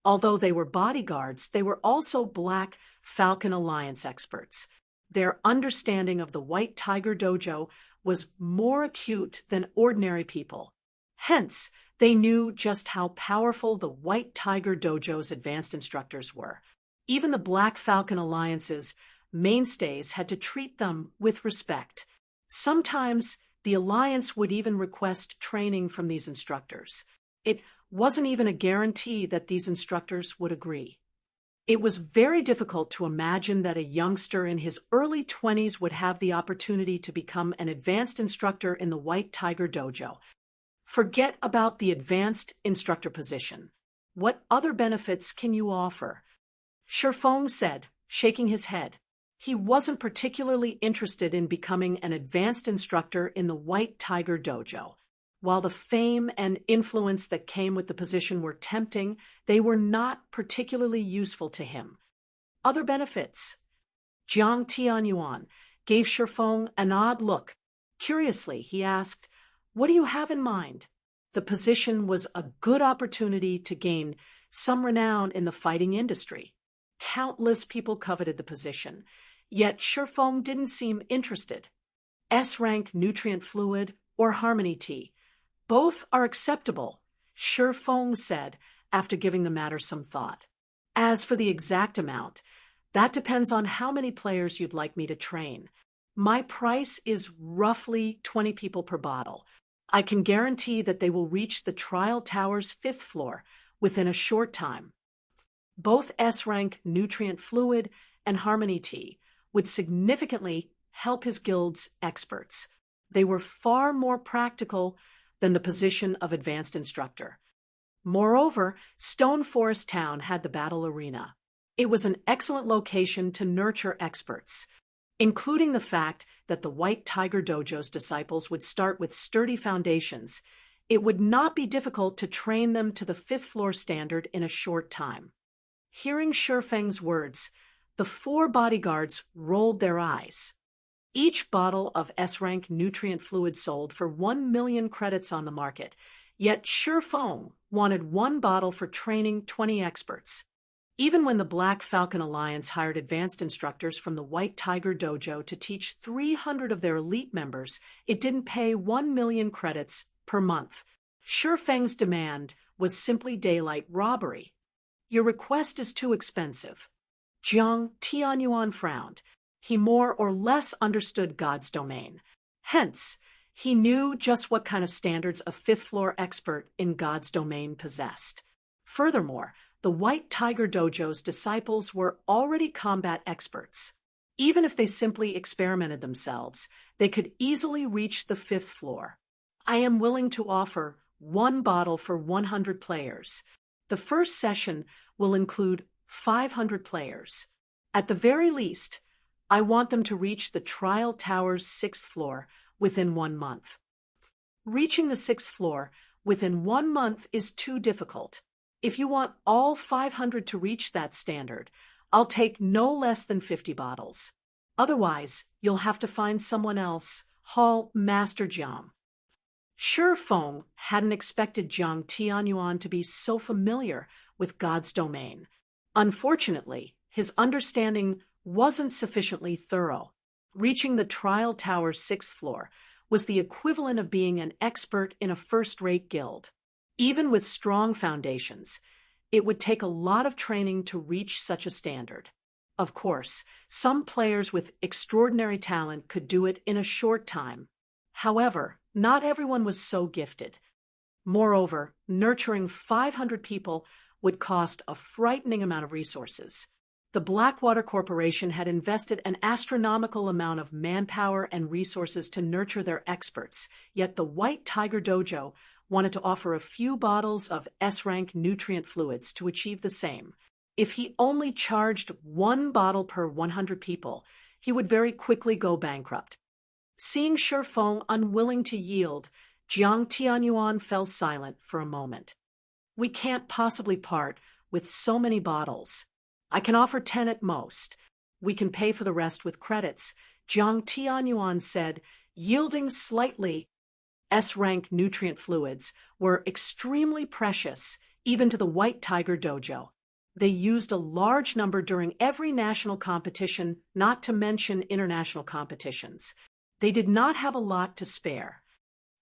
Although they were bodyguards, they were also Black Falcon Alliance experts. Their understanding of the White Tiger Dojo was more acute than ordinary people. Hence, they knew just how powerful the White Tiger Dojo's advanced instructors were. Even the Black Falcon Alliance's mainstays had to treat them with respect. Sometimes, the Alliance would even request training from these instructors. It wasn't even a guarantee that these instructors would agree. It was very difficult to imagine that a youngster in his early 20s would have the opportunity to become an advanced instructor in the White Tiger Dojo. Forget about the advanced instructor position. What other benefits can you offer? Shifeng said, shaking his head. He wasn't particularly interested in becoming an advanced instructor in the White Tiger Dojo. While the fame and influence that came with the position were tempting, they were not particularly useful to him. Other benefits. Jiang Tianyuan gave Shifeng an odd look. Curiously, he asked, "What do you have in mind?" The position was a good opportunity to gain some renown in the fighting industry. Countless people coveted the position, yet Shifeng didn't seem interested. S-rank nutrient fluid or harmony tea. Both are acceptable, Shifeng said after giving the matter some thought. As for the exact amount, that depends on how many players you'd like me to train. My price is roughly 20 people per bottle. I can guarantee that they will reach the trial tower's 5th floor within a short time. Both S-rank nutrient fluid and harmony tea would significantly help his guild's experts. They were far more practical than the position of advanced instructor. Moreover, Stone Forest Town had the battle arena. It was an excellent location to nurture experts, including the fact that the White Tiger Dojo's disciples would start with sturdy foundations. It would not be difficult to train them to the 5th floor standard in a short time. Hearing Shifeng's words, the 4 bodyguards rolled their eyes. Each bottle of S-rank nutrient fluid sold for 1 million credits on the market, yet Shifeng wanted 1 bottle for training 20 experts. Even when the Black Falcon Alliance hired advanced instructors from the White Tiger Dojo to teach 300 of their elite members, it didn't pay 1 million credits per month. Shifeng's demand was simply daylight robbery. Your request is too expensive. Jiang Tianyuan frowned. He more or less understood God's domain. Hence, he knew just what kind of standards a 5th floor expert in God's domain possessed. Furthermore, the White Tiger Dojo's disciples were already combat experts. Even if they simply experimented themselves, they could easily reach the 5th floor. I am willing to offer 1 bottle for 100 players. The first session will include 500 players. At the very least, I want them to reach the trial tower's 6th floor within 1 month. Reaching the 6th floor within 1 month is too difficult. If you want all 500 to reach that standard, I'll take no less than 50 bottles. Otherwise, you'll have to find someone else. Hall Master Jiang. Shi Feng hadn't expected Jiang Tianyuan to be so familiar with God's domain. Unfortunately, his understanding wasn't sufficiently thorough. Reaching the trial tower's 6th floor was the equivalent of being an expert in a first-rate guild. Even with strong foundations, it would take a lot of training to reach such a standard. Of course, some players with extraordinary talent could do it in a short time. However, not everyone was so gifted. Moreover, nurturing 500 people would cost a frightening amount of resources. The Blackwater Corporation had invested an astronomical amount of manpower and resources to nurture their experts, yet the White Tiger Dojo wanted to offer a few bottles of S-rank nutrient fluids to achieve the same. If he only charged 1 bottle per 100 people, he would very quickly go bankrupt. Seeing Shi Feng unwilling to yield, Jiang Tianyuan fell silent for a moment. We can't possibly part with so many bottles. I can offer 10 at most. We can pay for the rest with credits, Jiang Tianyuan said, yielding slightly. S-rank nutrient fluids were extremely precious, even to the White Tiger Dojo. They used a large number during every national competition, not to mention international competitions. They did not have a lot to spare.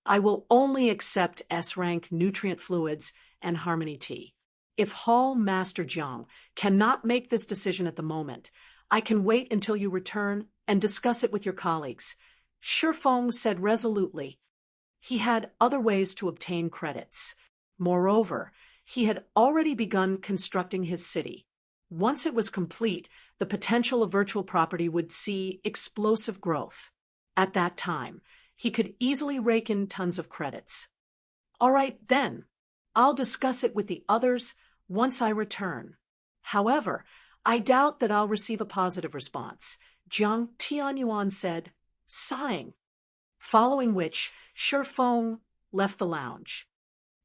I will only accept S-rank nutrient fluids and harmony tea. If Hall Master Jiang cannot make this decision at the moment, I can wait until you return and discuss it with your colleagues, Shi Feng said resolutely. He had other ways to obtain credits. Moreover, he had already begun constructing his city. Once it was complete, the potential of virtual property would see explosive growth. At that time, he could easily rake in tons of credits. All right, then. I'll discuss it with the others once I return. However, I doubt that I'll receive a positive response, Jiang Tianyuan said, sighing. Following which, Shi Feng left the lounge.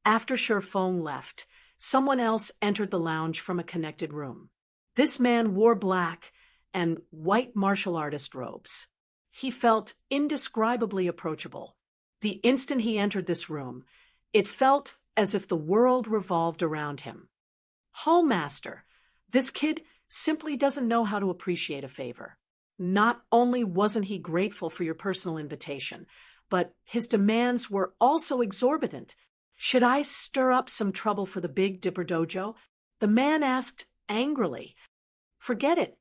After Shi Feng left, someone else entered the lounge from a connected room. This man wore black and white martial artist robes. He felt indescribably approachable. The instant he entered this room, it felt as if the world revolved around him. Hall Master, this kid simply doesn't know how to appreciate a favor. Not only wasn't he grateful for your personal invitation, but his demands were also exorbitant. Should I stir up some trouble for the Big Dipper Dojo? The man asked angrily. Forget it.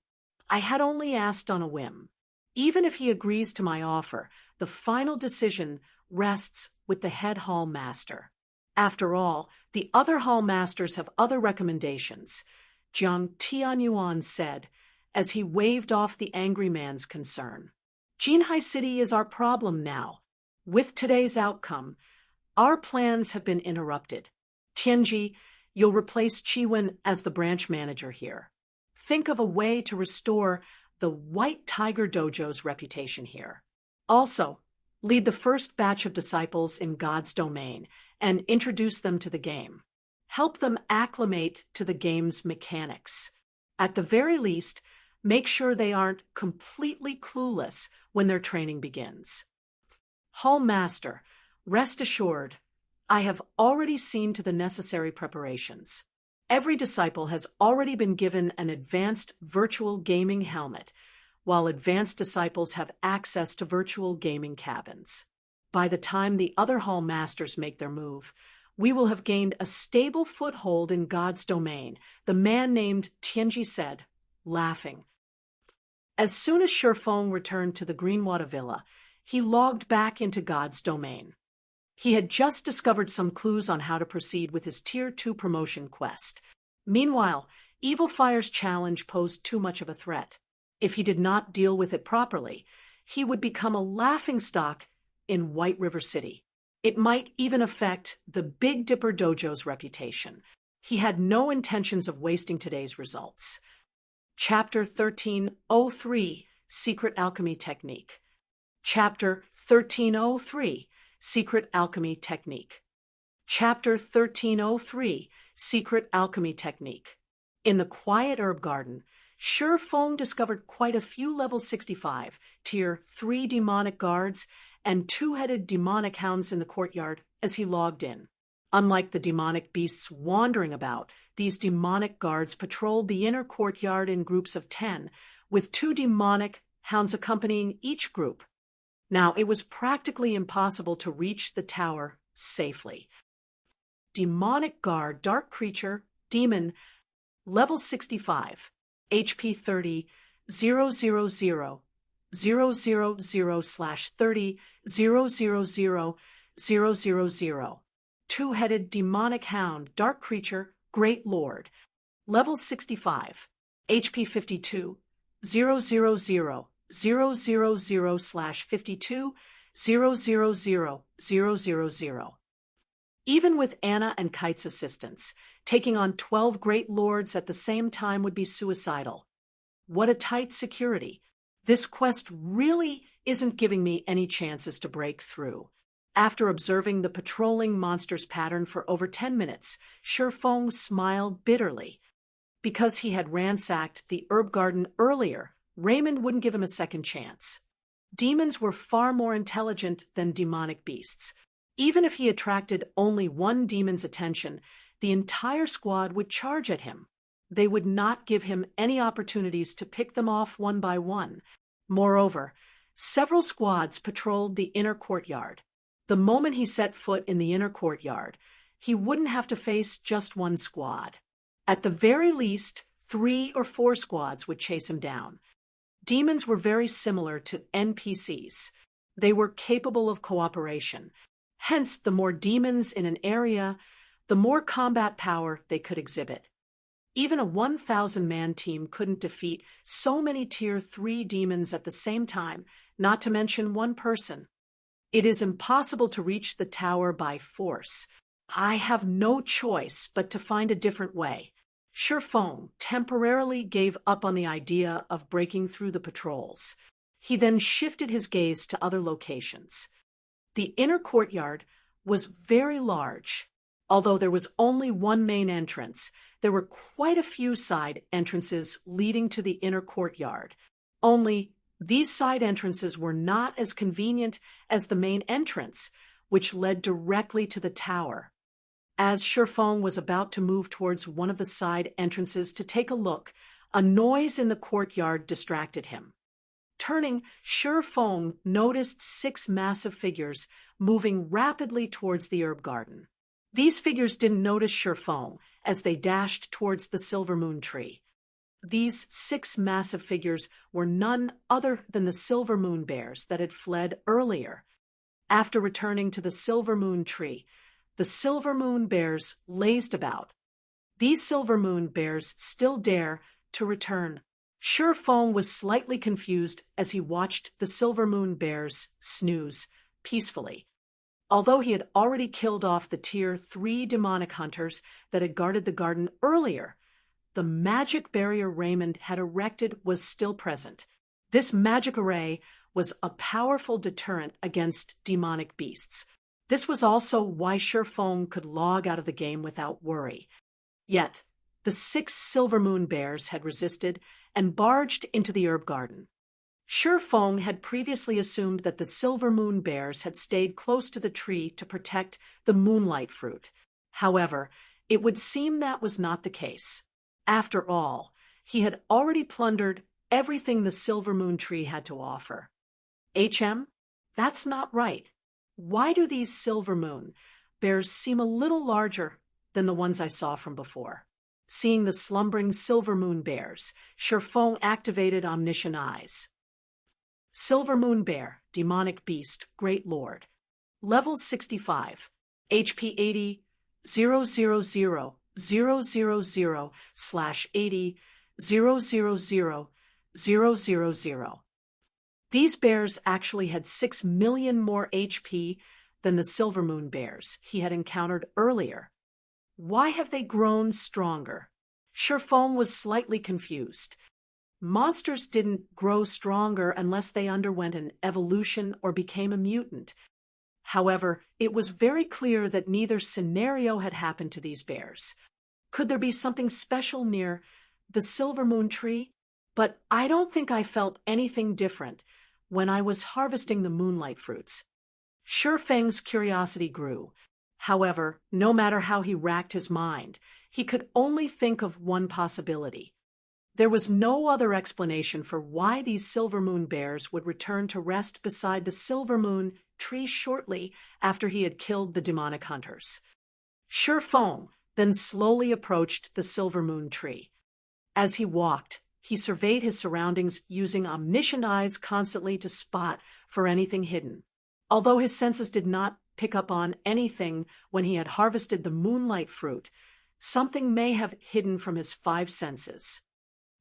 I had only asked on a whim. Even if he agrees to my offer, the final decision rests with the head hall master. After all, the other hall masters have other recommendations, Jiang Tianyuan said, as he waved off the angry man's concern. Jinhai City is our problem now. With today's outcome, our plans have been interrupted. Tianji, you'll replace Chiwen as the branch manager here. Think of a way to restore the White Tiger Dojo's reputation here. Also, lead the first batch of disciples in God's domain and introduce them to the game. Help them acclimate to the game's mechanics. At the very least, make sure they aren't completely clueless when their training begins. Hall Master, rest assured, I have already seen to the necessary preparations. Every disciple has already been given an advanced virtual gaming helmet, while advanced disciples have access to virtual gaming cabins. By the time the other hall masters make their move, we will have gained a stable foothold in God's domain, the man named Tianji said, laughing. As soon as Shi Feng returned to the Greenwater Villa, he logged back into God's domain. He had just discovered some clues on how to proceed with his Tier 2 promotion quest. Meanwhile, Evil Fire's challenge posed too much of a threat. If he did not deal with it properly, he would become a laughingstock in White River City. It might even affect the Big Dipper Dojo's reputation. He had no intentions of wasting today's results. Chapter 1303, Secret Alchemy Technique. Chapter 1303, Secret Alchemy Technique. Chapter 1303, Secret Alchemy Technique. In the quiet herb garden, Shi Feng discovered quite a few level 65, tier 3 demonic guards and two-headed demonic hounds in the courtyard as he logged in. Unlike the demonic beasts wandering about, these demonic guards patrolled the inner courtyard in groups of 10, with 2 demonic hounds accompanying each group. Now, it was practically impossible to reach the tower safely. Demonic guard, dark creature, demon, level 65, HP 30, 000, 000/30, 000, two-headed demonic hound, dark creature, great lord, level 65, HP 52, 000, 000/52, 000. Even with Anna and Kite's assistance, taking on 12 great lords at the same time would be suicidal. What a tight security. This quest really isn't giving me any chances to break through. After observing the patrolling monster's pattern for over 10 minutes, Shi Feng smiled bitterly. Because he had ransacked the herb garden earlier, Raymond wouldn't give him a second chance. Demons were far more intelligent than demonic beasts. Even if he attracted only one demon's attention, the entire squad would charge at him. They would not give him any opportunities to pick them off one by one. Moreover, several squads patrolled the inner courtyard. The moment he set foot in the inner courtyard, he wouldn't have to face just one squad. At the very least, 3 or 4 squads would chase him down. Demons were very similar to NPCs. They were capable of cooperation. Hence, the more demons in an area, the more combat power they could exhibit. Even a 1,000-man team couldn't defeat so many tier 3 demons at the same time, not to mention one person. It is impossible to reach the tower by force. I have no choice but to find a different way. Shi Feng temporarily gave up on the idea of breaking through the patrols. He then shifted his gaze to other locations. The inner courtyard was very large. Although there was only one main entrance, there were quite a few side entrances leading to the inner courtyard. Only these side entrances were not as convenient as the main entrance, which led directly to the tower. As Shi Feng was about to move towards one of the side entrances to take a look, a noise in the courtyard distracted him. Turning, Shi Feng noticed 6 massive figures moving rapidly towards the herb garden. These figures didn't notice Shi Feng as they dashed towards the silver moon tree. These 6 massive figures were none other than the silver moon bears that had fled earlier. After returning to the silver moon tree, the silver moon bears lazed about. These silver moon bears still dare to return. Shi Feng was slightly confused as he watched the silver moon bears snooze peacefully. Although he had already killed off the tier 3 demonic hunters that had guarded the garden earlier, the magic barrier Raymond had erected was still present. This magic array was a powerful deterrent against demonic beasts. This was also why Shi Feng could log out of the game without worry. Yet, the 6 silver moon bears had resisted and barged into the herb garden. Shi Feng had previously assumed that the silver moon bears had stayed close to the tree to protect the moonlight fruit. However, it would seem that was not the case. After all, he had already plundered everything the silver moon tree had to offer. That's not right. Why do these silver moon bears seem a little larger than the ones I saw from before? Seeing the slumbering silver moon bears, Shi Feng activated omniscient eyes. Silver moon bear, demonic beast, great lord. Level 65, HP 80, 000, 000/80, 000, 000. These bears actually had 6 million more HP than the silver moon bears he had encountered earlier. Why have they grown stronger? Sherfong was slightly confused. Monsters didn't grow stronger unless they underwent an evolution or became a mutant. However, it was very clear that neither scenario had happened to these bears. Could there be something special near the silver moon tree? But I don't think I felt anything different when I was harvesting the moonlight fruits. Sherfeng's curiosity grew. However, no matter how he racked his mind, he could only think of one possibility. There was no other explanation for why these silver moon bears would return to rest beside the silver moon tree shortly after he had killed the demonic hunters. Sherfong then slowly approached the silver moon tree. As he walked, he surveyed his surroundings using omniscient eyes constantly to spot for anything hidden. Although his senses did not pick up on anything when he had harvested the moonlight fruit, something may have hidden from his 5 senses.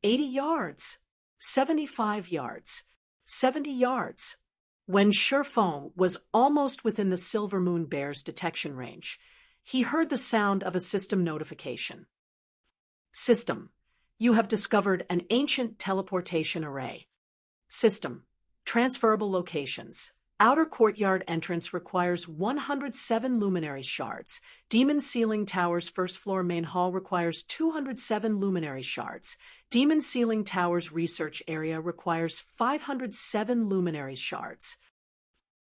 80 yards, 75 yards, 70 yards. When Sherfong was almost within the silver moon bear's detection range, he heard the sound of a system notification. System, you have discovered an ancient teleportation array. System, transferable locations. Outer courtyard entrance requires 107 luminary shards. Demon ceiling towers first floor main hall requires 207 luminary shards. Demon ceiling towers research area requires 507 luminary shards.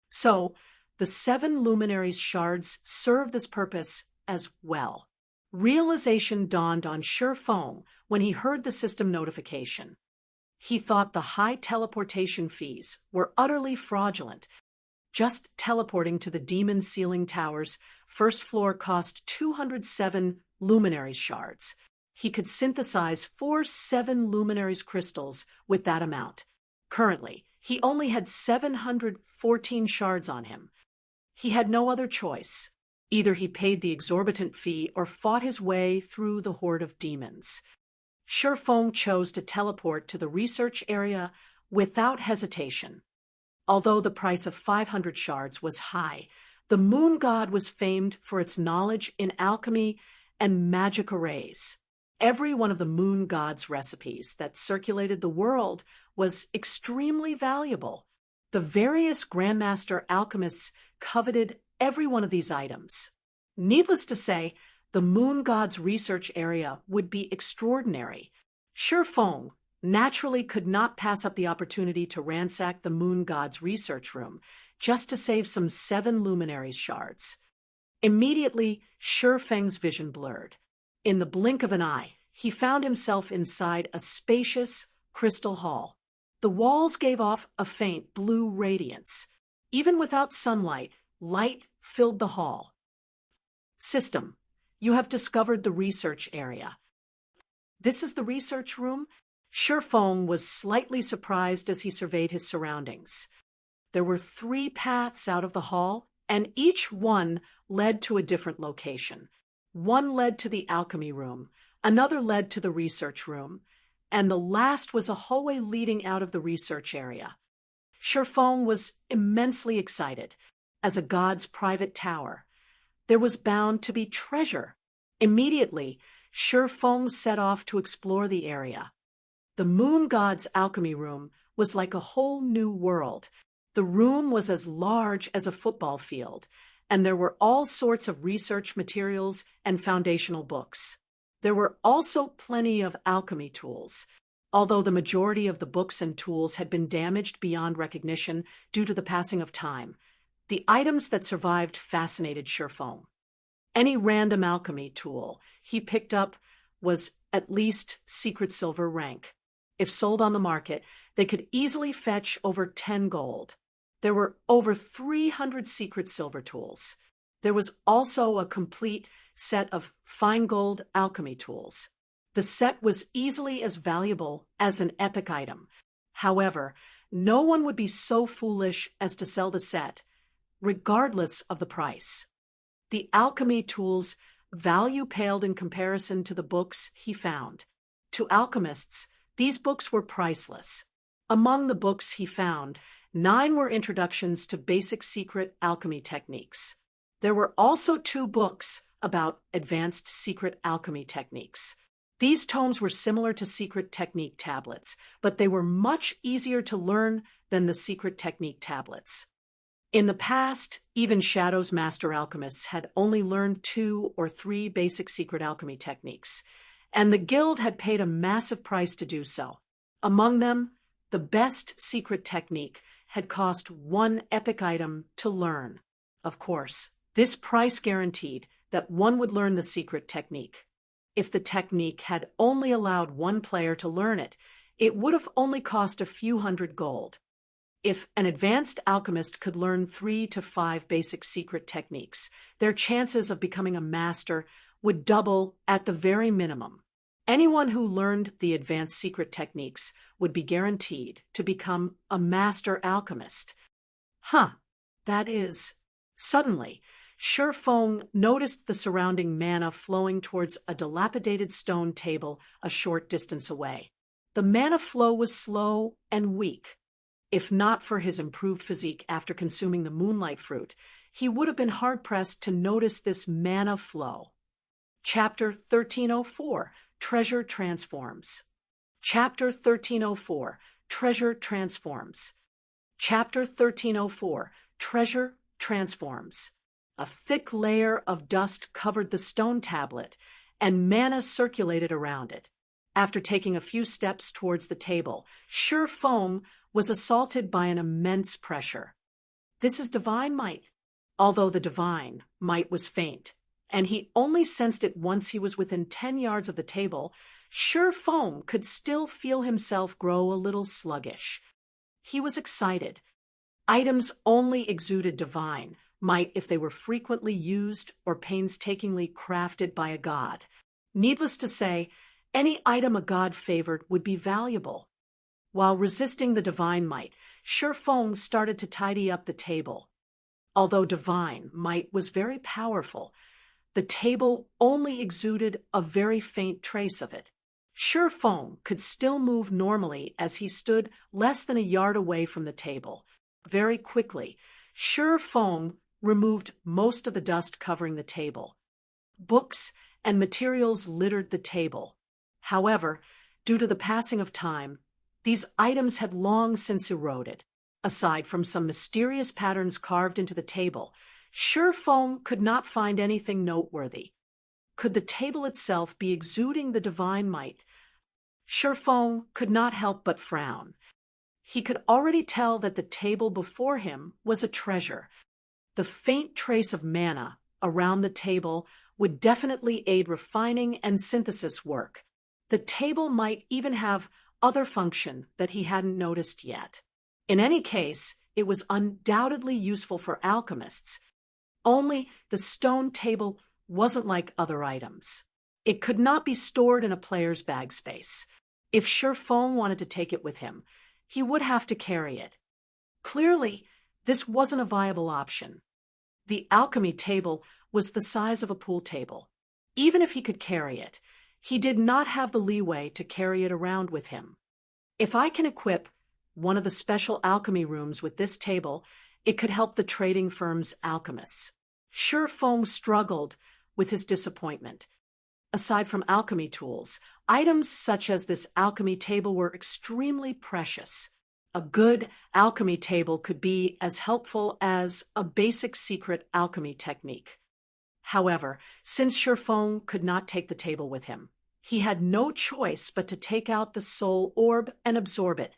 So, the 7 luminary shards serve this purpose as well. Realization dawned on Sherfong when he heard the system notification. He thought the high teleportation fees were utterly fraudulent. Just teleporting to the demon ceiling towers first floor cost 207 luminary shards. He could synthesize 4 7 luminaries crystals with that amount. Currently, he only had 714 shards on him. He had no other choice. Either he paid the exorbitant fee or fought his way through the horde of demons. Sherfong chose to teleport to the research area without hesitation. Although the price of 500 shards was high, the moon god was famed for its knowledge in alchemy and magic arrays. Every one of the moon god's recipes that circulated the world was extremely valuable. The various grandmaster alchemists coveted every one of these items. Needless to say, the moon god's research area would be extraordinary. Sherfong naturally could not pass up the opportunity to ransack the moon god's research room just to save some 7 luminaries shards. Immediately, Sherfeng's vision blurred. In the blink of an eye, he found himself inside a spacious crystal hall. The walls gave off a faint blue radiance. Even without sunlight, light filled the hall. System, you have discovered the research area. This is the research room? Sherfong was slightly surprised as he surveyed his surroundings. There were 3 paths out of the hall, and each one led to a different location. One led to the alchemy room, another led to the research room, and the last was a hallway leading out of the research area. Sherfong was immensely excited. As a god's private tower, there was bound to be treasure. Immediately, Sherfong set off to explore the area. The moon god's alchemy room was like a whole new world. The room was as large as a football field, and there were all sorts of research materials and foundational books. There were also plenty of alchemy tools. Although the majority of the books and tools had been damaged beyond recognition due to the passing of time, the items that survived fascinated Sherfong. Any random alchemy tool he picked up was at least secret silver rank. If sold on the market, they could easily fetch over 10 gold. There were over 300 secret silver tools. There was also a complete set of fine gold alchemy tools. The set was easily as valuable as an epic item. However, no one would be so foolish as to sell the set, regardless of the price. The alchemy tools' value paled in comparison to the books he found. To alchemists, These books were priceless. Among the books he found, 9 were introductions to basic secret alchemy techniques. There were also 2 books about advanced secret alchemy techniques. These tomes were similar to secret technique tablets, but they were much easier to learn than the secret technique tablets. In the past, even Shadow's master alchemists had only learned 2 or 3 basic secret alchemy techniques, and the guild had paid a massive price to do so. Among them, the best secret technique had cost 1 epic item to learn. Of course, this price guaranteed that one would learn the secret technique. If the technique had only allowed 1 player to learn it, it would have only cost a few hundred gold. If an advanced alchemist could learn 3 to 5 basic secret techniques, their chances of becoming a master would double at the very minimum. Anyone who learned the advanced secret techniques would be guaranteed to become a master alchemist. That is. Suddenly, Shifeng noticed the surrounding mana flowing towards a dilapidated stone table a short distance away. The mana flow was slow and weak. If not for his improved physique after consuming the moonlight fruit, he would have been hard-pressed to notice this mana flow. Chapter 1304, Treasure Transforms. Chapter 1304, Treasure Transforms. Chapter 1304, Treasure Transforms. A thick layer of dust covered the stone tablet, and mana circulated around it. After taking a few steps towards the table, Shifeng was assaulted by an immense pressure. This is divine might, although the divine might was faint, and he only sensed it once he was within 10 yards of the table. Shifeng could still feel himself grow a little sluggish. He was excited. Items only exuded divine might if they were frequently used or painstakingly crafted by a god. Needless to say, any item a god favored would be valuable. While resisting the divine might, Shifeng started to tidy up the table. Although divine might was very powerful, the table only exuded a very faint trace of it. Shifeng could still move normally as he stood less than a yard away from the table. Very quickly, Shifeng removed most of the dust covering the table. Books and materials littered the table. However, due to the passing of time, these items had long since eroded. Aside from some mysterious patterns carved into the table, Shifeng could not find anything noteworthy. Could the table itself be exuding the divine might? Shifeng could not help but frown. He could already tell that the table before him was a treasure. The faint trace of mana around the table would definitely aid refining and synthesis work. The table might even have other function that he hadn't noticed yet. In any case, it was undoubtedly useful for alchemists. Only the stone table wasn't like other items. It could not be stored in a player's bag space. If Shifeng wanted to take it with him, he would have to carry it. Clearly, this wasn't a viable option. The alchemy table was the size of a pool table. Even if he could carry it, he did not have the leeway to carry it around with him. If I can equip one of the special alchemy rooms with this table, it could help the trading firm's alchemists. Shifeng struggled with his disappointment. Aside from alchemy tools, items such as this alchemy table were extremely precious. A good alchemy table could be as helpful as a basic secret alchemy technique. However, since Shifeng could not take the table with him, he had no choice but to take out the soul orb and absorb it.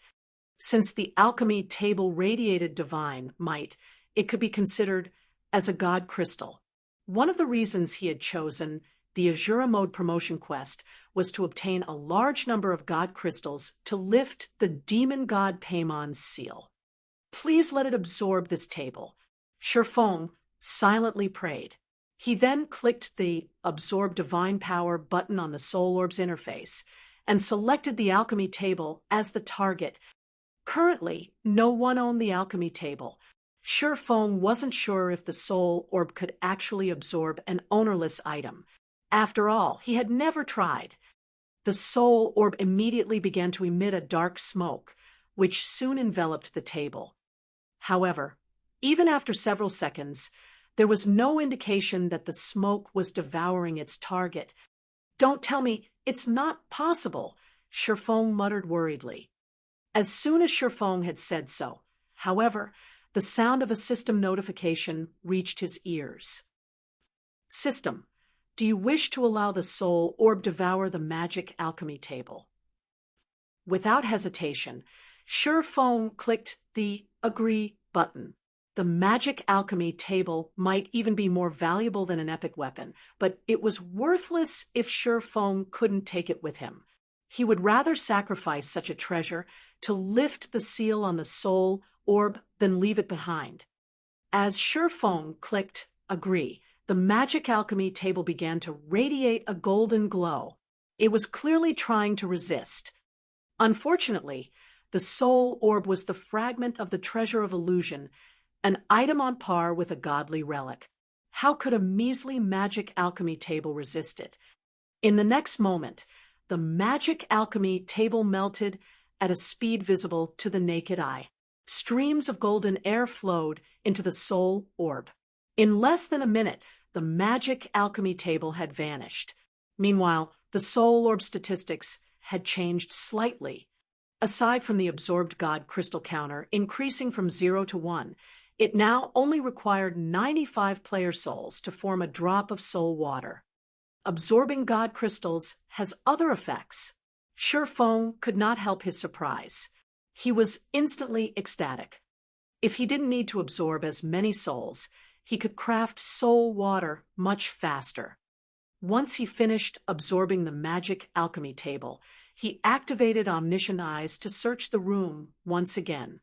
Since the alchemy table radiated divine might, it could be considered as a god crystal. One of the reasons he had chosen the Azura Mode promotion quest was to obtain a large number of god crystals to lift the demon god Paimon's seal. Please let it absorb this table. Shifeng silently prayed. He then clicked the Absorb Divine Power button on the Soul Orb's interface and selected the alchemy table as the target. Currently, no one owned the alchemy table. Shifeng wasn't sure if the Soul Orb could actually absorb an ownerless item. After all, he had never tried. The soul orb immediately began to emit a dark smoke, which soon enveloped the table. However, even after several seconds, there was no indication that the smoke was devouring its target. "Don't tell me, it's not possible," Shifeng muttered worriedly. As soon as Shifeng had said so, however, the sound of a system notification reached his ears. "System, do you wish to allow the soul orb devour the magic alchemy table?" Without hesitation, Shifeng clicked the agree button. The magic alchemy table might even be more valuable than an epic weapon, but it was worthless if Shifeng couldn't take it with him. He would rather sacrifice such a treasure to lift the seal on the soul orb than leave it behind. As Shifeng clicked agree, the magic alchemy table began to radiate a golden glow. It was clearly trying to resist. Unfortunately, the soul orb was the fragment of the treasure of illusion, an item on par with a godly relic. How could a measly magic alchemy table resist it? In the next moment, the magic alchemy table melted at a speed visible to the naked eye. Streams of golden air flowed into the soul orb. In less than a minute, the magic alchemy table had vanished. Meanwhile, the soul orb statistics had changed slightly. Aside from the absorbed god crystal counter increasing from 0 to 1, it now only required 95 player souls to form a drop of soul water. Absorbing god crystals has other effects. Shifeng could not help his surprise. He was instantly ecstatic. If he didn't need to absorb as many souls, he could craft soul water much faster. Once he finished absorbing the magic alchemy table, he activated omniscient eyes to search the room once again.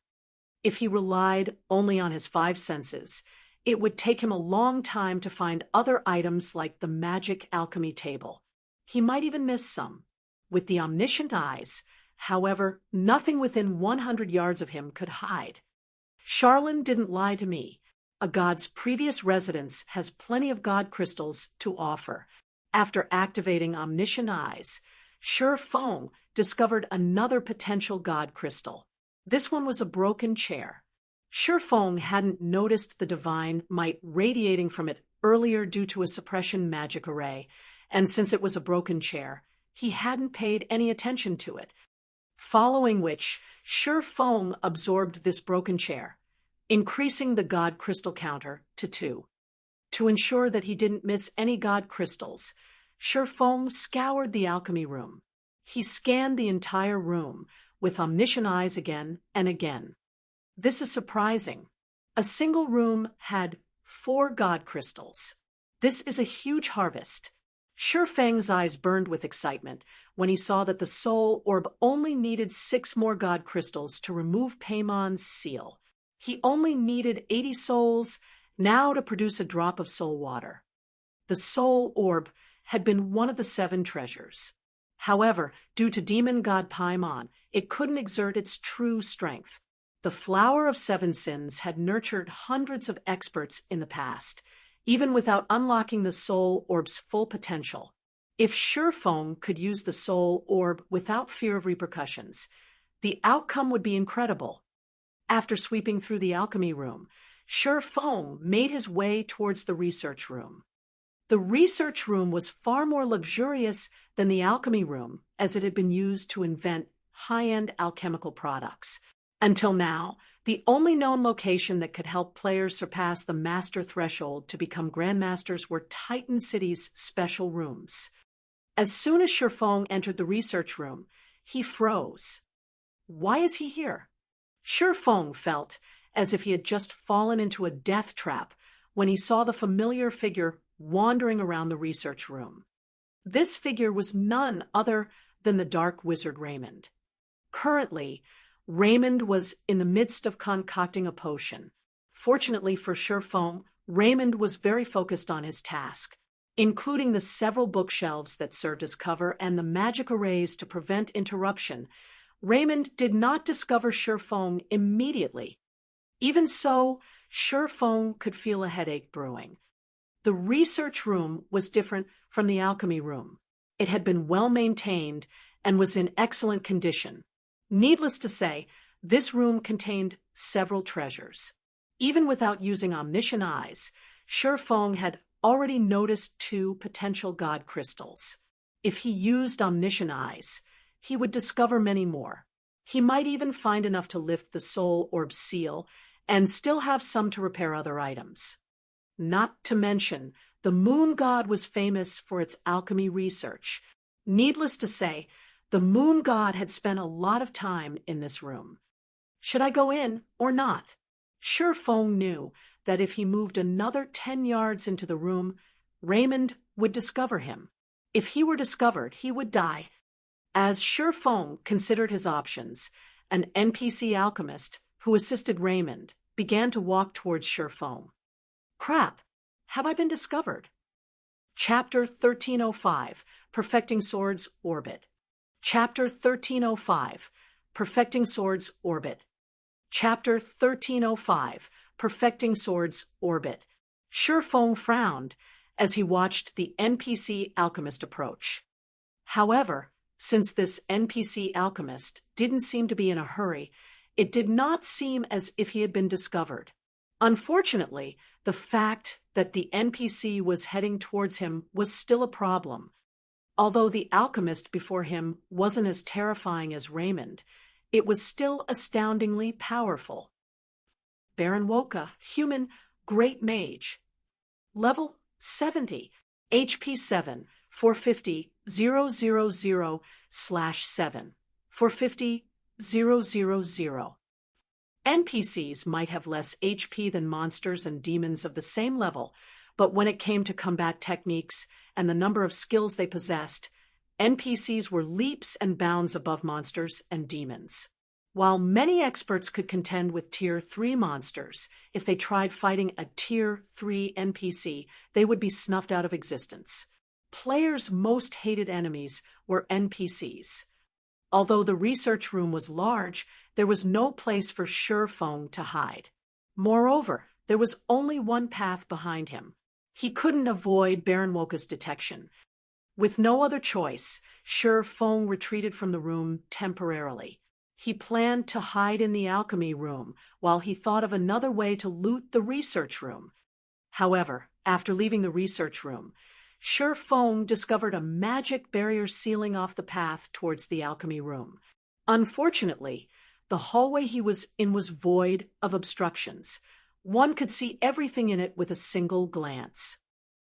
If he relied only on his 5 senses, it would take him a long time to find other items like the magic alchemy table. He might even miss some. With the omniscient eyes, however, nothing within 100 yards of him could hide. Charlene didn't lie to me. A god's previous residence has plenty of god crystals to offer. After activating omniscient eyes, Shifeng discovered another potential god crystal. This one was a broken chair. Shifeng hadn't noticed the divine might radiating from it earlier due to a suppression magic array, and since it was a broken chair, he hadn't paid any attention to it. Following which, Shifeng absorbed this broken chair, increasing the god crystal counter to 2. To ensure that he didn't miss any god crystals, Shifeng scoured the alchemy room. He scanned the entire room with omniscient eyes again and again. This is surprising. A single room had 4 god crystals. This is a huge harvest. Shifeng's eyes burned with excitement when he saw that the soul orb only needed 6 more god crystals to remove Paymon's seal. He only needed 80 souls now to produce a drop of soul water. The soul orb had been one of the 7 treasures. However, due to demon god Paimon, it couldn't exert its true strength. The flower of 7 sins had nurtured hundreds of experts in the past, even without unlocking the soul orb's full potential. If Shifeng could use the soul orb without fear of repercussions, the outcome would be incredible. After sweeping through the alchemy room, Shifeng made his way towards the research room. The research room was far more luxurious than the alchemy room, as it had been used to invent high-end alchemical products. Until now, the only known location that could help players surpass the master threshold to become grandmasters were Titan City's special rooms. As soon as Shifeng entered the research room, he froze. Why is he here? Shifeng felt as if he had just fallen into a death trap when he saw the familiar figure wandering around the research room. This figure was none other than the dark wizard Raymond. Currently, Raymond was in the midst of concocting a potion. Fortunately for Shifeng, Raymond was very focused on his task, including the several bookshelves that served as cover and the magic arrays to prevent interruption. Raymond did not discover Shifeng immediately. Even so, Shifeng could feel a headache brewing. The research room was different from the alchemy room. It had been well maintained and was in excellent condition. Needless to say, this room contained several treasures. Even without using omniscient eyes, Shi Feng had already noticed 2 potential god crystals. If he used omniscient eyes, he would discover many more. He might even find enough to lift the soul orb seal and still have some to repair other items. Not to mention, the moon god was famous for its alchemy research. Needless to say, the moon god had spent a lot of time in this room. Should I go in or not? Shi Feng knew that if he moved another 10 yards into the room, Raymond would discover him. If he were discovered, he would die. As Shi Feng considered his options, an NPC alchemist who assisted Raymond began to walk towards Shi Feng. Crap! Have I been discovered? Chapter 1305, Perfecting Swords Orbit. Chapter 1305, Perfecting Swords Orbit. Chapter 1305, Perfecting Swords Orbit. Shi Feng frowned as he watched the NPC alchemist approach. However, since this NPC alchemist didn't seem to be in a hurry, it did not seem as if he had been discovered. Unfortunately, the fact that the NPC was heading towards him was still a problem. Although the alchemist before him wasn't as terrifying as Raymond, it was still astoundingly powerful. Baron Woka, human, great mage. Level 70, HP 7, 450, 000/7, 450, 000. NPCs might have less HP than monsters and demons of the same level, but when it came to combat techniques and the number of skills they possessed, NPCs were leaps and bounds above monsters and demons. While many experts could contend with Tier 3 monsters, if they tried fighting a Tier 3 NPC, they would be snuffed out of existence. Players' most hated enemies were NPCs. Although the research room was large, there was no place for Shi Feng to hide. Moreover, there was only one path behind him. He couldn't avoid Baron Woka's detection. With no other choice, Shi Feng retreated from the room temporarily. He planned to hide in the alchemy room while he thought of another way to loot the research room. However, after leaving the research room, Shi Feng discovered a magic barrier sealing off the path towards the alchemy room. Unfortunately, the hallway he was in was void of obstructions. One could see everything in it with a single glance.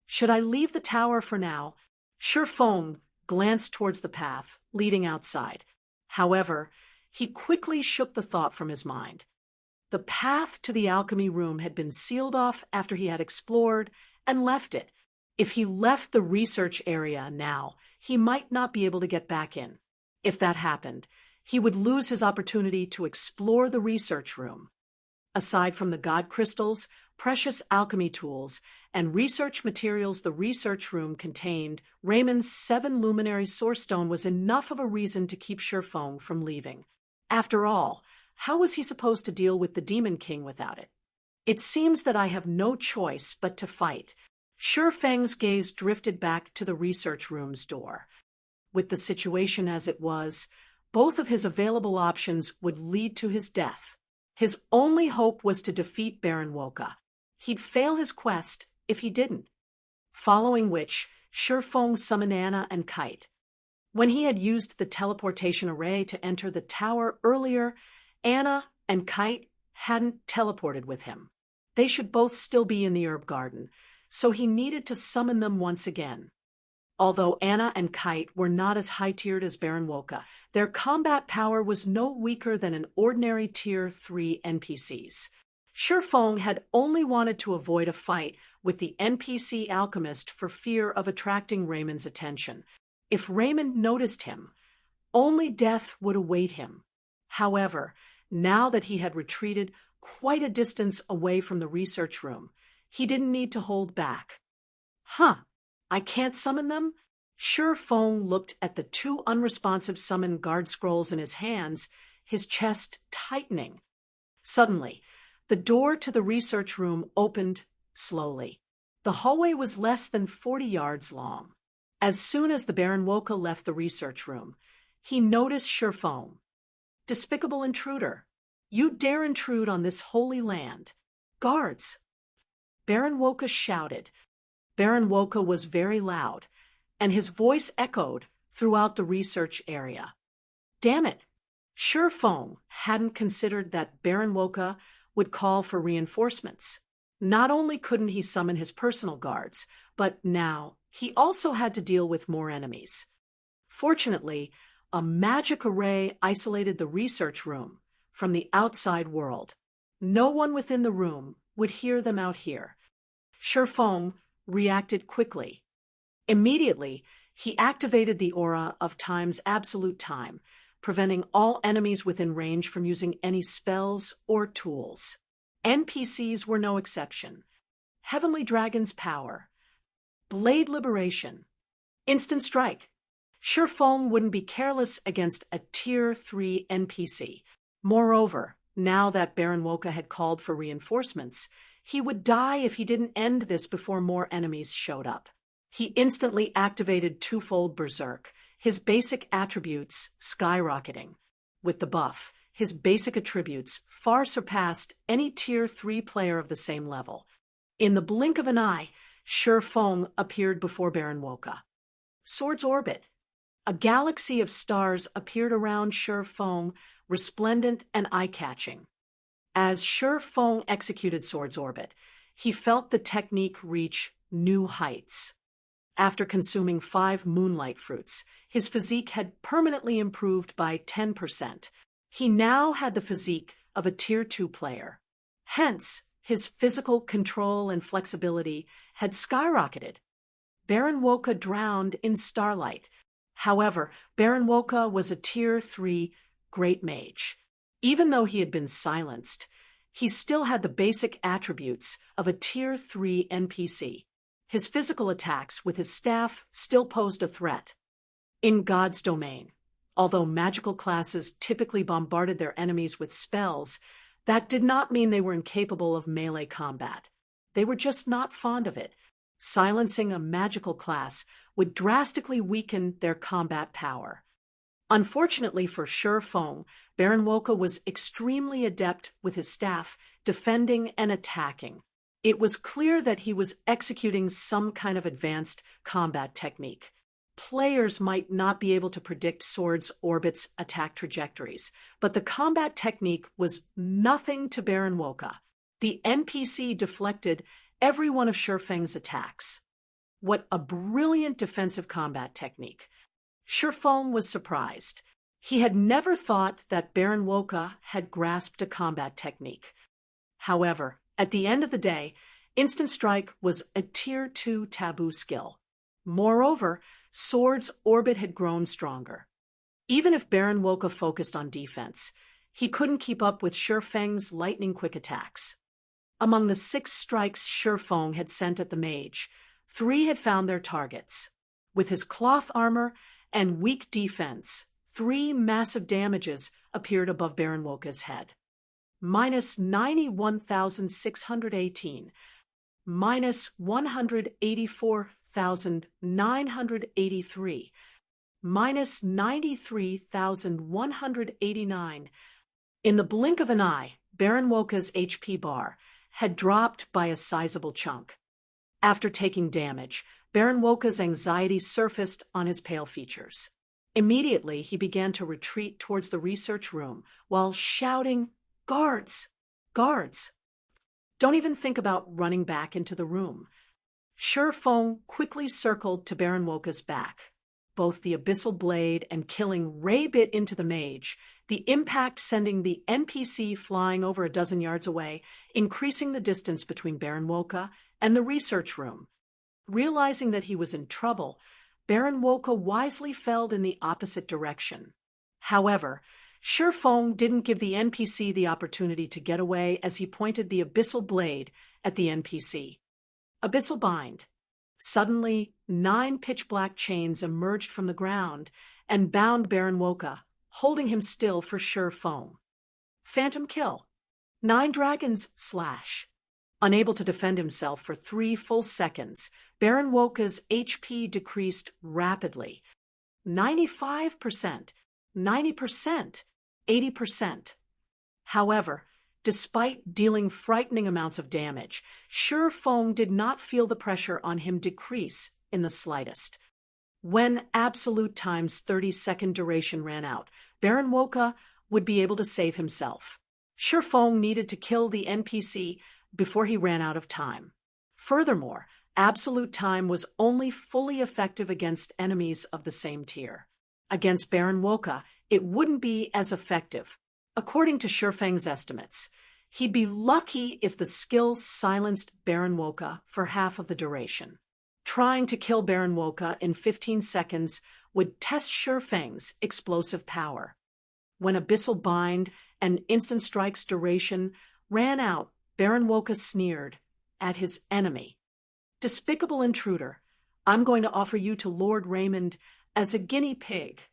Should I leave the tower for now? Shi Feng glanced towards the path leading outside. However, he quickly shook the thought from his mind. The path to the alchemy room had been sealed off after he had explored and left it. If he left the research area now, he might not be able to get back in. If that happened, he would lose his opportunity to explore the research room. Aside from the god crystals, precious alchemy tools, and research materials the research room contained, Raymond's 7 luminary source stone was enough of a reason to keep Shi Feng from leaving. After all, how was he supposed to deal with the Demon King without it? It seems that I have no choice but to fight. Shi Feng's gaze drifted back to the research room's door. With the situation as it was, both of his available options would lead to his death. His only hope was to defeat Baron Woka. He'd fail his quest if he didn't. Following which, Shi Feng summoned Anna and Kite. When he had used the teleportation array to enter the tower earlier, Anna and Kite hadn't teleported with him. They should both still be in the herb garden, so he needed to summon them once again. Although Anna and Kite were not as high-tiered as Baron Woka, their combat power was no weaker than an ordinary Tier 3 NPCs. Shi Feng had only wanted to avoid a fight with the NPC alchemist for fear of attracting Raymond's attention. If Raymond noticed him, only death would await him. However, now that he had retreated quite a distance away from the research room, he didn't need to hold back. I can't summon them? Shi Feng looked at the 2 unresponsive summon guard scrolls in his hands, his chest tightening. Suddenly, the door to the research room opened slowly. The hallway was less than 40 yards long. As soon as the Baron Woka left the research room, he noticed Shurfong. Despicable intruder! You dare intrude on this holy land! Guards! Baron Woka shouted. Baron Woka was very loud, and his voice echoed throughout the research area. Damn it! Shurfong hadn't considered that Baron Woka would call for reinforcements. Not only couldn't he summon his personal guards, but now he also had to deal with more enemies. Fortunately, a magic array isolated the research room from the outside world. No one within the room would hear them out here. Shurfong reacted quickly. Immediately, he activated the aura of Time's absolute time, preventing all enemies within range from using any spells or tools. NPCs were no exception. Heavenly Dragon's power. Blade liberation. Instant strike. Shurfong wouldn't be careless against a Tier 3 NPC. Moreover, now that Baron Woka had called for reinforcements, he would die if he didn't end this before more enemies showed up. He instantly activated Twofold Berserk, his basic attributes skyrocketing. With the buff, his basic attributes far surpassed any Tier 3 player of the same level. In the blink of an eye, Shurfong appeared before Baron Woka. Sword's orbit. A galaxy of stars appeared around Shurfong, resplendent and eye-catching. As Shurfong executed Sword's orbit, he felt the technique reach new heights. After consuming 5 moonlight fruits, his physique had permanently improved by 10%. He now had the physique of a Tier 2 player. Hence, his physical control and flexibility had skyrocketed. Baron Woka drowned in starlight. However, Baron Woka was a Tier 3 Great Mage. Even though he had been silenced, he still had the basic attributes of a Tier 3 NPC. His physical attacks with his staff still posed a threat. In God's domain, although magical classes typically bombarded their enemies with spells, that did not mean they were incapable of melee combat. They were just not fond of it. Silencing a magical class would drastically weaken their combat power. Unfortunately for Shurfong, Baron Woka was extremely adept with his staff, defending and attacking. It was clear that he was executing some kind of advanced combat technique. Players might not be able to predict Sword's orbit's attack trajectories, but the combat technique was nothing to Baron Woka. The NPC deflected every one of Shurfeng's attacks. What a brilliant defensive combat technique. Shurfong was surprised. He had never thought that Baron Woka had grasped a combat technique. However, at the end of the day, Instant Strike was a Tier 2 taboo skill. Moreover, Sword's orbit had grown stronger. Even if Baron Woka focused on defense, he couldn't keep up with Shurfeng's lightning-quick attacks. Among the 6 strikes Shurfong had sent at the mage, 3 had found their targets. With his cloth armor and weak defense, 3 massive damages appeared above Baron Woka's head. Minus 91,618, minus 184,983, minus 93,189. In the blink of an eye, Baron Woka's HP bar had dropped by a sizable chunk. After taking damage, Baron Woka's anxiety surfaced on his pale features. Immediately, he began to retreat towards the research room while shouting, "Guards! Guards!" Don't even think about running back into the room. Shurfong quickly circled to Baron Woka's back. Both the abyssal blade and killing ray bit into the mage, the impact sending the NPC flying over a dozen yards away, increasing the distance between Baron Woka and the research room. Realizing that he was in trouble, Baron Woka wisely fell in the opposite direction. However, Shurfong didn't give the NPC the opportunity to get away as he pointed the abyssal blade at the NPC. Abyssal bind. Suddenly, 9 pitch-black chains emerged from the ground and bound Baron Woka, holding him still for Shurfong. Phantom kill. 9 dragons slash. Unable to defend himself for 3 full seconds, Baron Woka's HP decreased rapidly. 95%, 90%, 80%. However, despite dealing frightening amounts of damage, Shi Feng did not feel the pressure on him decrease in the slightest. When absolute time's 30-second duration ran out, Baron Woka would be able to save himself. Shi Feng needed to kill the NPC before he ran out of time. Furthermore, absolute time was only fully effective against enemies of the same tier. Against Baron Woka, it wouldn't be as effective. According to Shi Feng's estimates, he'd be lucky if the skill silenced Baron Woka for half of the duration. Trying to kill Baron Woka in 15 seconds would test Shi Feng's explosive power. When Abyssal Bind and Instant Strike's duration ran out, Baron Woka sneered at his enemy. "Despicable intruder, I'm going to offer you to Lord Raymond as a guinea pig."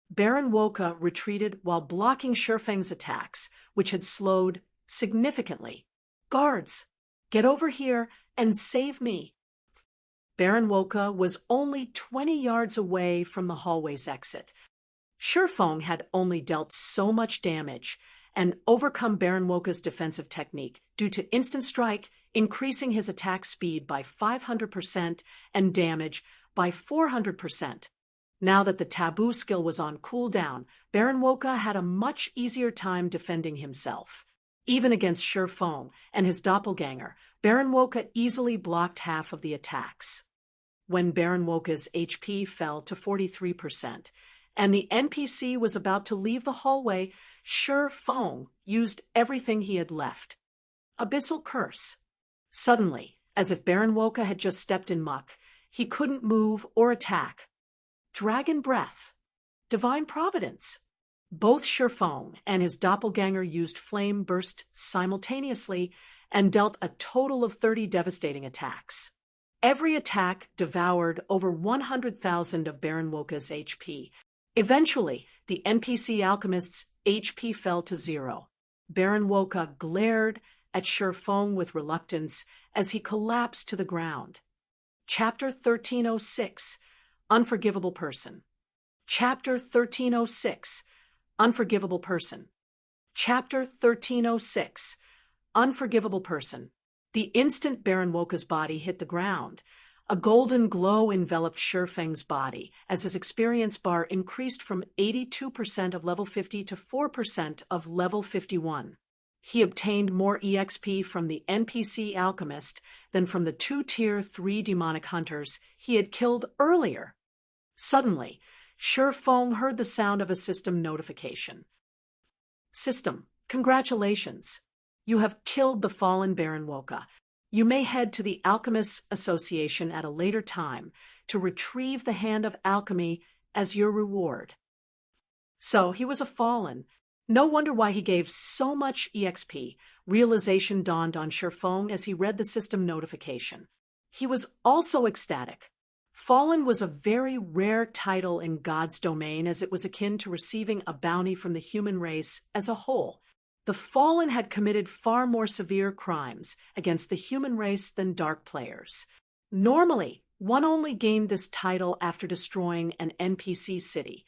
Baron Woka retreated while blocking Shi Feng's attacks, which had slowed significantly. "Guards, get over here and save me." Baron Woka was only 20 yards away from the hallway's exit. Shi Feng had only dealt so much damage and overcome Baron Woka's defensive technique due to Instant Strike increasing his attack speed by 500% and damage by 400%. Now that the taboo skill was on cooldown, Baron Woka had a much easier time defending himself. Even against Shi Feng and his doppelganger, Baron Woka easily blocked half of the attacks. When Baron Woka's HP fell to 43%, and the NPC was about to leave the hallway, Shi Feng used everything he had left. Abyssal Curse. Suddenly, as if Baron Woka had just stepped in muck, he couldn't move or attack. Dragon Breath. Divine Providence. Both Shi Feng and his doppelganger used Flame Burst simultaneously and dealt a total of 30 devastating attacks. Every attack devoured over 100,000 of Baron Woka's HP. Eventually, the NPC alchemist's HP fell to 0. Baron Woka glared at Shi Feng with reluctance as he collapsed to the ground. Chapter 1306. Unforgivable Person. Chapter 1306. Unforgivable Person. Chapter 1306. Unforgivable Person. The instant Baron Woka's body hit the ground, a golden glow enveloped Shi Feng's body as his experience bar increased from 82% of level 50 to 4% of level 51. He obtained more EXP from the NPC alchemist than from the 2 Tier 3 demonic hunters he had killed earlier. Suddenly, Shi Feng heard the sound of a system notification. "System, congratulations. You have killed the fallen Baron Woka. You may head to the Alchemists Association at a later time to retrieve the Hand of Alchemy as your reward." So he was a fallen. No wonder why he gave so much EXP. Realization dawned on Shi Feng as he read the system notification. He was also ecstatic. Fallen was a very rare title in God's domain, as it was akin to receiving a bounty from the human race as a whole. The Fallen had committed far more severe crimes against the human race than dark players. Normally, one only gained this title after destroying an NPC city.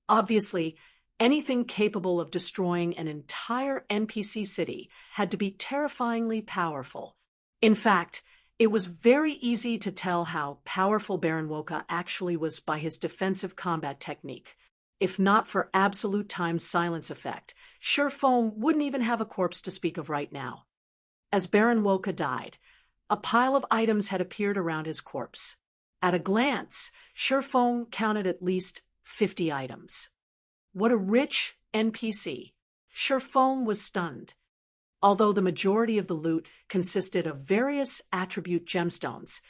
Obviously, anything capable of destroying an entire NPC city had to be terrifyingly powerful. In fact, it was very easy to tell how powerful Baron Woka actually was by his defensive combat technique. If not for absolute time silence effect, Shi Feng wouldn't even have a corpse to speak of right now. As Baron Woka died, a pile of items had appeared around his corpse. At a glance, Shi Feng counted at least 50 items. What a rich NPC. Shi Feng was stunned. Although the majority of the loot consisted of various attribute gemstones,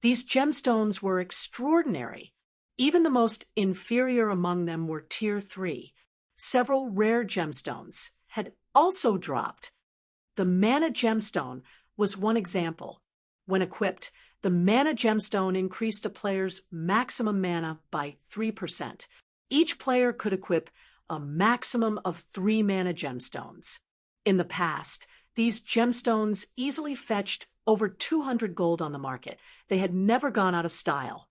these gemstones were extraordinary. Even the most inferior among them were Tier 3. Several rare gemstones had also dropped. The Mana Gemstone was one example. When equipped, the Mana Gemstone increased a player's maximum mana by 3%. Each player could equip a maximum of 3 Mana Gemstones. In the past, These gemstones easily fetched over 200 gold on the market. They had never gone out of style.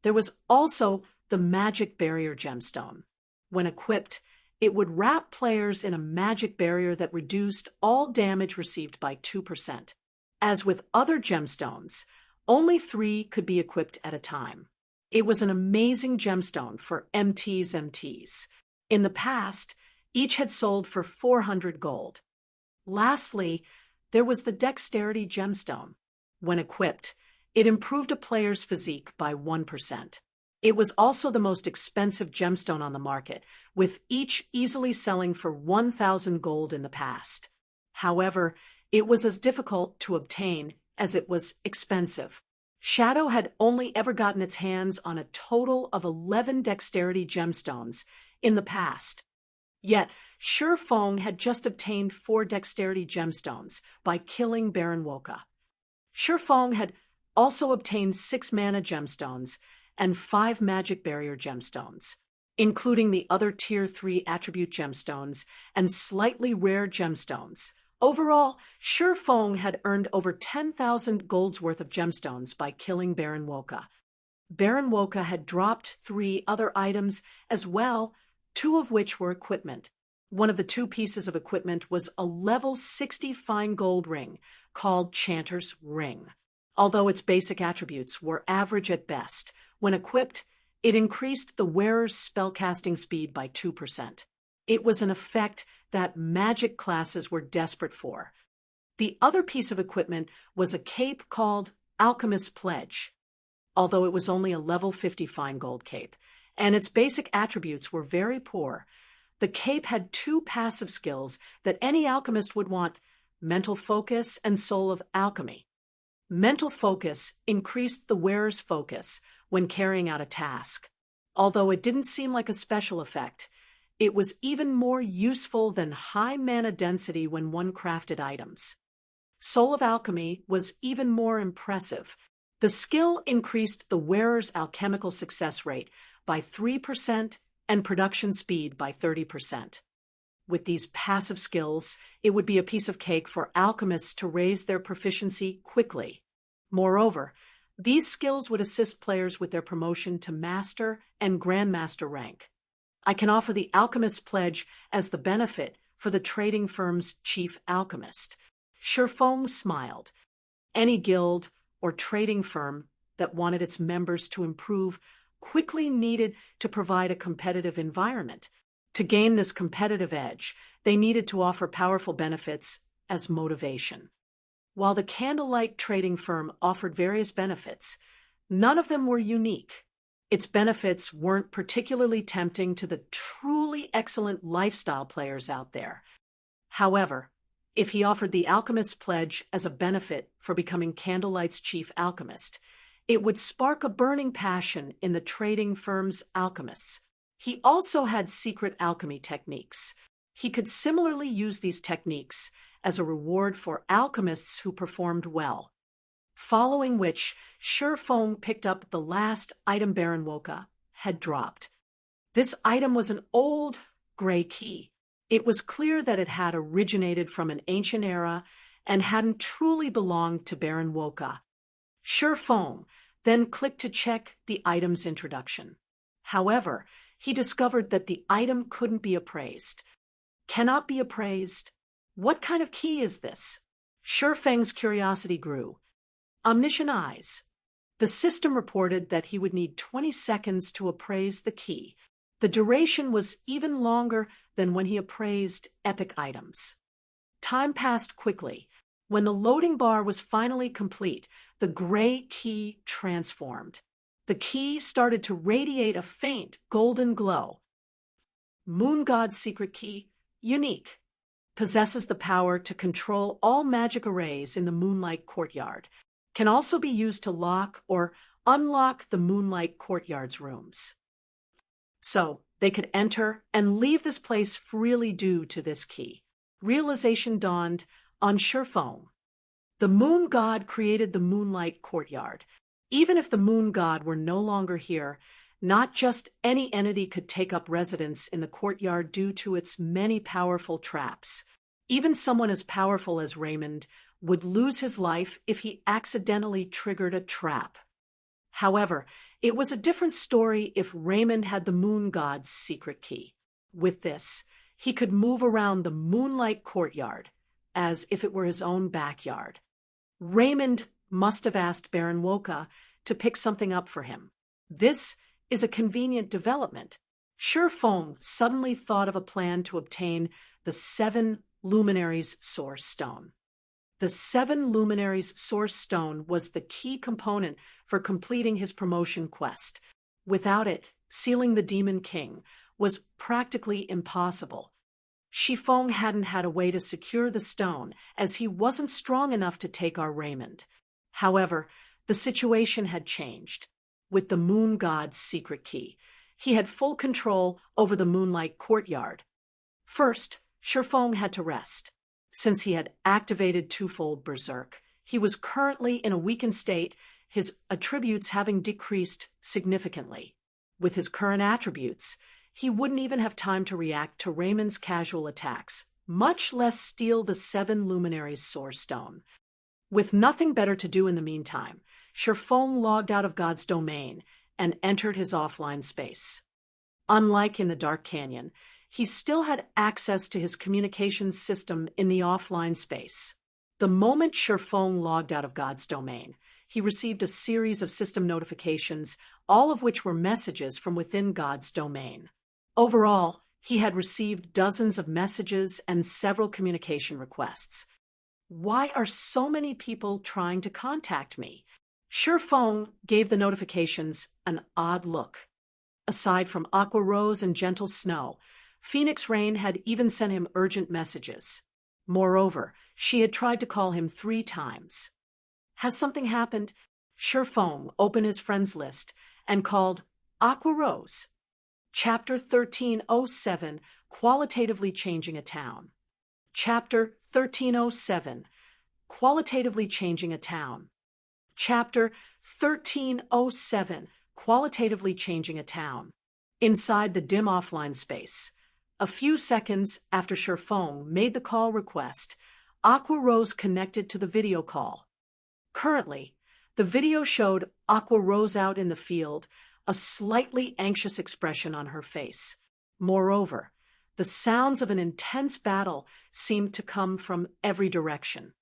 There was also the magic barrier gemstone. When equipped, it would wrap players in a magic barrier that reduced all damage received by 2%. As with other gemstones, only 3 could be equipped at a time. It was an amazing gemstone for MTs. In the past, each had sold for 400 gold. Lastly, there was the dexterity gemstone. When equipped, it improved a player's physique by 1%. It was also the most expensive gemstone on the market, with each easily selling for 1,000 gold in the past. However, it was as difficult to obtain as it was expensive. Shadow had only ever gotten its hands on a total of 11 dexterity gemstones in the past. Yet, Shifeng had just obtained 4 dexterity gemstones by killing Baron Woka. Shifeng had also obtained 6 mana gemstones and 5 magic barrier gemstones, including the other Tier 3 attribute gemstones and slightly rare gemstones. Overall, Shifeng had earned over 10,000 gold's worth of gemstones by killing Baron Woka. Baron Woka had dropped 3 other items as well, 2 of which were equipment. One of the 2 pieces of equipment was a level 60 fine gold ring called Chanter's Ring. Although its basic attributes were average at best, when equipped, it increased the wearer's spellcasting speed by 2%. It was an effect that magic classes were desperate for. The other piece of equipment was a cape called Alchemist's Pledge. Although it was only a level 50 fine gold cape, and its basic attributes were very poor, the cape had 2 passive skills that any alchemist would want: mental focus and soul of alchemy. Mental focus increased the wearer's focus when carrying out a task. Although it didn't seem like a special effect, it was even more useful than high mana density when one crafted items. Soul of Alchemy was even more impressive. The skill increased the wearer's alchemical success rate by 3% and production speed by 30%. With these passive skills, it would be a piece of cake for alchemists to raise their proficiency quickly. Moreover, these skills would assist players with their promotion to Master and Grandmaster rank. I can offer the Alchemist's Pledge as the benefit for the trading firm's chief alchemist. Shifeng smiled. Any guild or trading firm that wanted its members to improve quickly needed to provide a competitive environment. To gain this competitive edge, they needed to offer powerful benefits as motivation. While the Candlelight trading firm offered various benefits, none of them were unique. Its benefits weren't particularly tempting to the truly excellent lifestyle players out there. However, if he offered the Alchemist's Pledge as a benefit for becoming Candlelight's chief alchemist, it would spark a burning passion in the trading firm's alchemists. He also had secret alchemy techniques. He could similarly use these techniques as a reward for alchemists who performed well. Following which, Shifeng picked up the last item Baron Woka had dropped. This item was an old, gray key. It was clear that it had originated from an ancient era and hadn't truly belonged to Baron Woka. Shifeng then clicked to check the item's introduction. However, he discovered that the item couldn't be appraised. Cannot be appraised? What kind of key is this? Shifeng's curiosity grew. Omniscient eyes. The system reported that he would need 20 seconds to appraise the key. The duration was even longer than when he appraised epic items. Time passed quickly. When the loading bar was finally complete, the gray key transformed. The key started to radiate a faint golden glow. Moon God's secret key, unique. Possesses the power to control all magic arrays in the Moonlight Courtyard. Can also be used to lock or unlock the Moonlight Courtyard's rooms. So, they could enter and leave this place freely due to this key. Realization dawned on Shifeng. The Moon God created the Moonlight Courtyard. Even if the Moon God were no longer here, not just any entity could take up residence in the courtyard due to its many powerful traps. Even someone as powerful as Raymond would lose his life if he accidentally triggered a trap. However, it was a different story if Raymond had the moon god's secret key. With this, he could move around the moonlight courtyard as if it were his own backyard. Raymond must have asked Baron Woka to pick something up for him. This is a convenient development. Shifeng suddenly thought of a plan to obtain the 7 Luminaries' Source Stone. The 7 Luminaries' Source Stone was the key component for completing his promotion quest. Without it, sealing the Demon King was practically impossible. Shifeng hadn't had a way to secure the stone, as he wasn't strong enough to take our Raymond. However, the situation had changed. With the moon god's secret key, he had full control over the moonlight courtyard. First, Shifeng had to rest. Since he had activated twofold berserk, he was currently in a weakened state, his attributes having decreased significantly. With his current attributes, he wouldn't even have time to react to Raymond's casual attacks, much less steal the 7 Luminaries' Source Stone. With nothing better to do in the meantime, Shifeng logged out of God's domain and entered his offline space. Unlike in the Dark Canyon, he still had access to his communications system in the offline space. The moment Shifeng logged out of God's domain, he received a series of system notifications, all of which were messages from within God's domain. Overall, he had received dozens of messages and several communication requests. Why are so many people trying to contact me? Shifeng gave the notifications an odd look. Aside from Aqua Rose and Gentle Snow, Phoenix Rain had even sent him urgent messages. Moreover, she had tried to call him 3 times. Has something happened? Shifeng opened his friends list and called Aqua Rose. Chapter 1307, Qualitatively Changing a Town. Chapter 1307, Qualitatively Changing a Town. Chapter 1307, Qualitatively Changing a Town. Inside the dim offline space, a few seconds after Shifeng made the call request, Aqua Rose connected to the video call. Currently, the video showed Aqua Rose out in the field, a slightly anxious expression on her face. Moreover, the sounds of an intense battle seemed to come from every direction.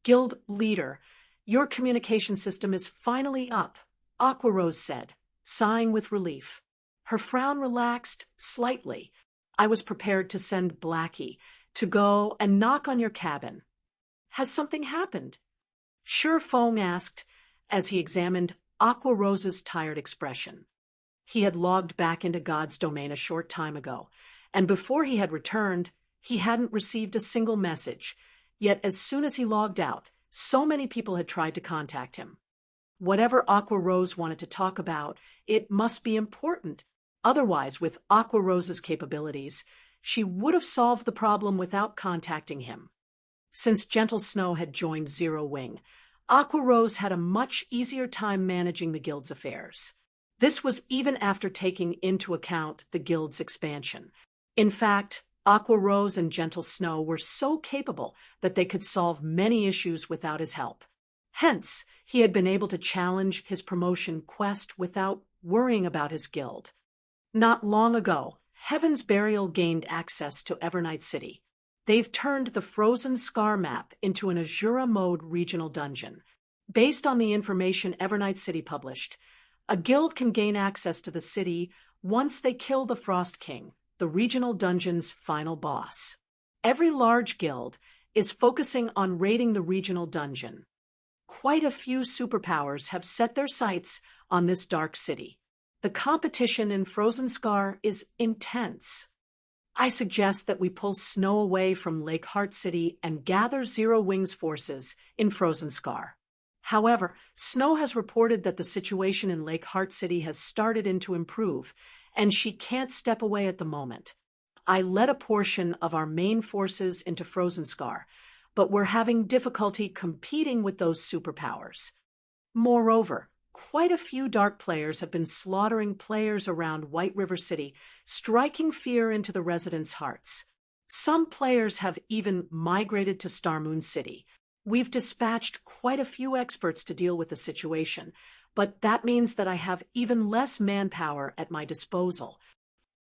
Guild leader, your communication system is finally up, Aqua Rose said, sighing with relief. Her frown relaxed slightly. I was prepared to send Blackie to go and knock on your cabin. Has something happened? Shifeng asked as he examined Aqua Rose's tired expression. He had logged back into God's domain a short time ago, and before he had returned, he hadn't received a single message. Yet as soon as he logged out, so many people had tried to contact him. Whatever Aqua Rose wanted to talk about, it must be important. Otherwise, with Aqua Rose's capabilities, she would have solved the problem without contacting him. Since Gentle Snow had joined Zero Wing, Aqua Rose had a much easier time managing the guild's affairs. This was even after taking into account the guild's expansion. In fact, Aqua Rose and Gentle Snow were so capable that they could solve many issues without his help. Hence, he had been able to challenge his promotion quest without worrying about his guild. Not long ago, Heaven's Burial gained access to Evernight City. They've turned the Frozen Scar map into an Azura mode regional dungeon. Based on the information Evernight City published, a guild can gain access to the city once they kill the Frost King, the regional dungeon's final boss. Every large guild is focusing on raiding the regional dungeon. Quite a few superpowers have set their sights on this dark city. The competition in Frozen Scar is intense. I suggest that we pull Snow away from Lake Heart City and gather Zero Wing's forces in Frozen Scar. However, Snow has reported that the situation in Lake Heart City has started to improve, and she can't step away at the moment. I led a portion of our main forces into Frozen Scar, but we're having difficulty competing with those superpowers. Moreover, quite a few dark players have been slaughtering players around White River City, striking fear into the residents' hearts. Some players have even migrated to Star Moon City. We've dispatched quite a few experts to deal with the situation, but that means that I have even less manpower at my disposal.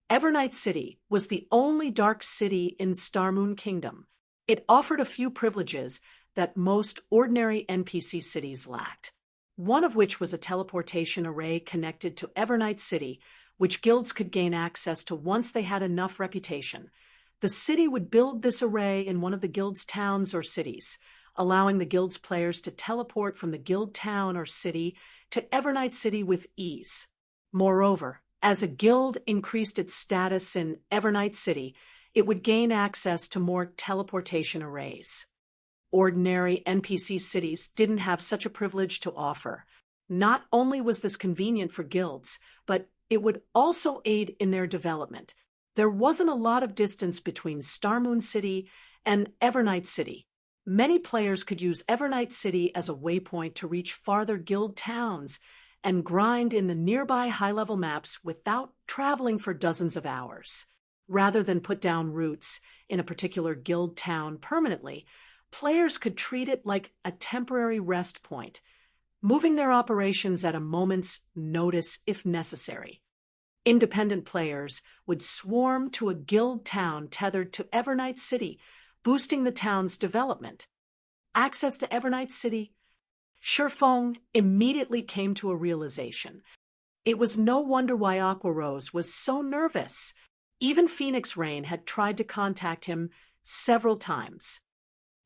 Evernight City was the only dark city in Star Moon Kingdom. It offered a few privileges that most ordinary NPC cities lacked, one of which was a teleportation array connected to Evernight City, which guilds could gain access to once they had enough reputation. The city would build this array in one of the guild's towns or cities, allowing the guild's players to teleport from the guild town or city to Evernight City with ease. Moreover, as a guild increased its status in Evernight City, it would gain access to more teleportation arrays. Ordinary NPC cities didn't have such a privilege to offer. Not only was this convenient for guilds, but it would also aid in their development. There wasn't a lot of distance between Star Moon City and Evernight City. Many players could use Evernight City as a waypoint to reach farther guild towns and grind in the nearby high-level maps without traveling for dozens of hours. Rather than put down roots in a particular guild town permanently, players could treat it like a temporary rest point, moving their operations at a moment's notice if necessary. Independent players would swarm to a guild town tethered to Evernight City, boosting the town's development. Access to Evernight City. Shifeng immediately came to a realization. It was no wonder why Aqua Rose was so nervous. Even Phoenix Rain had tried to contact him several times.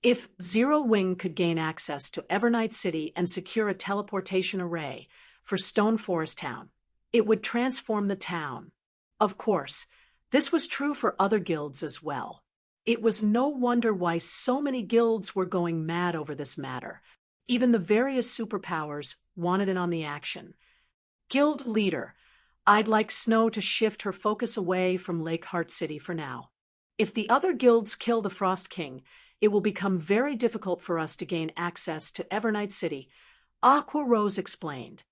If Zero Wing could gain access to Evernight City and secure a teleportation array for Stone Forest Town, it would transform the town. Of course, this was true for other guilds as well. It was no wonder why so many guilds were going mad over this matter. Even the various superpowers wanted in on the action. Guild leader, I'd like Snow to shift her focus away from Lakeheart City for now. If the other guilds kill the Frost King, it will become very difficult for us to gain access to Evernight City, Aqua Rose explained.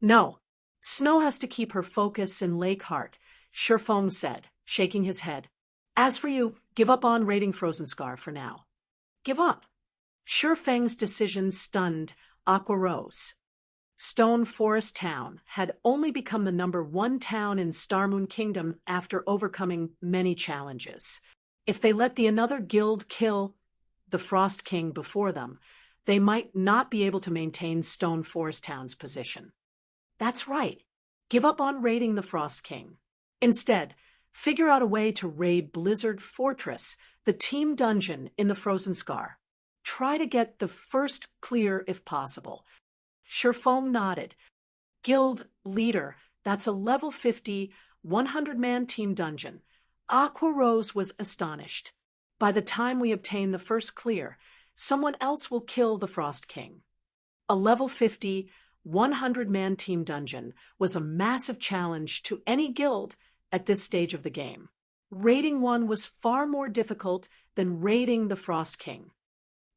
No, Snow has to keep her focus in Lakeheart, Shifeng said, shaking his head. As for you, give up on raiding Frozen Scar for now. Give up? Shifeng's decision stunned Aqua Rose. Stone Forest Town had only become the #1 town in Star Moon Kingdom after overcoming many challenges. If they let the another guild kill the Frost King before them, they might not be able to maintain Stone Forest Town's position. That's right. Give up on raiding the Frost King. Instead, figure out a way to raid Blizzard Fortress, the team dungeon in the Frozen Scar. Try to get the first clear if possible. Shifeng nodded. Guild leader, that's a level 50, 100-man team dungeon. Aqua Rose was astonished. By the time we obtain the first clear, someone else will kill the Frost King. A level 50, 100-man team dungeon was a massive challenge to any guild at this stage of the game. Raiding one was far more difficult than raiding the Frost King.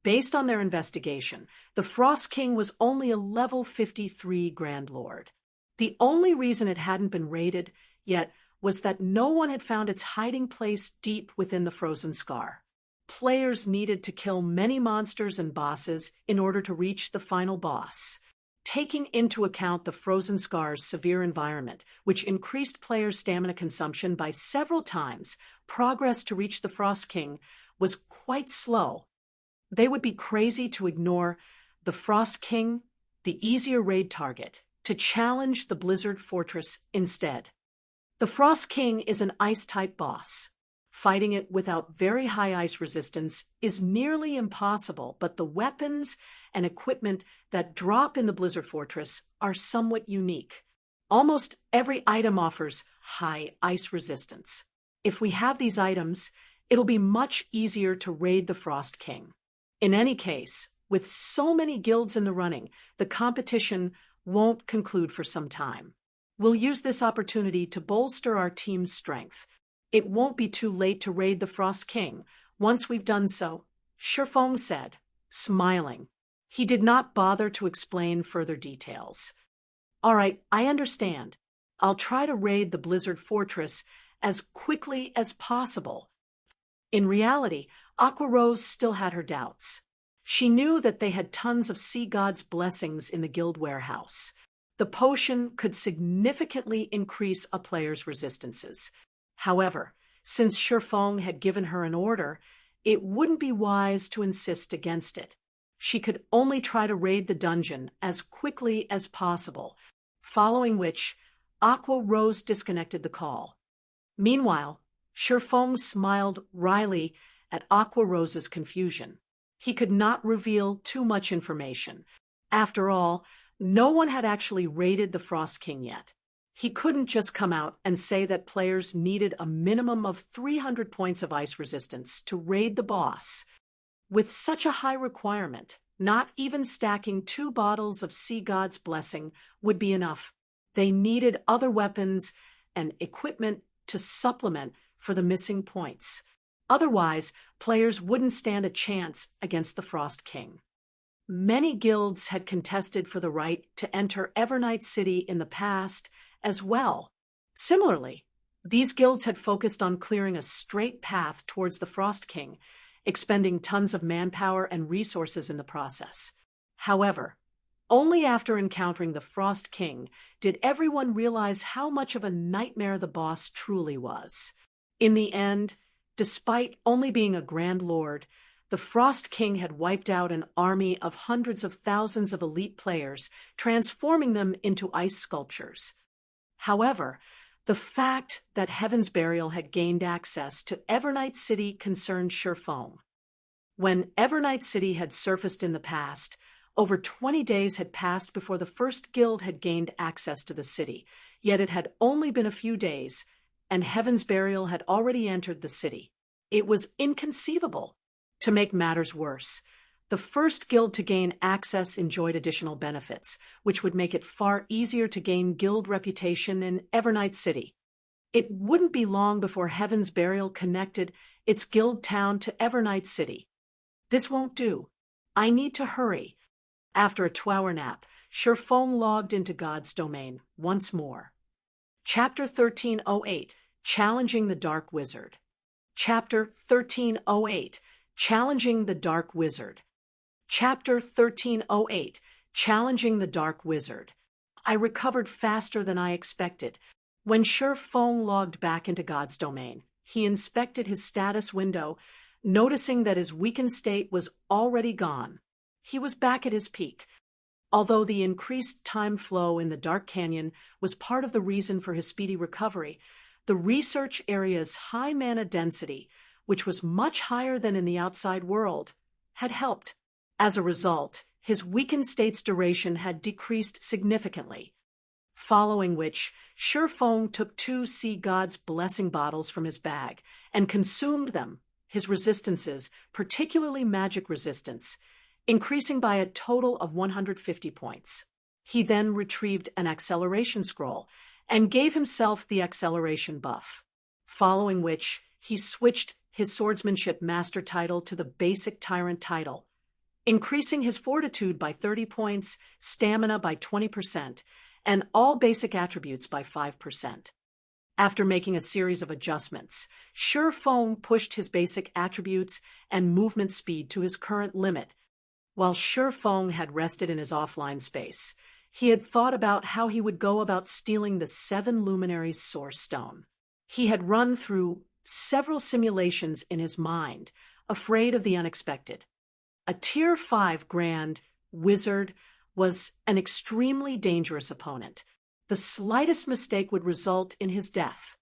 Based on their investigation, the Frost King was only a level 53 Grand Lord. The only reason it hadn't been raided yet was that no one had found its hiding place deep within the Frozen Scar. Players needed to kill many monsters and bosses in order to reach the final boss. Taking into account the Frozen Scar's severe environment, which increased players' stamina consumption by several times, progress to reach the Frost King was quite slow. They would be crazy to ignore the Frost King, the easier raid target, to challenge the Blizzard Fortress instead. The Frost King is an ice-type boss. Fighting it without very high ice resistance is nearly impossible, but the weapons and equipment that drop in the Blizzard Fortress are somewhat unique. Almost every item offers high ice resistance. If we have these items, it'll be much easier to raid the Frost King. In any case, with so many guilds in the running, the competition won't conclude for some time. We'll use this opportunity to bolster our team's strength. It won't be too late to raid the Frost King once we've done so, Shifeng said, smiling. He did not bother to explain further details. All right, I understand. I'll try to raid the Blizzard Fortress as quickly as possible. In reality, Aqua Rose still had her doubts. She knew that they had tons of sea gods' blessings in the guild warehouse. The potion could significantly increase a player's resistances. However, since Shifeng had given her an order, it wouldn't be wise to insist against it. She could only try to raid the dungeon as quickly as possible, following which Aqua Rose disconnected the call. Meanwhile, Shifeng smiled wryly at Aqua Rose's confusion. He could not reveal too much information. After all, no one had actually raided the Frost King yet. He couldn't just come out and say that players needed a minimum of 300 points of ice resistance to raid the boss. With such a high requirement, not even stacking 2 bottles of Sea God's Blessing would be enough. They needed other weapons and equipment to supplement for the missing points. Otherwise, players wouldn't stand a chance against the Frost King. Many guilds had contested for the right to enter Evernight City in the past as well. Similarly, these guilds had focused on clearing a straight path towards the Frost King, expending tons of manpower and resources in the process. However, only after encountering the Frost King did everyone realize how much of a nightmare the boss truly was. In the end, despite only being a Grand Lord, the Frost King had wiped out an army of hundreds of thousands of elite players, transforming them into ice sculptures. However, the fact that Heaven's Burial had gained access to Evernight City concerned Shifeng. When Evernight City had surfaced in the past, over 20 days had passed before the first guild had gained access to the city, yet it had only been a few days, and Heaven's Burial had already entered the city. It was inconceivable. To make matters worse, the first guild to gain access enjoyed additional benefits, which would make it far easier to gain guild reputation in Evernight City. It wouldn't be long before Heaven's Burial connected its guild town to Evernight City. This won't do. I need to hurry. After a 2-hour nap, Shifeng logged into God's domain once more. Chapter 1308, Challenging the Dark Wizard. Chapter 1308, Challenging the Dark Wizard. Chapter 1308, Challenging the Dark Wizard. I recovered faster than I expected. When Shifeng logged back into God's domain, he inspected his status window, noticing that his weakened state was already gone. He was back at his peak. Although the increased time flow in the Dark Canyon was part of the reason for his speedy recovery, the research area's high mana density, which was much higher than in the outside world, had helped. As a result, his weakened state's duration had decreased significantly, following which Shifeng took 2 Sea God's Blessing bottles from his bag and consumed them, his resistances, particularly magic resistance, increasing by a total of 150 points. He then retrieved an acceleration scroll and gave himself the acceleration buff, following which he switched his swordsmanship master title to the basic tyrant title, increasing his fortitude by 30 points, stamina by 20%, and all basic attributes by 5%. After making a series of adjustments, Shifeng pushed his basic attributes and movement speed to his current limit. While Shifeng had rested in his offline space, he had thought about how he would go about stealing the 7 Luminaries' Source Stone. He had run through several simulations in his mind, afraid of the unexpected. A Tier 5 Grand Wizard was an extremely dangerous opponent. The slightest mistake would result in his death.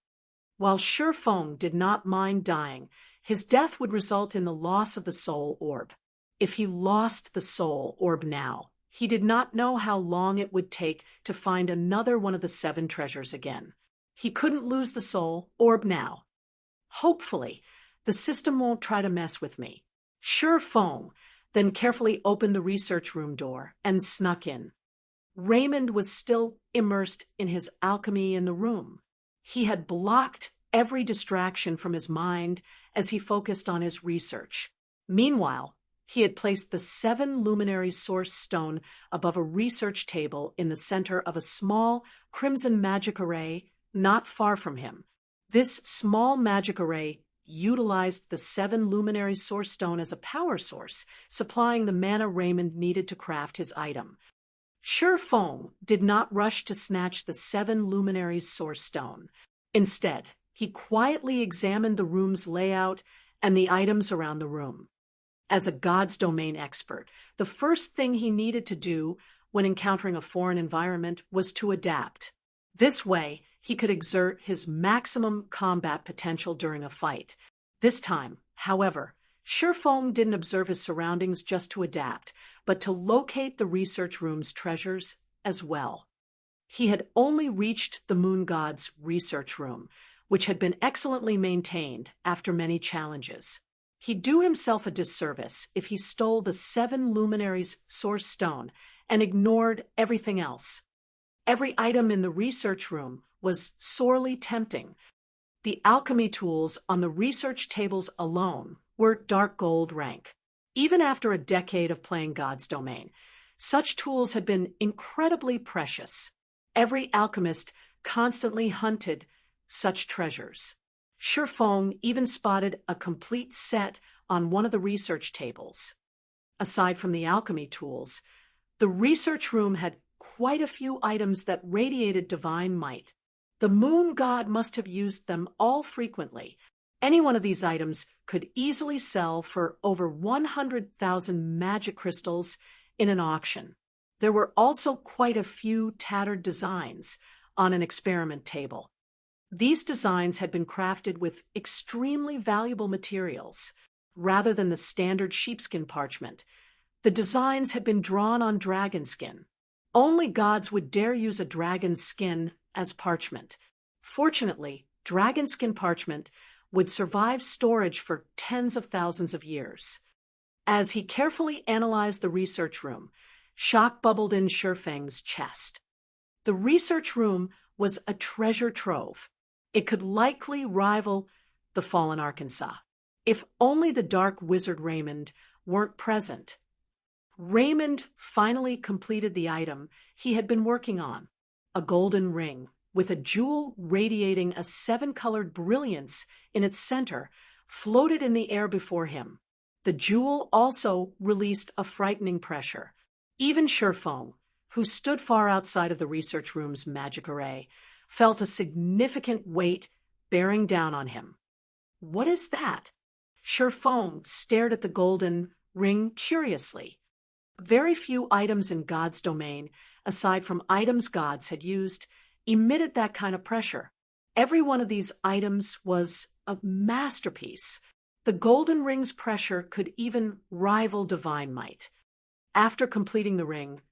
While Shifeng did not mind dying, his death would result in the loss of the Soul Orb. If he lost the Soul Orb now, he did not know how long it would take to find another one of the 7 treasures again. He couldn't lose the Soul Orb now. Hopefully, the system won't try to mess with me. Shifeng then carefully opened the research room door and snuck in. Raymond was still immersed in his alchemy in the room. He had blocked every distraction from his mind as he focused on his research. Meanwhile, he had placed the 7 Luminaries' Source Stone above a research table in the center of a small crimson magic array not far from him. This small magic array utilized the 7 luminary source stone as a power source, supplying the mana Raymond needed to craft his item. Shi Feng did not rush to snatch the 7 luminaries source stone. Instead, he quietly examined the room's layout and the items around the room. As a God's domain expert, the first thing he needed to do when encountering a foreign environment was to adapt. This way, he could exert his maximum combat potential during a fight. This time, however, Shi Feng didn't observe his surroundings just to adapt, but to locate the research room's treasures as well. He had only reached the moon god's research room, which had been excellently maintained after many challenges. He'd do himself a disservice if he stole the 7 luminaries source stone and ignored everything else. Every item in the research room was sorely tempting. The alchemy tools on the research tables alone were dark gold rank. Even after a decade of playing God's Domain, such tools had been incredibly precious. Every alchemist constantly hunted such treasures. Shi Feng even spotted a complete set on one of the research tables. Aside from the alchemy tools, the research room had quite a few items that radiated divine might. The moon god must have used them all frequently. Any one of these items could easily sell for over 100,000 magic crystals in an auction. There were also quite a few tattered designs on an experiment table. These designs had been crafted with extremely valuable materials. Rather than the standard sheepskin parchment, the designs had been drawn on dragon skin. Only gods would dare use a dragon's skin as parchment. Fortunately, dragon skin parchment would survive storage for tens of thousands of years. As he carefully analyzed the research room, shock bubbled in Shi Feng's chest. The research room was a treasure trove. It could likely rival the fallen Arkansas. If only the dark wizard Raymond weren't present. Raymond finally completed the item he had been working on, a golden ring with a jewel radiating a 7-colored brilliance in its center, floated in the air before him. The jewel also released a frightening pressure. Even Shi Feng, who stood far outside of the research room's magic array, felt a significant weight bearing down on him. What is that? Shi Feng stared at the golden ring curiously. Very few items in God's domain, aside from items gods had used, emitted that kind of pressure. Every one of these items was a masterpiece. The golden ring's pressure could even rival divine might. After completing the ring,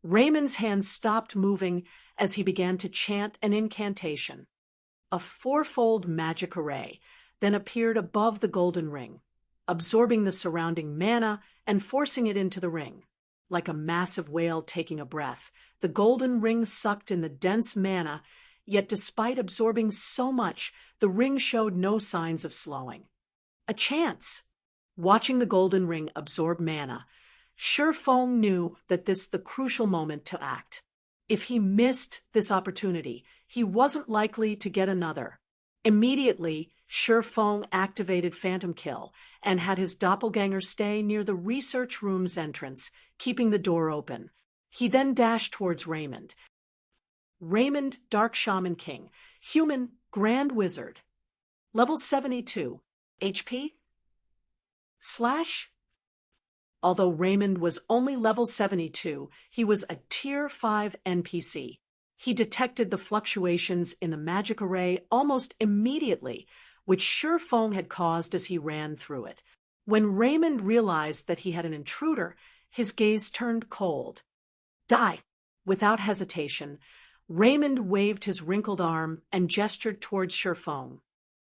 Raymond's hands stopped moving as he began to chant an incantation. A 4-fold magic array then appeared above the golden ring, absorbing the surrounding mana and forcing it into the ring. Like a massive whale taking a breath, the golden ring sucked in the dense mana, yet despite absorbing so much, the ring showed no signs of slowing. A chance. Watching the golden ring absorb mana, Shi Feng knew that this was the crucial moment to act. If he missed this opportunity, he wasn't likely to get another. Immediately, Shi Feng activated Phantom Kill and had his doppelganger stay near the research room's entrance, keeping the door open. He then dashed towards Raymond. Raymond, Dark Shaman King, Human, Grand Wizard. Level 72. HP? / Although Raymond was only level 72, he was a Tier 5 NPC. He detected the fluctuations in the magic array almost immediately, which Shi Feng had caused as he ran through it. When Raymond realized that he had an intruder, his gaze turned cold. Die! Without hesitation, Raymond waved his wrinkled arm and gestured towards Shi Feng.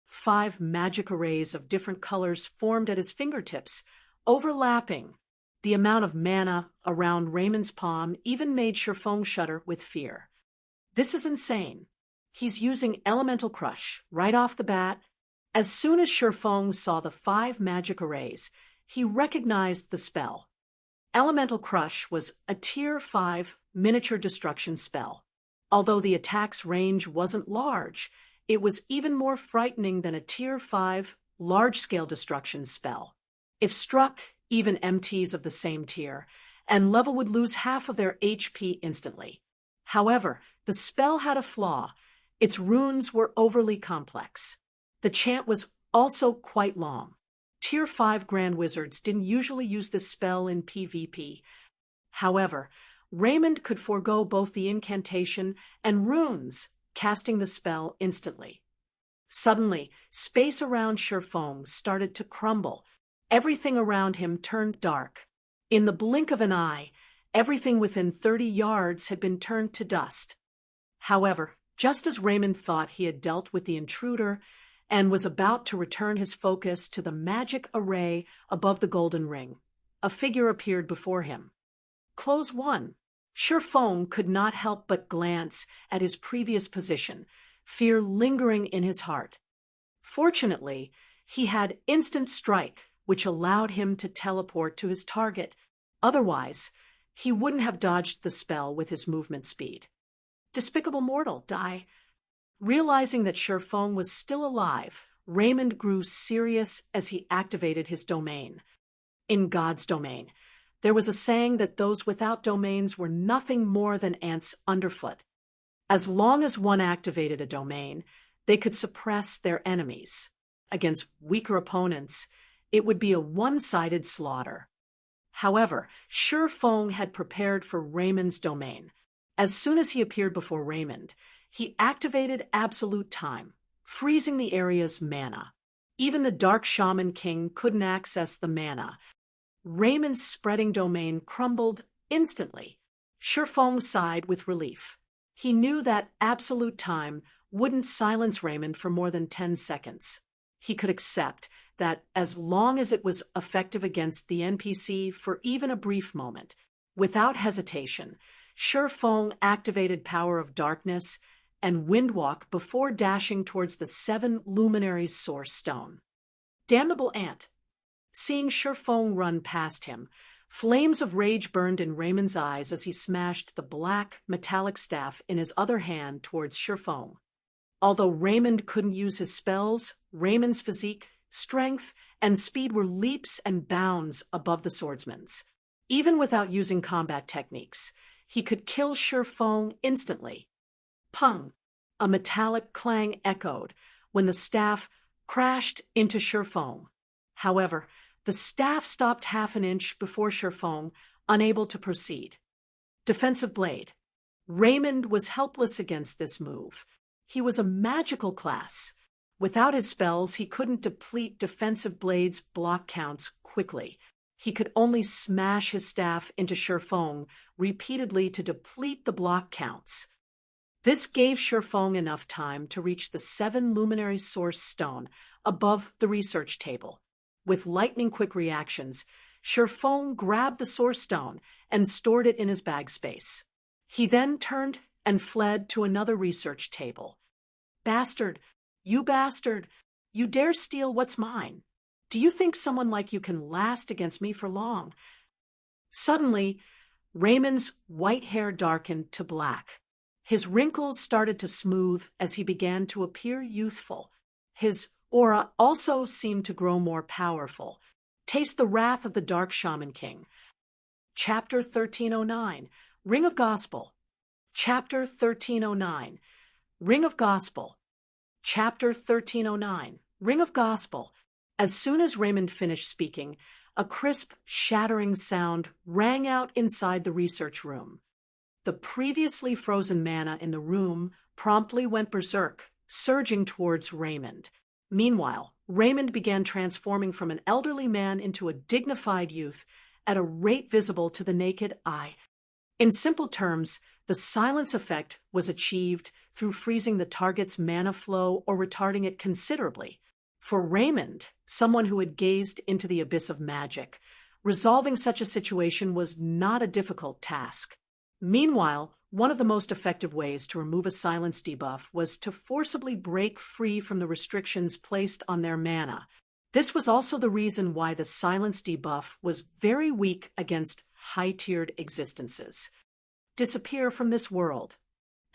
5 magic arrays of different colors formed at his fingertips, overlapping. The amount of mana around Raymond's palm even made Shi Feng shudder with fear. This is insane. He's using Elemental Crush right off the bat. As soon as Shi Feng saw the 5 magic arrays, he recognized the spell. Elemental Crush was a Tier 5 miniature destruction spell. Although the attack's range wasn't large, it was even more frightening than a Tier 5 large-scale destruction spell. If struck, even MTs of the same tier, and level would lose half of their HP instantly. However, the spell had a flaw. Its runes were overly complex. The chant was also quite long. Tier 5 Grand Wizards didn't usually use this spell in PvP. However, Raymond could forego both the incantation and runes, casting the spell instantly. Suddenly, space around Sherfong started to crumble. Everything around him turned dark. In the blink of an eye, everything within 30 yards had been turned to dust. However, just as Raymond thought he had dealt with the intruder and was about to return his focus to the magic array above the golden ring, a figure appeared before him. Close 1. Sherfong could not help but glance at his previous position, fear lingering in his heart. Fortunately, he had instant strike, which allowed him to teleport to his target. Otherwise, he wouldn't have dodged the spell with his movement speed. Despicable mortal, die. Realizing that Sherfong was still alive, Raymond grew serious as he activated his domain. In God's domain, there was a saying that those without domains were nothing more than ants underfoot. As long as one activated a domain, they could suppress their enemies. Against weaker opponents, it would be a one-sided slaughter. However, Sherfong had prepared for Raymond's domain. As soon as he appeared before Raymond, he activated Absolute Time, freezing the area's mana. Even the Dark Shaman King couldn't access the mana. Raymond's spreading domain crumbled instantly. Sherfong sighed with relief. He knew that Absolute Time wouldn't silence Raymond for more than 10 seconds. He could accept that as long as it was effective against the NPC for even a brief moment. Without hesitation, Sherfong activated Power of Darkness and Windwalk before dashing towards the 7 Luminaries' Source Stone. Damnable Ant. Seeing Sherfong run past him, flames of rage burned in Raymond's eyes as he smashed the black, metallic staff in his other hand towards Sherfong. Although Raymond couldn't use his spells, Raymond's physique, strength, and speed were leaps and bounds above the swordsman's. Even without using combat techniques, he could kill Sherfong instantly. Pung! A metallic clang echoed when the staff crashed into Sherfong. However, the staff stopped half an inch before Sherfong, unable to proceed. Defensive Blade. Raymond was helpless against this move. He was a magical class. Without his spells, he couldn't deplete Defensive Blade's block counts quickly. He could only smash his staff into Sherfong repeatedly to deplete the block counts. This gave Sherfong enough time to reach the 7 Luminaries' Source Stone above the research table. With lightning-quick reactions, Sherfong grabbed the Source Stone and stored it in his bag space. He then turned and fled to another research table. Bastard! You bastard! You dare steal what's mine! Do you think someone like you can last against me for long? Suddenly, Raymond's white hair darkened to black. His wrinkles started to smooth as he began to appear youthful. His aura also seemed to grow more powerful. Taste the wrath of the Dark Shaman King. Chapter 1309, Ring of Gospel. Chapter 1309, Ring of Gospel. Chapter 1309, Ring of Gospel. As soon as Raymond finished speaking, a crisp, shattering sound rang out inside the research room. The previously frozen mana in the room promptly went berserk, surging towards Raymond. Meanwhile, Raymond began transforming from an elderly man into a dignified youth at a rate visible to the naked eye. In simple terms, the silence effect was achieved through freezing the target's mana flow or retarding it considerably. For Raymond, someone who had gazed into the abyss of magic, resolving such a situation was not a difficult task. Meanwhile, one of the most effective ways to remove a silence debuff was to forcibly break free from the restrictions placed on their mana. This was also the reason why the silence debuff was very weak against high-tiered existences. Disappear from this world.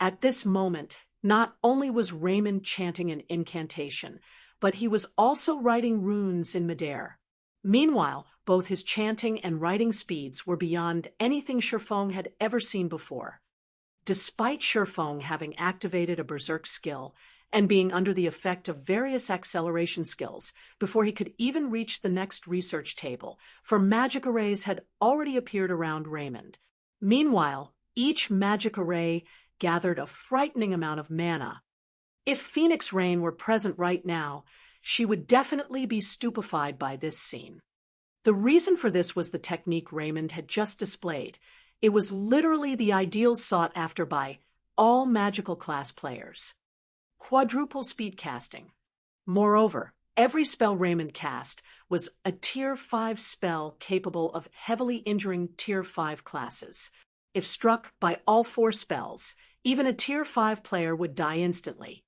At this moment, not only was Raymond chanting an incantation, but he was also writing runes in midair. Meanwhile, both his chanting and writing speeds were beyond anything Shifeng had ever seen before. Despite Shifeng having activated a berserk skill and being under the effect of various acceleration skills before he could even reach the next research table, for magic arrays had already appeared around Raymond. Meanwhile, each magic array gathered a frightening amount of mana. If Phoenix Rain were present right now, she would definitely be stupefied by this scene. The reason for this was the technique Raymond had just displayed. It was literally the ideal sought after by all magical class players. Quadruple speed casting. Moreover, every spell Raymond cast was a Tier 5 spell capable of heavily injuring Tier 5 classes. If struck by all 4 spells, even a Tier 5 player would die instantly.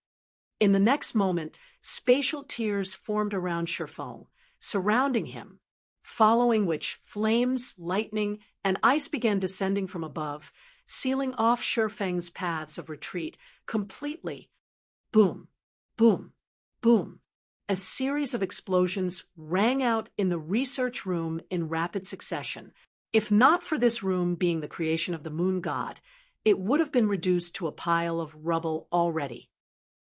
In the next moment, spatial tiers formed around Shifeng, surrounding him, following which flames, lightning, and ice began descending from above, sealing off Shifeng's paths of retreat completely. Boom, boom, boom. A series of explosions rang out in the research room in rapid succession. If not for this room being the creation of the moon god, it would have been reduced to a pile of rubble already.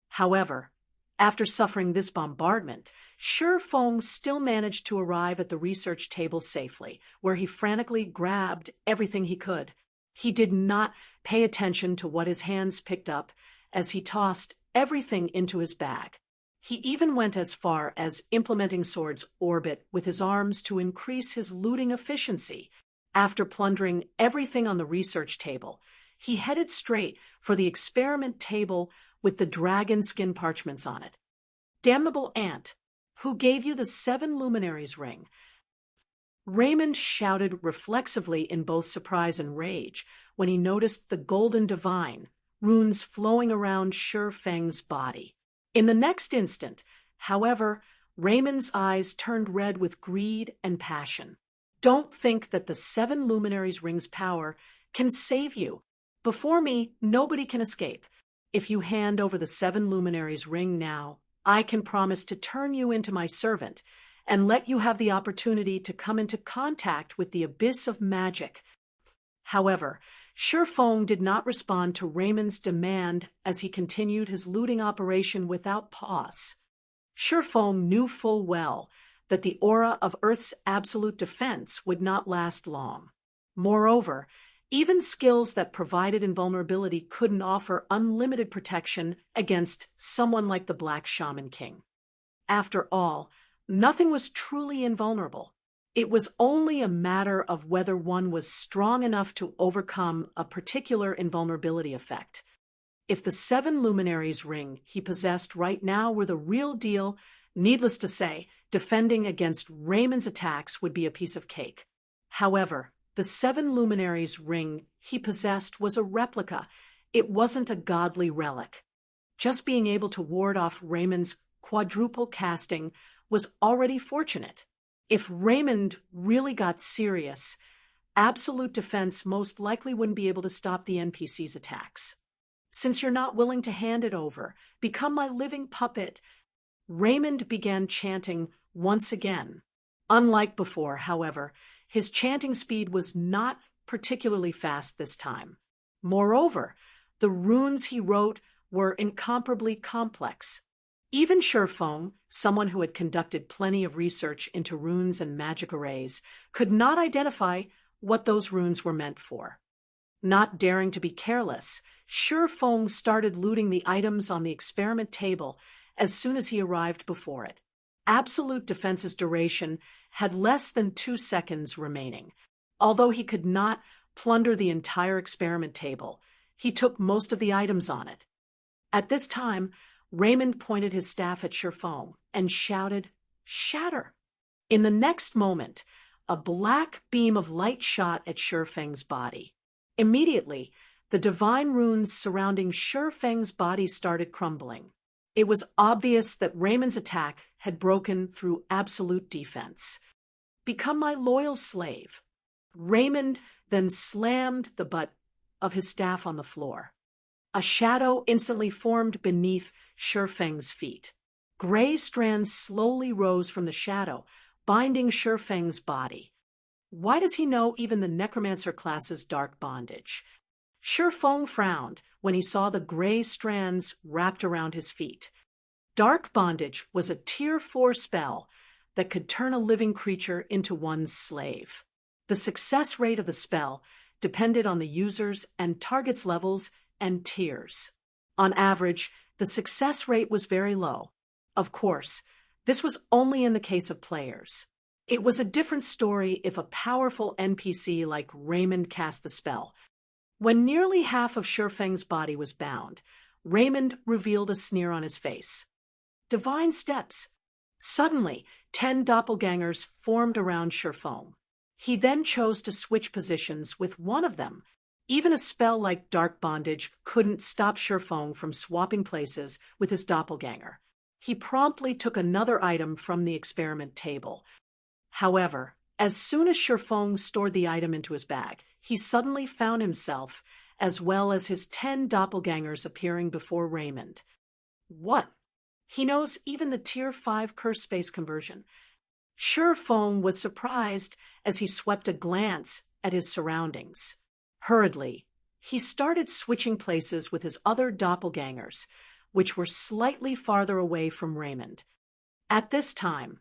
However, after suffering this bombardment, Shifeng still managed to arrive at the research table safely, where he frantically grabbed everything he could. He did not pay attention to what his hands picked up as he tossed everything into his bag. He even went as far as implementing Sword's orbit with his arms to increase his looting efficiency. After plundering everything on the research table, he headed straight for the experiment table with the dragon skin parchments on it. Damnable ant, who gave you the 7 luminaries ring? Raymond shouted reflexively in both surprise and rage when he noticed the golden divine runes flowing around Shifeng's body. In the next instant, however, Raymond's eyes turned red with greed and passion. Don't think that the 7 luminaries ring's power can save you. Before me, nobody can escape. If you hand over the 7 luminaries ring now, I can promise to turn you into my servant and let you have the opportunity to come into contact with the abyss of magic. However, Shifeng did not respond to Raymond's demand as he continued his looting operation without pause. Shifeng knew full well that the aura of Earth's absolute defense would not last long. Moreover, even skills that provided invulnerability couldn't offer unlimited protection against someone like the Black Shaman King. After all, nothing was truly invulnerable. It was only a matter of whether one was strong enough to overcome a particular invulnerability effect. If the 7 luminaries ring he possessed right now were the real deal, needless to say, defending against Raymond's attacks would be a piece of cake. However, the 7 luminaries ring he possessed was a replica. It wasn't a godly relic. Just being able to ward off Raymond's quadruple casting was already fortunate. If Raymond really got serious, absolute defense most likely wouldn't be able to stop the NPC's attacks. Since you're not willing to hand it over, become my living puppet. Raymond began chanting once again. Unlike before, however, his chanting speed was not particularly fast this time. Moreover, the runes he wrote were incomparably complex. Even Shifeng, someone who had conducted plenty of research into runes and magic arrays, could not identify what those runes were meant for. Not daring to be careless, Shifeng started looting the items on the experiment table as soon as he arrived before it. Absolute defense's duration had less than 2 seconds remaining. Although he could not plunder the entire experiment table, he took most of the items on it. At this time, Raymond pointed his staff at Shifeng and shouted, "Shatter!" In the next moment, a black beam of light shot at Shifeng's body. Immediately, the divine runes surrounding Shifeng's body started crumbling. It was obvious that Raymond's attack had broken through absolute defense. "Become my loyal slave." Raymond then slammed the butt of his staff on the floor. A shadow instantly formed beneath Shifeng's feet. Gray strands slowly rose from the shadow, binding Shifeng's body. Why does he know even the necromancer class's dark bondage? Shifeng frowned when he saw the gray strands wrapped around his feet. Dark bondage was a Tier 4 spell that could turn a living creature into one's slave. The success rate of the spell depended on the user's and target's levels and tiers. On average, the success rate was very low. Of course, this was only in the case of players. It was a different story if a powerful NPC like Raymond cast the spell. When nearly half of Shifeng's body was bound, Raymond revealed a sneer on his face. Divine steps. Suddenly, 10 doppelgangers formed around Shifeng. He then chose to switch positions with one of them. Even a spell like Dark Bondage couldn't stop Shifeng from swapping places with his doppelganger. He promptly took another item from the experiment table. However, as soon as Shifeng stored the item into his bag, he suddenly found himself, as well as his 10 doppelgangers appearing before Raymond. What? He knows even the Tier 5 curse space conversion. Shifeng was surprised as he swept a glance at his surroundings. Hurriedly, he started switching places with his other doppelgangers, which were slightly farther away from Raymond. At this time,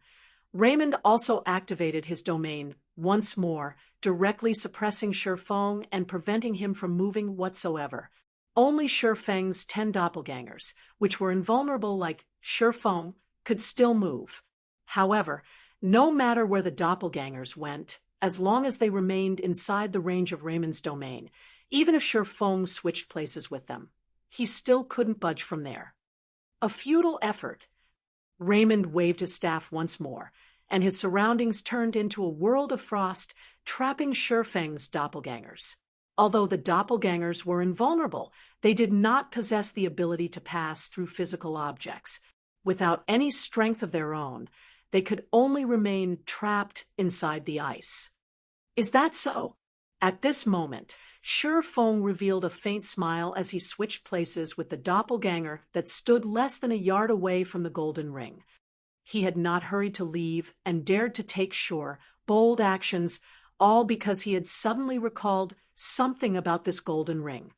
Raymond also activated his domain once more, directly suppressing Shifeng and preventing him from moving whatsoever. Only Shifeng's 10 doppelgangers, which were invulnerable like Shifeng, could still move. However, no matter where the doppelgangers went, as long as they remained inside the range of Raymond's domain, even if Shifeng switched places with them, he still couldn't budge from there. A futile effort. Raymond waved his staff once more, and his surroundings turned into a world of frost, trapping Shifeng's doppelgangers. Although the doppelgangers were invulnerable, they did not possess the ability to pass through physical objects. Without any strength of their own, they could only remain trapped inside the ice. Is that so? At this moment, Shifeng revealed a faint smile as he switched places with the doppelganger that stood less than a yard away from the golden ring. He had not hurried to leave and dared to take sure, bold actions, all because he had suddenly recalled something about this golden ring.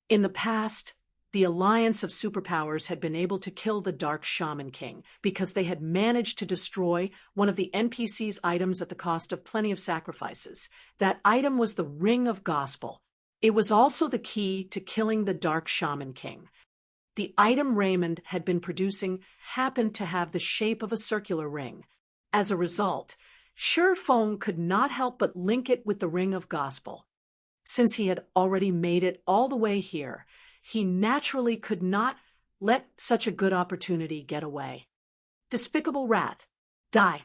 In the past, the alliance of superpowers had been able to kill the Dark Shaman King because they had managed to destroy one of the NPC's items at the cost of plenty of sacrifices. That item was the Ring of Gospel. It was also the key to killing the Dark Shaman King. The item Raymond had been producing happened to have the shape of a circular ring. As a result, Shifeng could not help but link it with the Ring of Gospel. Since he had already made it all the way here, he naturally could not let such a good opportunity get away. Despicable rat. Die.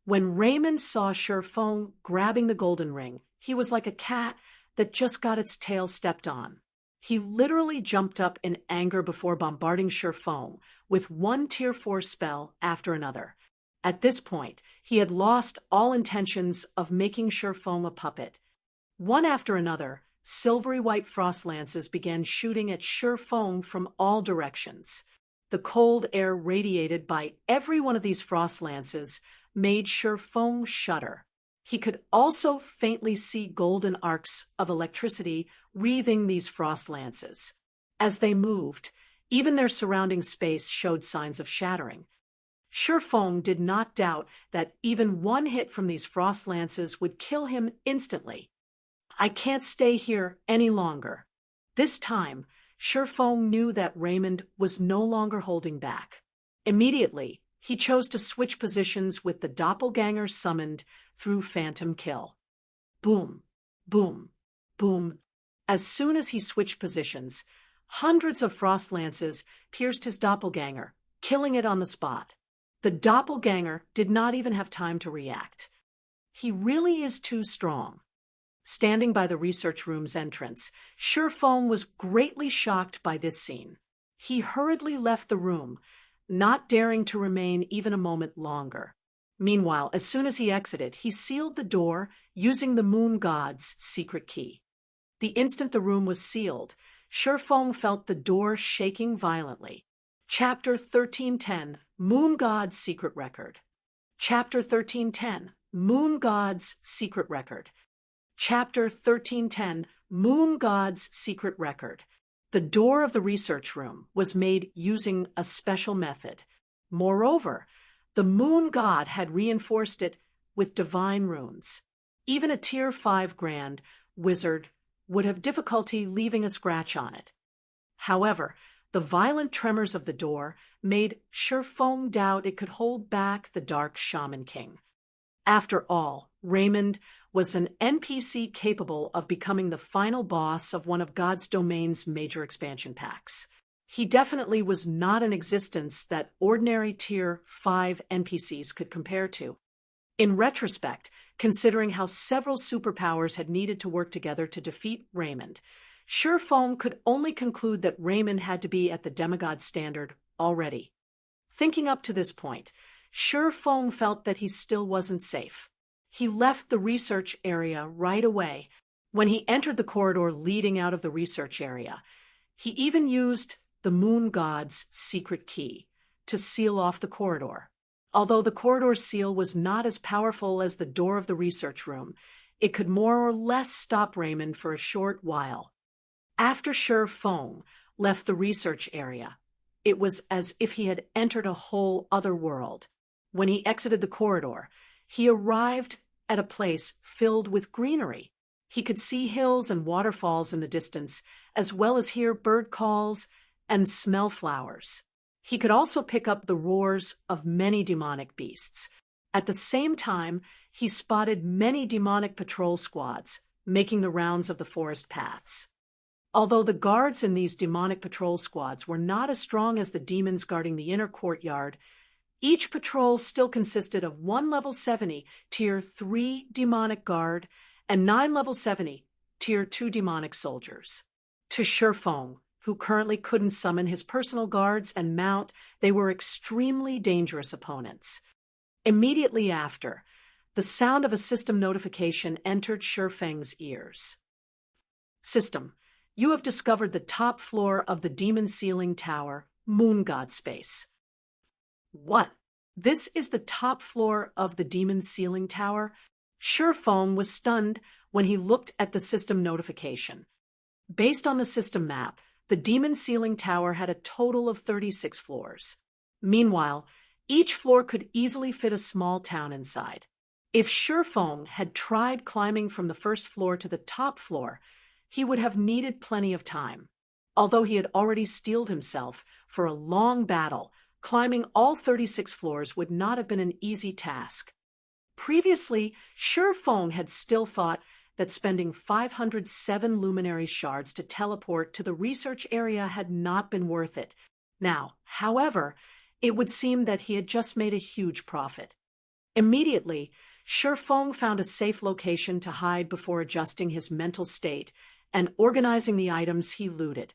When Raymond saw Shifeng grabbing the golden ring, he was like a cat that just got its tail stepped on. He literally jumped up in anger before bombarding Shifeng with one Tier 4 spell after another. At this point, he had lost all intentions of making Shifeng a puppet. One after another, silvery white frost lances began shooting at Shifeng from all directions. The cold air radiated by every one of these frost lances made Shifeng shudder. He could also faintly see golden arcs of electricity wreathing these frost lances. As they moved, even their surrounding space showed signs of shattering. Shifeng did not doubt that even one hit from these frost lances would kill him instantly. I can't stay here any longer. This time, Shifeng knew that Raymond was no longer holding back. Immediately, he chose to switch positions with the doppelganger summoned through Phantom Kill. Boom, boom, boom. As soon as he switched positions, hundreds of frost lances pierced his doppelganger, killing it on the spot. The doppelganger did not even have time to react. He really is too strong. Standing by the research room's entrance, Shifeng was greatly shocked by this scene. He hurriedly left the room, not daring to remain even a moment longer. Meanwhile, as soon as he exited, he sealed the door using the moon god's secret key. The instant the room was sealed, Shifeng felt the door shaking violently. Chapter 1310, Moon God's Secret Record. Chapter 1310, Moon God's Secret Record. Chapter 1310, Moon God's Secret Record. The door of the research room was made using a special method. Moreover, the Moon God had reinforced it with divine runes. Even a Tier 5 Grand wizard would have difficulty leaving a scratch on it. However, the violent tremors of the door made Shifeng doubt it could hold back the Dark Shaman King. After all, Raymond was an NPC capable of becoming the final boss of one of God's domain's major expansion packs. He definitely was not an existence that ordinary Tier 5 NPCs could compare to. In retrospect, considering how several superpowers had needed to work together to defeat Raymond, Shifeng could only conclude that Raymond had to be at the demigod standard already. Thinking up to this point, Shifeng felt that he still wasn't safe. He left the research area right away. When he entered the corridor leading out of the research area, he even used the Moon God's secret key to seal off the corridor. Although the corridor's seal was not as powerful as the door of the research room, it could more or less stop Raymond for a short while. After Shifeng left the research area, it was as if he had entered a whole other world. When he exited the corridor, he arrived at a place filled with greenery. He could see hills and waterfalls in the distance, as well as hear bird calls and smell flowers. He could also pick up the roars of many demonic beasts. At the same time, he spotted many demonic patrol squads making the rounds of the forest paths. Although the guards in these demonic patrol squads were not as strong as the demons guarding the inner courtyard, each patrol still consisted of 1 level 70 Tier 3 demonic guard and 9 level 70 Tier 2 demonic soldiers. To Shifeng, who currently couldn't summon his personal guards and mount, they were extremely dangerous opponents. Immediately after, the sound of a system notification entered Shifeng's ears. System, you have discovered the top floor of the Demon Ceiling Tower, Moon God Space. What? This is the top floor of the Demon Ceiling Tower? Shifeng was stunned when he looked at the system notification. Based on the system map, the Demon Ceiling Tower had a total of 36 floors. Meanwhile, each floor could easily fit a small town inside. If Shifeng had tried climbing from the first floor to the top floor, he would have needed plenty of time. Although he had already steeled himself for a long battle, climbing all 36 floors would not have been an easy task. Previously, Shifeng had still thought that spending 507 luminary shards to teleport to the research area had not been worth it. Now, however, it would seem that he had just made a huge profit. Immediately, Shifeng found a safe location to hide before adjusting his mental state and organizing the items he looted.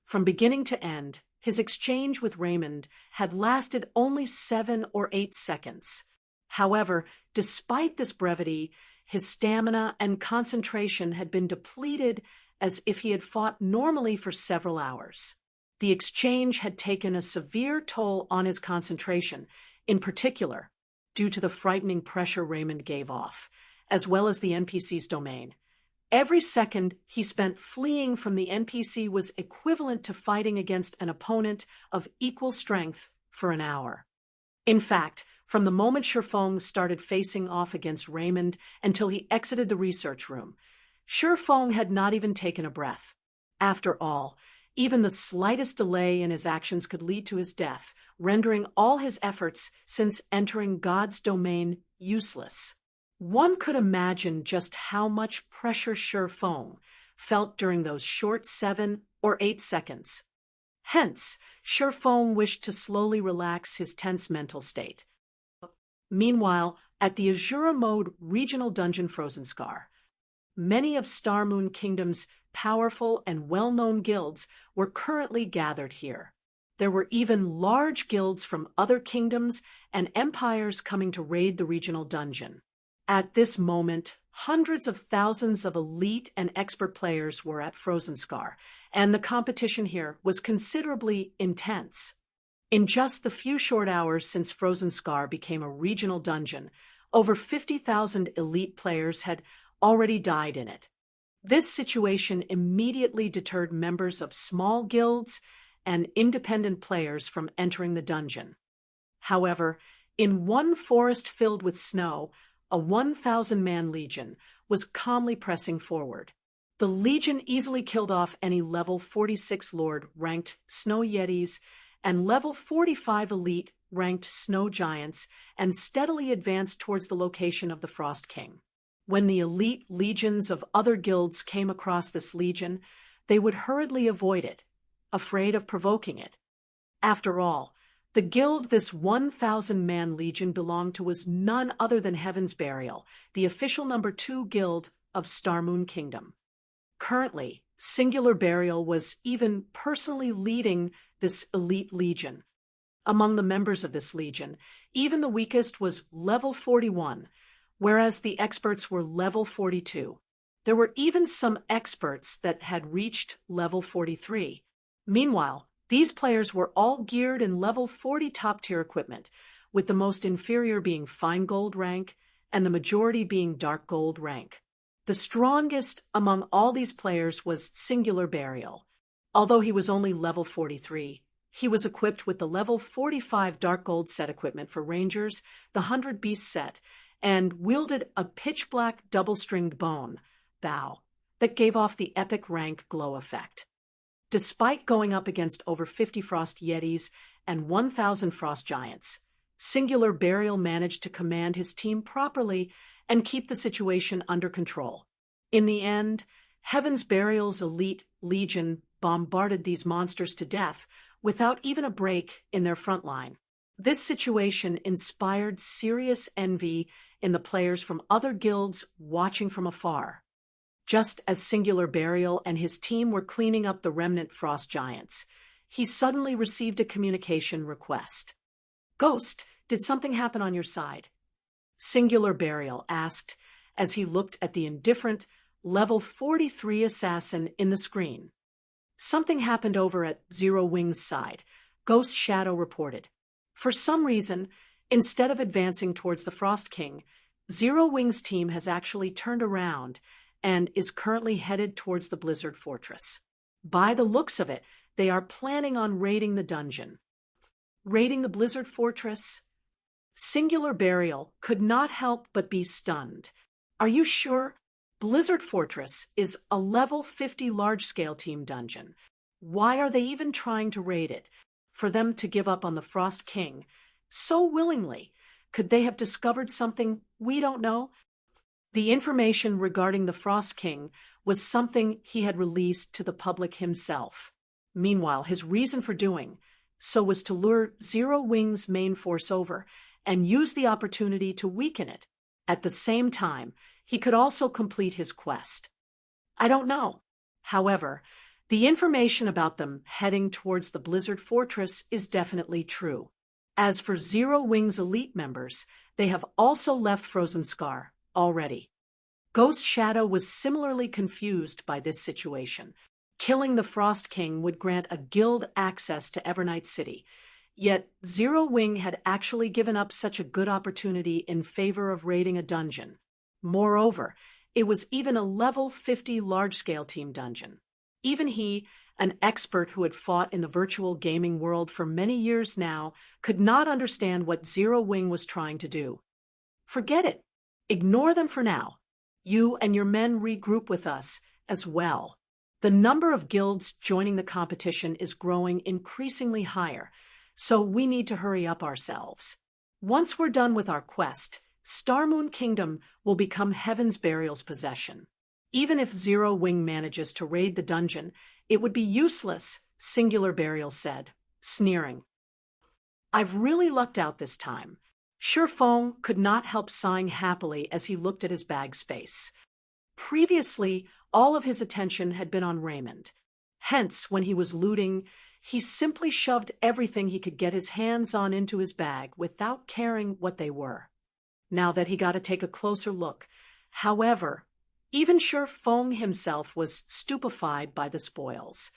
From beginning to end, his exchange with Raymond had lasted only 7 or 8 seconds. However, despite this brevity, his stamina and concentration had been depleted as if he had fought normally for several hours. The exchange had taken a severe toll on his concentration, in particular, due to the frightening pressure Raymond gave off, as well as the NPC's domain. Every second he spent fleeing from the NPC was equivalent to fighting against an opponent of equal strength for an hour. In fact, from the moment Shifeng started facing off against Raymond until he exited the research room, Shifeng had not even taken a breath. After all, even the slightest delay in his actions could lead to his death, rendering all his efforts since entering God's domain useless. One could imagine just how much pressure Shifeng felt during those short 7 or 8 seconds. Hence, Shifeng wished to slowly relax his tense mental state. Meanwhile, at the Azura Mode regional dungeon Frozen Scar, many of Star Moon Kingdom's powerful and well-known guilds were currently gathered here. There were even large guilds from other kingdoms and empires coming to raid the regional dungeon. At this moment, hundreds of thousands of elite and expert players were at Frozen Scar, and the competition here was considerably intense. In just the few short hours since Frozen Scar became a regional dungeon, over 50,000 elite players had already died in it. This situation immediately deterred members of small guilds and independent players from entering the dungeon. However, in one forest filled with snow, a 1,000-man legion was calmly pressing forward. The legion easily killed off any level 46 Lord ranked snow yetis and level 45 elite ranked snow giants and steadily advanced towards the location of the Frost King. When the elite legions of other guilds came across this legion, they would hurriedly avoid it, afraid of provoking it. After all, the guild this 1,000-man legion belonged to was none other than Heaven's Burial, the official number 2 guild of Starmoon Kingdom. Currently, Singular Burial was even personally leading this elite legion. Among the members of this legion, even the weakest was level 41, whereas the experts were level 42. There were even some experts that had reached level 43. Meanwhile, these players were all geared in level 40 top-tier equipment, with the most inferior being fine gold rank and the majority being dark gold rank. The strongest among all these players was Singular Burial. Although he was only level 43, he was equipped with the level 45 dark gold set equipment for Rangers, the 100 Beast set, and wielded a pitch-black double-stringed bow that gave off the epic rank glow effect. Despite going up against over 50 Frost Yetis and 1,000 Frost Giants, Singular Burial managed to command his team properly and keep the situation under control. In the end, Heaven's Burial's elite legion bombarded these monsters to death without even a break in their front line. This situation inspired serious envy in the players from other guilds watching from afar. Just as Singular Burial and his team were cleaning up the remnant Frost Giants, he suddenly received a communication request. "Ghost, did something happen on your side?" Singular Burial asked as he looked at the indifferent level 43 assassin in the screen. "Something happened over at Zero Wing's side," Ghost Shadow reported. "For some reason, instead of advancing towards the Frost King, Zero Wing's team has actually turned around and is currently headed towards the Blizzard Fortress. By the looks of it, they are planning on raiding the dungeon." Raiding the Blizzard Fortress? Singular Burial could not help but be stunned. "Are you sure? Blizzard Fortress is a level 50 large-scale team dungeon. Why are they even trying to raid it? For them to give up on the Frost King so willingly? Could they have discovered something we don't know?" The information regarding the Frost King was something he had released to the public himself. Meanwhile, his reason for doing so was to lure Zero Wing's main force over and use the opportunity to weaken it. At the same time, he could also complete his quest. I don't know. However, the information about them heading towards the Blizzard Fortress is definitely true. As for Zero Wing's elite members, they have also left Frozen Scar already. Ghost Shadow was similarly confused by this situation. Killing the Frost King would grant a guild access to Evernight City, yet Zero Wing had actually given up such a good opportunity in favor of raiding a dungeon. Moreover, it was even a level 50 large-scale team dungeon. Even he, an expert who had fought in the virtual gaming world for many years now, could not understand what Zero Wing was trying to do. "Forget it. Ignore them for now. You and your men regroup with us as well. The number of guilds joining the competition is growing increasingly higher, so we need to hurry up ourselves. Once we're done with our quest, Starmoon Kingdom will become Heaven's Burial's possession. Even if Zero Wing manages to raid the dungeon, it would be useless," Singular Burial said, sneering. "I've really lucked out this time." Shurfeng could not help sighing happily as he looked at his bag space. Previously, all of his attention had been on Raymond. Hence, when he was looting, he simply shoved everything he could get his hands on into his bag without caring what they were. Now that he got to take a closer look, however, even Shurfeng himself was stupefied by the spoils.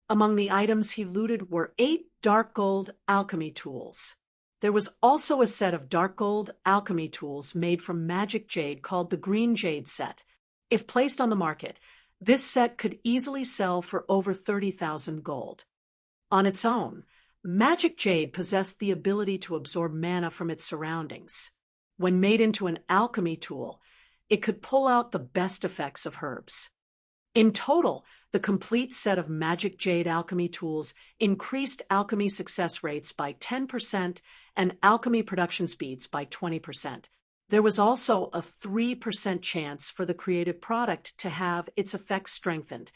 Among the items he looted were 8 dark gold alchemy tools. There was also a set of dark gold alchemy tools made from magic jade called the Green Jade set. If placed on the market, this set could easily sell for over 30,000 gold. On its own, magic jade possessed the ability to absorb mana from its surroundings. When made into an alchemy tool, it could pull out the best effects of herbs. In total, the complete set of magic jade alchemy tools increased alchemy success rates by 10% and alchemy production speeds by 20%. There was also a 3% chance for the created product to have its effects strengthened.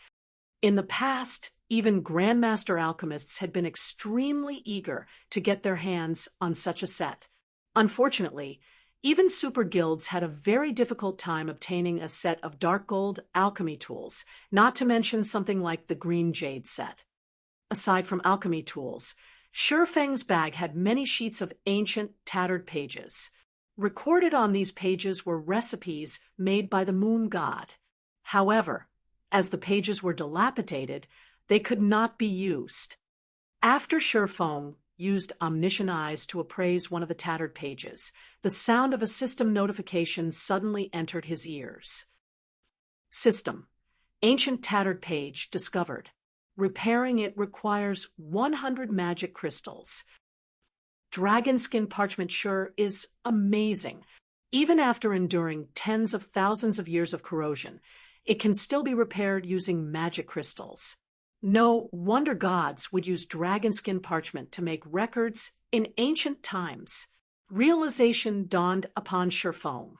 In the past, even Grandmaster alchemists had been extremely eager to get their hands on such a set. Unfortunately, even super guilds had a very difficult time obtaining a set of dark gold alchemy tools, not to mention something like the Green Jade set. Aside from alchemy tools, Shifeng's bag had many sheets of ancient, tattered pages. Recorded on these pages were recipes made by the moon god. However, as the pages were dilapidated, they could not be used. After Shifeng used omniscient eyes to appraise one of the tattered pages, the sound of a system notification suddenly entered his ears. System. Ancient tattered page discovered. Repairing it requires 100 magic crystals. Dragonskin parchment sure is amazing. Even after enduring tens of thousands of years of corrosion, it can still be repaired using magic crystals. No wonder gods would use dragonskin parchment to make records in ancient times. Realization dawned upon Shifeng.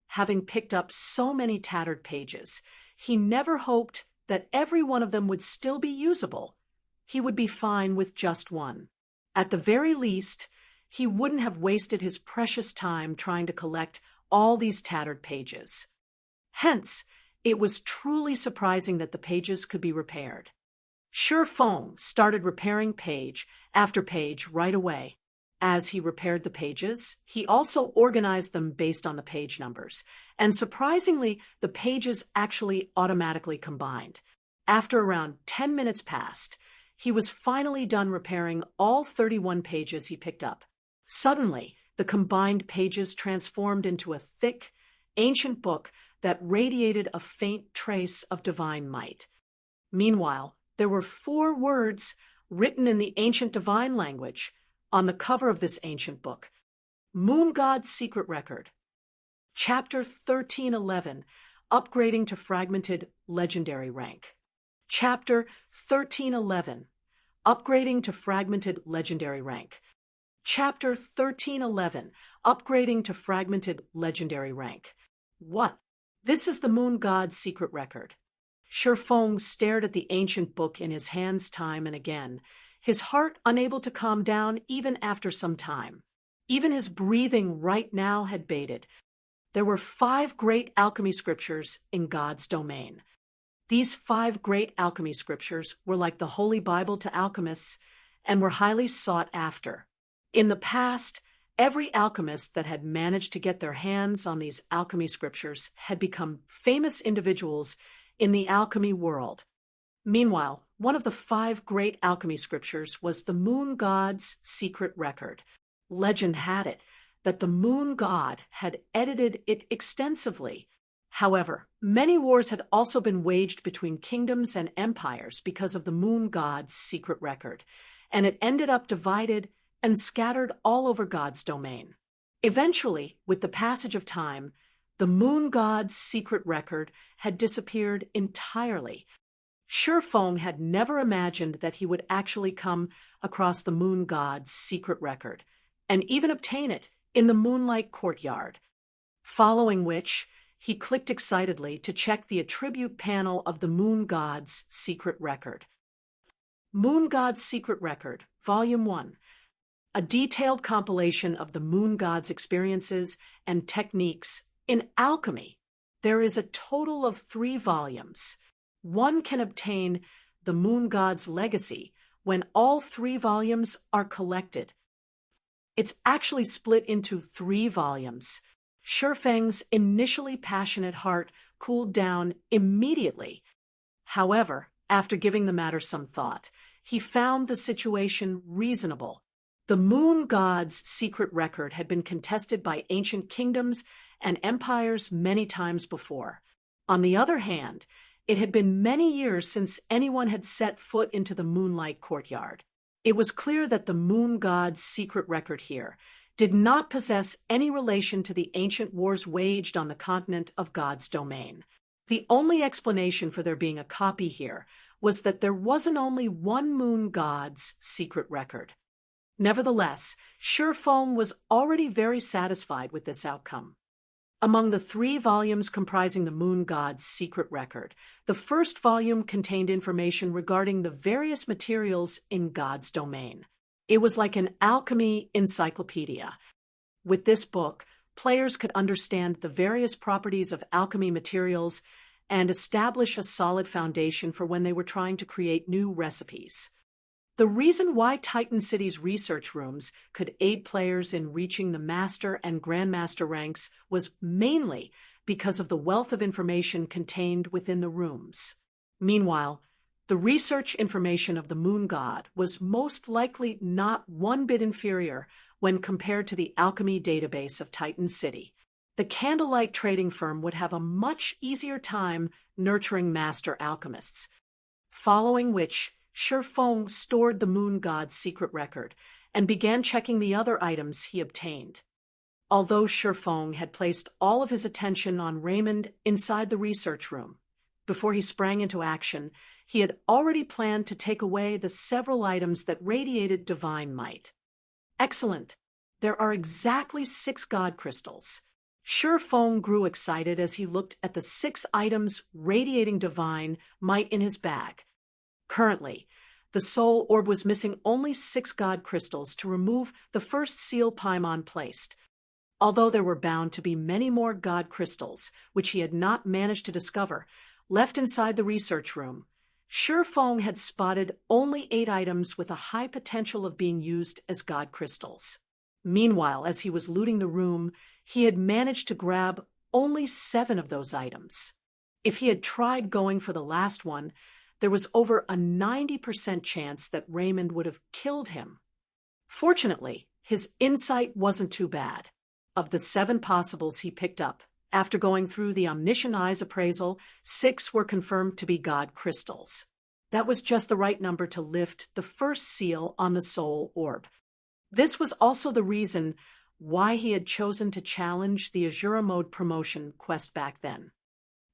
Having picked up so many tattered pages, he never hoped that every one of them would still be usable. He would be fine with just one. At the very least, he wouldn't have wasted his precious time trying to collect all these tattered pages. Hence, it was truly surprising that the pages could be repaired. Shifeng started repairing page after page right away. As he repaired the pages, he also organized them based on the page numbers, and surprisingly, the pages actually automatically combined. After around 10 minutes passed, he was finally done repairing all 31 pages he picked up. Suddenly, the combined pages transformed into a thick, ancient book that radiated a faint trace of divine might. Meanwhile, there were 4 words written in the ancient divine language on the cover of this ancient book. Moon God's Secret Record. Chapter 1311, Upgrading to Fragmented Legendary Rank. Chapter 1311, Upgrading to Fragmented Legendary Rank. Chapter 1311, Upgrading to Fragmented Legendary Rank. What? This is the Moon God's Secret Record. Shifeng stared at the ancient book in his hands time and again, his heart unable to calm down even after some time. Even his breathing right now had bated. There were 5 great alchemy scriptures in God's domain. These 5 great alchemy scriptures were like the Holy Bible to alchemists and were highly sought after. In the past, every alchemist that had managed to get their hands on these alchemy scriptures had become famous individuals in the alchemy world. Meanwhile, one of the 5 great alchemy scriptures was the moon god's secret record. Legend had it that the moon god had edited it extensively. However, many wars had also been waged between kingdoms and empires because of the moon god's secret record, and it ended up divided and scattered all over God's domain. Eventually, with the passage of time, the moon god's secret record had disappeared entirely. Shifeng had never imagined that he would actually come across the moon god's secret record, and even obtain it in the moonlight courtyard. Following which, he clicked excitedly to check the attribute panel of the moon god's secret record. Moon God's Secret Record, Volume 1. A detailed compilation of the moon god's experiences and techniques in alchemy. There is a total of 3 volumes. One can obtain the moon god's legacy when all 3 volumes are collected. It's actually split into 3 volumes. Shifeng's initially passionate heart cooled down immediately. However, after giving the matter some thought, he found the situation reasonable. The moon god's secret record had been contested by ancient kingdoms and empires many times before. On the other hand, it had been many years since anyone had set foot into the moonlight courtyard. It was clear that the moon god's secret record here did not possess any relation to the ancient wars waged on the continent of God's domain. The only explanation for there being a copy here was that there wasn't only one moon god's secret record. Nevertheless, Shifeng was already very satisfied with this outcome. Among the 3 volumes comprising the moon god's secret record, the first volume contained information regarding the various materials in God's domain. It was like an alchemy encyclopedia. With this book, players could understand the various properties of alchemy materials and establish a solid foundation for when they were trying to create new recipes. The reason why Titan City's research rooms could aid players in reaching the Master and Grandmaster ranks was mainly because of the wealth of information contained within the rooms. Meanwhile, the research information of the Moon God was most likely not one bit inferior when compared to the alchemy database of Titan City. The Candlelight trading firm would have a much easier time nurturing master alchemists, following which Shifeng stored the moon god's secret record and began checking the other items he obtained. Although Shifeng had placed all of his attention on Raymond inside the research room, before he sprang into action, he had already planned to take away the several items that radiated divine might. Excellent! There are exactly 6 god crystals. Shifeng grew excited as he looked at the 6 items radiating divine might in his bag. Currently, the soul orb was missing only 6 god crystals to remove the first seal Paimon placed. Although there were bound to be many more god crystals, which he had not managed to discover, left inside the research room, Shifeng had spotted only 8 items with a high potential of being used as god crystals. Meanwhile, as he was looting the room, he had managed to grab only 7 of those items. If he had tried going for the last one, there was over a 90% chance that Raymond would have killed him. Fortunately, his insight wasn't too bad. Of the 7 possibles he picked up, after going through the Omniscient Eyes appraisal, 6 were confirmed to be god crystals. That was just the right number to lift the first seal on the soul orb. This was also the reason why he had chosen to challenge the Azura Mode promotion quest back then.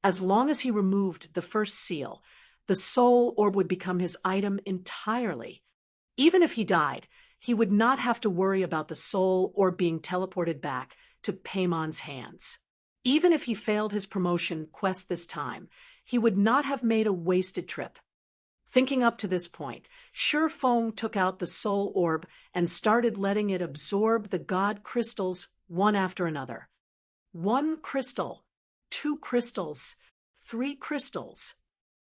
As long as he removed the first seal, the soul orb would become his item entirely. Even if he died, he would not have to worry about the soul orb being teleported back to Paimon's hands. Even if he failed his promotion quest this time, he would not have made a wasted trip. Thinking up to this point, Shifeng took out the soul orb and started letting it absorb the god crystals one after another. 1 crystal, 2 crystals, 3 crystals.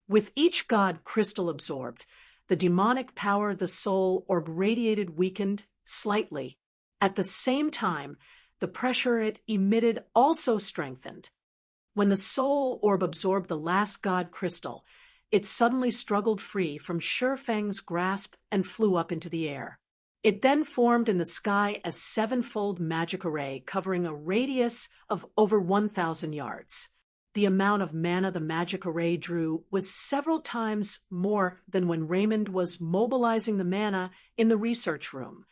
With each god crystal absorbed, the demonic power the soul orb radiated weakened slightly. At the same time, the pressure it emitted also strengthened. When the soul orb absorbed the last god crystal, it suddenly struggled free from Shifeng's grasp and flew up into the air. It then formed in the sky a 7-fold magic array covering a radius of over 1,000 yards. The amount of mana the magic array drew was several times more than when Raymond was mobilizing the mana in the research room.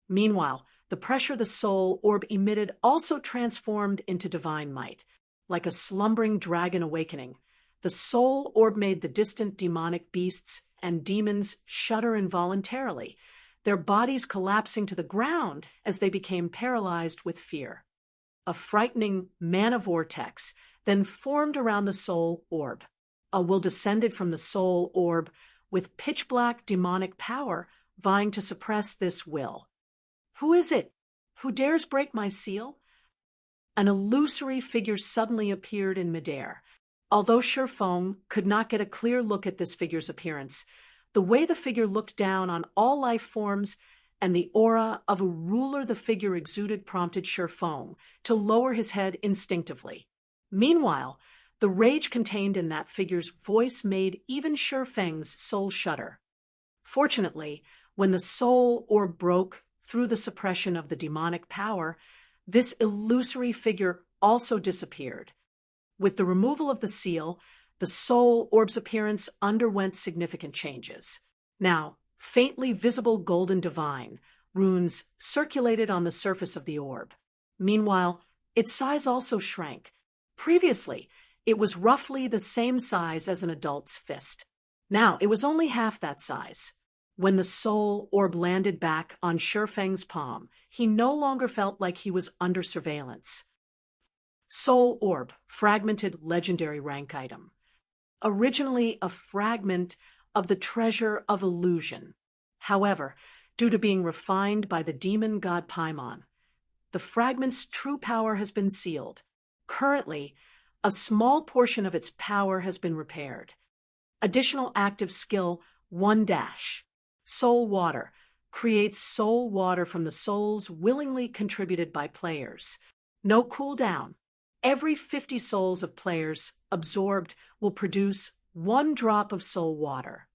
Meanwhile, the pressure the soul orb emitted also transformed into divine might. Like a slumbering dragon awakening, the soul orb made the distant demonic beasts and demons shudder involuntarily, their bodies collapsing to the ground as they became paralyzed with fear. A frightening mana vortex then formed around the soul orb. A will descended from the soul orb with pitch-black demonic power vying to suppress this will. Who is it? Who dares break my seal? An illusory figure suddenly appeared in midair. Although Shifeng could not get a clear look at this figure's appearance, the way the figure looked down on all life forms and the aura of a ruler the figure exuded prompted Shifeng to lower his head instinctively. Meanwhile, the rage contained in that figure's voice made even Shifeng's soul shudder. Fortunately, when the soul orb broke through the suppression of the demonic power, this illusory figure also disappeared. With the removal of the seal, the soul orb's appearance underwent significant changes. Now, faintly visible golden divine runes circulated on the surface of the orb. Meanwhile, its size also shrank. Previously, it was roughly the same size as an adult's fist. Now, it was only half that size. When the soul orb landed back on Shifeng's palm, he no longer felt like he was under surveillance. Soul orb, fragmented legendary rank item. Originally a fragment of the treasure of illusion. However, due to being refined by the demon god Paimon, the fragment's true power has been sealed. Currently, a small portion of its power has been repaired. Additional active skill 1-. Soul water creates soul water from the souls willingly contributed by players. No cooldown. Every 50 souls of players absorbed will produce 1 drop of soul water.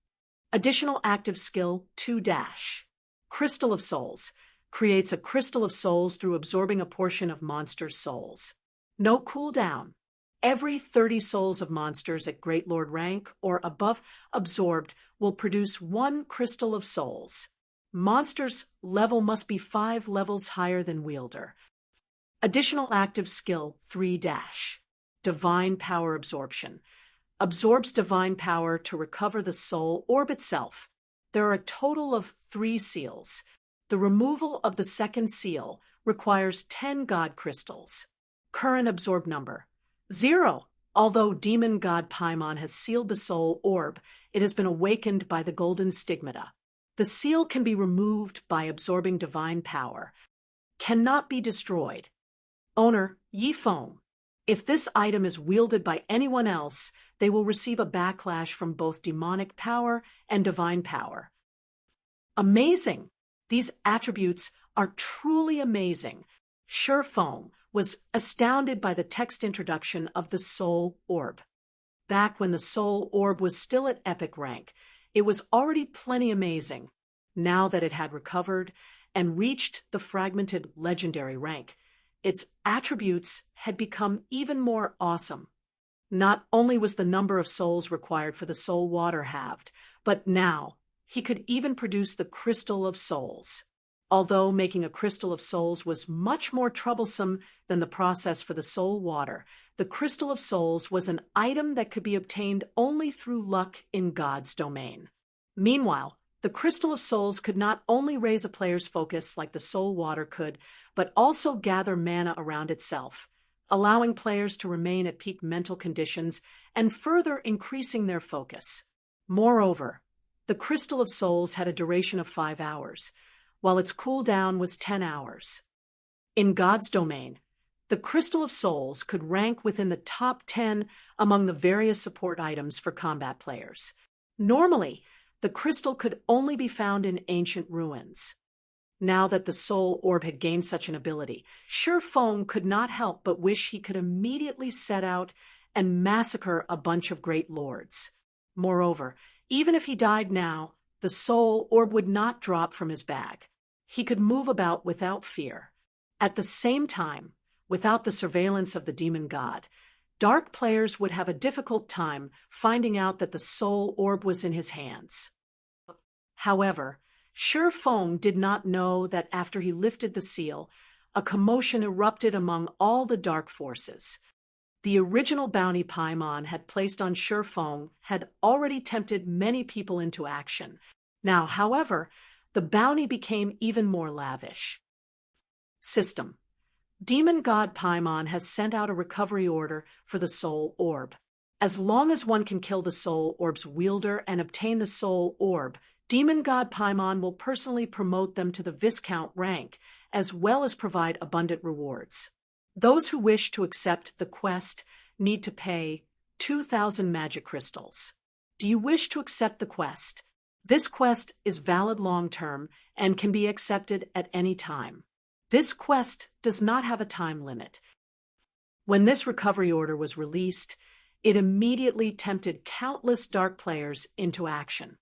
Additional active skill 2-. Crystal of Souls creates a crystal of souls through absorbing a portion of monsters' souls. No cooldown. Every 30 souls of monsters at Great Lord rank or above absorbed will produce 1 crystal of souls. Monsters' level must be 5 levels higher than wielder. Additional active skill 3-. Divine power absorption. Absorbs divine power to recover the soul orb itself. There are a total of 3 seals. The removal of the second seal requires 10 god crystals. Current absorb number 0. Although demon god Paimon has sealed the soul orb, it has been awakened by the golden stigmata. The seal can be removed by absorbing divine power. Cannot be destroyed. Owner, Yifeng. If this item is wielded by anyone else, they will receive a backlash from both demonic power and divine power. Amazing! These attributes are truly amazing. Shifeng was astounded by the text introduction of the soul orb. Back when the soul orb was still at epic rank, it was already plenty amazing. Now that it had recovered and reached the fragmented legendary rank, its attributes had become even more awesome. Not only was the number of souls required for the soul water halved, but now he could even produce the crystal of souls. Although making a crystal of souls was much more troublesome than the process for the soul water, the crystal of souls was an item that could be obtained only through luck in God's domain. Meanwhile, the crystal of souls could not only raise a player's focus like the soul water could, but also gather mana around itself, allowing players to remain at peak mental conditions and further increasing their focus. Moreover, the crystal of souls had a duration of 5 hours, while its cooldown was 10 hours. In God's domain, the crystal of souls could rank within the top 10 among the various support items for combat players. Normally, the crystal could only be found in ancient ruins. Now that the soul orb had gained such an ability, Shifeng could not help but wish he could immediately set out and massacre a bunch of great lords. Moreover, even if he died now, the soul orb would not drop from his bag. He could move about without fear. At the same time, without the surveillance of the demon god, dark players would have a difficult time finding out that the soul orb was in his hands. However, Shifeng did not know that after he lifted the seal, a commotion erupted among all the dark forces. The original bounty Paimon had placed on Shifeng had already tempted many people into action. Now, however, the bounty became even more lavish. System. Demon god Paimon has sent out a recovery order for the soul orb. As long as one can kill the soul orb's wielder and obtain the soul orb, Demon god Paimon will personally promote them to the Viscount rank, as well as provide abundant rewards. Those who wish to accept the quest need to pay 2,000 magic crystals. Do you wish to accept the quest? This quest is valid long-term and can be accepted at any time. This quest does not have a time limit. When this recovery order was released, it immediately tempted countless dark players into action.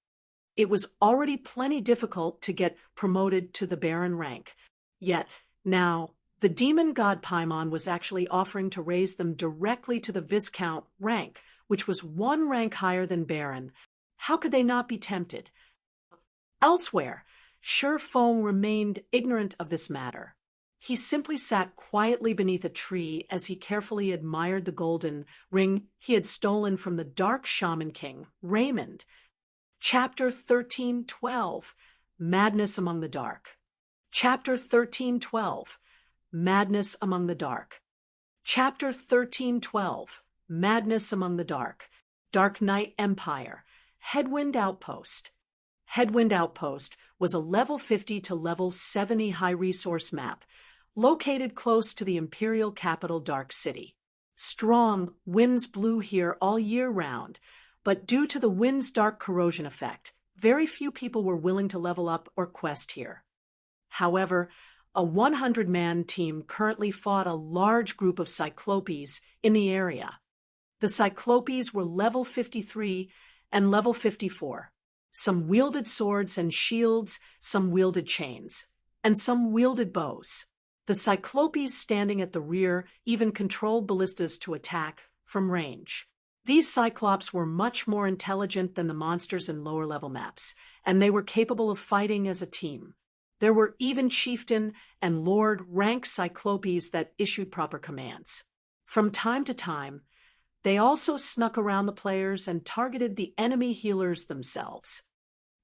It was already plenty difficult to get promoted to the Baron rank. Yet, now, the demon god Paimon was actually offering to raise them directly to the Viscount rank, which was one rank higher than Baron. How could they not be tempted? Elsewhere, Sure Fong remained ignorant of this matter. He simply sat quietly beneath a tree as he carefully admired the golden ring he had stolen from the Dark Shaman King, Raymond. Chapter 13:12, Madness Among the Dark. Chapter 13:12, Madness Among the Dark. Chapter 13:12, Madness Among the Dark. Dark Knight Empire. Headwind Outpost. Headwind Outpost was a level 50 to level 70 high-resource map, located close to the imperial capital Dark City. Strong winds blew here all year round, but due to the wind's dark corrosion effect, very few people were willing to level up or quest here. However, a 100-man team currently fought a large group of Cyclopes in the area. The Cyclopes were level 53 and level 54. Some wielded swords and shields, some wielded chains, and some wielded bows. The Cyclopes standing at the rear even controlled ballistas to attack from range. These Cyclops were much more intelligent than the monsters in lower-level maps, and they were capable of fighting as a team. There were even chieftain and lord rank Cyclopes that issued proper commands. From time to time, they also snuck around the players and targeted the enemy healers themselves.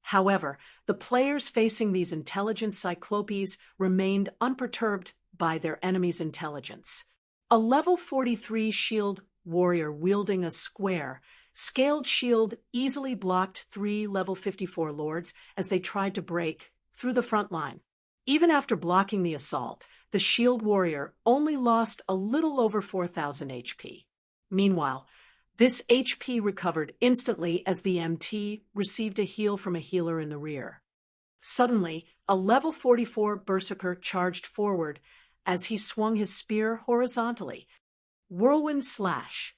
However, the players facing these intelligent Cyclopes remained unperturbed by their enemy's intelligence. A level 43 shield warrior wielding a square, scaled shield easily blocked 3 level 54 lords as they tried to break through the front line. Even after blocking the assault, the shield warrior only lost a little over 4,000 HP. Meanwhile, this HP recovered instantly as the MT received a heal from a healer in the rear. Suddenly, a level 44 berserker charged forward as he swung his spear horizontally. Whirlwind slash.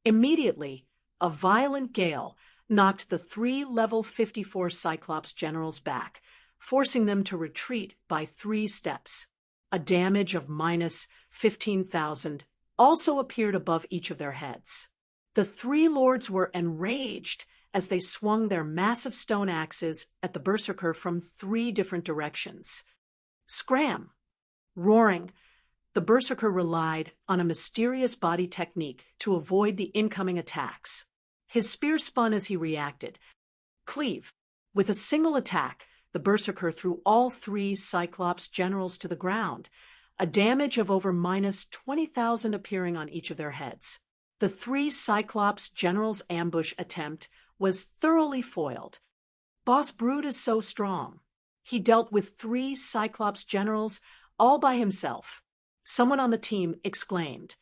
Immediately, a violent gale knocked the 3 level 54 Cyclops generals back, forcing them to retreat by 3 steps. A damage of minus 15,000 also appeared above each of their heads. The 3 lords were enraged as they swung their massive stone axes at the berserker from 3 different directions. Scram! Roaring, the berserker relied on a mysterious body technique to avoid the incoming attacks. His spear spun as he reacted. Cleave. With a single attack, the berserker threw all 3 Cyclops generals to the ground, a damage of over minus 20,000 appearing on each of their heads. The 3 Cyclops generals' ambush attempt was thoroughly foiled. Boss Brute is so strong. He dealt with 3 Cyclops generals all by himself. Someone on the team exclaimed,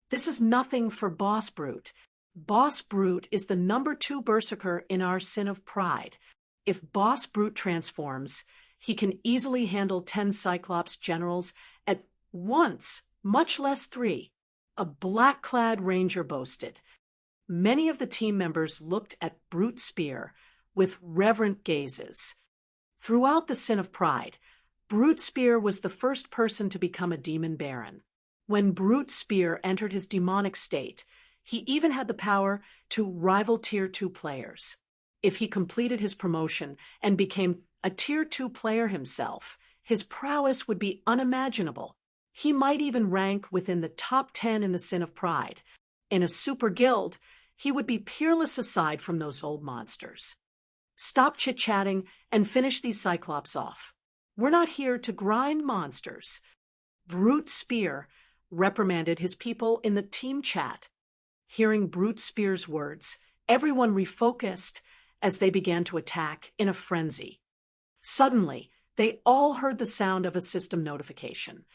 "This is nothing for Boss Brute. Boss Brute is the number 2 berserker in our Sin of Pride. If Boss Brute transforms, he can easily handle 10 Cyclops generals at once, much less 3. A black-clad ranger boasted. Many of the team members looked at Brute's spear with reverent gazes. Throughout the Sin of Pride, Brute's spear was the first person to become a demon baron. When Brute's spear entered his demonic state, he even had the power to rival Tier 2 players. If he completed his promotion and became a Tier 2 player himself, his prowess would be unimaginable. He might even rank within the top 10 in the Sin of Pride. In a super guild, he would be peerless aside from those old monsters. Stop chit-chatting and finish these Cyclops off. We're not here to grind monsters. Brute Spear reprimanded his people in the team chat. Hearing Brute Spear's words, everyone refocused as they began to attack in a frenzy. Suddenly, they all heard the sound of a system notification.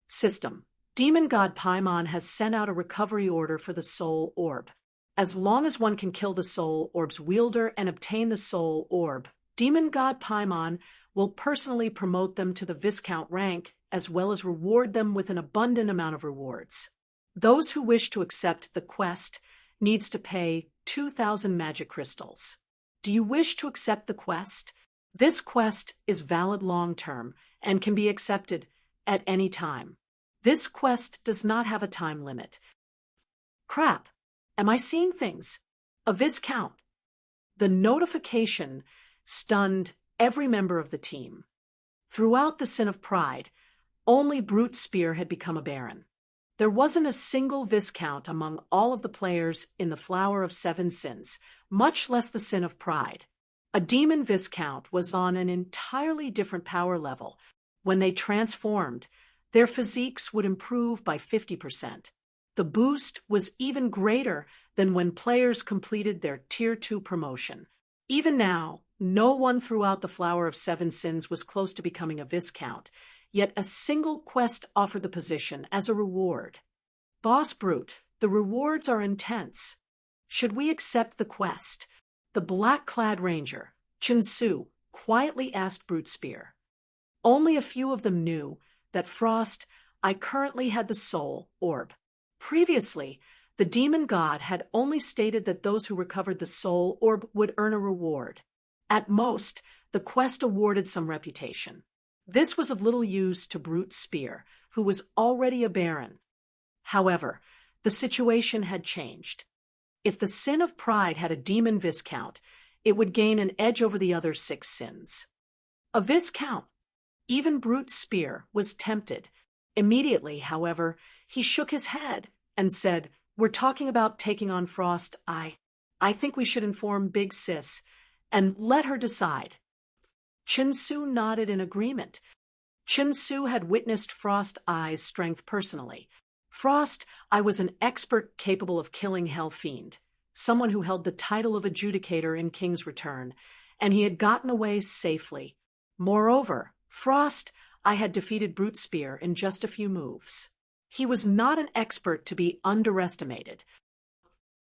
System. Demon God Paimon has sent out a recovery order for the Soul Orb. As long as one can kill the Soul Orb's wielder and obtain the Soul Orb, Demon God Paimon will personally promote them to the Viscount rank as well as reward them with an abundant amount of rewards. Those who wish to accept the quest needs to pay 2,000 magic crystals. Do you wish to accept the quest? This quest is valid long-term and can be accepted at any time. This quest does not have a time limit. Crap. Am I seeing things? A Viscount. The notification stunned every member of the team. Throughout the Sin of Pride, only Brute Spear had become a Baron. There wasn't a single Viscount among all of the players in the Flower of Seven Sins, much less the Sin of Pride. A Demon Viscount was on an entirely different power level. When they transformed, their physiques would improve by 50%. The boost was even greater than when players completed their Tier 2 promotion. Even now, no one throughout the Flower of Seven Sins was close to becoming a Viscount, yet a single quest offered the position as a reward. Boss Brute, the rewards are intense. Should we accept the quest? The black-clad ranger, Chinsu, quietly asked Brute Spear. Only a few of them knew that I currently had the soul orb. Previously, the demon god had only stated that those who recovered the soul orb would earn a reward. At most, the quest awarded some reputation. This was of little use to Brute Spear, who was already a Baron. However, the situation had changed. If the Sin of Pride had a demon Viscount, it would gain an edge over the other 6 sins. A Viscount. Even Brute Spear was tempted. Immediately, however, he shook his head and said, "We're talking about taking on Frost. I think we should inform Big Sis and let her decide." Chinsu nodded in agreement. Chinsu had witnessed Frost Eye's strength personally. Frost Eye was an expert capable of killing Hell Fiend, someone who held the title of adjudicator in King's Return, and he had gotten away safely. Moreover, Frost Eye had defeated Brute Spear in just a few moves. He was not an expert to be underestimated.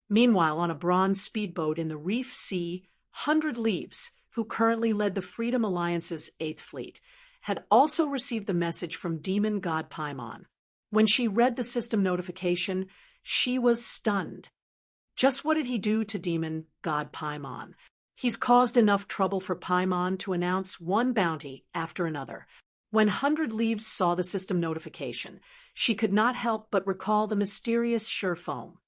Meanwhile, on a bronze speedboat in the Reef Sea, 100 Leaves, who currently led the Freedom Alliance's 8th Fleet, had also received the message from Demon God Paimon. When she read the system notification, she was stunned. Just what did he do to Demon God Paimon? He's caused enough trouble for Paimon to announce one bounty after another. When 100 Leaves saw the system notification, she could not help but recall the mysterious Surefoam.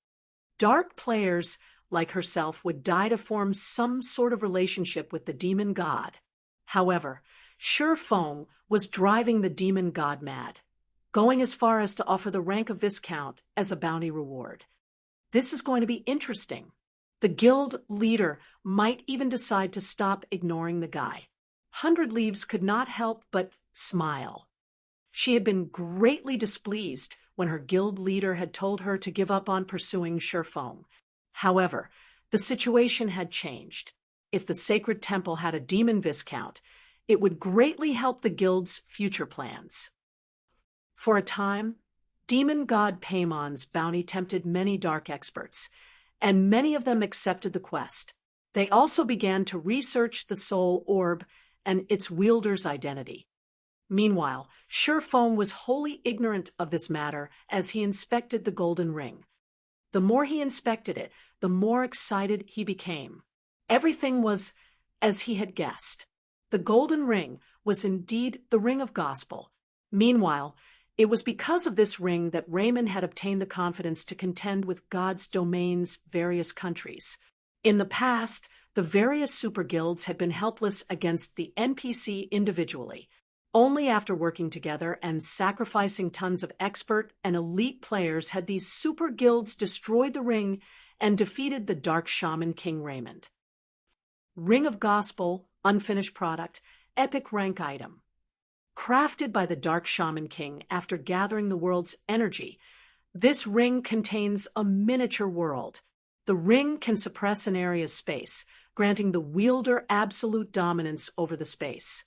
Dark players like herself would die to form some sort of relationship with the demon god. However, Surefoam was driving the demon god mad, going as far as to offer the rank of Viscount as a bounty reward. This is going to be interesting. The guild leader might even decide to stop ignoring the guy. 100 Leaves could not help but smile. She had been greatly displeased when her guild leader had told her to give up on pursuing Surefoam. However, the situation had changed. If the Sacred Temple had a demon Viscount, it would greatly help the guild's future plans. For a time, Demon God Paimon's bounty tempted many dark experts, and many of them accepted the quest. They also began to research the soul orb and its wielder's identity. Meanwhile, Surefoam was wholly ignorant of this matter as he inspected the golden ring. The more he inspected it, the more excited he became. Everything was as he had guessed. The golden ring was indeed the ring of gospel. Meanwhile, it was because of this ring that Raymond had obtained the confidence to contend with God's domain's various countries. In the past, the various super guilds had been helpless against the NPC individually. Only after working together and sacrificing tons of expert and elite players had these super guilds destroyed the ring and defeated the Dark Shaman King Raymond. Ring of Gospel, unfinished product, epic rank item. Crafted by the Dark Shaman King after gathering the world's energy, this ring contains a miniature world. The ring can suppress an area's space, granting the wielder absolute dominance over the space.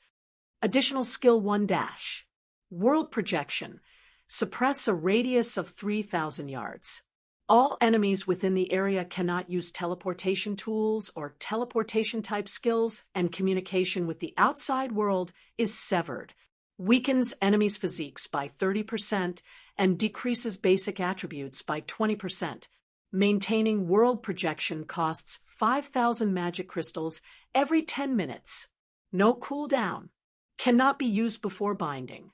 Additional skill 1 dash. World projection. Suppress a radius of 3,000 yards. All enemies within the area cannot use teleportation tools or teleportation-type skills, and communication with the outside world is severed. Weakens enemies' physiques by 30% and decreases basic attributes by 20%. Maintaining world projection costs 5,000 magic crystals every 10 minutes. No cooldown. Cannot be used before binding.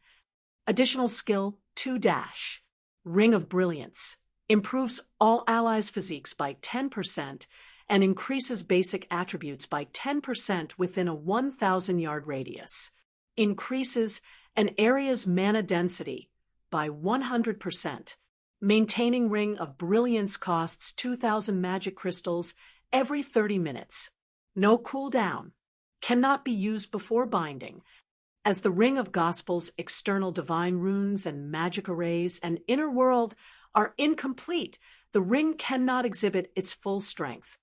Additional skill 2 dash. Ring of Brilliance. Improves all allies' physiques by 10% and increases basic attributes by 10% within a 1,000-yard radius. Increases an area's mana density by 100%. Maintaining Ring of Brilliance costs 2,000 magic crystals every 30 minutes. No cooldown. Cannot be used before binding. As the Ring of Gospel's external divine runes and magic arrays and inner world are incomplete, the ring cannot exhibit its full strength.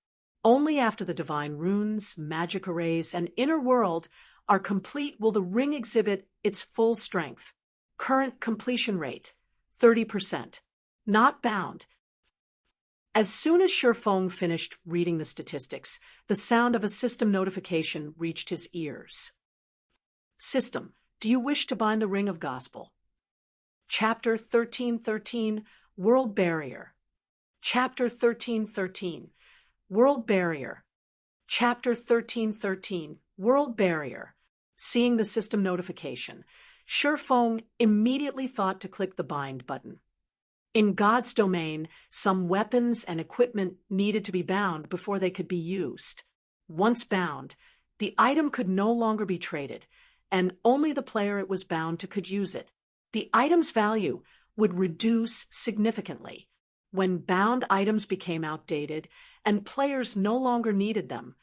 Only after the divine runes, magic arrays, and inner world are complete will the ring exhibit its full strength. Current completion rate, 30%. Not bound. As soon as Shifeng finished reading the statistics, the sound of a system notification reached his ears. System, do you wish to bind the Ring of Gospel? Chapter 1313, World Barrier. Chapter 1313, World Barrier. Chapter 1313, World Barrier. Seeing the system notification, Shifeng immediately thought to click the bind button. In God's domain, some weapons and equipment needed to be bound before they could be used. Once bound, the item could no longer be traded, and only the player it was bound to could use it. The item's value would reduce significantly. When bound items became outdated and players no longer needed them,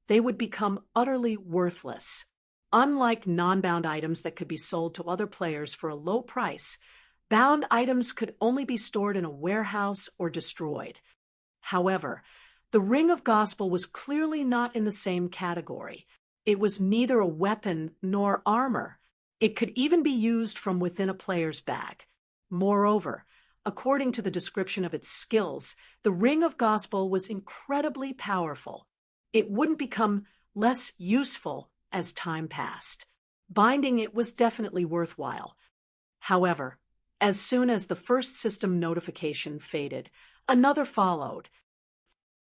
they would become utterly worthless. Unlike non-bound items that could be sold to other players for a low price, bound items could only be stored in a warehouse or destroyed. However, the Ring of Gospel was clearly not in the same category. It was neither a weapon nor armor. It could even be used from within a player's bag. Moreover, according to the description of its skills, the Ring of Gospel was incredibly powerful. It wouldn't become less useful as time passed. Binding it was definitely worthwhile. However, as soon as the first system notification faded, another followed.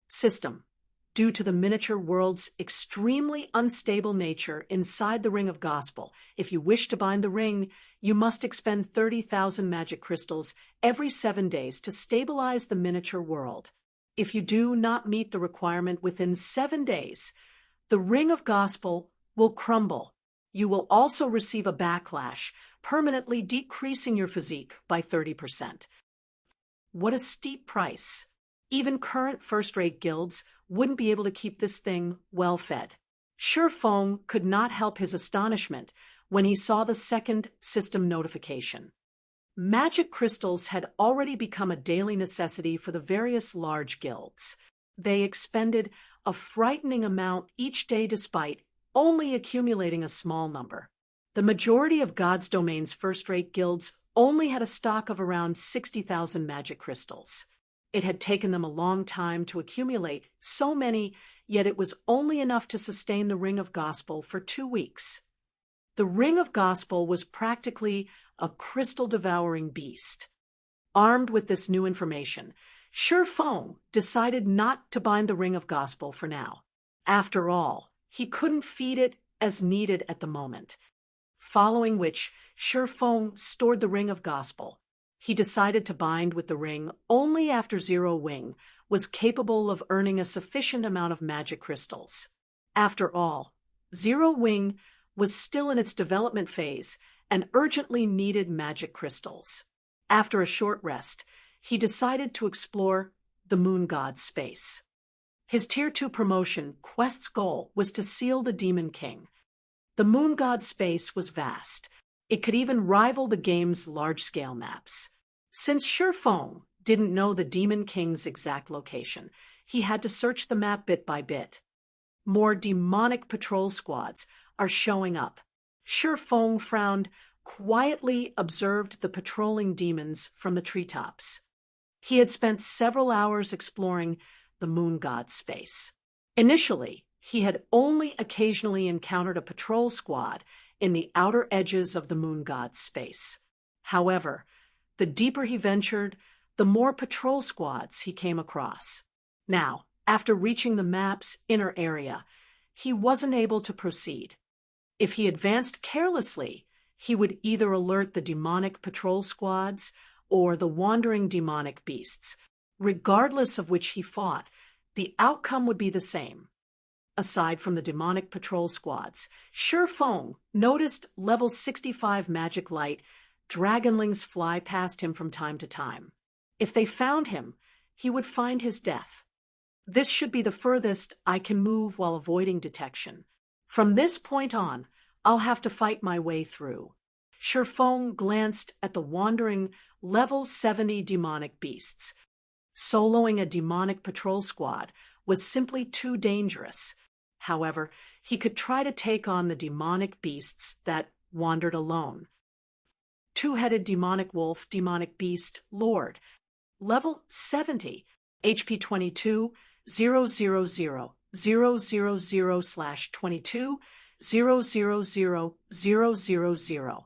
System. Due to the miniature world's extremely unstable nature inside the Ring of Gospel, if you wish to bind the ring, you must expend 30,000 magic crystals every 7 days to stabilize the miniature world. If you do not meet the requirement within 7 days, the Ring of Gospel will crumble. You will also receive a backlash, permanently decreasing your physique by 30%. What a steep price. Even current first-rate guilds wouldn't be able to keep this thing well-fed. Shifeng could not help his astonishment when he saw the second system notification. Magic crystals had already become a daily necessity for the various large guilds. They expended a frightening amount each day despite only accumulating a small number. The majority of God's Domain's first-rate guilds only had a stock of around 60,000 magic crystals. It had taken them a long time to accumulate so many, yet it was only enough to sustain the Ring of Gospel for 2 weeks. The Ring of Gospel was practically a crystal-devouring beast. Armed with this new information, Shifeng decided not to bind the Ring of Gospel for now. After all, he couldn't feed it as needed at the moment. Following which, Shifeng stored the Ring of Gospel. He decided to bind with the ring only after Zero Wing was capable of earning a sufficient amount of magic crystals. After all, Zero Wing was still in its development phase and urgently needed magic crystals. After a short rest, he decided to explore the Moon God's space. His Tier 2 promotion quest's goal was to seal the Demon King. The Moon God's space was vast. It could even rival the game's large-scale maps. Since Shifeng didn't know the Demon King's exact location, he had to search the map bit by bit. More demonic patrol squads are showing up. Shifeng frowned, quietly observed the patrolling demons from the treetops. He had spent several hours exploring the Moon God's space. Initially, he had only occasionally encountered a patrol squad in the outer edges of the Moon God's space. However, the deeper he ventured, the more patrol squads he came across. Now, after reaching the map's inner area, he wasn't able to proceed. If he advanced carelessly, he would either alert the demonic patrol squads or the wandering demonic beasts. Regardless of which he fought, the outcome would be the same. Aside from the demonic patrol squads, Feng noticed level 65 magic light dragonlings fly past him from time to time. If they found him, he would find his death. This should be the furthest I can move while avoiding detection. From this point on, I'll have to fight my way through. Feng glanced at the wandering level 70 demonic beasts. Soloing a demonic patrol squad was simply too dangerous. However, he could try to take on the demonic beasts that wandered alone. Two-headed demonic wolf, demonic beast, lord. Level 70, HP 22, 000/22, 000/000.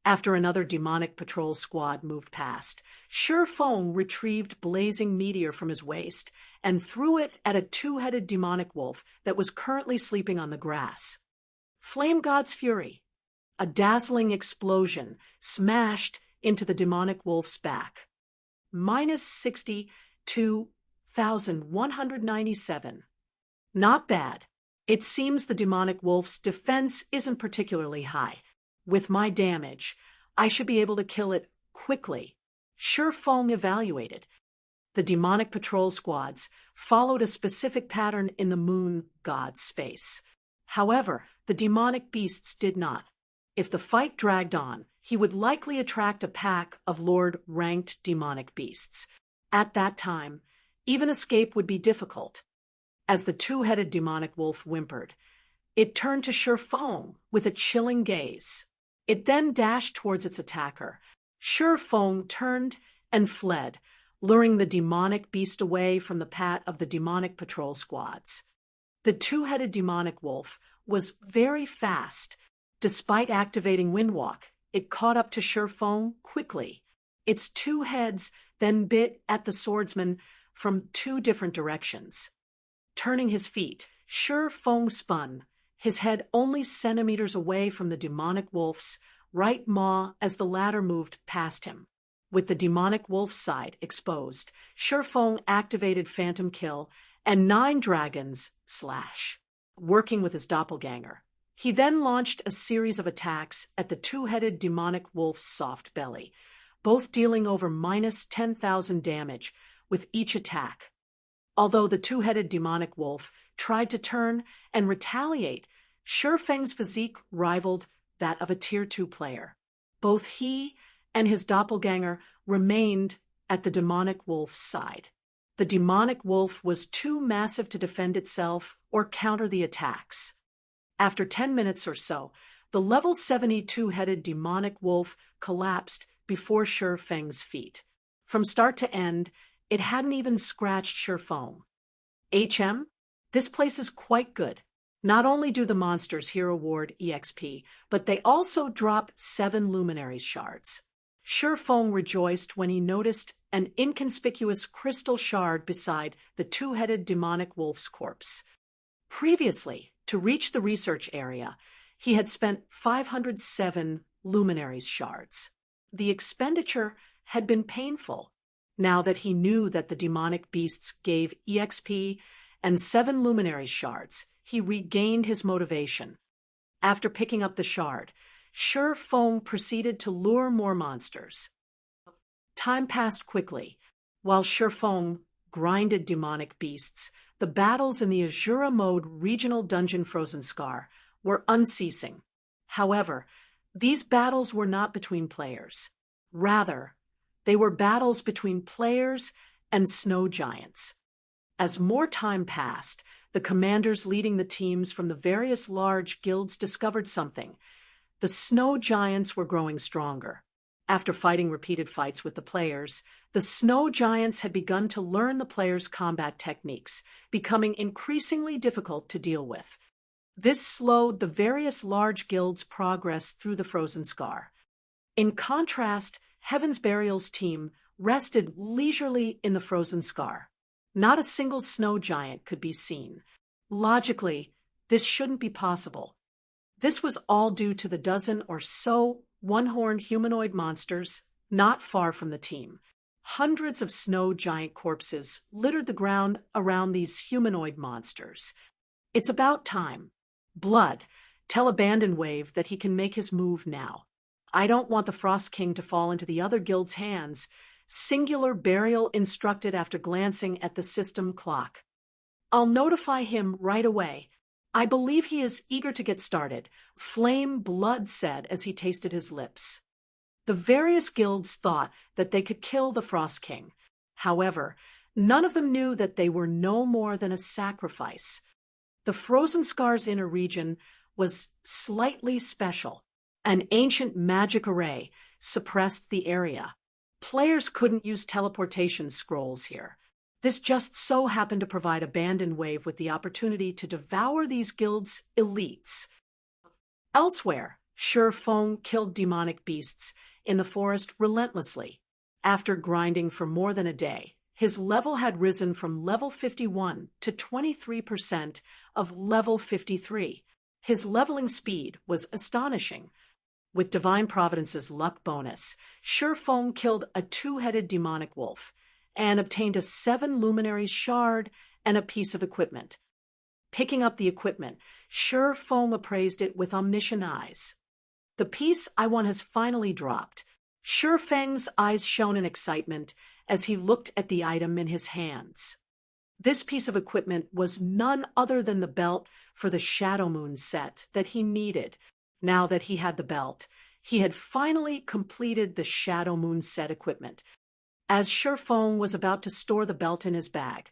After another demonic patrol squad moved past, Feng retrieved blazing meteor from his waist and threw it at a two-headed demonic wolf that was currently sleeping on the grass. Flame God's Fury. A dazzling explosion smashed into the demonic wolf's back. Minus 62,197. Not bad. It seems the demonic wolf's defense isn't particularly high. With my damage, I should be able to kill it quickly. Feng evaluated. The demonic patrol squads followed a specific pattern in the moon god's space. However, the demonic beasts did not. If the fight dragged on, he would likely attract a pack of Lord-ranked demonic beasts. At that time, even escape would be difficult. As the two-headed demonic wolf whimpered, it turned to Feng with a chilling gaze. It then dashed towards its attacker. Feng turned and fled, luring the demonic beast away from the path of the demonic patrol squads. The two-headed demonic wolf was very fast. Despite activating Windwalk, it caught up to Feng quickly. Its two heads then bit at the swordsman from two different directions. Turning his feet, Feng spun, his head only centimeters away from the demonic wolf's right maw as the latter moved past him. With the demonic wolf's side exposed, Feng activated Phantom Kill and 9 dragons slash, working with his doppelganger. He then launched a series of attacks at the two-headed demonic wolf's soft belly, both dealing over minus 10,000 damage with each attack. Although the two-headed demonic wolf tried to turn and retaliate, Feng's physique rivaled that of a Tier 2 player. Both he and his doppelganger remained at the demonic wolf's side. The demonic wolf was too massive to defend itself or counter the attacks. After 10 minutes or so, the level 72-headed demonic wolf collapsed before Feng's feet. From start to end, it hadn't even scratched Feng. HM? This place is quite good. Not only do the monsters here award EXP, but they also drop 7 luminaries shards. Feng rejoiced when he noticed an inconspicuous crystal shard beside the two-headed demonic wolf's corpse. Previously, to reach the research area, he had spent 507 luminaries shards. The expenditure had been painful. Now that he knew that the demonic beasts gave EXP and 7 luminaries shards, he regained his motivation. After picking up the shard, Feng proceeded to lure more monsters. Time passed quickly. While Feng grinded demonic beasts, the battles in the Azura Mode Regional Dungeon Frozen Scar were unceasing. However, these battles were not between players. Rather, they were battles between players and snow giants. As more time passed, the commanders leading the teams from the various large guilds discovered something. The snow giants were growing stronger. After fighting repeated fights with the players, the snow giants had begun to learn the players' combat techniques, becoming increasingly difficult to deal with. This slowed the various large guilds' progress through the Frozen Scar. In contrast, Heaven's Burial's team rested leisurely in the Frozen Scar. Not a single snow giant could be seen. Logically, This shouldn't be possible. This was all due to the dozen or so one-horned humanoid monsters not far from the team. Hundreds of snow giant corpses littered the ground around these humanoid monsters. It's about time. Blood, tell Abandon Wave that he can make his move now. I don't want the Frost King to fall into the other guild's hands. Singular Burial instructed after glancing at the system clock. I'll notify him right away. I believe he is eager to get started, Flame Blood said as he tasted his lips. The various guilds thought that they could kill the Frost King. However, none of them knew that they were no more than a sacrifice. The Frozen Scars inner region was slightly special. An ancient magic array suppressed the area. Players couldn't use teleportation scrolls here. This just so happened to provide Abandon Wave with the opportunity to devour these guilds' elites. Elsewhere, Sure Fong killed demonic beasts in the forest relentlessly. After grinding for more than a day, his level had risen from level 51 to 23% of level 53. His leveling speed was astonishing. With Divine Providence's luck bonus, Sure Fong killed a two-headed demonic wolf and obtained a 7 luminaries shard and a piece of equipment. Picking up the equipment, Sure Fong appraised it with omniscient eyes. The piece I want has finally dropped. Sure Feng's eyes shone in excitement as he looked at the item in his hands. This piece of equipment was none other than the belt for the Shadow Moon set that he needed. Now that he had the belt, he had finally completed the Shadow Moon set equipment. As Sure Fong was about to store the belt in his bag,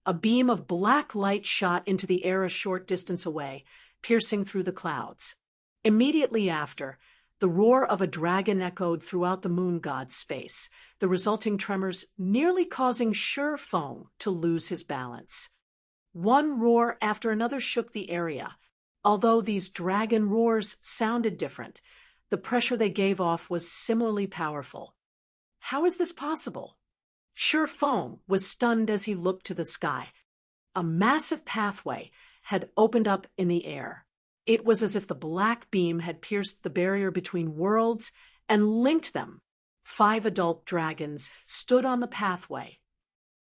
a beam of black light shot into the air a short distance away, piercing through the clouds. Immediately after, the roar of a dragon echoed throughout the moon god's space, the resulting tremors nearly causing Sure Fong to lose his balance. One roar after another shook the area. Although these dragon roars sounded different, the pressure they gave off was similarly powerful. How is this possible? Sure Fong was stunned as he looked to the sky. A massive pathway had opened up in the air. It was as if the black beam had pierced the barrier between worlds and linked them. 5 adult dragons stood on the pathway,